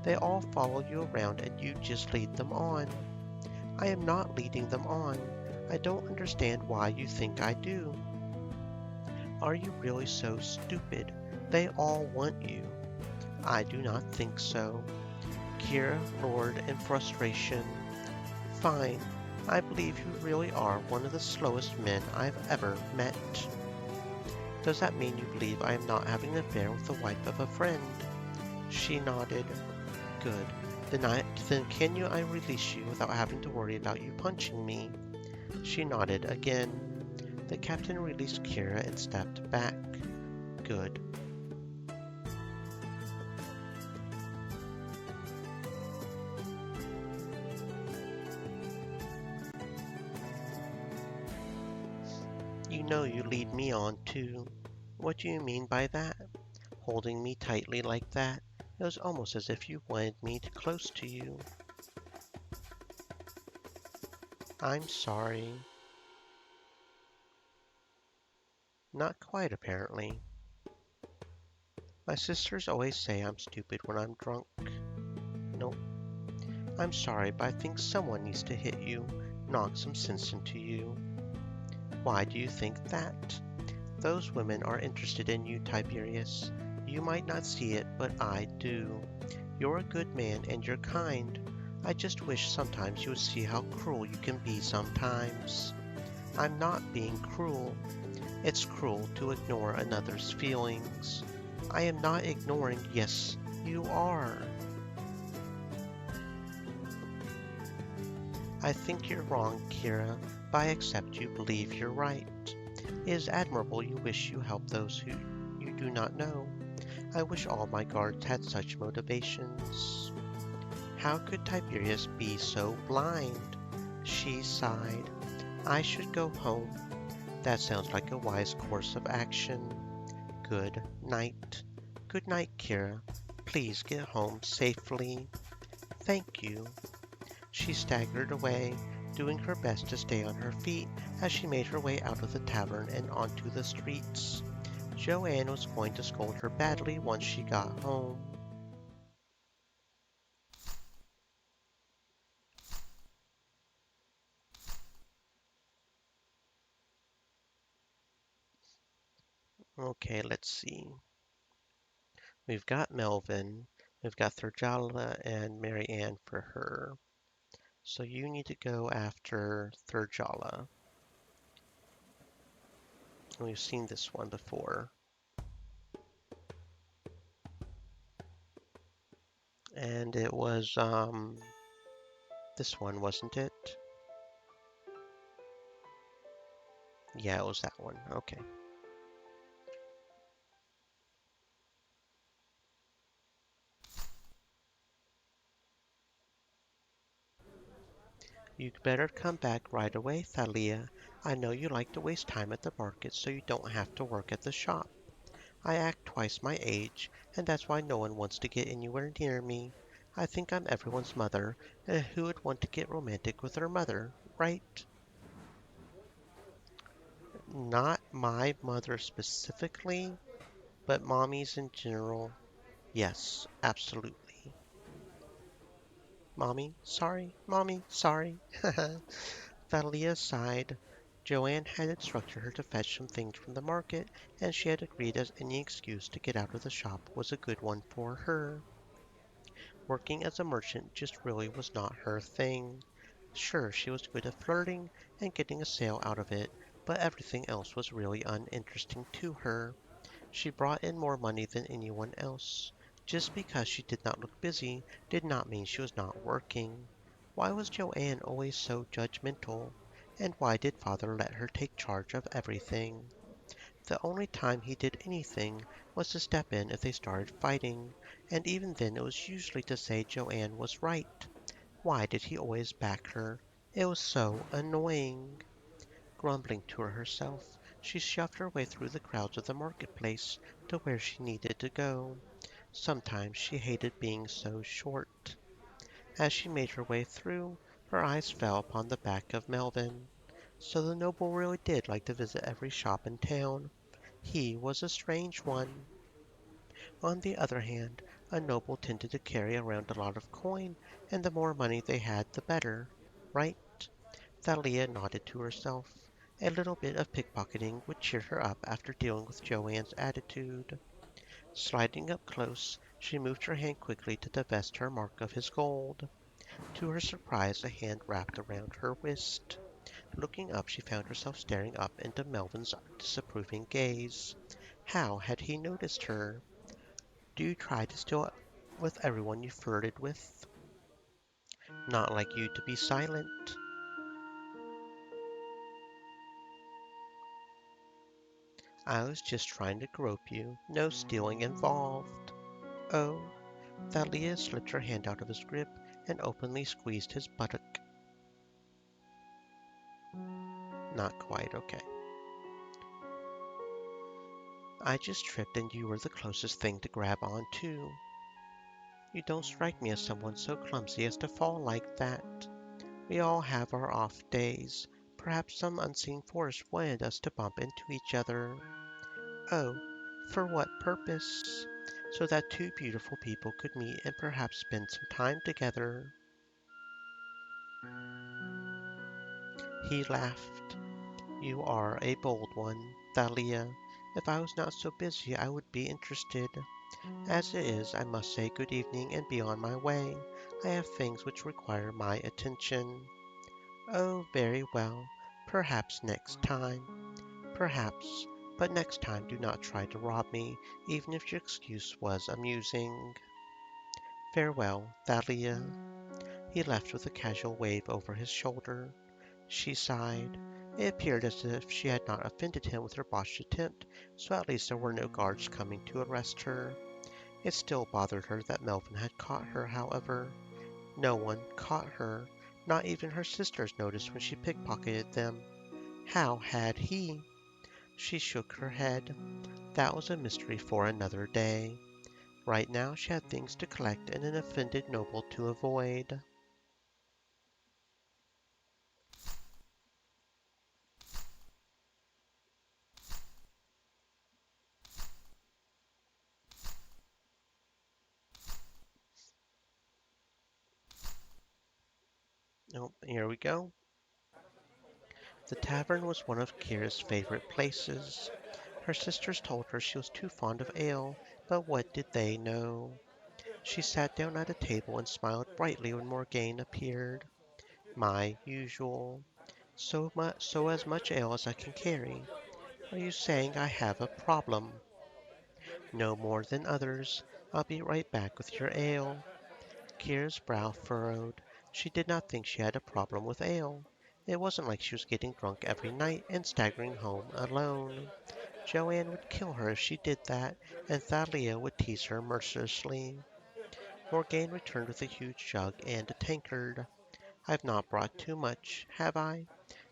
They all follow you around and you just lead them on. I am not leading them on. I don't understand why you think I do. Are you really so stupid? They all want you. I do not think so. Kira roared in frustration. Fine. I believe you really are one of the slowest men I've ever met. Does that mean you believe I am not having an affair with the wife of a friend? She nodded. Good. Then can I release you without having to worry about you punching me? She nodded again. The captain released Kira and stepped back. Good. You know you lead me on, too. What do you mean by that? Holding me tightly like that? It was almost as if you wanted me close to you. I'm sorry. Not quite, apparently. My sisters always say I'm stupid when I'm drunk. Nope. I'm sorry, but I think someone needs to hit you, knock some sense into you. Why do you think that? Those women are interested in you, Tiberius. You might not see it, but I do. You're a good man and you're kind. I just wish sometimes you would see how cruel you can be sometimes. I'm not being cruel. It's cruel to ignore another's feelings. I am not ignoring. Yes, you are. I think you're wrong, Kira, but I accept you believe you're right. It is admirable you wish you help those who you do not know. I wish all my guards had such motivations. How could Tiberius be so blind? She sighed. I should go home. That sounds like a wise course of action. Good night. Good night, Kira. Please get home safely. Thank you. She staggered away, doing her best to stay on her feet as she made her way out of the tavern and onto the streets. Joanne was going to scold her badly once she got home. Okay, let's see. We've got Melvin, we've got Thurjala and Marianne for her. So you need to go after Thurjala. We've seen this one before. And it was, this one, wasn't it? Yeah, it was that one. Okay. You'd better come back right away, Thalia. I know you like to waste time at the market so you don't have to work at the shop. I act twice my age, and that's why no one wants to get anywhere near me. I think I'm everyone's mother, and who would want to get romantic with her mother, right? Not my mother specifically, but mommies in general. Yes, absolutely. Mommy, sorry. Mommy, sorry. Thalia sighed. Joanne had instructed her to fetch some things from the market, and she had agreed as any excuse to get out of the shop was a good one for her. Working as a merchant just really was not her thing. Sure, she was good at flirting and getting a sale out of it, but everything else was really uninteresting to her. She brought in more money than anyone else. Just because she did not look busy did not mean she was not working. Why was Joanne always so judgmental? And why did father let her take charge of everything? The only time he did anything was to step in if they started fighting, and even then it was usually to say Joanne was right. Why did he always back her? It was so annoying. Grumbling to herself, she shoved her way through the crowds of the marketplace to where she needed to go. Sometimes she hated being so short. As she made her way through, her eyes fell upon the back of Melvin. So the noble really did like to visit every shop in town. He was a strange one. On the other hand, a noble tended to carry around a lot of coin, and the more money they had, the better. Right? Thalia nodded to herself. A little bit of pickpocketing would cheer her up after dealing with Joanne's attitude. Sliding up close, she moved her hand quickly to divest her mark of his gold. To her surprise, a hand wrapped around her wrist. Looking up, she found herself staring up into Melvin's disapproving gaze. How had he noticed her? Do you try to steal with everyone you flirted with? Not like you to be silent. I was just trying to grope you. No stealing involved. Oh, Thalia slipped her hand out of his grip and openly squeezed his buttock. Not quite okay. I just tripped and you were the closest thing to grab on to. You don't strike me as someone so clumsy as to fall like that. We all have our off days. Perhaps some unseen force wanted us to bump into each other. Oh, for what purpose? So that two beautiful people could meet and perhaps spend some time together. He laughed. You are a bold one, Thalia. If I was not so busy, I would be interested. As it is, I must say good evening and be on my way. I have things which require my attention. Oh, very well. Perhaps next time. Perhaps. But next time do not try to rob me, even if your excuse was amusing. Farewell, Thalia. He left with a casual wave over his shoulder. She sighed. It appeared as if she had not offended him with her botched attempt, so at least there were no guards coming to arrest her. It still bothered her that Melvin had caught her, however. No one caught her. Not even her sisters noticed when she pickpocketed them. How had he? She shook her head. That was a mystery for another day. Right now she had things to collect and an offended noble to avoid. Oh, here we go. The tavern was one of Kira's favorite places. Her sisters told her she was too fond of ale, but what did they know? She sat down at a table and smiled brightly when Morgane appeared. My usual. So as much ale as I can carry. Are you saying I have a problem? No more than others. I'll be right back with your ale. Kira's brow furrowed. She did not think she had a problem with ale. It wasn't like she was getting drunk every night and staggering home alone. Joanne would kill her if she did that, and Thalia would tease her mercilessly. Morgane returned with a huge jug and a tankard. I've not brought too much, have I?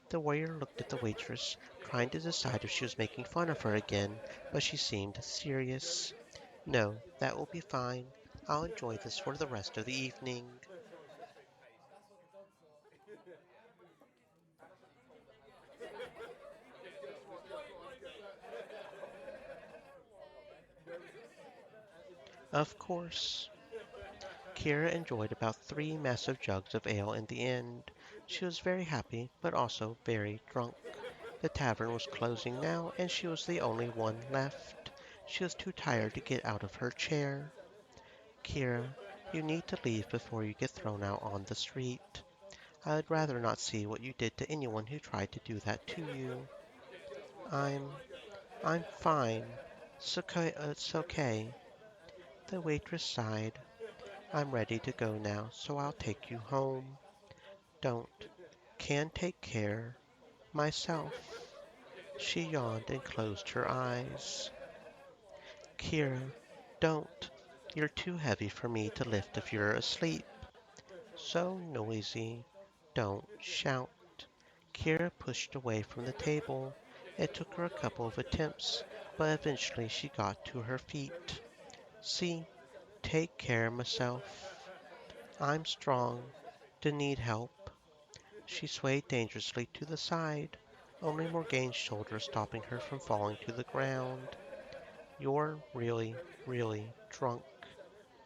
The warrior looked at the waitress, trying to decide if she was making fun of her again, but she seemed serious. No, that will be fine. I'll enjoy this for the rest of the evening. Of course. Kira enjoyed about 3 massive jugs of ale in the end. She was very happy, but also very drunk. The tavern was closing now, and she was the only one left. She was too tired to get out of her chair. Kira, you need to leave before you get thrown out on the street. I would rather not see what you did to anyone who tried to do that to you. I'm I'm fine. It's okay. The waitress sighed. I'm ready to go now, so I'll take you home. Don't. Can take care. Myself. She yawned and closed her eyes. Kira, don't. You're too heavy for me to lift if you're asleep. So noisy. Don't shout. Kira pushed away from the table. It took her a couple of attempts, but eventually she got to her feet. See, take care of myself. I'm strong. Do need help. She swayed dangerously to the side, only Morgane's shoulder stopping her from falling to the ground. You're really, really drunk.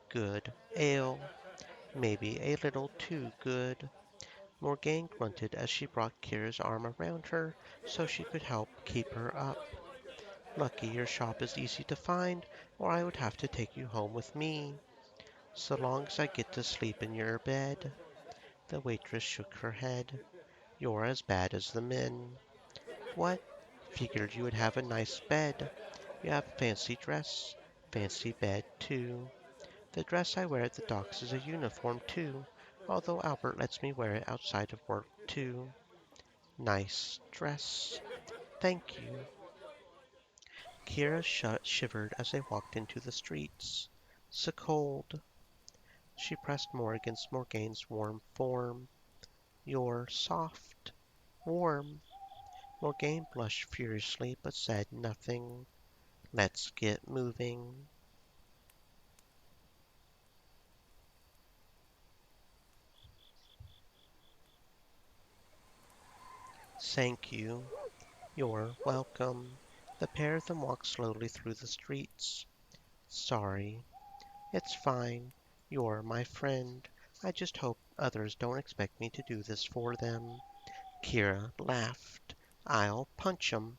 Good ale. Maybe a little too good. Morgane grunted as she brought Kira's arm around her so she could help keep her up. Lucky your shop is easy to find, or I would have to take you home with me. So long as I get to sleep in your bed. The waitress shook her head. You're as bad as the men. What? Figured you would have a nice bed. You have a fancy dress, fancy bed, too. The dress I wear at the docks is a uniform, too, although Albert lets me wear it outside of work, too. Nice dress. Thank you. Kira shivered as they walked into the streets. So cold. She pressed more against Morgane's warm form. You're soft. Warm. Morgane blushed furiously but said nothing. Let's get moving. Thank you. You're welcome. The pair of them walked slowly through the streets. Sorry. It's fine. You're my friend. I just hope others don't expect me to do this for them. Kira laughed. I'll punch 'em.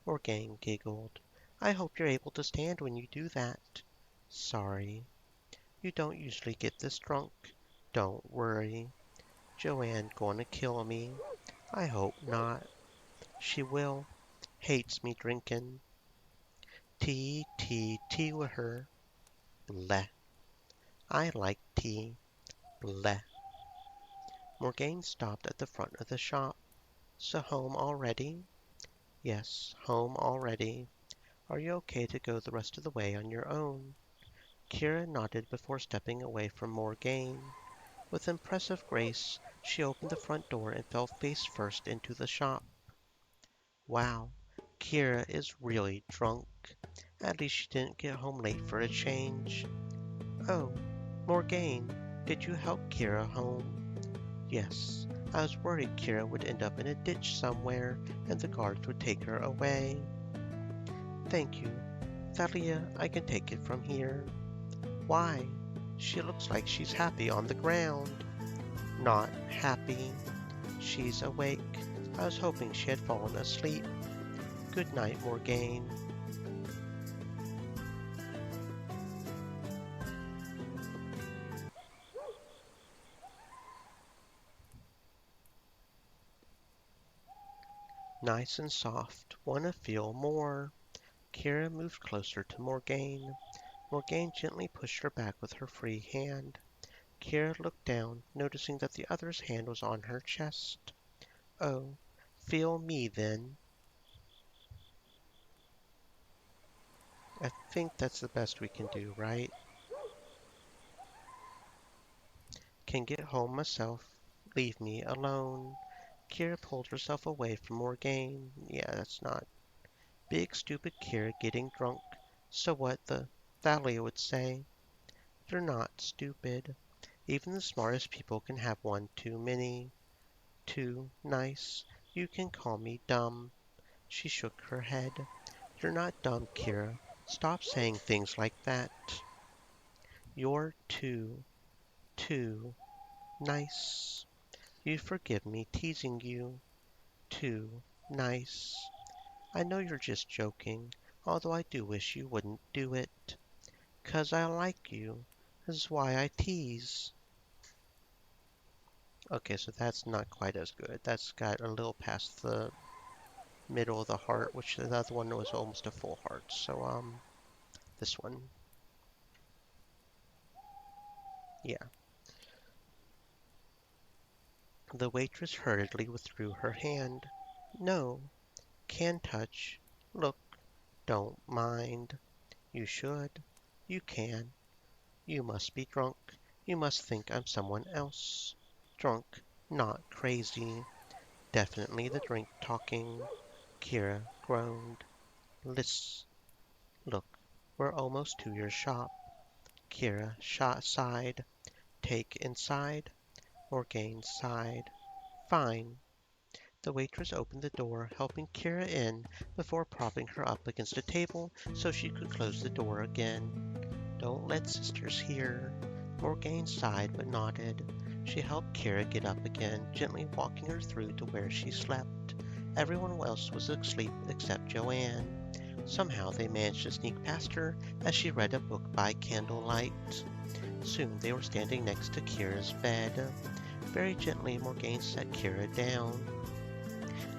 Morgane giggled. I hope you're able to stand when you do that. Sorry. You don't usually get this drunk. Don't worry. Joanne gonna kill me. I hope not. She will. Hates me drinkin'. Tea with her. Bleh. I like tea. Bleh. Morgane stopped at the front of the shop. So home already? Yes, home already. Are you okay to go the rest of the way on your own? Kira nodded before stepping away from Morgane. With impressive grace, she opened the front door and fell face first into the shop. Wow, Kira is really drunk. At least she didn't get home late for a change. Oh, Morgane, did you help Kira home? Yes, I was worried Kira would end up in a ditch somewhere and the guards would take her away. Thank you. Thalia, I can take it from here. Why? She looks like she's happy on the ground. Not happy. She's awake. I was hoping she had fallen asleep. Good night, Morgane. Nice and soft. Wanna feel more. Kira moved closer to Morgane. Morgane gently pushed her back with her free hand. Kira looked down, noticing that the other's hand was on her chest. Oh, feel me then. I think that's the best we can do, right? Can get home myself. Leave me alone. Kira pulled herself away from Morgaine. Yeah, that's not. Big stupid Kira getting drunk. So what the Thalia would say. You're not stupid. Even the smartest people can have one too many. Too nice. You can call me dumb. She shook her head. You're not dumb, Kira. Stop saying things like that. You're too nice. You forgive me teasing you. Too nice. I know you're just joking, although I do wish you wouldn't do it. 'Cause I like you. That's why I tease. Okay, so that's not quite as good. That's got a little past the middle of the heart, which the other one was almost a full heart. So, this one, yeah. The waitress hurriedly withdrew her hand. No, can touch. Look, don't mind. You should. You can. You must be drunk. You must think I'm someone else. Drunk, not crazy. Definitely the drink talking. Kira groaned. Liss. Look, we're almost to your shop. Kira sighed. Take inside. Morgaine sighed. Fine. The waitress opened the door, helping Kira in before propping her up against a table so she could close the door again. Don't let sisters hear. Morgaine sighed but nodded. She helped Kira get up again, gently walking her through to where she slept. Everyone else was asleep except Joanne. Somehow they managed to sneak past her as she read a book by candlelight. Soon they were standing next to Kira's bed. Very gently, Morgaine set Kira down.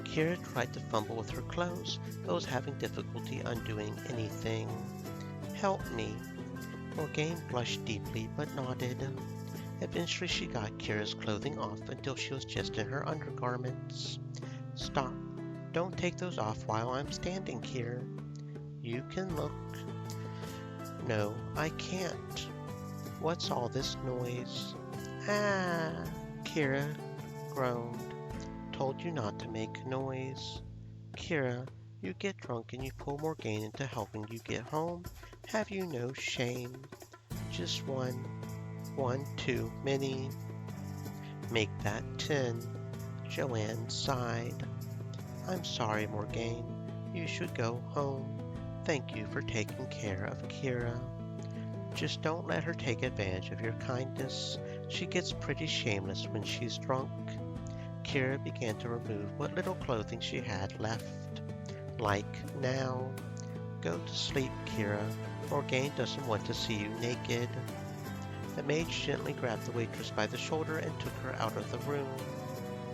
Kira tried to fumble with her clothes, but was having difficulty undoing anything. Help me. Morgaine blushed deeply, but nodded. Eventually she got Kira's clothing off until she was just in her undergarments. Stop. Don't take those off while I'm standing here. You can look. No, I can't. What's all this noise? Ah, Kira groaned. Told you not to make noise. Kira, you get drunk and you pull Morgaine into helping you get home? Have you no shame? Just one too many. Make that 10. Joanne sighed. I'm sorry, Morgaine. You should go home. Thank you for taking care of Kira. Just don't let her take advantage of your kindness. She gets pretty shameless when she's drunk. Kira began to remove what little clothing she had left. Like now. Go to sleep, Kira. Morgaine doesn't want to see you naked. The maid gently grabbed the waitress by the shoulder and took her out of the room.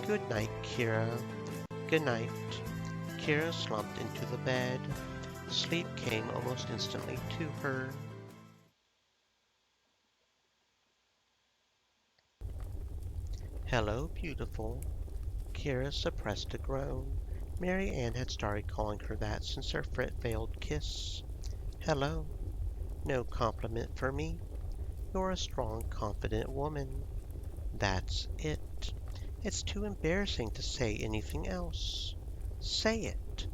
Good night, Kira. Good night. Kira slumped into the bed. Sleep came almost instantly to her. Hello, beautiful. Kira suppressed a groan. Mary Ann had started calling her that since their failed kiss. Hello. No compliment for me. You're a strong, confident woman. That's it. It's too embarrassing to say anything else. Say it.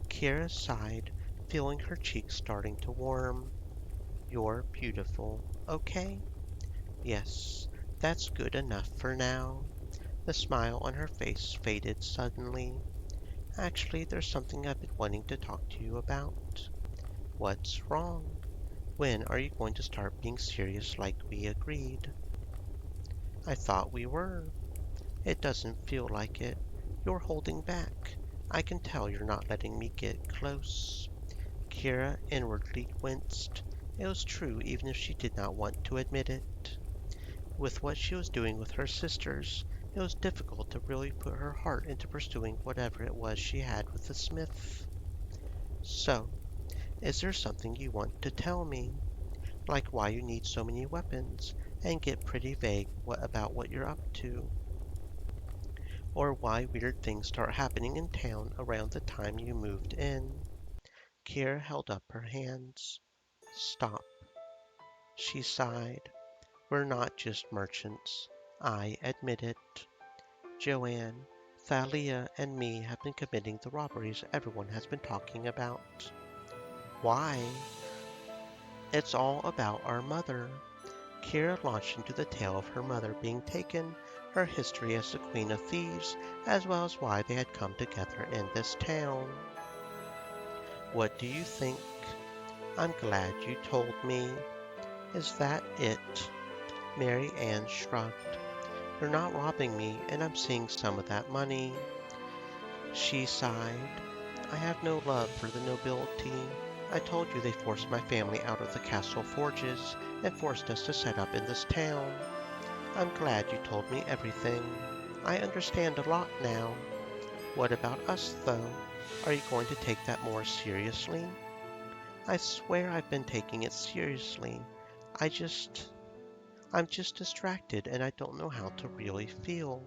Kira sighed, feeling her cheeks starting to warm. You're beautiful, okay? Yes, that's good enough for now. The smile on her face faded suddenly. Actually, there's something I've been wanting to talk to you about. What's wrong? When are you going to start being serious like we agreed? I thought we were. It doesn't feel like it. You're holding back. I can tell you're not letting me get close. Kira inwardly winced. It was true even if she did not want to admit it. With what she was doing with her sisters, it was difficult to really put her heart into pursuing whatever it was she had with the smith. So, is there something you want to tell me? Like why you need so many weapons, and get pretty vague about what you're up to. or why weird things start happening in town around the time you moved in. Kira held up her hands. Stop, she sighed. We're not just merchants. I admit it. Joanne, Thalia, and me have been committing the robberies everyone has been talking about. Why? It's all about our mother. Kira launched into the tale of her mother being taken, her history as the Queen of Thieves, as well as why they had come together in this town. What do you think? I'm glad you told me. Is that it? Mary Ann shrugged. You're not robbing me, and I'm seeing some of that money. She sighed. I have no love for the nobility. I told you they forced my family out of the castle forges and forced us to set up in this town. I'm glad you told me everything. I understand a lot now. What about us, though? Are you going to take that more seriously? I swear I've been taking it seriously. I just... I'm just distracted and I don't know how to really feel.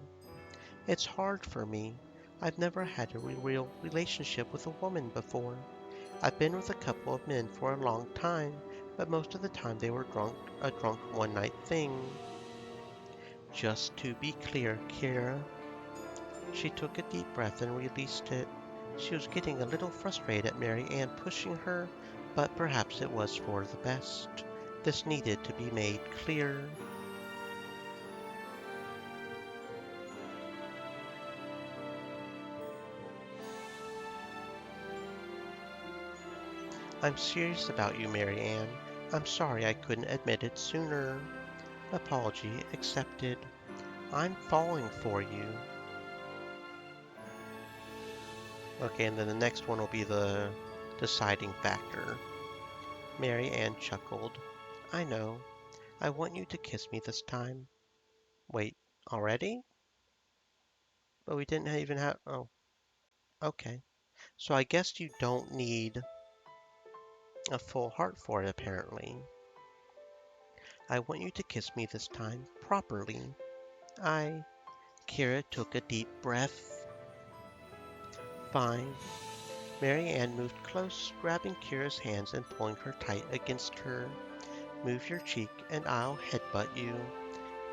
It's hard for me. I've never had a real relationship with a woman before. I've been with a couple of men for a long time, but most of the time they were a drunk one-night thing. Just to be clear, Kira. She took a deep breath and released it. She was getting a little frustrated at Mary Ann pushing her, but perhaps it was for the best. This needed to be made clear. I'm serious about you, Mary Ann. I'm sorry I couldn't admit it sooner. Apology accepted. I'm falling for you. Okay, and then the next one will be the deciding factor. Mary Ann chuckled. I know. I want you to kiss me this time. Wait, already? But we didn't even have. Oh, okay. So I guess you don't need a full heart for it, apparently. I want you to kiss me this time, properly. I. Kira took a deep breath. Fine. Mary Ann moved close, grabbing Kira's hands and pulling her tight against her. Move your cheek and I'll headbutt you.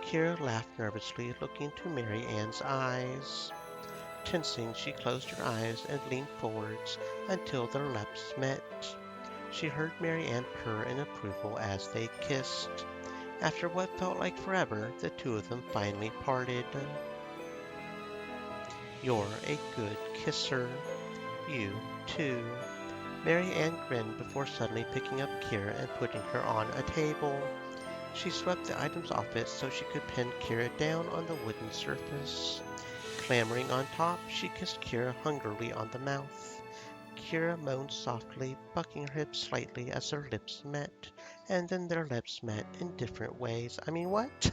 Kira laughed nervously, looking into Mary Ann's eyes. Tensing, she closed her eyes and leaned forwards until their lips met. She heard Mary Ann purr in approval as they kissed. After what felt like forever, the two of them finally parted. You're a good kisser. You, too. Mary Ann grinned before suddenly picking up Kira and putting her on a table. She swept the items off it so she could pin Kira down on the wooden surface. Clambering on top, she kissed Kira hungrily on the mouth. Kira moaned softly, bucking her hips slightly as their lips met. And then their lips met in different ways. I mean, what?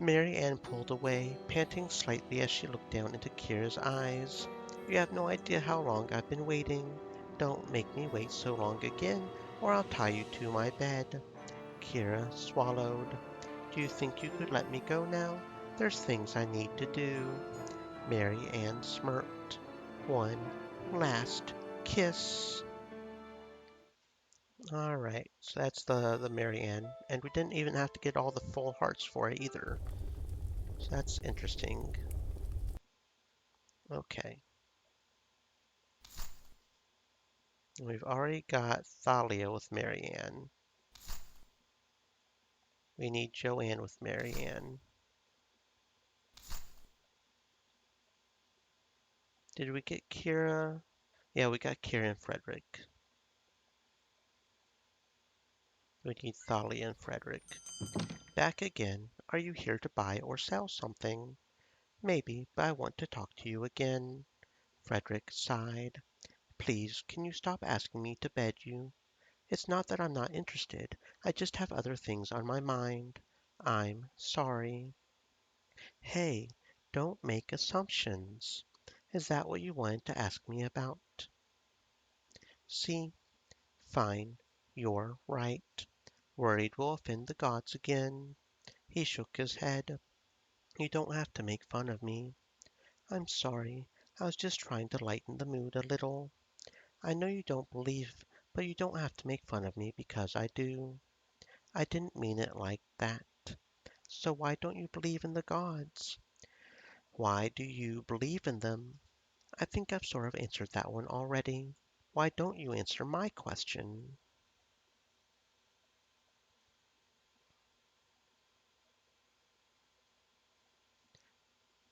Mary Ann pulled away, panting slightly as she looked down into Kira's eyes. You have no idea how long I've been waiting. Don't make me wait so long again, or I'll tie you to my bed. Kira swallowed. Do you think you could let me go now? There's things I need to do. Mary Ann smirked. One last kiss. All right, so that's the Mary Ann, and we didn't even have to get all the full hearts for it either. So that's interesting. Okay, we've already got Thalia with Mary Ann. We need Joanne with Mary Ann. Did we get Kira? Yeah, we got Kira and Frederick. We need Thalia and Frederick. Back again. Are you here to buy or sell something? Maybe, but I want to talk to you again. Frederick sighed. Please, can you stop asking me to bed you? It's not that I'm not interested. I just have other things on my mind. I'm sorry. Hey, don't make assumptions. Is that what you wanted to ask me about? See, fine. You're right. Worried we'll offend the gods again. He shook his head. You don't have to make fun of me. I'm sorry. I was just trying to lighten the mood a little. I know you don't believe, but you don't have to make fun of me because I do. I didn't mean it like that. So why don't you believe in the gods? Why do you believe in them? I think I've sort of answered that one already. Why don't you answer my question?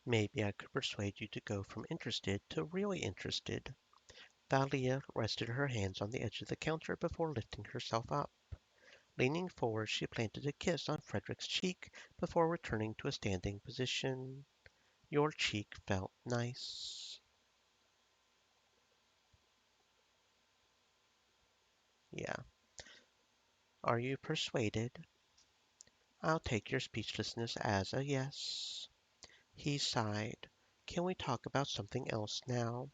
Maybe I could persuade you to go from interested to really interested. Thalia rested her hands on the edge of the counter before lifting herself up. Leaning forward, she planted a kiss on Frederick's cheek before returning to a standing position. Your cheek felt nice. Yeah. Are you persuaded? I'll take your speechlessness as a yes. He sighed. Can we talk about something else now?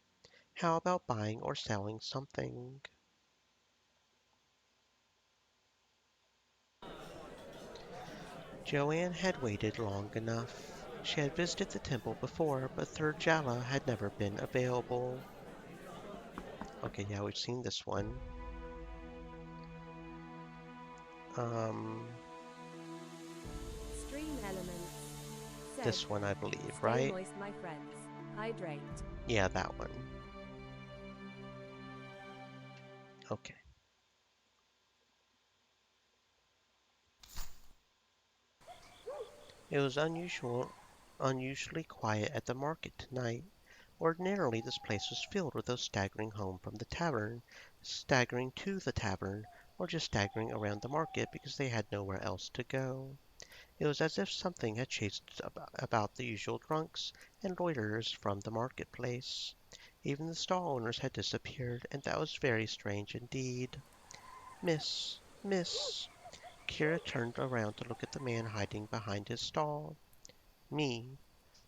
How about buying or selling something? Joanne had waited long enough. She had visited the temple before, but third Jala had never been available. Okay, yeah, we've seen this one. Um, Stream Elements said, this one, I believe, "Stay right? moist, my friends. Hydrate." Yeah, that one. Okay. It was unusually quiet at the market tonight. Ordinarily, this place was filled with those staggering home from the tavern, staggering to the tavern, or just staggering around the market because they had nowhere else to go. It was as if something had chased about the usual drunks and loiterers from the marketplace. Even the stall owners had disappeared, and that was very strange indeed. Miss. Kira turned around to look at the man hiding behind his stall. Me.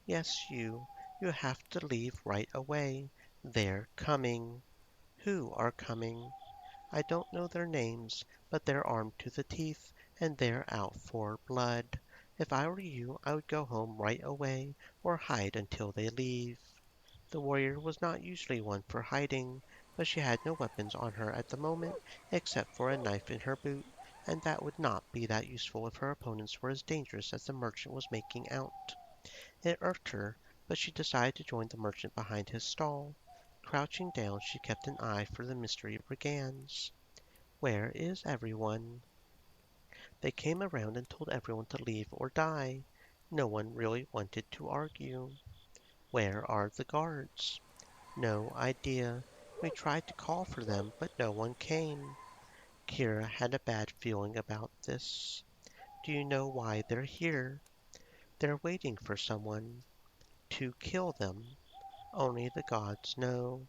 Yes, you. You have to leave right away. They're coming. Who are coming? I don't know their names, but they're armed to the teeth, and they're out for blood. If I were you, I would go home right away, or hide until they leave. The warrior was not usually one for hiding, but she had no weapons on her at the moment except for a knife in her boot, and that would not be that useful if her opponents were as dangerous as the merchant was making out. It irked her, but she decided to join the merchant behind his stall. Crouching down, she kept an eye for the mystery brigands. Where is everyone? They came around and told everyone to leave or die. No one really wanted to argue. Where are the guards? No idea. We tried to call for them, but no one came. Kira had a bad feeling about this. Do you know why they're here? They're waiting for someone to kill them. Only the gods know.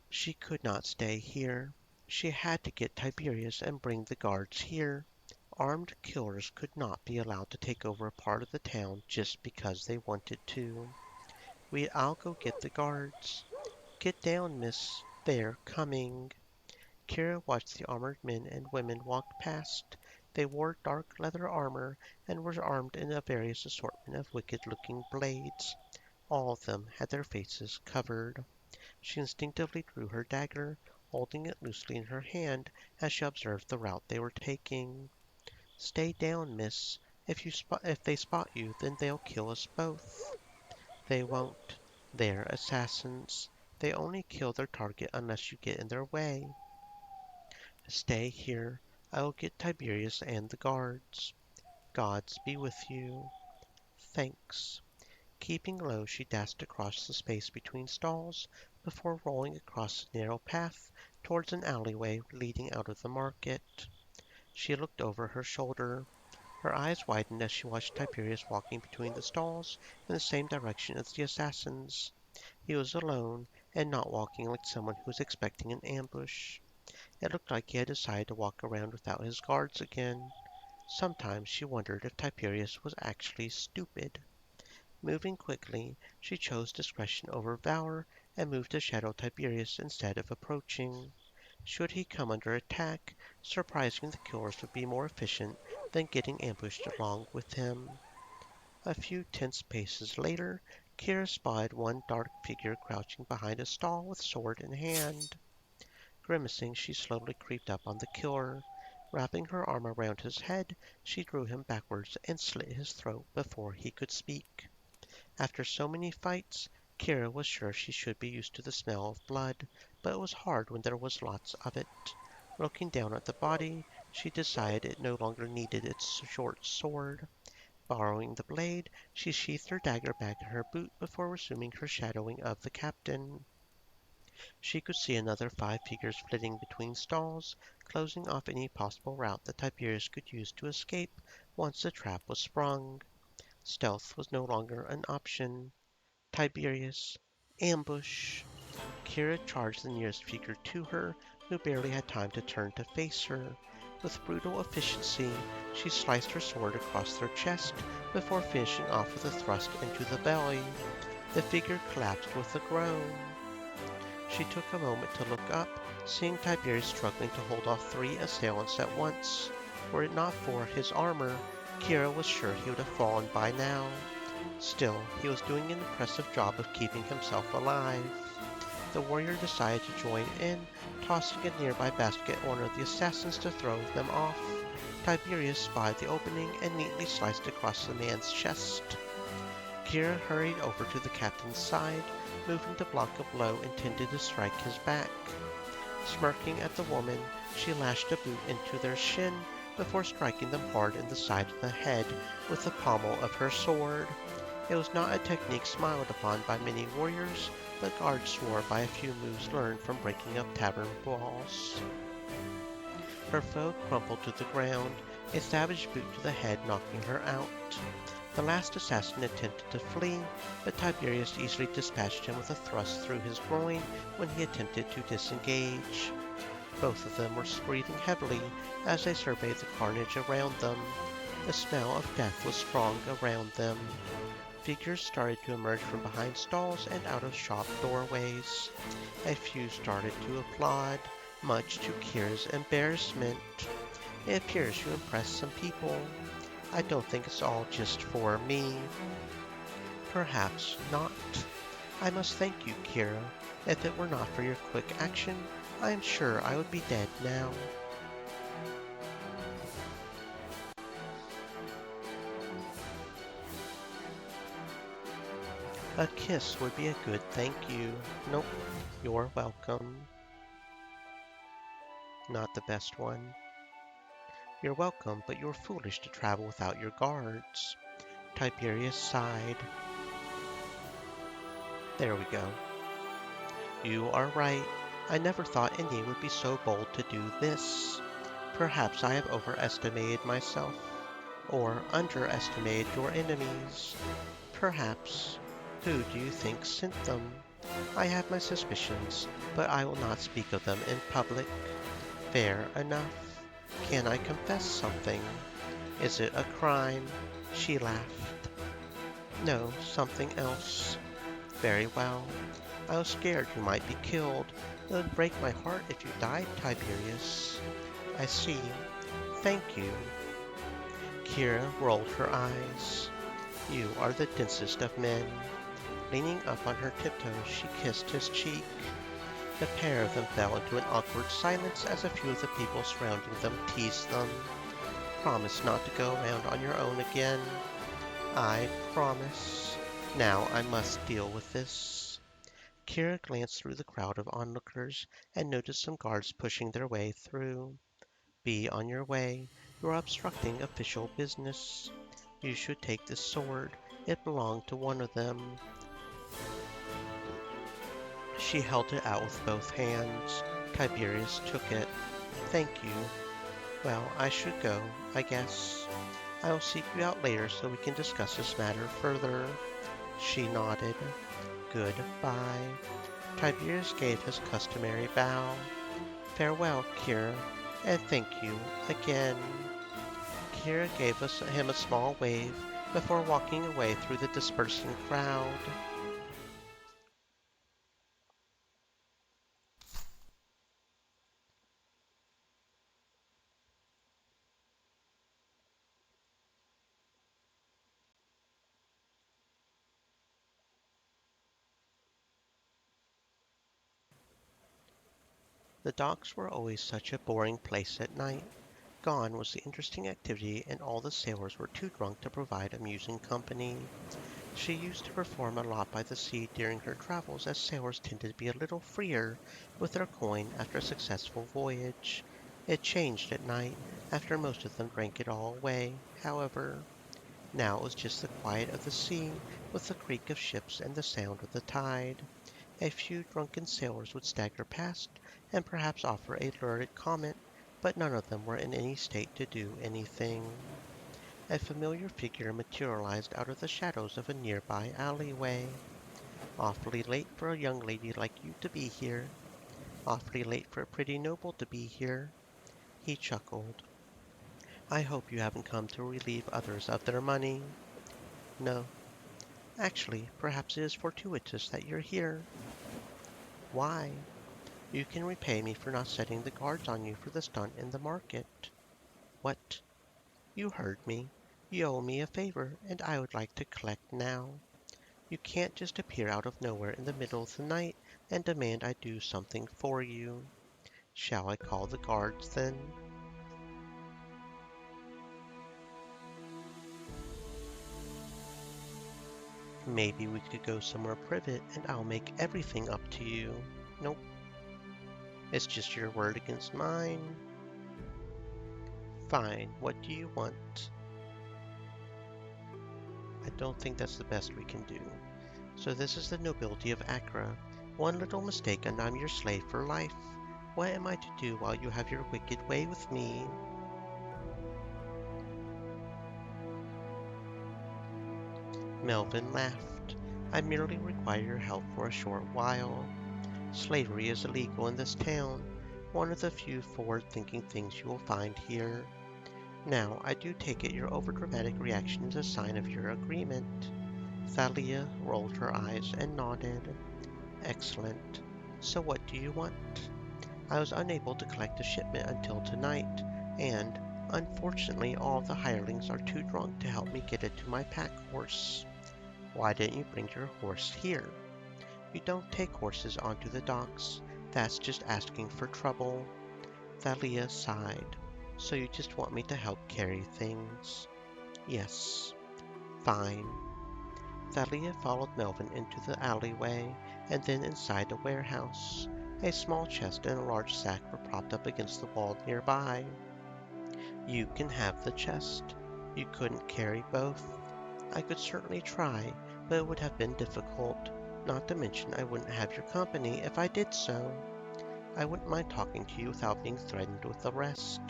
She could not stay here. She had to get Tiberius and bring the guards here. Armed killers could not be allowed to take over a part of the town just because they wanted to. I'll go get the guards. Get down, miss. They're coming. Kira watched the armored men and women walk past. They wore dark leather armor and were armed in a various assortment of wicked-looking blades. All of them had their faces covered. She instinctively drew her dagger, holding it loosely in her hand as she observed the route they were taking. Stay down, miss. If they spot you, then they'll kill us both. They won't. They're assassins. They only kill their target unless you get in their way. Stay here. I will get Tiberius and the guards. Gods be with you. Thanks. Keeping low, she dashed across the space between stalls before rolling across the narrow path towards an alleyway leading out of the market. She looked over her shoulder. Her eyes widened as she watched Tiberius walking between the stalls in the same direction as the assassins. He was alone, and not walking like someone who was expecting an ambush. It looked like he had decided to walk around without his guards again. Sometimes she wondered if Tiberius was actually stupid. Moving quickly, she chose discretion over valor and moved to shadow Tiberius instead of approaching. Should he come under attack, surprising the killers would be more efficient than getting ambushed along with him. A few tense paces later, Kira spied one dark figure crouching behind a stall with sword in hand. Grimacing, she slowly creeped up on the killer. Wrapping her arm around his head, she drew him backwards and slit his throat before he could speak. After so many fights, Kira was sure she should be used to the smell of blood, but it was hard when there was lots of it. Looking down at the body, she decided it no longer needed its short sword. Borrowing the blade, she sheathed her dagger back in her boot before resuming her shadowing of the captain. She could see another 5 figures flitting between stalls, closing off any possible route that Tiberius could use to escape once the trap was sprung. Stealth was no longer an option. Tiberius. Ambush. Kira charged the nearest figure to her, who barely had time to turn to face her. With brutal efficiency, she sliced her sword across their chest before finishing off with a thrust into the belly. The figure collapsed with a groan. She took a moment to look up, seeing Tiberius struggling to hold off 3 assailants at once. Were it not for his armor, Kira was sure he would have fallen by now. Still, he was doing an impressive job of keeping himself alive. The warrior decided to join in, tossing a nearby basket at one of the assassins to throw them off. Tiberius spied the opening and neatly sliced across the man's chest. Kira hurried over to the captain's side, moving to block a blow intended to strike his back. Smirking at the woman, she lashed a boot into their shin before striking them hard in the side of the head with the pommel of her sword. It was not a technique smiled upon by many warriors, but guards swore by a few moves learned from breaking up tavern brawls. Her foe crumpled to the ground, a savage boot to the head knocking her out. The last assassin attempted to flee, but Tiberius easily dispatched him with a thrust through his groin when he attempted to disengage. Both of them were breathing heavily as they surveyed the carnage around them. The smell of death was strong around them. Figures started to emerge from behind stalls and out of shop doorways. A few started to applaud, much to Kira's embarrassment. It appears you impressed some people. I don't think it's all just for me. Perhaps not. I must thank you, Kira. If it were not for your quick action, I am sure I would be dead now. A kiss would be a good thank you. Nope, you're welcome. Not the best one. You're welcome, but you're foolish to travel without your guards. Tiberius sighed. There we go. You are right. I never thought any would be so bold to do this. Perhaps I have overestimated myself, or underestimated your enemies. Perhaps. Who do you think sent them? I have my suspicions, but I will not speak of them in public. Fair enough. Can I confess something? Is it a crime? She laughed. No, something else. Very well. I was scared you might be killed. It would break my heart if you died, Tiberius. I see. Thank you. Kira rolled her eyes. You are the densest of men. Leaning up on her tiptoes, she kissed his cheek. The pair of them fell into an awkward silence as a few of the people surrounding them teased them. Promise not to go around on your own again. I promise. Now I must deal with this. Kira glanced through the crowd of onlookers and noticed some guards pushing their way through. Be on your way. You are obstructing official business. You should take this sword. It belonged to one of them. She held it out with both hands. Tiberius took it. Thank you. Well, I should go, I guess. I will seek you out later so we can discuss this matter further. She nodded. Goodbye. Tiberius gave his customary bow. Farewell, Kira, and thank you again. Kira gave him a small wave before walking away through the dispersing crowd. The docks were always such a boring place at night. Gone was the interesting activity, and all the sailors were too drunk to provide amusing company. She used to perform a lot by the sea during her travels, as sailors tended to be a little freer with their coin after a successful voyage. It changed at night, after most of them drank it all away, however. Now it was just the quiet of the sea, with the creak of ships and the sound of the tide. A few drunken sailors would stagger past, and perhaps offer a lurid comment, but none of them were in any state to do anything. A familiar figure materialized out of the shadows of a nearby alleyway. "Awfully late for a young lady like you to be here. Awfully late for a pretty noble to be here." He chuckled. "I hope you haven't come to relieve others of their money." "No. Actually, perhaps it is fortuitous that you're here." "Why?" "You can repay me for not setting the guards on you for the stunt in the market." "What?" "You heard me. You owe me a favor, and I would like to collect now. You can't just appear out of nowhere in the middle of the night and demand I do something for you. Shall I call the guards, then?" "Maybe we could go somewhere private and I'll make everything up to you." "Nope. It's just your word against mine." "Fine. What do you want?" "I don't think that's the best we can do. So this is the nobility of Accra. One little mistake and I'm your slave for life. What am I to do while you have your wicked way with me?" Melvin laughed. "I merely require your help for a short while. Slavery is illegal in this town, one of the few forward-thinking things you will find here. Now, I do take it your overdramatic reaction is a sign of your agreement." Thalia rolled her eyes and nodded. "Excellent. So what do you want?" "I was unable to collect a shipment until tonight, and, unfortunately, all the hirelings are too drunk to help me get it to my pack horse." "Why didn't you bring your horse here?" "You don't take horses onto the docks. That's just asking for trouble." Thalia sighed. "So you just want me to help carry things?" "Yes." "Fine." Thalia followed Melvin into the alleyway, and then inside a warehouse. A small chest and a large sack were propped up against the wall nearby. "You can have the chest. You couldn't carry both?" "I could certainly try, but it would have been difficult. Not to mention I wouldn't have your company if I did so." "I wouldn't mind talking to you without being threatened with arrest."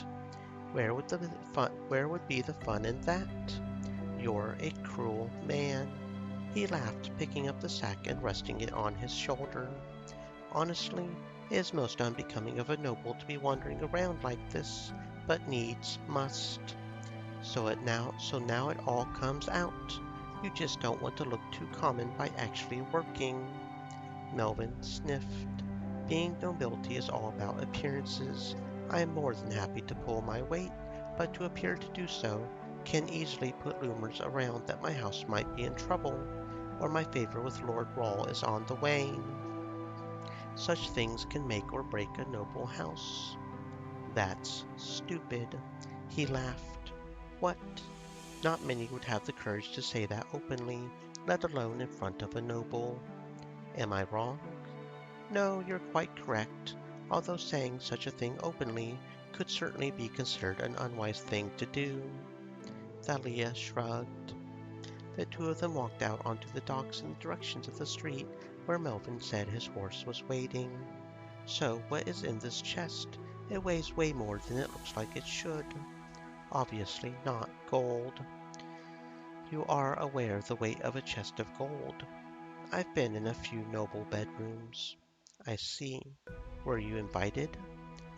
Where would be the fun in that?" "You're a cruel man." He laughed, picking up the sack and resting it on his shoulder. "Honestly, it is most unbecoming of a noble to be wandering around like this, but needs must. So now it all comes out. You just don't want to look too common by actually working." Melvin sniffed. "Being nobility is all about appearances. I am more than happy to pull my weight, but to appear to do so can easily put rumors around that my house might be in trouble, or my favor with Lord Rawl is on the wane. Such things can make or break a noble house." "That's stupid." He laughed. "What? Not many would have the courage to say that openly, let alone in front of a noble. Am I wrong?" "No, you're quite correct, although saying such a thing openly could certainly be considered an unwise thing to do." Thalia shrugged. The two of them walked out onto the docks in the directions of the street where Melvin said his horse was waiting. "So what is in this chest? It weighs way more than it looks like it should." "Obviously not gold." "You are aware of the weight of a chest of gold." "I've been in a few noble bedrooms." "I see. Were you invited?"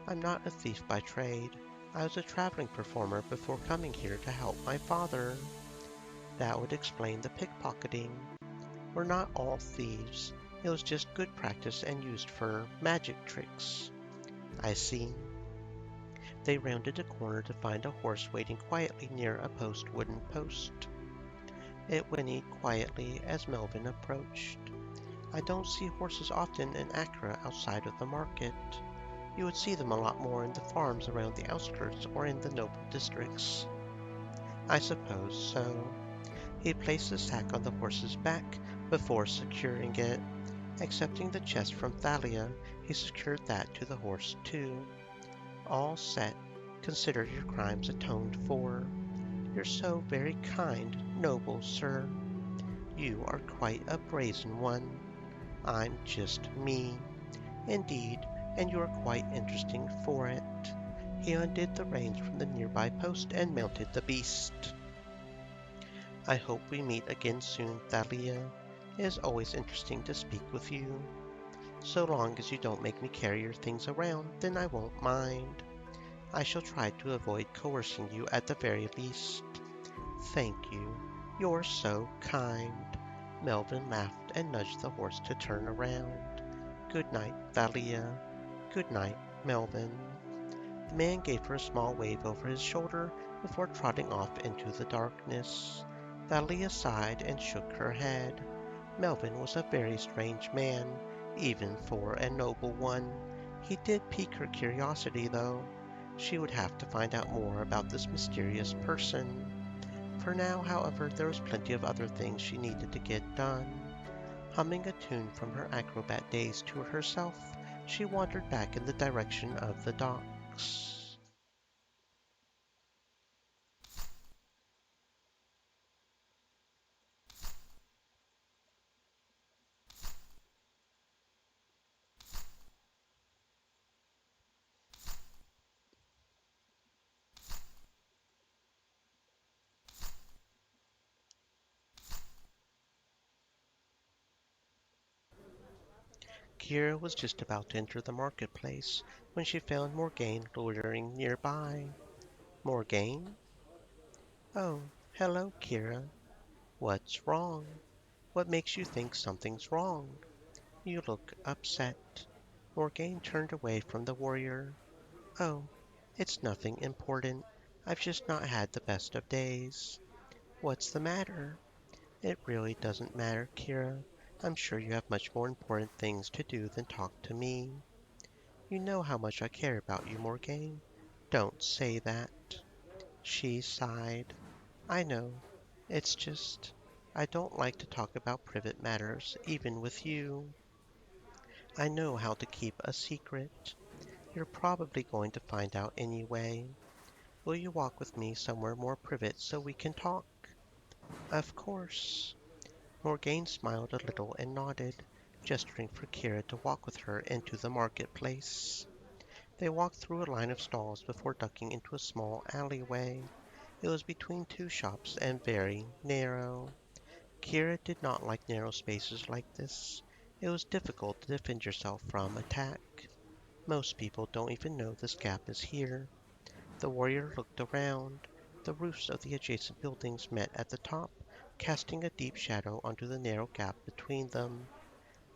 "I'm not a thief by trade. I was a traveling performer before coming here to help my father." "That would explain the pickpocketing." "We're not all thieves. It was just good practice and used for magic tricks." "I see." They rounded a corner to find a horse waiting quietly near a wooden post. It whinnied quietly as Melvin approached. "I don't see horses often in Accra outside of the market." You would see them a lot more in the farms around the outskirts or in the noble districts. I suppose so. He placed the sack on the horse's back before securing it. Accepting the chest from Thalia, he secured that to the horse too. All set. Consider your crimes atoned for. You're so very kind, noble sir. You are quite a brazen one. I'm just me. Indeed, and you are quite interesting for it. He undid the reins from the nearby post and mounted the beast. I hope we meet again soon, Thalia. It is always interesting to speak with you. So long as you don't make me carry your things around, then I won't mind. I shall try to avoid coercing you at the very least. Thank you. You're so kind. Melvin laughed and nudged the horse to turn around. Good night, Thalia. Good night, Melvin. The man gave her a small wave over his shoulder before trotting off into the darkness. Thalia sighed and shook her head. Melvin was a very strange man, even for a noble one. He did pique her curiosity, though. She would have to find out more about this mysterious person. For now, however, there was plenty of other things she needed to get done. Humming a tune from her acrobat days to herself, she wandered back in the direction of the docks. Kira was just about to enter the marketplace when she found Morgane loitering nearby. Morgane? Oh, hello, Kira. What's wrong? What makes you think something's wrong? You look upset. Morgane turned away from the warrior. Oh, it's nothing important. I've just not had the best of days. What's the matter? It really doesn't matter, Kira. I'm sure you have much more important things to do than talk to me. You know how much I care about you, Morgane. Don't say that. She sighed. I know. It's just, I don't like to talk about private matters, even with you. I know how to keep a secret. You're probably going to find out anyway. Will you walk with me somewhere more private so we can talk? Of course. Morgane smiled a little and nodded, gesturing for Kira to walk with her into the marketplace. They walked through a line of stalls before ducking into a small alleyway. It was between two shops and very narrow. Kira did not like narrow spaces like this. It was difficult to defend yourself from attack. Most people don't even know this gap is here. The warrior looked around. The roofs of the adjacent buildings met at the top, casting a deep shadow onto the narrow gap between them.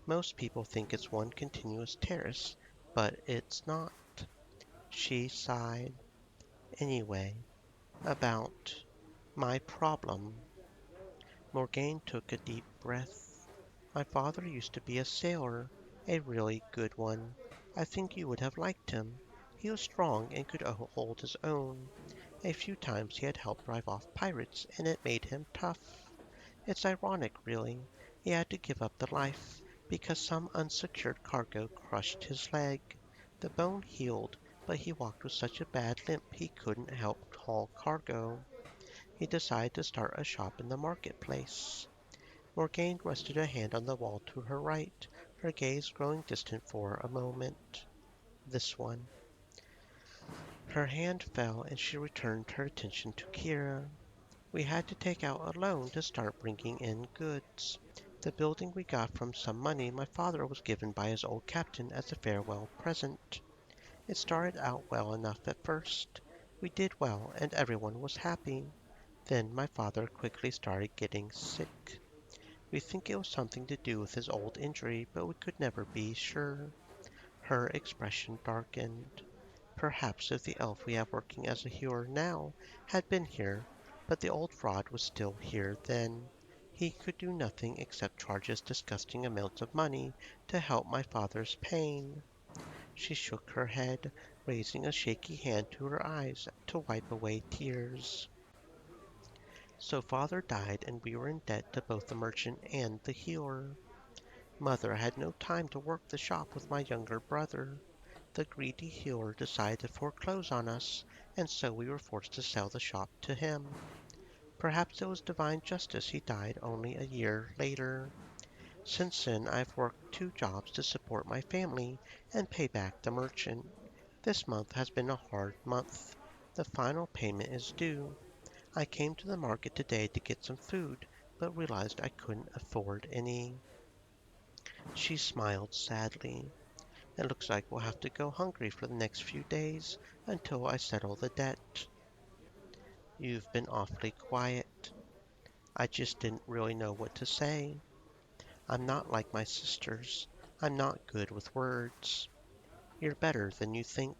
Most people think it's one continuous terrace, but it's not. She sighed. Anyway, about my problem. Morgane took a deep breath. My father used to be a sailor, a really good one. I think you would have liked him. He was strong and could hold his own. A few times he had helped drive off pirates, and it made him tough. It's ironic, really. He had to give up the life because some unsecured cargo crushed his leg. The bone healed, but he walked with such a bad limp he couldn't help haul cargo. He decided to start a shop in the marketplace. Morgane rested a hand on the wall to her right, her gaze growing distant for a moment. This one. Her hand fell and she returned her attention to Kira. We had to take out a loan to start bringing in goods. The building we got from some money my father was given by his old captain as a farewell present. It started out well enough at first. We did well and everyone was happy. Then my father quickly started getting sick. We think it was something to do with his old injury, but we could never be sure. Her expression darkened. Perhaps if the elf we have working as a healer now had been here, but the old fraud was still here then. He could do nothing except charge us disgusting amounts of money to help my father's pain. She shook her head, raising a shaky hand to her eyes to wipe away tears. So father died, and we were in debt to both the merchant and the healer. Mother had no time to work the shop with my younger brother. The greedy healer decided to foreclose on us, and so we were forced to sell the shop to him. Perhaps it was divine justice he died only a year later. Since then, I've worked 2 jobs to support my family and pay back the merchant. This month has been a hard month. The final payment is due. I came to the market today to get some food, but realized I couldn't afford any. She smiled sadly. It looks like we'll have to go hungry for the next few days until I settle the debt. You've been awfully quiet. I just didn't really know what to say. I'm not like my sisters. I'm not good with words. You're better than you think.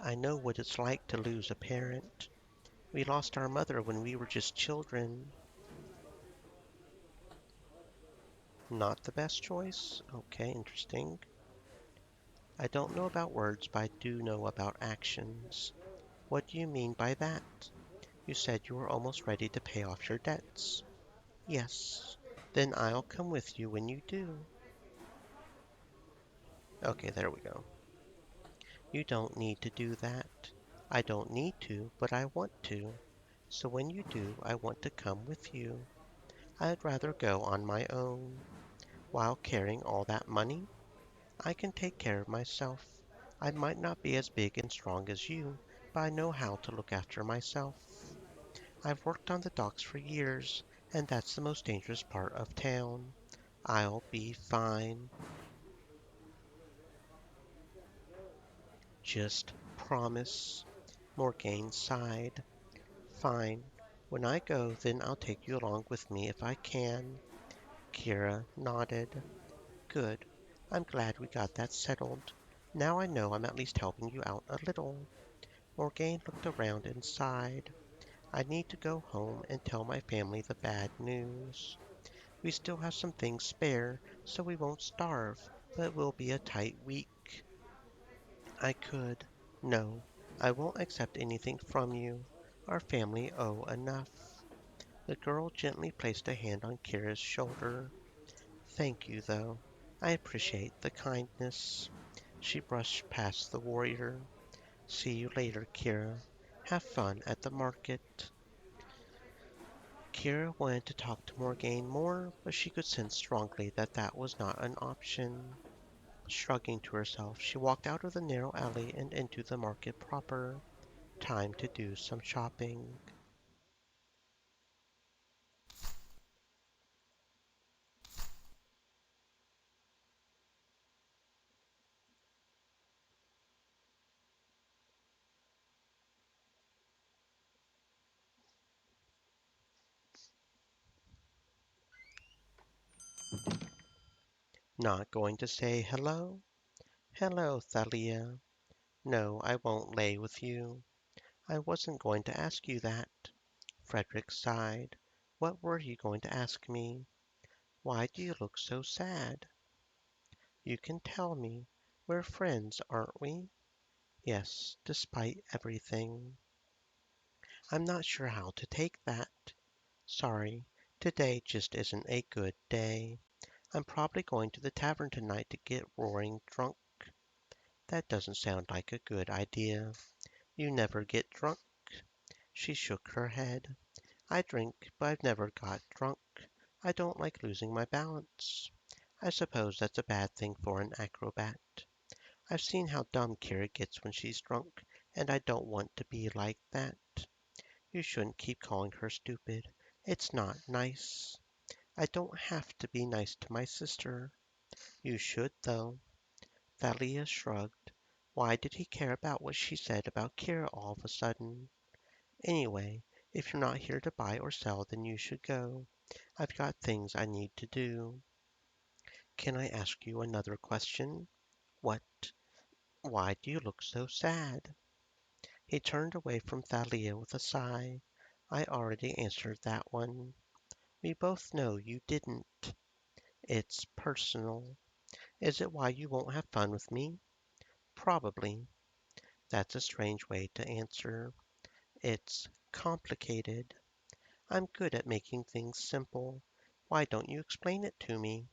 I know what it's like to lose a parent. We lost our mother when we were just children. Not the best choice? Okay, interesting. I don't know about words, but I do know about actions. What do you mean by that? You said you were almost ready to pay off your debts. Yes. Then I'll come with you when you do. Okay, there we go. You don't need to do that. I don't need to, but I want to. So when you do, I want to come with you. I'd rather go on my own. While carrying all that money, I can take care of myself. I might not be as big and strong as you, but I know how to look after myself. I've worked on the docks for years, and that's the most dangerous part of town. I'll be fine. Just promise. Morgane sighed. Fine. When I go, then I'll take you along with me if I can. Kira nodded. Good. I'm glad we got that settled. Now I know I'm at least helping you out a little. Morgane looked around and sighed. I need to go home and tell my family the bad news. We still have some things spare, so we won't starve, but it will be a tight week. I could. No, I won't accept anything from you. Our family owe enough. The girl gently placed a hand on Kira's shoulder. Thank you, though. I appreciate the kindness. She brushed past the warrior. See you later, Kira. Have fun at the market. Kira wanted to talk to Morgane more, but she could sense strongly that that was not an option. Shrugging to herself, she walked out of the narrow alley and into the market proper. Time to do some shopping. Not going to say hello? Hello, Thalia. No, I won't lay with you. I wasn't going to ask you that. Frederick sighed. What were you going to ask me? Why do you look so sad? You can tell me. We're friends, aren't we? Yes, despite everything. I'm not sure how to take that. Sorry, today just isn't a good day. I'm probably going to the tavern tonight to get roaring drunk. That doesn't sound like a good idea. You never get drunk? She shook her head. I drink, but I've never got drunk. I don't like losing my balance. I suppose that's a bad thing for an acrobat. I've seen how dumb Kira gets when she's drunk, and I don't want to be like that. You shouldn't keep calling her stupid. It's not nice. I don't have to be nice to my sister. You should, though. Thalia shrugged. Why did he care about what she said about Kira all of a sudden? Anyway, if you're not here to buy or sell, then you should go. I've got things I need to do. Can I ask you another question? What? Why do you look so sad? He turned away from Thalia with a sigh. I already answered that one. We both know you didn't. It's personal. Is it why you won't have fun with me? Probably. That's a strange way to answer. It's complicated. I'm good at making things simple. Why don't you explain it to me?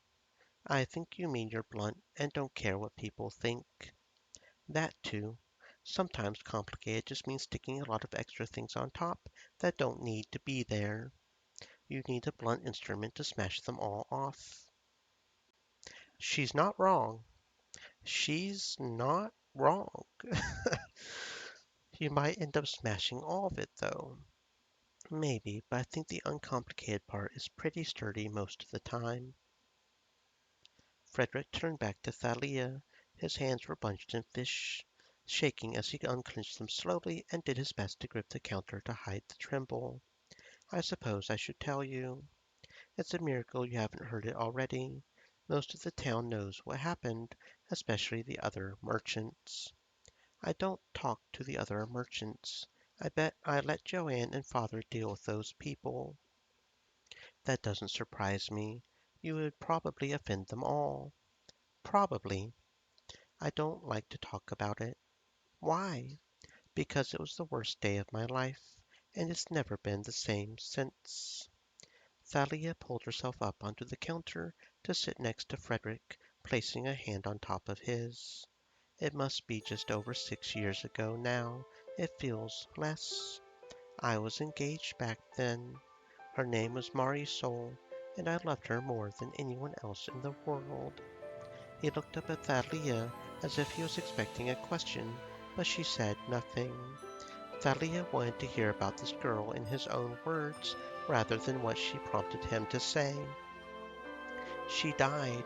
I think you mean you're blunt and don't care what people think. That too. Sometimes complicated just means sticking a lot of extra things on top that don't need to be there. You need a blunt instrument to smash them all off. She's not wrong. She's not wrong. You might end up smashing all of it, though. Maybe, but I think the uncomplicated part is pretty sturdy most of the time. Frederick turned back to Thalia. His hands were bunched in fish, shaking as he unclenched them slowly and did his best to grip the counter to hide the tremble. I suppose I should tell you. It's a miracle you haven't heard it already. Most of the town knows what happened, especially the other merchants. I don't talk to the other merchants. I bet I let Joanne and Father deal with those people. That doesn't surprise me. You would probably offend them all. Probably. I don't like to talk about it. Why? Because it was the worst day of my life, and it's never been the same since. Thalia pulled herself up onto the counter to sit next to Frederick, placing a hand on top of his. It must be just over 6 years ago now. It feels less. I was engaged back then. Her name was Marisol, and I loved her more than anyone else in the world. He looked up at Thalia as if he was expecting a question, but she said nothing. Thalia wanted to hear about this girl in his own words rather than what she prompted him to say. She died,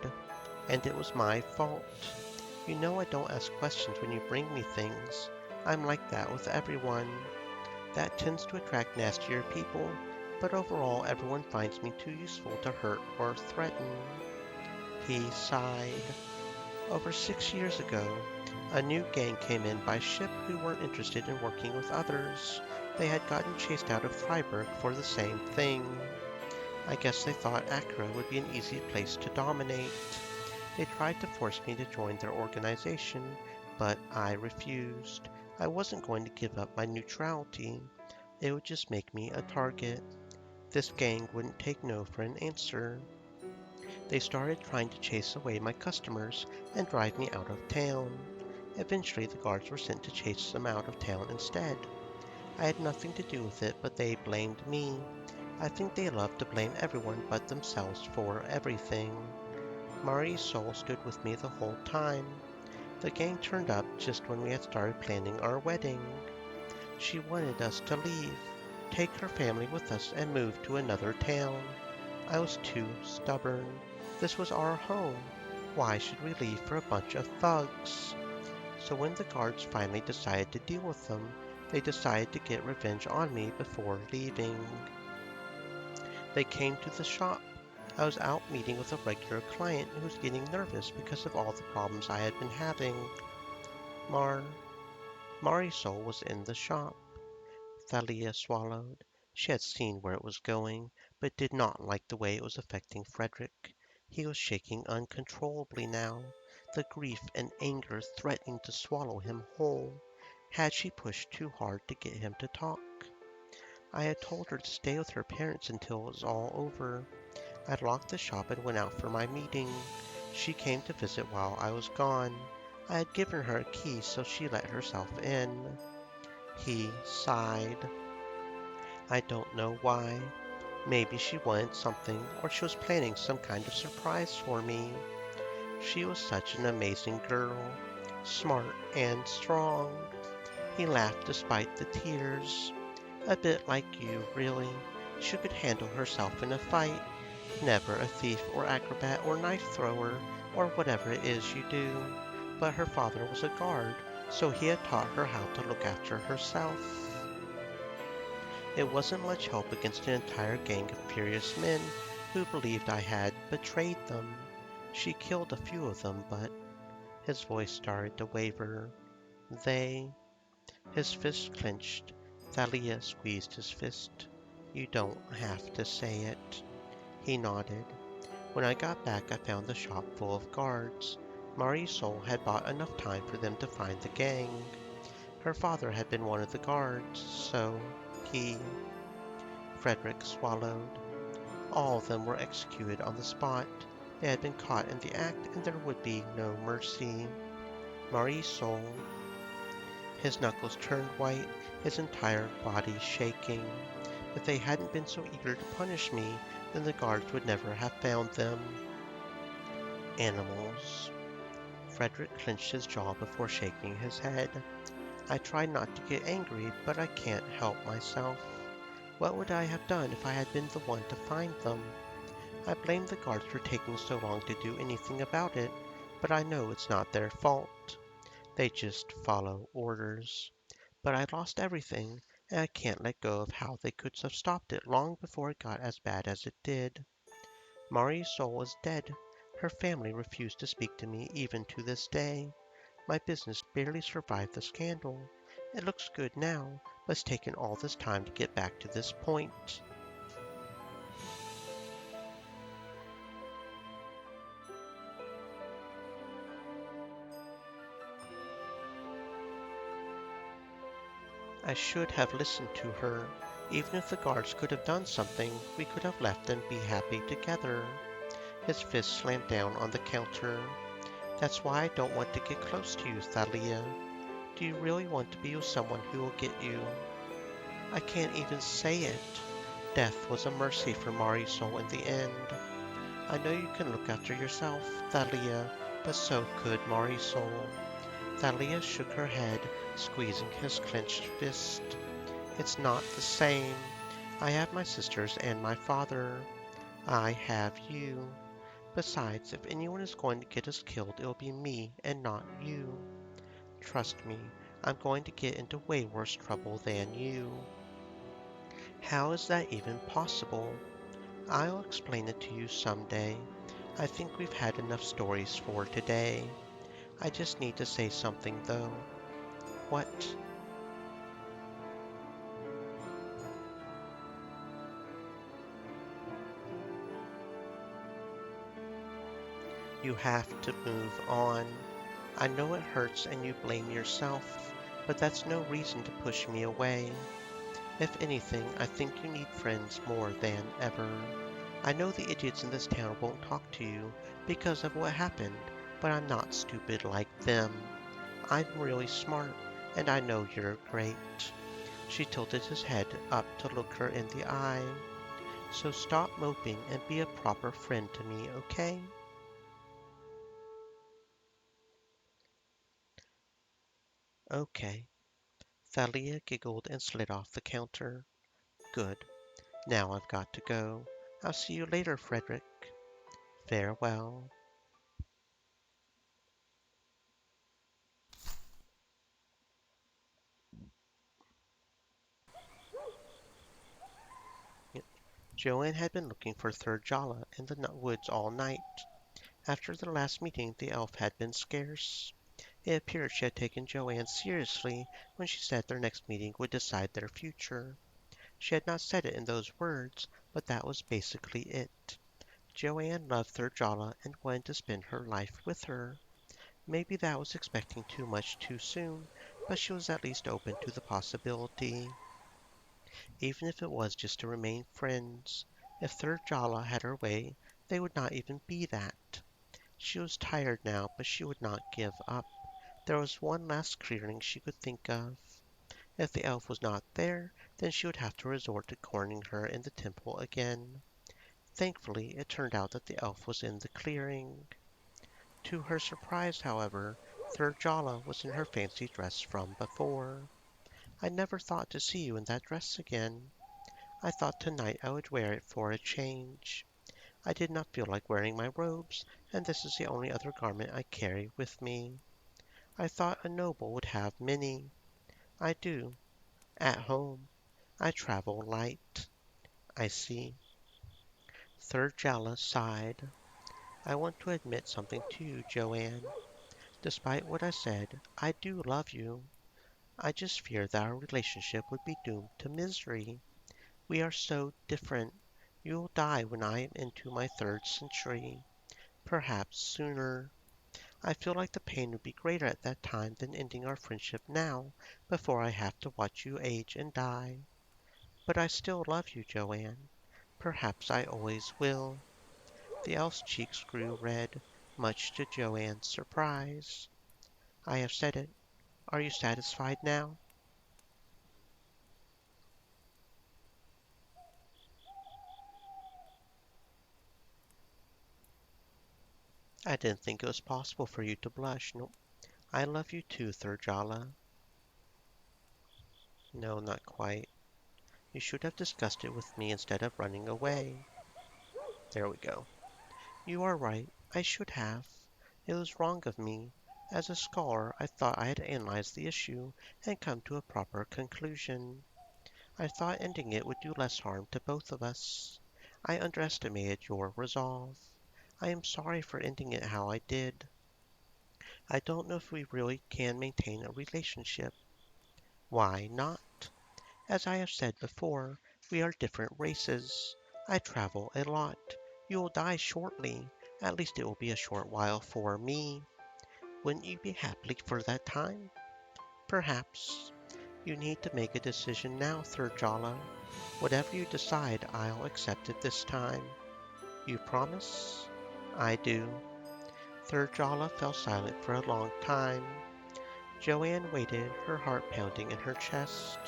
and it was my fault. You know I don't ask questions when you bring me things. I'm like that with everyone. That tends to attract nastier people, but overall everyone finds me too useful to hurt or threaten. He sighed. Over 6 years ago, a new gang came in by ship who weren't interested in working with others. They had gotten chased out of Freiburg for the same thing. I guess they thought Accra would be an easy place to dominate. They tried to force me to join their organization, but I refused. I wasn't going to give up my neutrality. It would just make me a target. This gang wouldn't take no for an answer. They started trying to chase away my customers and drive me out of town. Eventually, the guards were sent to chase them out of town instead. I had nothing to do with it, but they blamed me. I think they love to blame everyone but themselves for everything. Mari's soul stood with me the whole time. The gang turned up just when we had started planning our wedding. She wanted us to leave, take her family with us, and move to another town. I was too stubborn. This was our home. Why should we leave for a bunch of thugs? So when the guards finally decided to deal with them, they decided to get revenge on me before leaving. They came to the shop. I was out meeting with a regular client who was getting nervous because of all the problems I had been having. Mar Marisol was in the shop. Thalia swallowed. She had seen where it was going, but did not like the way it was affecting Frederick. He was shaking uncontrollably now, the grief and anger threatening to swallow him whole. Had she pushed too hard to get him to talk? I had told her to stay with her parents until it was all over. I locked the shop and went out for my meeting. She came to visit while I was gone. I had given her a key, so she let herself in. He sighed. I don't know why. Maybe she wanted something, or she was planning some kind of surprise for me. She was such an amazing girl, smart and strong. He laughed despite the tears. A bit like you, really. She could handle herself in a fight. Never a thief or acrobat or knife thrower, or whatever it is you do. But her father was a guard, so he had taught her how to look after herself. It wasn't much help against an entire gang of furious men who believed I had betrayed them. She killed a few of them, but his voice started to waver. They. His fist clenched. Thalia squeezed his fist. You don't have to say it. He nodded. When I got back, I found the shop full of guards. Marisol had bought enough time for them to find the gang. Her father had been one of the guards, so Frederick swallowed. All of them were executed on the spot. They had been caught in the act, and there would be no mercy. Marisol, his knuckles turned white, his entire body shaking. If they hadn't been so eager to punish me, then the guards would never have found them. Animals. Frederick clenched his jaw before shaking his head. I tried not to get angry, but I can't help myself. What would I have done if I had been the one to find them? I blame the guards for taking so long to do anything about it, but I know it's not their fault. They just follow orders. But I lost everything, and I can't let go of how they could have stopped it long before it got as bad as it did. Mari's soul was dead. Her family refused to speak to me even to this day. My business barely survived the scandal. It looks good now, but it's taken all this time to get back to this point. I should have listened to her. Even if the guards could have done something, we could have left and be happy together. His fist slammed down on the counter. That's why I don't want to get close to you, Thalia. Do you really want to be with someone who will get you? I can't even say it. Death was a mercy for Marisol in the end. I know you can look after yourself, Thalia, but so could Marisol. Thalia shook her head, squeezing his clenched fist. It's not the same. I have my sisters and my father. I have you. Besides, if anyone is going to get us killed, it'll be me and not you. Trust me, I'm going to get into way worse trouble than you. How is that even possible? I'll explain it to you someday. I think we've had enough stories for today. I just need to say something, though. What? You have to move on. I know it hurts and you blame yourself, but that's no reason to push me away. If anything, I think you need friends more than ever. I know the idiots in this town won't talk to you because of what happened, but I'm not stupid like them. I'm really smart, and I know you're great. She tilted his head up to look her in the eye. So stop moping and be a proper friend to me, okay? Okay. Thalia giggled and slid off the counter. Good. Now I've got to go. I'll see you later, Frederick. Farewell. Joanne had been looking for Third Jala in the woods all night. After the last meeting, the elf had been scarce. It appeared she had taken Joanne seriously when she said their next meeting would decide their future. She had not said it in those words, but that was basically it. Joanne loved Third Jala and wanted to spend her life with her. Maybe that was expecting too much too soon, but she was at least open to the possibility. Even if it was just to remain friends. If Third Jala had her way, they would not even be that. She was tired now, but she would not give up. There was one last clearing she could think of. If the elf was not there, then she would have to resort to cornering her in the temple again. Thankfully, it turned out that the elf was in the clearing. To her surprise, however, Third Jala was in her fancy dress from before. I never thought to see you in that dress again. I thought tonight I would wear it for a change. I did not feel like wearing my robes, and this is the only other garment I carry with me. I thought a noble would have many. I do. At home. I travel light. I see. Third Jala sighed. I want to admit something to you, Joanne. Despite what I said, I do love you. I just fear that our relationship would be doomed to misery. We are so different. You will die when I am into my third century, perhaps sooner. I feel like the pain would be greater at that time than ending our friendship now, before I have to watch you age and die. But I still love you, Joanne. Perhaps I always will. The elf's cheeks grew red, much to Joanne's surprise. I have said it. Are you satisfied now? I didn't think it was possible for you to blush. No, I love you too, Thurjala. No, not quite. You should have discussed it with me instead of running away. There we go. You are right. I should have. It was wrong of me. As a scholar, I thought I had analyzed the issue and come to a proper conclusion. I thought ending it would do less harm to both of us. I underestimated your resolve. I am sorry for ending it how I did. I don't know if we really can maintain a relationship. Why not? As I have said before, we are different races. I travel a lot. You will die shortly. At least it will be a short while for me. Wouldn't you be happy for that time? Perhaps. You need to make a decision now, Thurjala. Whatever you decide, I'll accept it this time. You promise? I do. Thurjala fell silent for a long time. Joanne waited, her heart pounding in her chest.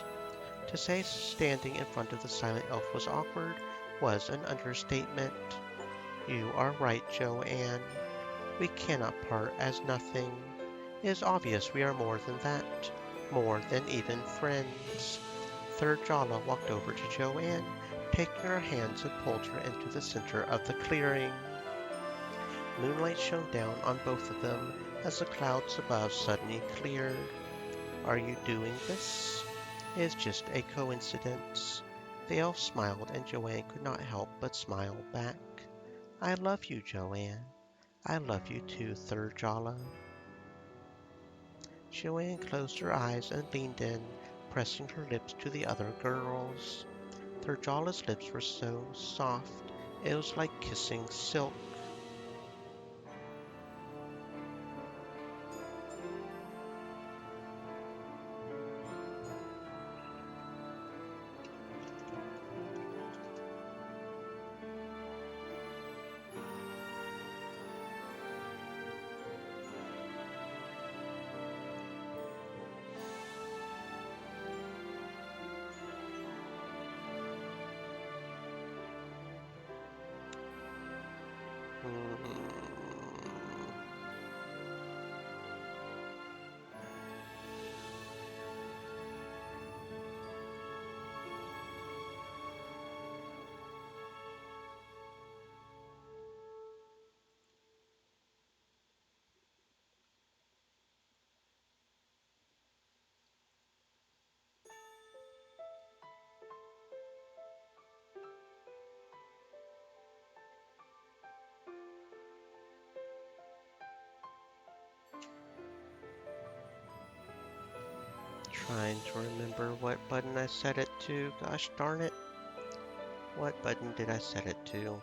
To say standing in front of the silent elf was awkward was an understatement. You are right, Joanne. We cannot part as nothing. It is obvious we are more than that, more than even friends. Third Jala walked over to Joanne, taking her hands and pulled her into the center of the clearing. Moonlight shone down on both of them as the clouds above suddenly cleared. Are you doing this? It is just a coincidence. The elf smiled, and Joanne could not help but smile back. I love you, Joanne. I love you too, Thurjala. Joanne closed her eyes and leaned in, pressing her lips to the other girl's. Thurjala's lips were so soft, it was like kissing silk. Hmm. Trying to remember what button I set it to. Gosh darn it. What button did I set it to?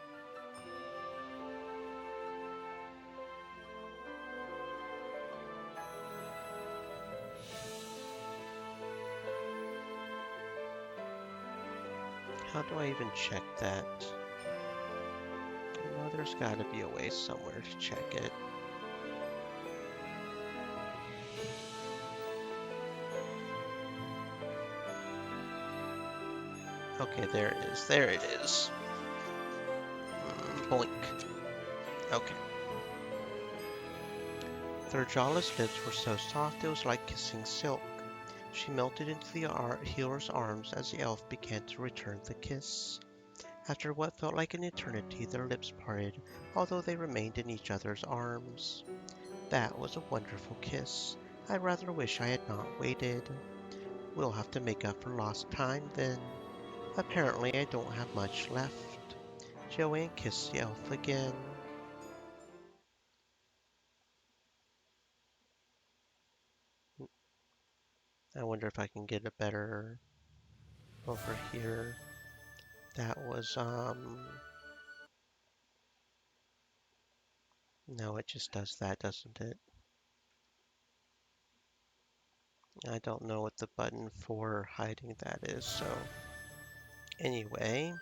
How do I even check that? You know, there's gotta be a way somewhere to check it. Okay, there it is. There it is. Boink. Okay. Thurjala's lips were so soft it was like kissing silk. She melted into the healer's arms as the elf began to return the kiss. After what felt like an eternity, their lips parted, although they remained in each other's arms. That was a wonderful kiss. I rather wish I had not waited. We'll have to make up for lost time then. Apparently, I don't have much left. Joanne kissed the elf again. I wonder if I can get a better over here. That was, no, it just does that, doesn't it? I don't know what the button for hiding that is, so anyway,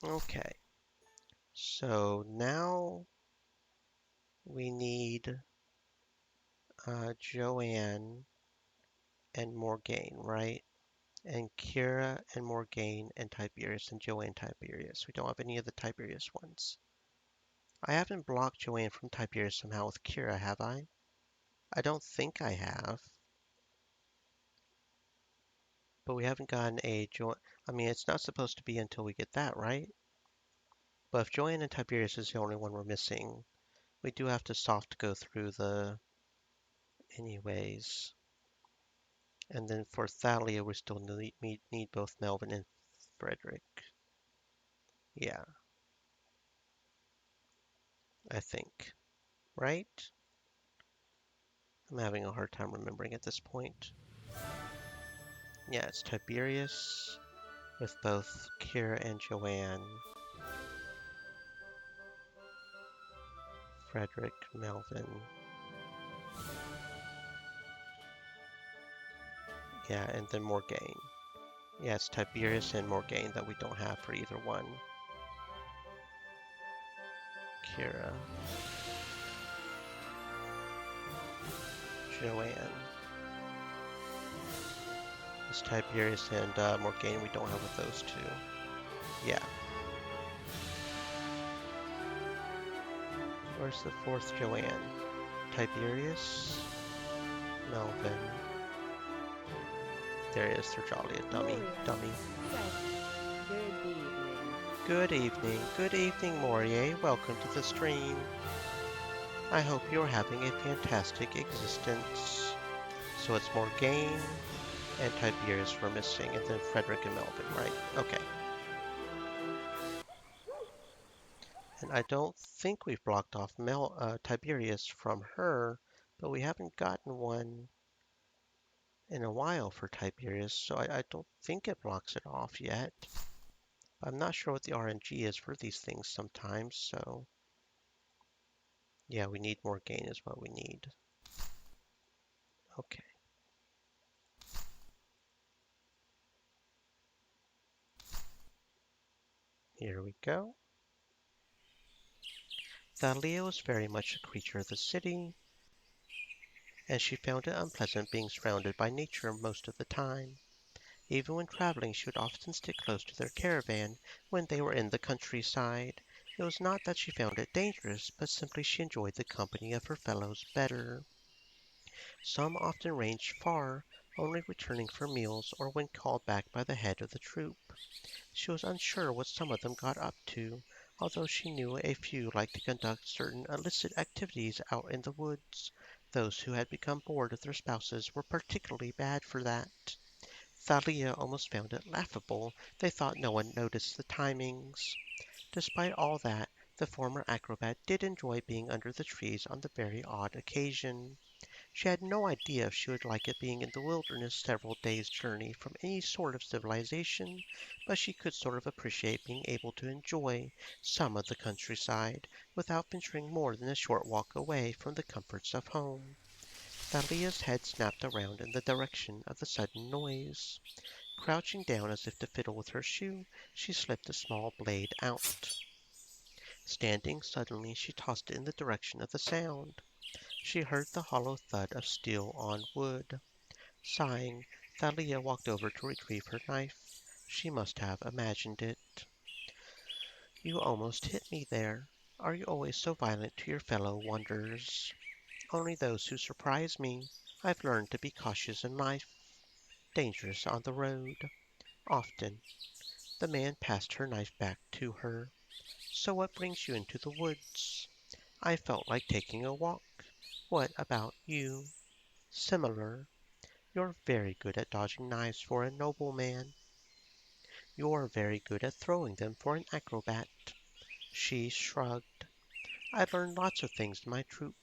okay. So now we need Joanne and Morgaine, right? And Kira and Morgaine and Tiberius and Joanne Tiberius. We don't have any of the Tiberius ones. I haven't blocked Joanne from Tiberius somehow with Kira, have I? I don't think I have. But we haven't gotten a Jo. I mean, it's not supposed to be until we get that, right? But if Joanne and Tiberius is the only one we're missing, we do have to soft go through the anyways. And then for Thalia, we still need both Melvin and Frederick. Yeah, I think. Right? I'm having a hard time remembering at this point. Yeah, it's Tiberius with both Kira and Joanne, Frederick, Melvin. Yeah, and then Morgaine. Yeah, it's Tiberius and Morgaine that we don't have for either one. Kira, Joanne. It's Tiberius and Morgaine we don't have with those two. Yeah. Where's the fourth Joanne? Tiberius, Melvin. There it is. They're jolly a dummy. Dummy. Good evening. Good evening. Good evening, Morier. Welcome to the stream. I hope you're having a fantastic existence. So it's Morgaine and Tiberius we're missing, and then Frederick and Melvin, right? Okay. And I don't think we've blocked off Tiberius from her, but we haven't gotten one in a while for Tiberius, so I don't think it blocks it off yet. I'm not sure what the RNG is for these things sometimes, so yeah, we need Morgaine is what we need. Okay, here we go. Thalia was very much a creature of the city, and she found it unpleasant being surrounded by nature most of the time. Even when traveling, she would often stick close to their caravan when they were in the countryside. It was not that she found it dangerous, but simply she enjoyed the company of her fellows better. Some often ranged far, only returning for meals or when called back by the head of the troop. She was unsure what some of them got up to, although she knew a few liked to conduct certain illicit activities out in the woods. Those who had become bored of their spouses were particularly bad for that. Thalia almost found it laughable they thought no one noticed the timings. Despite all that, the former acrobat did enjoy being under the trees on the very odd occasion. She had no idea if she would like it being in the wilderness several days' journey from any sort of civilization, but she could sort of appreciate being able to enjoy some of the countryside without venturing more than a short walk away from the comforts of home. Thalia's head snapped around in the direction of the sudden noise. Crouching down as if to fiddle with her shoe, she slipped the small blade out. Standing suddenly, she tossed it in the direction of the sound. She heard the hollow thud of steel on wood. Sighing, Thalia walked over to retrieve her knife. She must have imagined it. You almost hit me there. Are you always so violent to your fellow wanderers? Only those who surprise me. I've learned to be cautious in life, dangerous on the road. Often. The man passed her knife back to her. So what brings you into the woods? I felt like taking a walk. What about you? Similar. You're very good at dodging knives for a nobleman. You're very good at throwing them for an acrobat. She shrugged. I learned lots of things in my troop.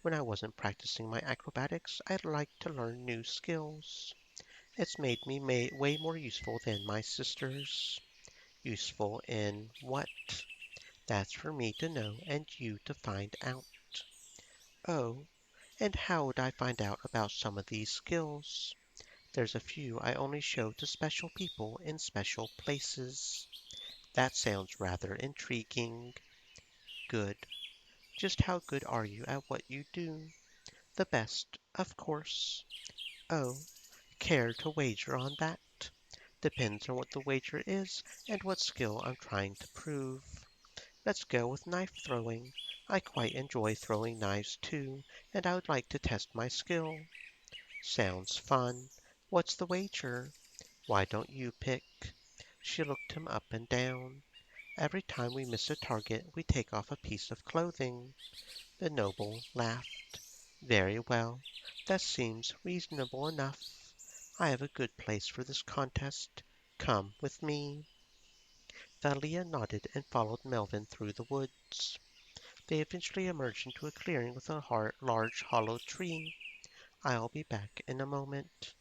When I wasn't practicing my acrobatics, I'd like to learn new skills. It's made me way more useful than my sisters. Useful in what? That's for me to know and you to find out. Oh, and how would I find out about some of these skills? There's a few I only show to special people in special places. That sounds rather intriguing. Good. Just how good are you at what you do? The best, of course. Oh, care to wager on that? Depends on what the wager is and what skill I'm trying to prove. Let's go with knife throwing. I quite enjoy throwing knives too, and I would like to test my skill. Sounds fun. What's the wager? Why don't you pick? She looked him up and down. Every time we miss a target, we take off a piece of clothing. The noble laughed. Very well. That seems reasonable enough. I have a good place for this contest. Come with me. Thalia nodded and followed Melvin through the woods. They eventually emerged into a clearing with a large hollow tree. I'll be back in a moment.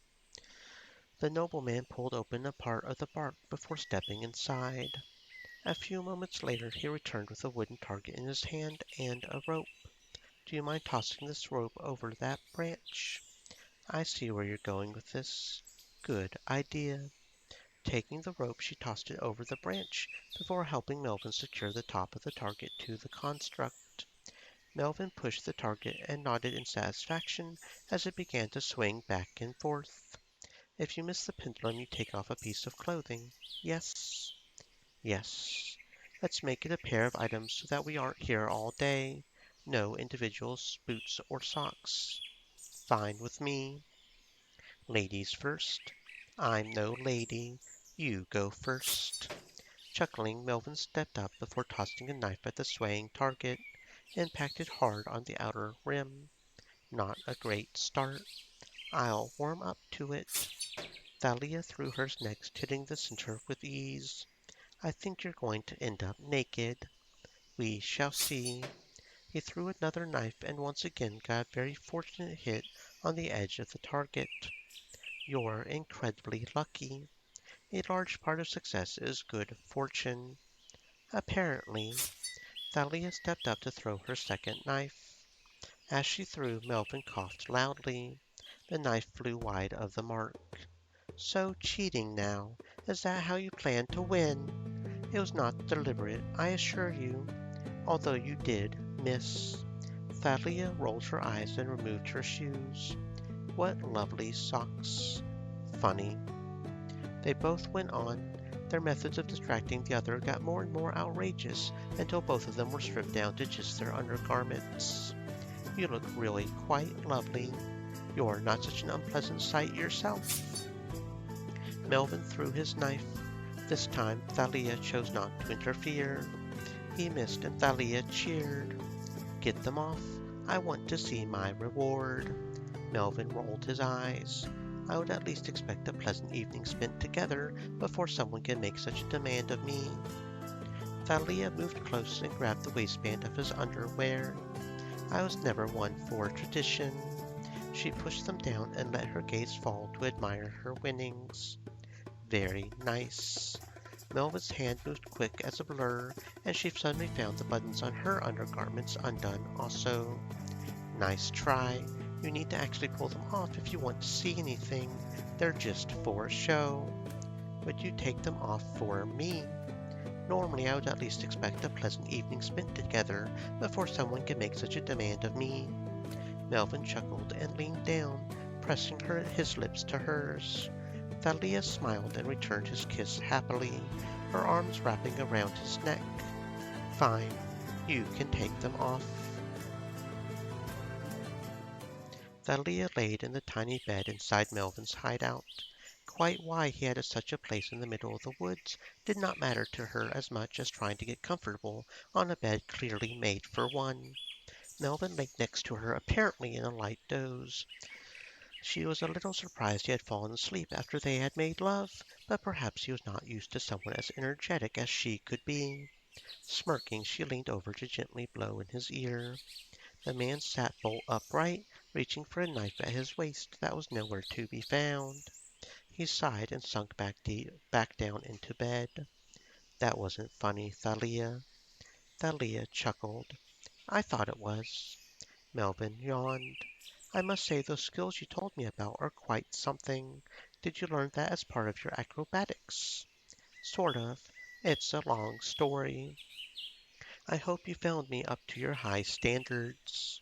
The nobleman pulled open a part of the bark before stepping inside. A few moments later he returned with a wooden target in his hand and a rope. Do you mind tossing this rope over that branch? I see where you're going with this. Good idea. Taking the rope, she tossed it over the branch before helping Melvin secure the top of the target to the construct. Melvin pushed the target and nodded in satisfaction as it began to swing back and forth. If you miss the pendulum, you take off a piece of clothing. Yes? Yes. Let's make it a pair of items so that we aren't here all day. No individual boots or socks. Fine with me. Ladies first. I'm no lady. You go first. Chuckling, Melvin stepped up before tossing a knife at the swaying target. Impacted hard on the outer rim. Not a great start. I'll warm up to it. Thalia threw hers next, hitting the center with ease. I think you're going to end up naked. We shall see. He threw another knife and once again got a very fortunate hit on the edge of the target. You're incredibly lucky. A large part of success is good fortune. Apparently, Thalia stepped up to throw her second knife. As she threw, Melvin coughed loudly. The knife flew wide of the mark. So cheating now. Is that how you plan to win? It was not deliberate, I assure you, although you did miss. Thalia rolled her eyes and removed her shoes. What lovely socks. Funny. They both went on. Their methods of distracting the other got more and more outrageous until both of them were stripped down to just their undergarments. You look really quite lovely. You're not such an unpleasant sight yourself. Melvin threw his knife. This time Thalia chose not to interfere. He missed and Thalia cheered. Get them off. I want to see my reward. Melvin rolled his eyes. I would at least expect a pleasant evening spent together before someone can make such a demand of me. Thalia moved close and grabbed the waistband of his underwear. I was never one for tradition. She pushed them down and let her gaze fall to admire her winnings. Very nice. Melva's hand moved quick as a blur, and she suddenly found the buttons on her undergarments undone also. Nice try. You need to actually pull them off if you want to see anything. They're just for show. Would you take them off for me? Normally, I would at least expect a pleasant evening spent together before someone can make such a demand of me. Melvin chuckled and leaned down, pressing his lips to hers. Thalia smiled and returned his kiss happily, her arms wrapping around his neck. Fine, you can take them off. Thalia laid in the tiny bed inside Melvin's hideout. Quite why he had such a place in the middle of the woods did not matter to her as much as trying to get comfortable on a bed clearly made for one. Melvin lay next to her, apparently in a light doze. She was a little surprised he had fallen asleep after they had made love, but perhaps he was not used to someone as energetic as she could be. Smirking, she leaned over to gently blow in his ear. The man sat bolt upright, reaching for a knife at his waist that was nowhere to be found. He sighed and sunk back down into bed. That wasn't funny, Thalia. Thalia chuckled. I thought it was. Melvin yawned. I must say those skills you told me about are quite something. Did you learn that as part of your acrobatics? Sort of. It's a long story. I hope you found me up to your high standards.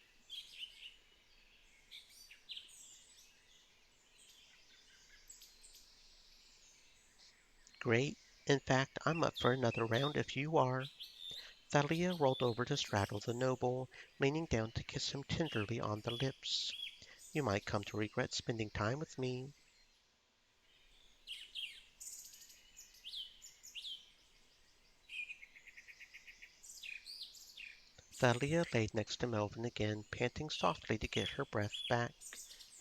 Great. In fact, I'm up for another round if you are. Thalia rolled over to straddle the noble, leaning down to kiss him tenderly on the lips. You might come to regret spending time with me. Thalia laid next to Melvin again, panting softly to get her breath back.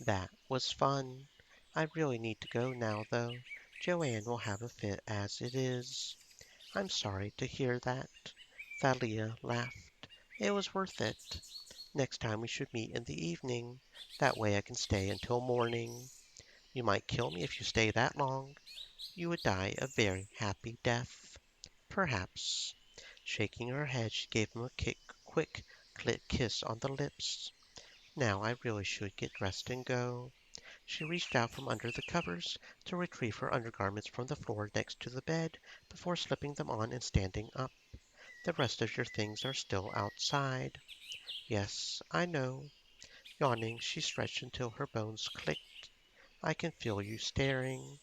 That was fun. I really need to go now, though. Joanne will have a fit as it is. I'm sorry to hear that. Thalia laughed. It was worth it. Next time we should meet in the evening. That way I can stay until morning. You might kill me if you stay that long. You would die a very happy death. Perhaps. Shaking her head, she gave him a quick kiss on the lips. Now I really should get dressed and go. She reached out from under the covers to retrieve her undergarments from the floor next to the bed before slipping them on and standing up. The rest of your things are still outside. Yes, I know. Yawning, she stretched until her bones clicked. I can feel you staring.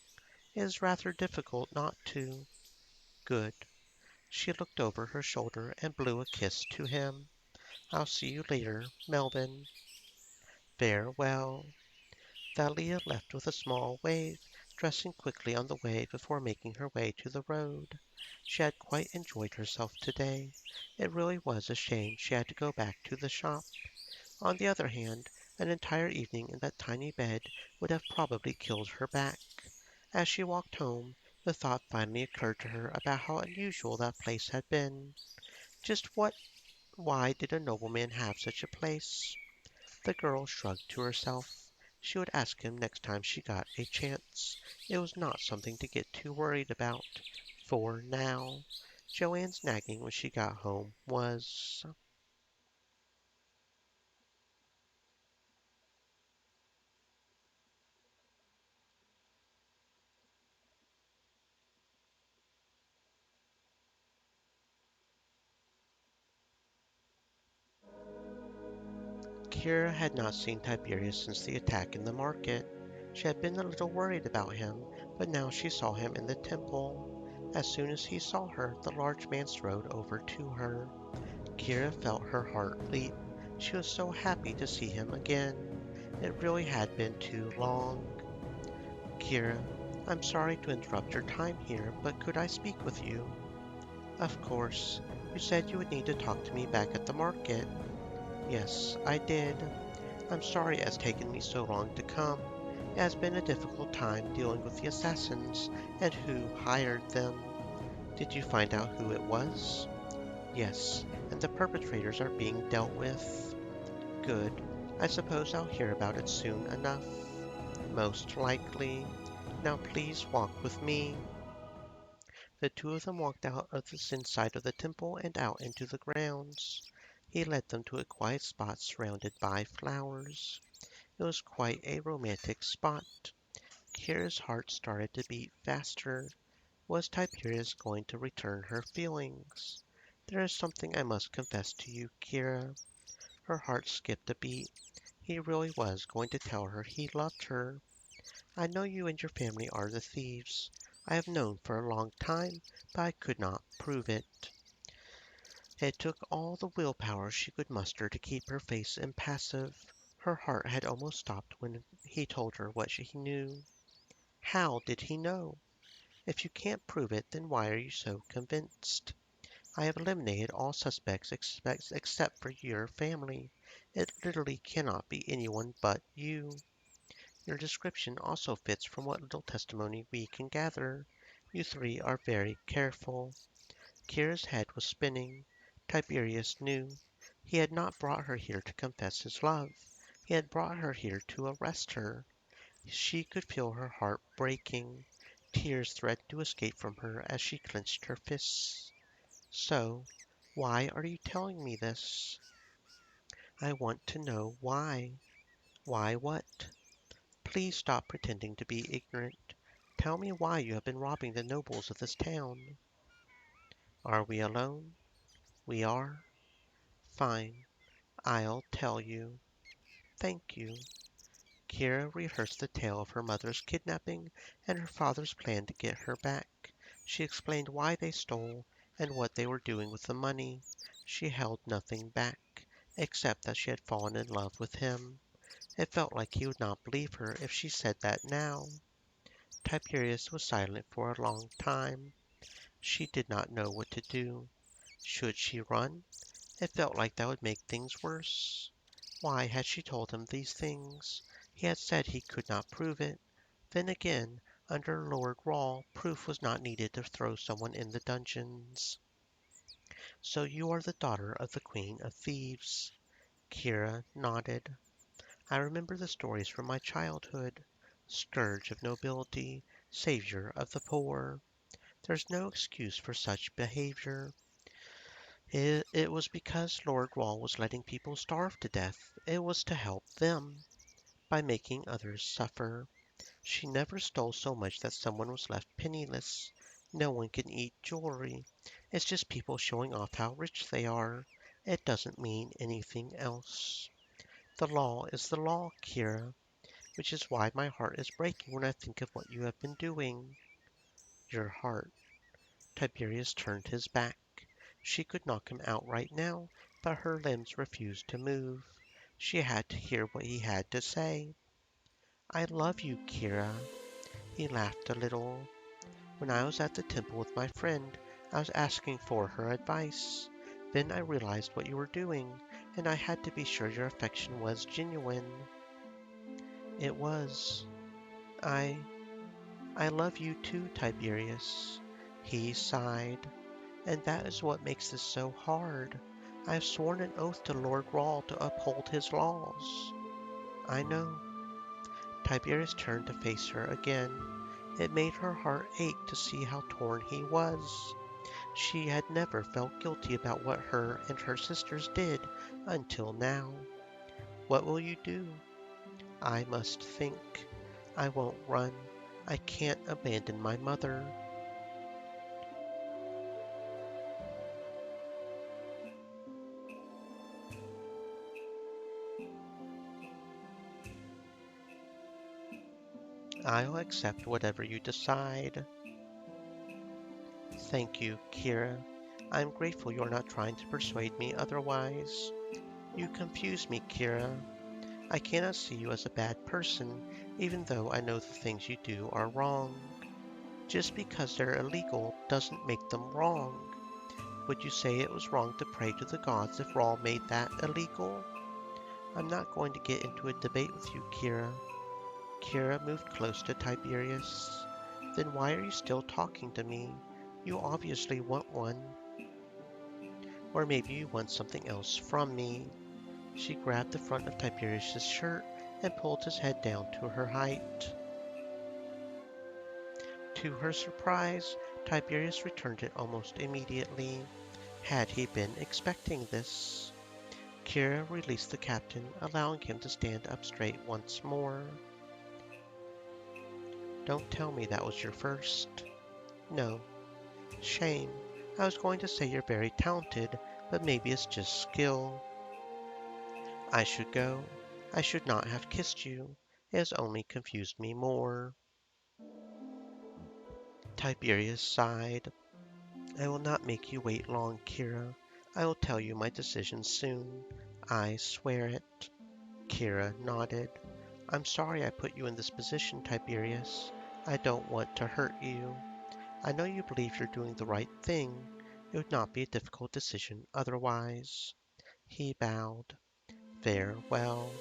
It is rather difficult not to. Good. She looked over her shoulder and blew a kiss to him. I'll see you later, Melvin. Farewell. Thalia left with a small wave, dressing quickly on the way before making her way to the road. She had quite enjoyed herself today. It really was a shame she had to go back to the shop. On the other hand, an entire evening in that tiny bed would have probably killed her back. As she walked home, the thought finally occurred to her about how unusual that place had been. Just why did a nobleman have such a place? The girl shrugged to herself. She would ask him next time she got a chance. It was not something to get too worried about. For now, Joanne's nagging when she got home was. Kira had not seen Tiberius since the attack in the market. She had been a little worried about him, but now she saw him in the temple. As soon as he saw her, the large man strode over to her. Kira felt her heart leap. She was so happy to see him again. It really had been too long. Kira, I'm sorry to interrupt your time here, but could I speak with you? Of course. You said you would need to talk to me back at the market. Yes, I did. I'm sorry it has taken me so long to come. It has been a difficult time dealing with the assassins and who hired them. Did you find out who it was? Yes, and the perpetrators are being dealt with. Good. I suppose I'll hear about it soon enough. Most likely. Now please walk with me. The two of them walked out of the inside of the temple and out into the grounds. He led them to a quiet spot surrounded by flowers. It was quite a romantic spot. Kira's heart started to beat faster. Was Tiberius going to return her feelings? There is something I must confess to you, Kira. Her heart skipped a beat. He really was going to tell her he loved her. I know you and your family are the thieves. I have known for a long time, but I could not prove it. It took all the willpower she could muster to keep her face impassive. Her heart had almost stopped when he told her what he knew. How did he know? If you can't prove it, then why are you so convinced? I have eliminated all suspects except for your family. It literally cannot be anyone but you. Your description also fits from what little testimony we can gather. You three are very careful. Kira's head was spinning. Tiberius knew. He had not brought her here to confess his love. He had brought her here to arrest her. She could feel her heart breaking. Tears threatened to escape from her as she clenched her fists. So, why are you telling me this? I want to know why. Why what? Please stop pretending to be ignorant. Tell me why you have been robbing the nobles of this town. Are we alone? We are? Fine. I'll tell you. Thank you. Kira rehearsed the tale of her mother's kidnapping and her father's plan to get her back. She explained why they stole and what they were doing with the money. She held nothing back, except that she had fallen in love with him. It felt like he would not believe her if she said that now. Tiberius was silent for a long time. She did not know what to do. Should she run? It felt like that would make things worse. Why had she told him these things? He had said he could not prove it. Then again, under Lord Rawl, proof was not needed to throw someone in the dungeons. So you are the daughter of the Queen of Thieves. Kira nodded. I remember the stories from my childhood. Scourge of nobility, savior of the poor. There's no excuse for such behavior. It was because Lord Rawl was letting people starve to death. It was to help them by making others suffer. She never stole so much that someone was left penniless. No one can eat jewelry. It's just people showing off how rich they are. It doesn't mean anything else. The law is the law, Kira, which is why my heart is breaking when I think of what you have been doing. Your heart. Tiberius turned his back. She could knock him out right now, but her limbs refused to move. She had to hear what he had to say. I love you, Kira. He laughed a little. When I was at the temple with my friend, I was asking for her advice. Then I realized what you were doing, and I had to be sure your affection was genuine. It was. I I love you too, Tiberius. He sighed. And that is what makes this so hard. I have sworn an oath to Lord Rawl to uphold his laws. I know. Tiberius turned to face her again. It made her heart ache to see how torn he was. She had never felt guilty about what her and her sisters did until now. What will you do? I must think. I won't run. I can't abandon my mother. I'll accept whatever you decide. Thank you, Kira. I'm grateful you're not trying to persuade me otherwise. You confuse me, Kira. I cannot see you as a bad person, even though I know the things you do are wrong. Just because they're illegal doesn't make them wrong. Would you say it was wrong to pray to the gods if Rawl made that illegal? I'm not going to get into a debate with you, Kira. Kira moved close to Tiberius. Then why are you still talking to me? You obviously want one. Or maybe you want something else from me. She grabbed the front of Tiberius's shirt and pulled his head down to her height. To her surprise, Tiberius returned it almost immediately. Had he been expecting this? Kira released the captain, allowing him to stand up straight once more. Don't tell me that was your first. No. Shame. I was going to say you're very talented, but maybe it's just skill. I should go. I should not have kissed you. It has only confused me more. Tiberius sighed. I will not make you wait long, Kira. I will tell you my decision soon. I swear it. Kira nodded. I'm sorry I put you in this position, Tiberius. I don't want to hurt you. I know you believe you're doing the right thing. It would not be a difficult decision otherwise. He bowed. Farewell.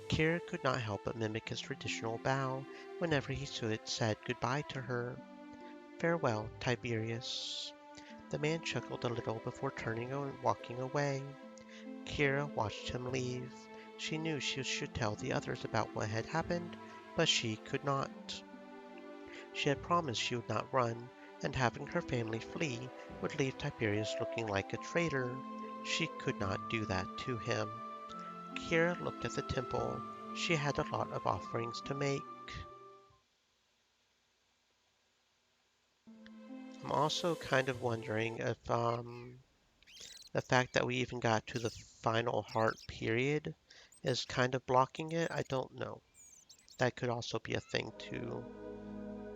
Kira could not help but mimic his traditional bow whenever he said goodbye to her. Farewell, Tiberius. The man chuckled a little before turning and walking away. Kira watched him leave. She knew she should tell the others about what had happened, but she could not. She had promised she would not run, and having her family flee would leave Tiberius looking like a traitor. She could not do that to him. Kira looked at the temple. She had a lot of offerings to make. I'm also kind of wondering if the fact that we even got to the final heart period is kind of blocking it. I don't know. That could also be a thing to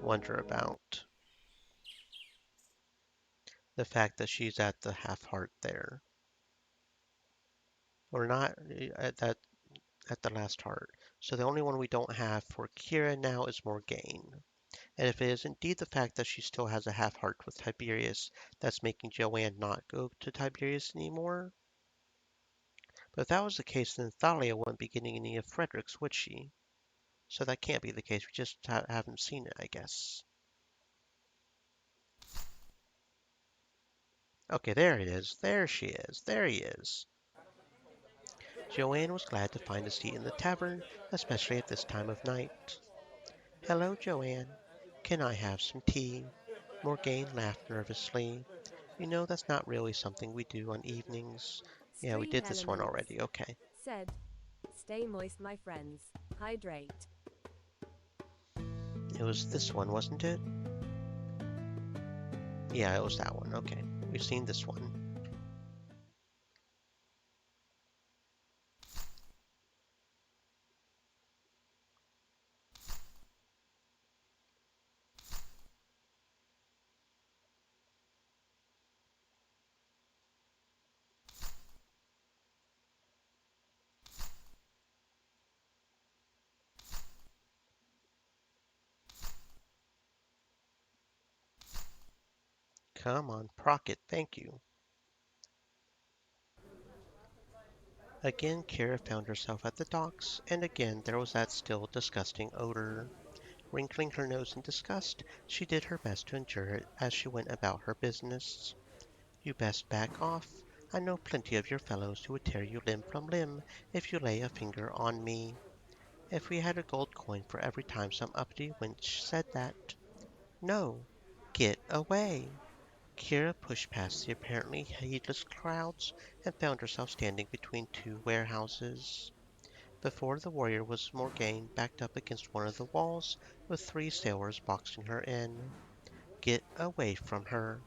wonder about. The fact that she's at the half heart there. Or not at the last heart. So the only one we don't have for Kira now is Morgaine. And if it is indeed the fact that she still has a half heart with Tiberius that's making Joanne not go to Tiberius anymore. But if that was the case, then Thalia wouldn't be getting any of Frederick's, would she? So that can't be the case. We just haven't seen it, I guess. Okay, there it is. There she is. There he is. Joanne was glad to find a seat in the tavern, especially at this time of night. Hello, Joanne. Can I have some tea? Morgaine laughed nervously. You know, that's not really something we do on evenings. Yeah, we Stream did this one Elements already. Okay. said, "Stay moist, my friends. Hydrate." It was this one, wasn't it? Yeah, it was that one. Okay. We've seen this one. Come on, proc it. Thank you. Again, Kira found herself at the docks, and again there was that still disgusting odor. Wrinkling her nose in disgust, she did her best to endure it as she went about her business. You best back off. I know plenty of your fellows who would tear you limb from limb if you lay a finger on me. If we had a gold coin for every time some uppity wench said that. No. Get away. Kira pushed past the apparently heedless crowds and found herself standing between two warehouses. Before the warrior was Morgaine, backed up against one of the walls, with three sailors boxing her in. Get away from her.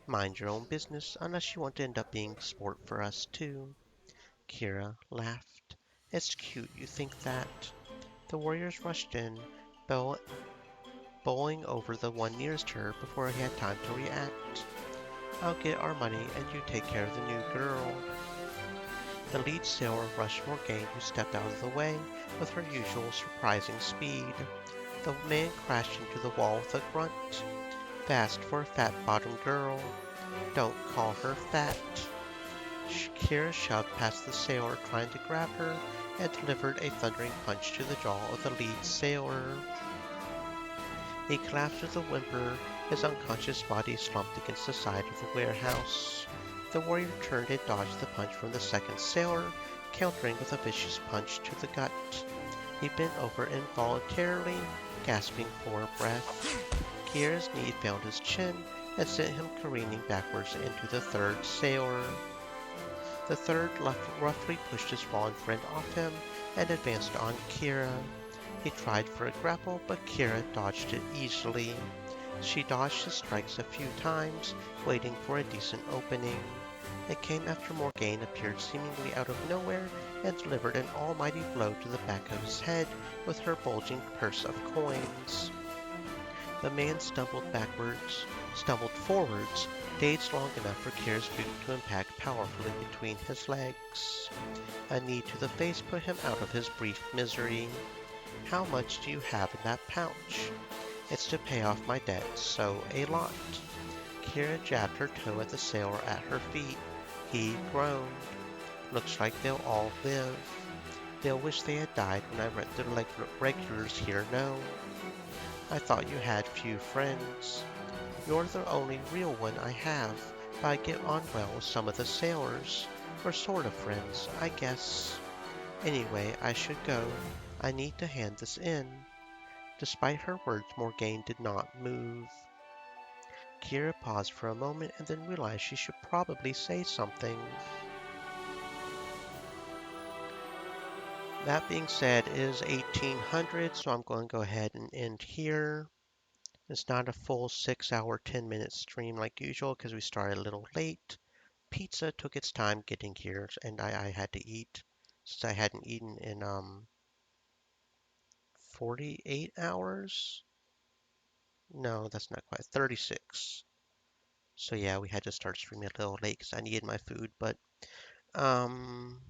Mind your own business, unless you want to end up being sport for us too. Kira laughed. It's cute you think that. The warriors rushed in, bow bowling over the one nearest her before he had time to react. I'll get our money and you take care of the new girl. The lead sailor rushed Morgaine, who stepped out of the way with her usual surprising speed. The man crashed into the wall with a grunt. Fast for a fat-bottomed girl. Don't call her fat. Kira shoved past the sailor trying to grab her and delivered a thundering punch to the jaw of the lead sailor. He collapsed with a whimper, his unconscious body slumped against the side of the warehouse. The warrior turned and dodged the punch from the second sailor, countering with a vicious punch to the gut. He bent over involuntarily, gasping for breath. Kira's knee found his chin and sent him careening backwards into the third sailor. The third roughly pushed his fallen friend off him and advanced on Kira. He tried for a grapple, but Kira dodged it easily. She dodged his strikes a few times, waiting for a decent opening. It came after Morgaine appeared seemingly out of nowhere and delivered an almighty blow to the back of his head with her bulging purse of coins. The man stumbled forwards, dazed long enough for Kira's boot to impact powerfully between his legs. A knee to the face put him out of his brief misery. How much do you have in that pouch? It's to pay off my debt, so a lot. Kira jabbed her toe at the sailor at her feet. He groaned. Looks like they'll all live. They'll wish they had died when I let the regulars here know. I thought you had few friends. You're the only real one I have, but I get on well with some of the sailors. We're sort of friends, I guess. Anyway, I should go. I need to hand this in. Despite her words, Morgane did not move. Kira paused for a moment and then realized she should probably say something. That being said, it is 1800, so I'm going to go ahead and end here. It's not a full 6 hour, 10-minute stream like usual because we started a little late. Pizza took its time getting here, and I had to eat since I hadn't eaten in 48 hours. No, that's not quite 36. So yeah, we had to start streaming a little late because I needed my food. But um,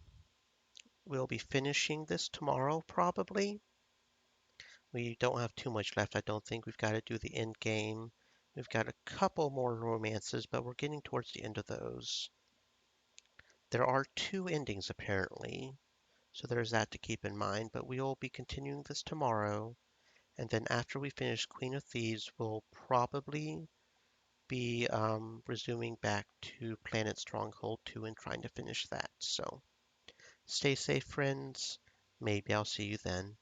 we'll be finishing this tomorrow probably. We don't have too much left. I don't think we've got to do the end game. We've got a couple more romances, but we're getting towards the end of those. There are two endings apparently, so there's that to keep in mind. But we will be continuing this tomorrow, and then after we finish Queen of Thieves, we'll probably be resuming back to Planet Stronghold 2 and trying to finish that. So stay safe, friends. Maybe I'll see you then.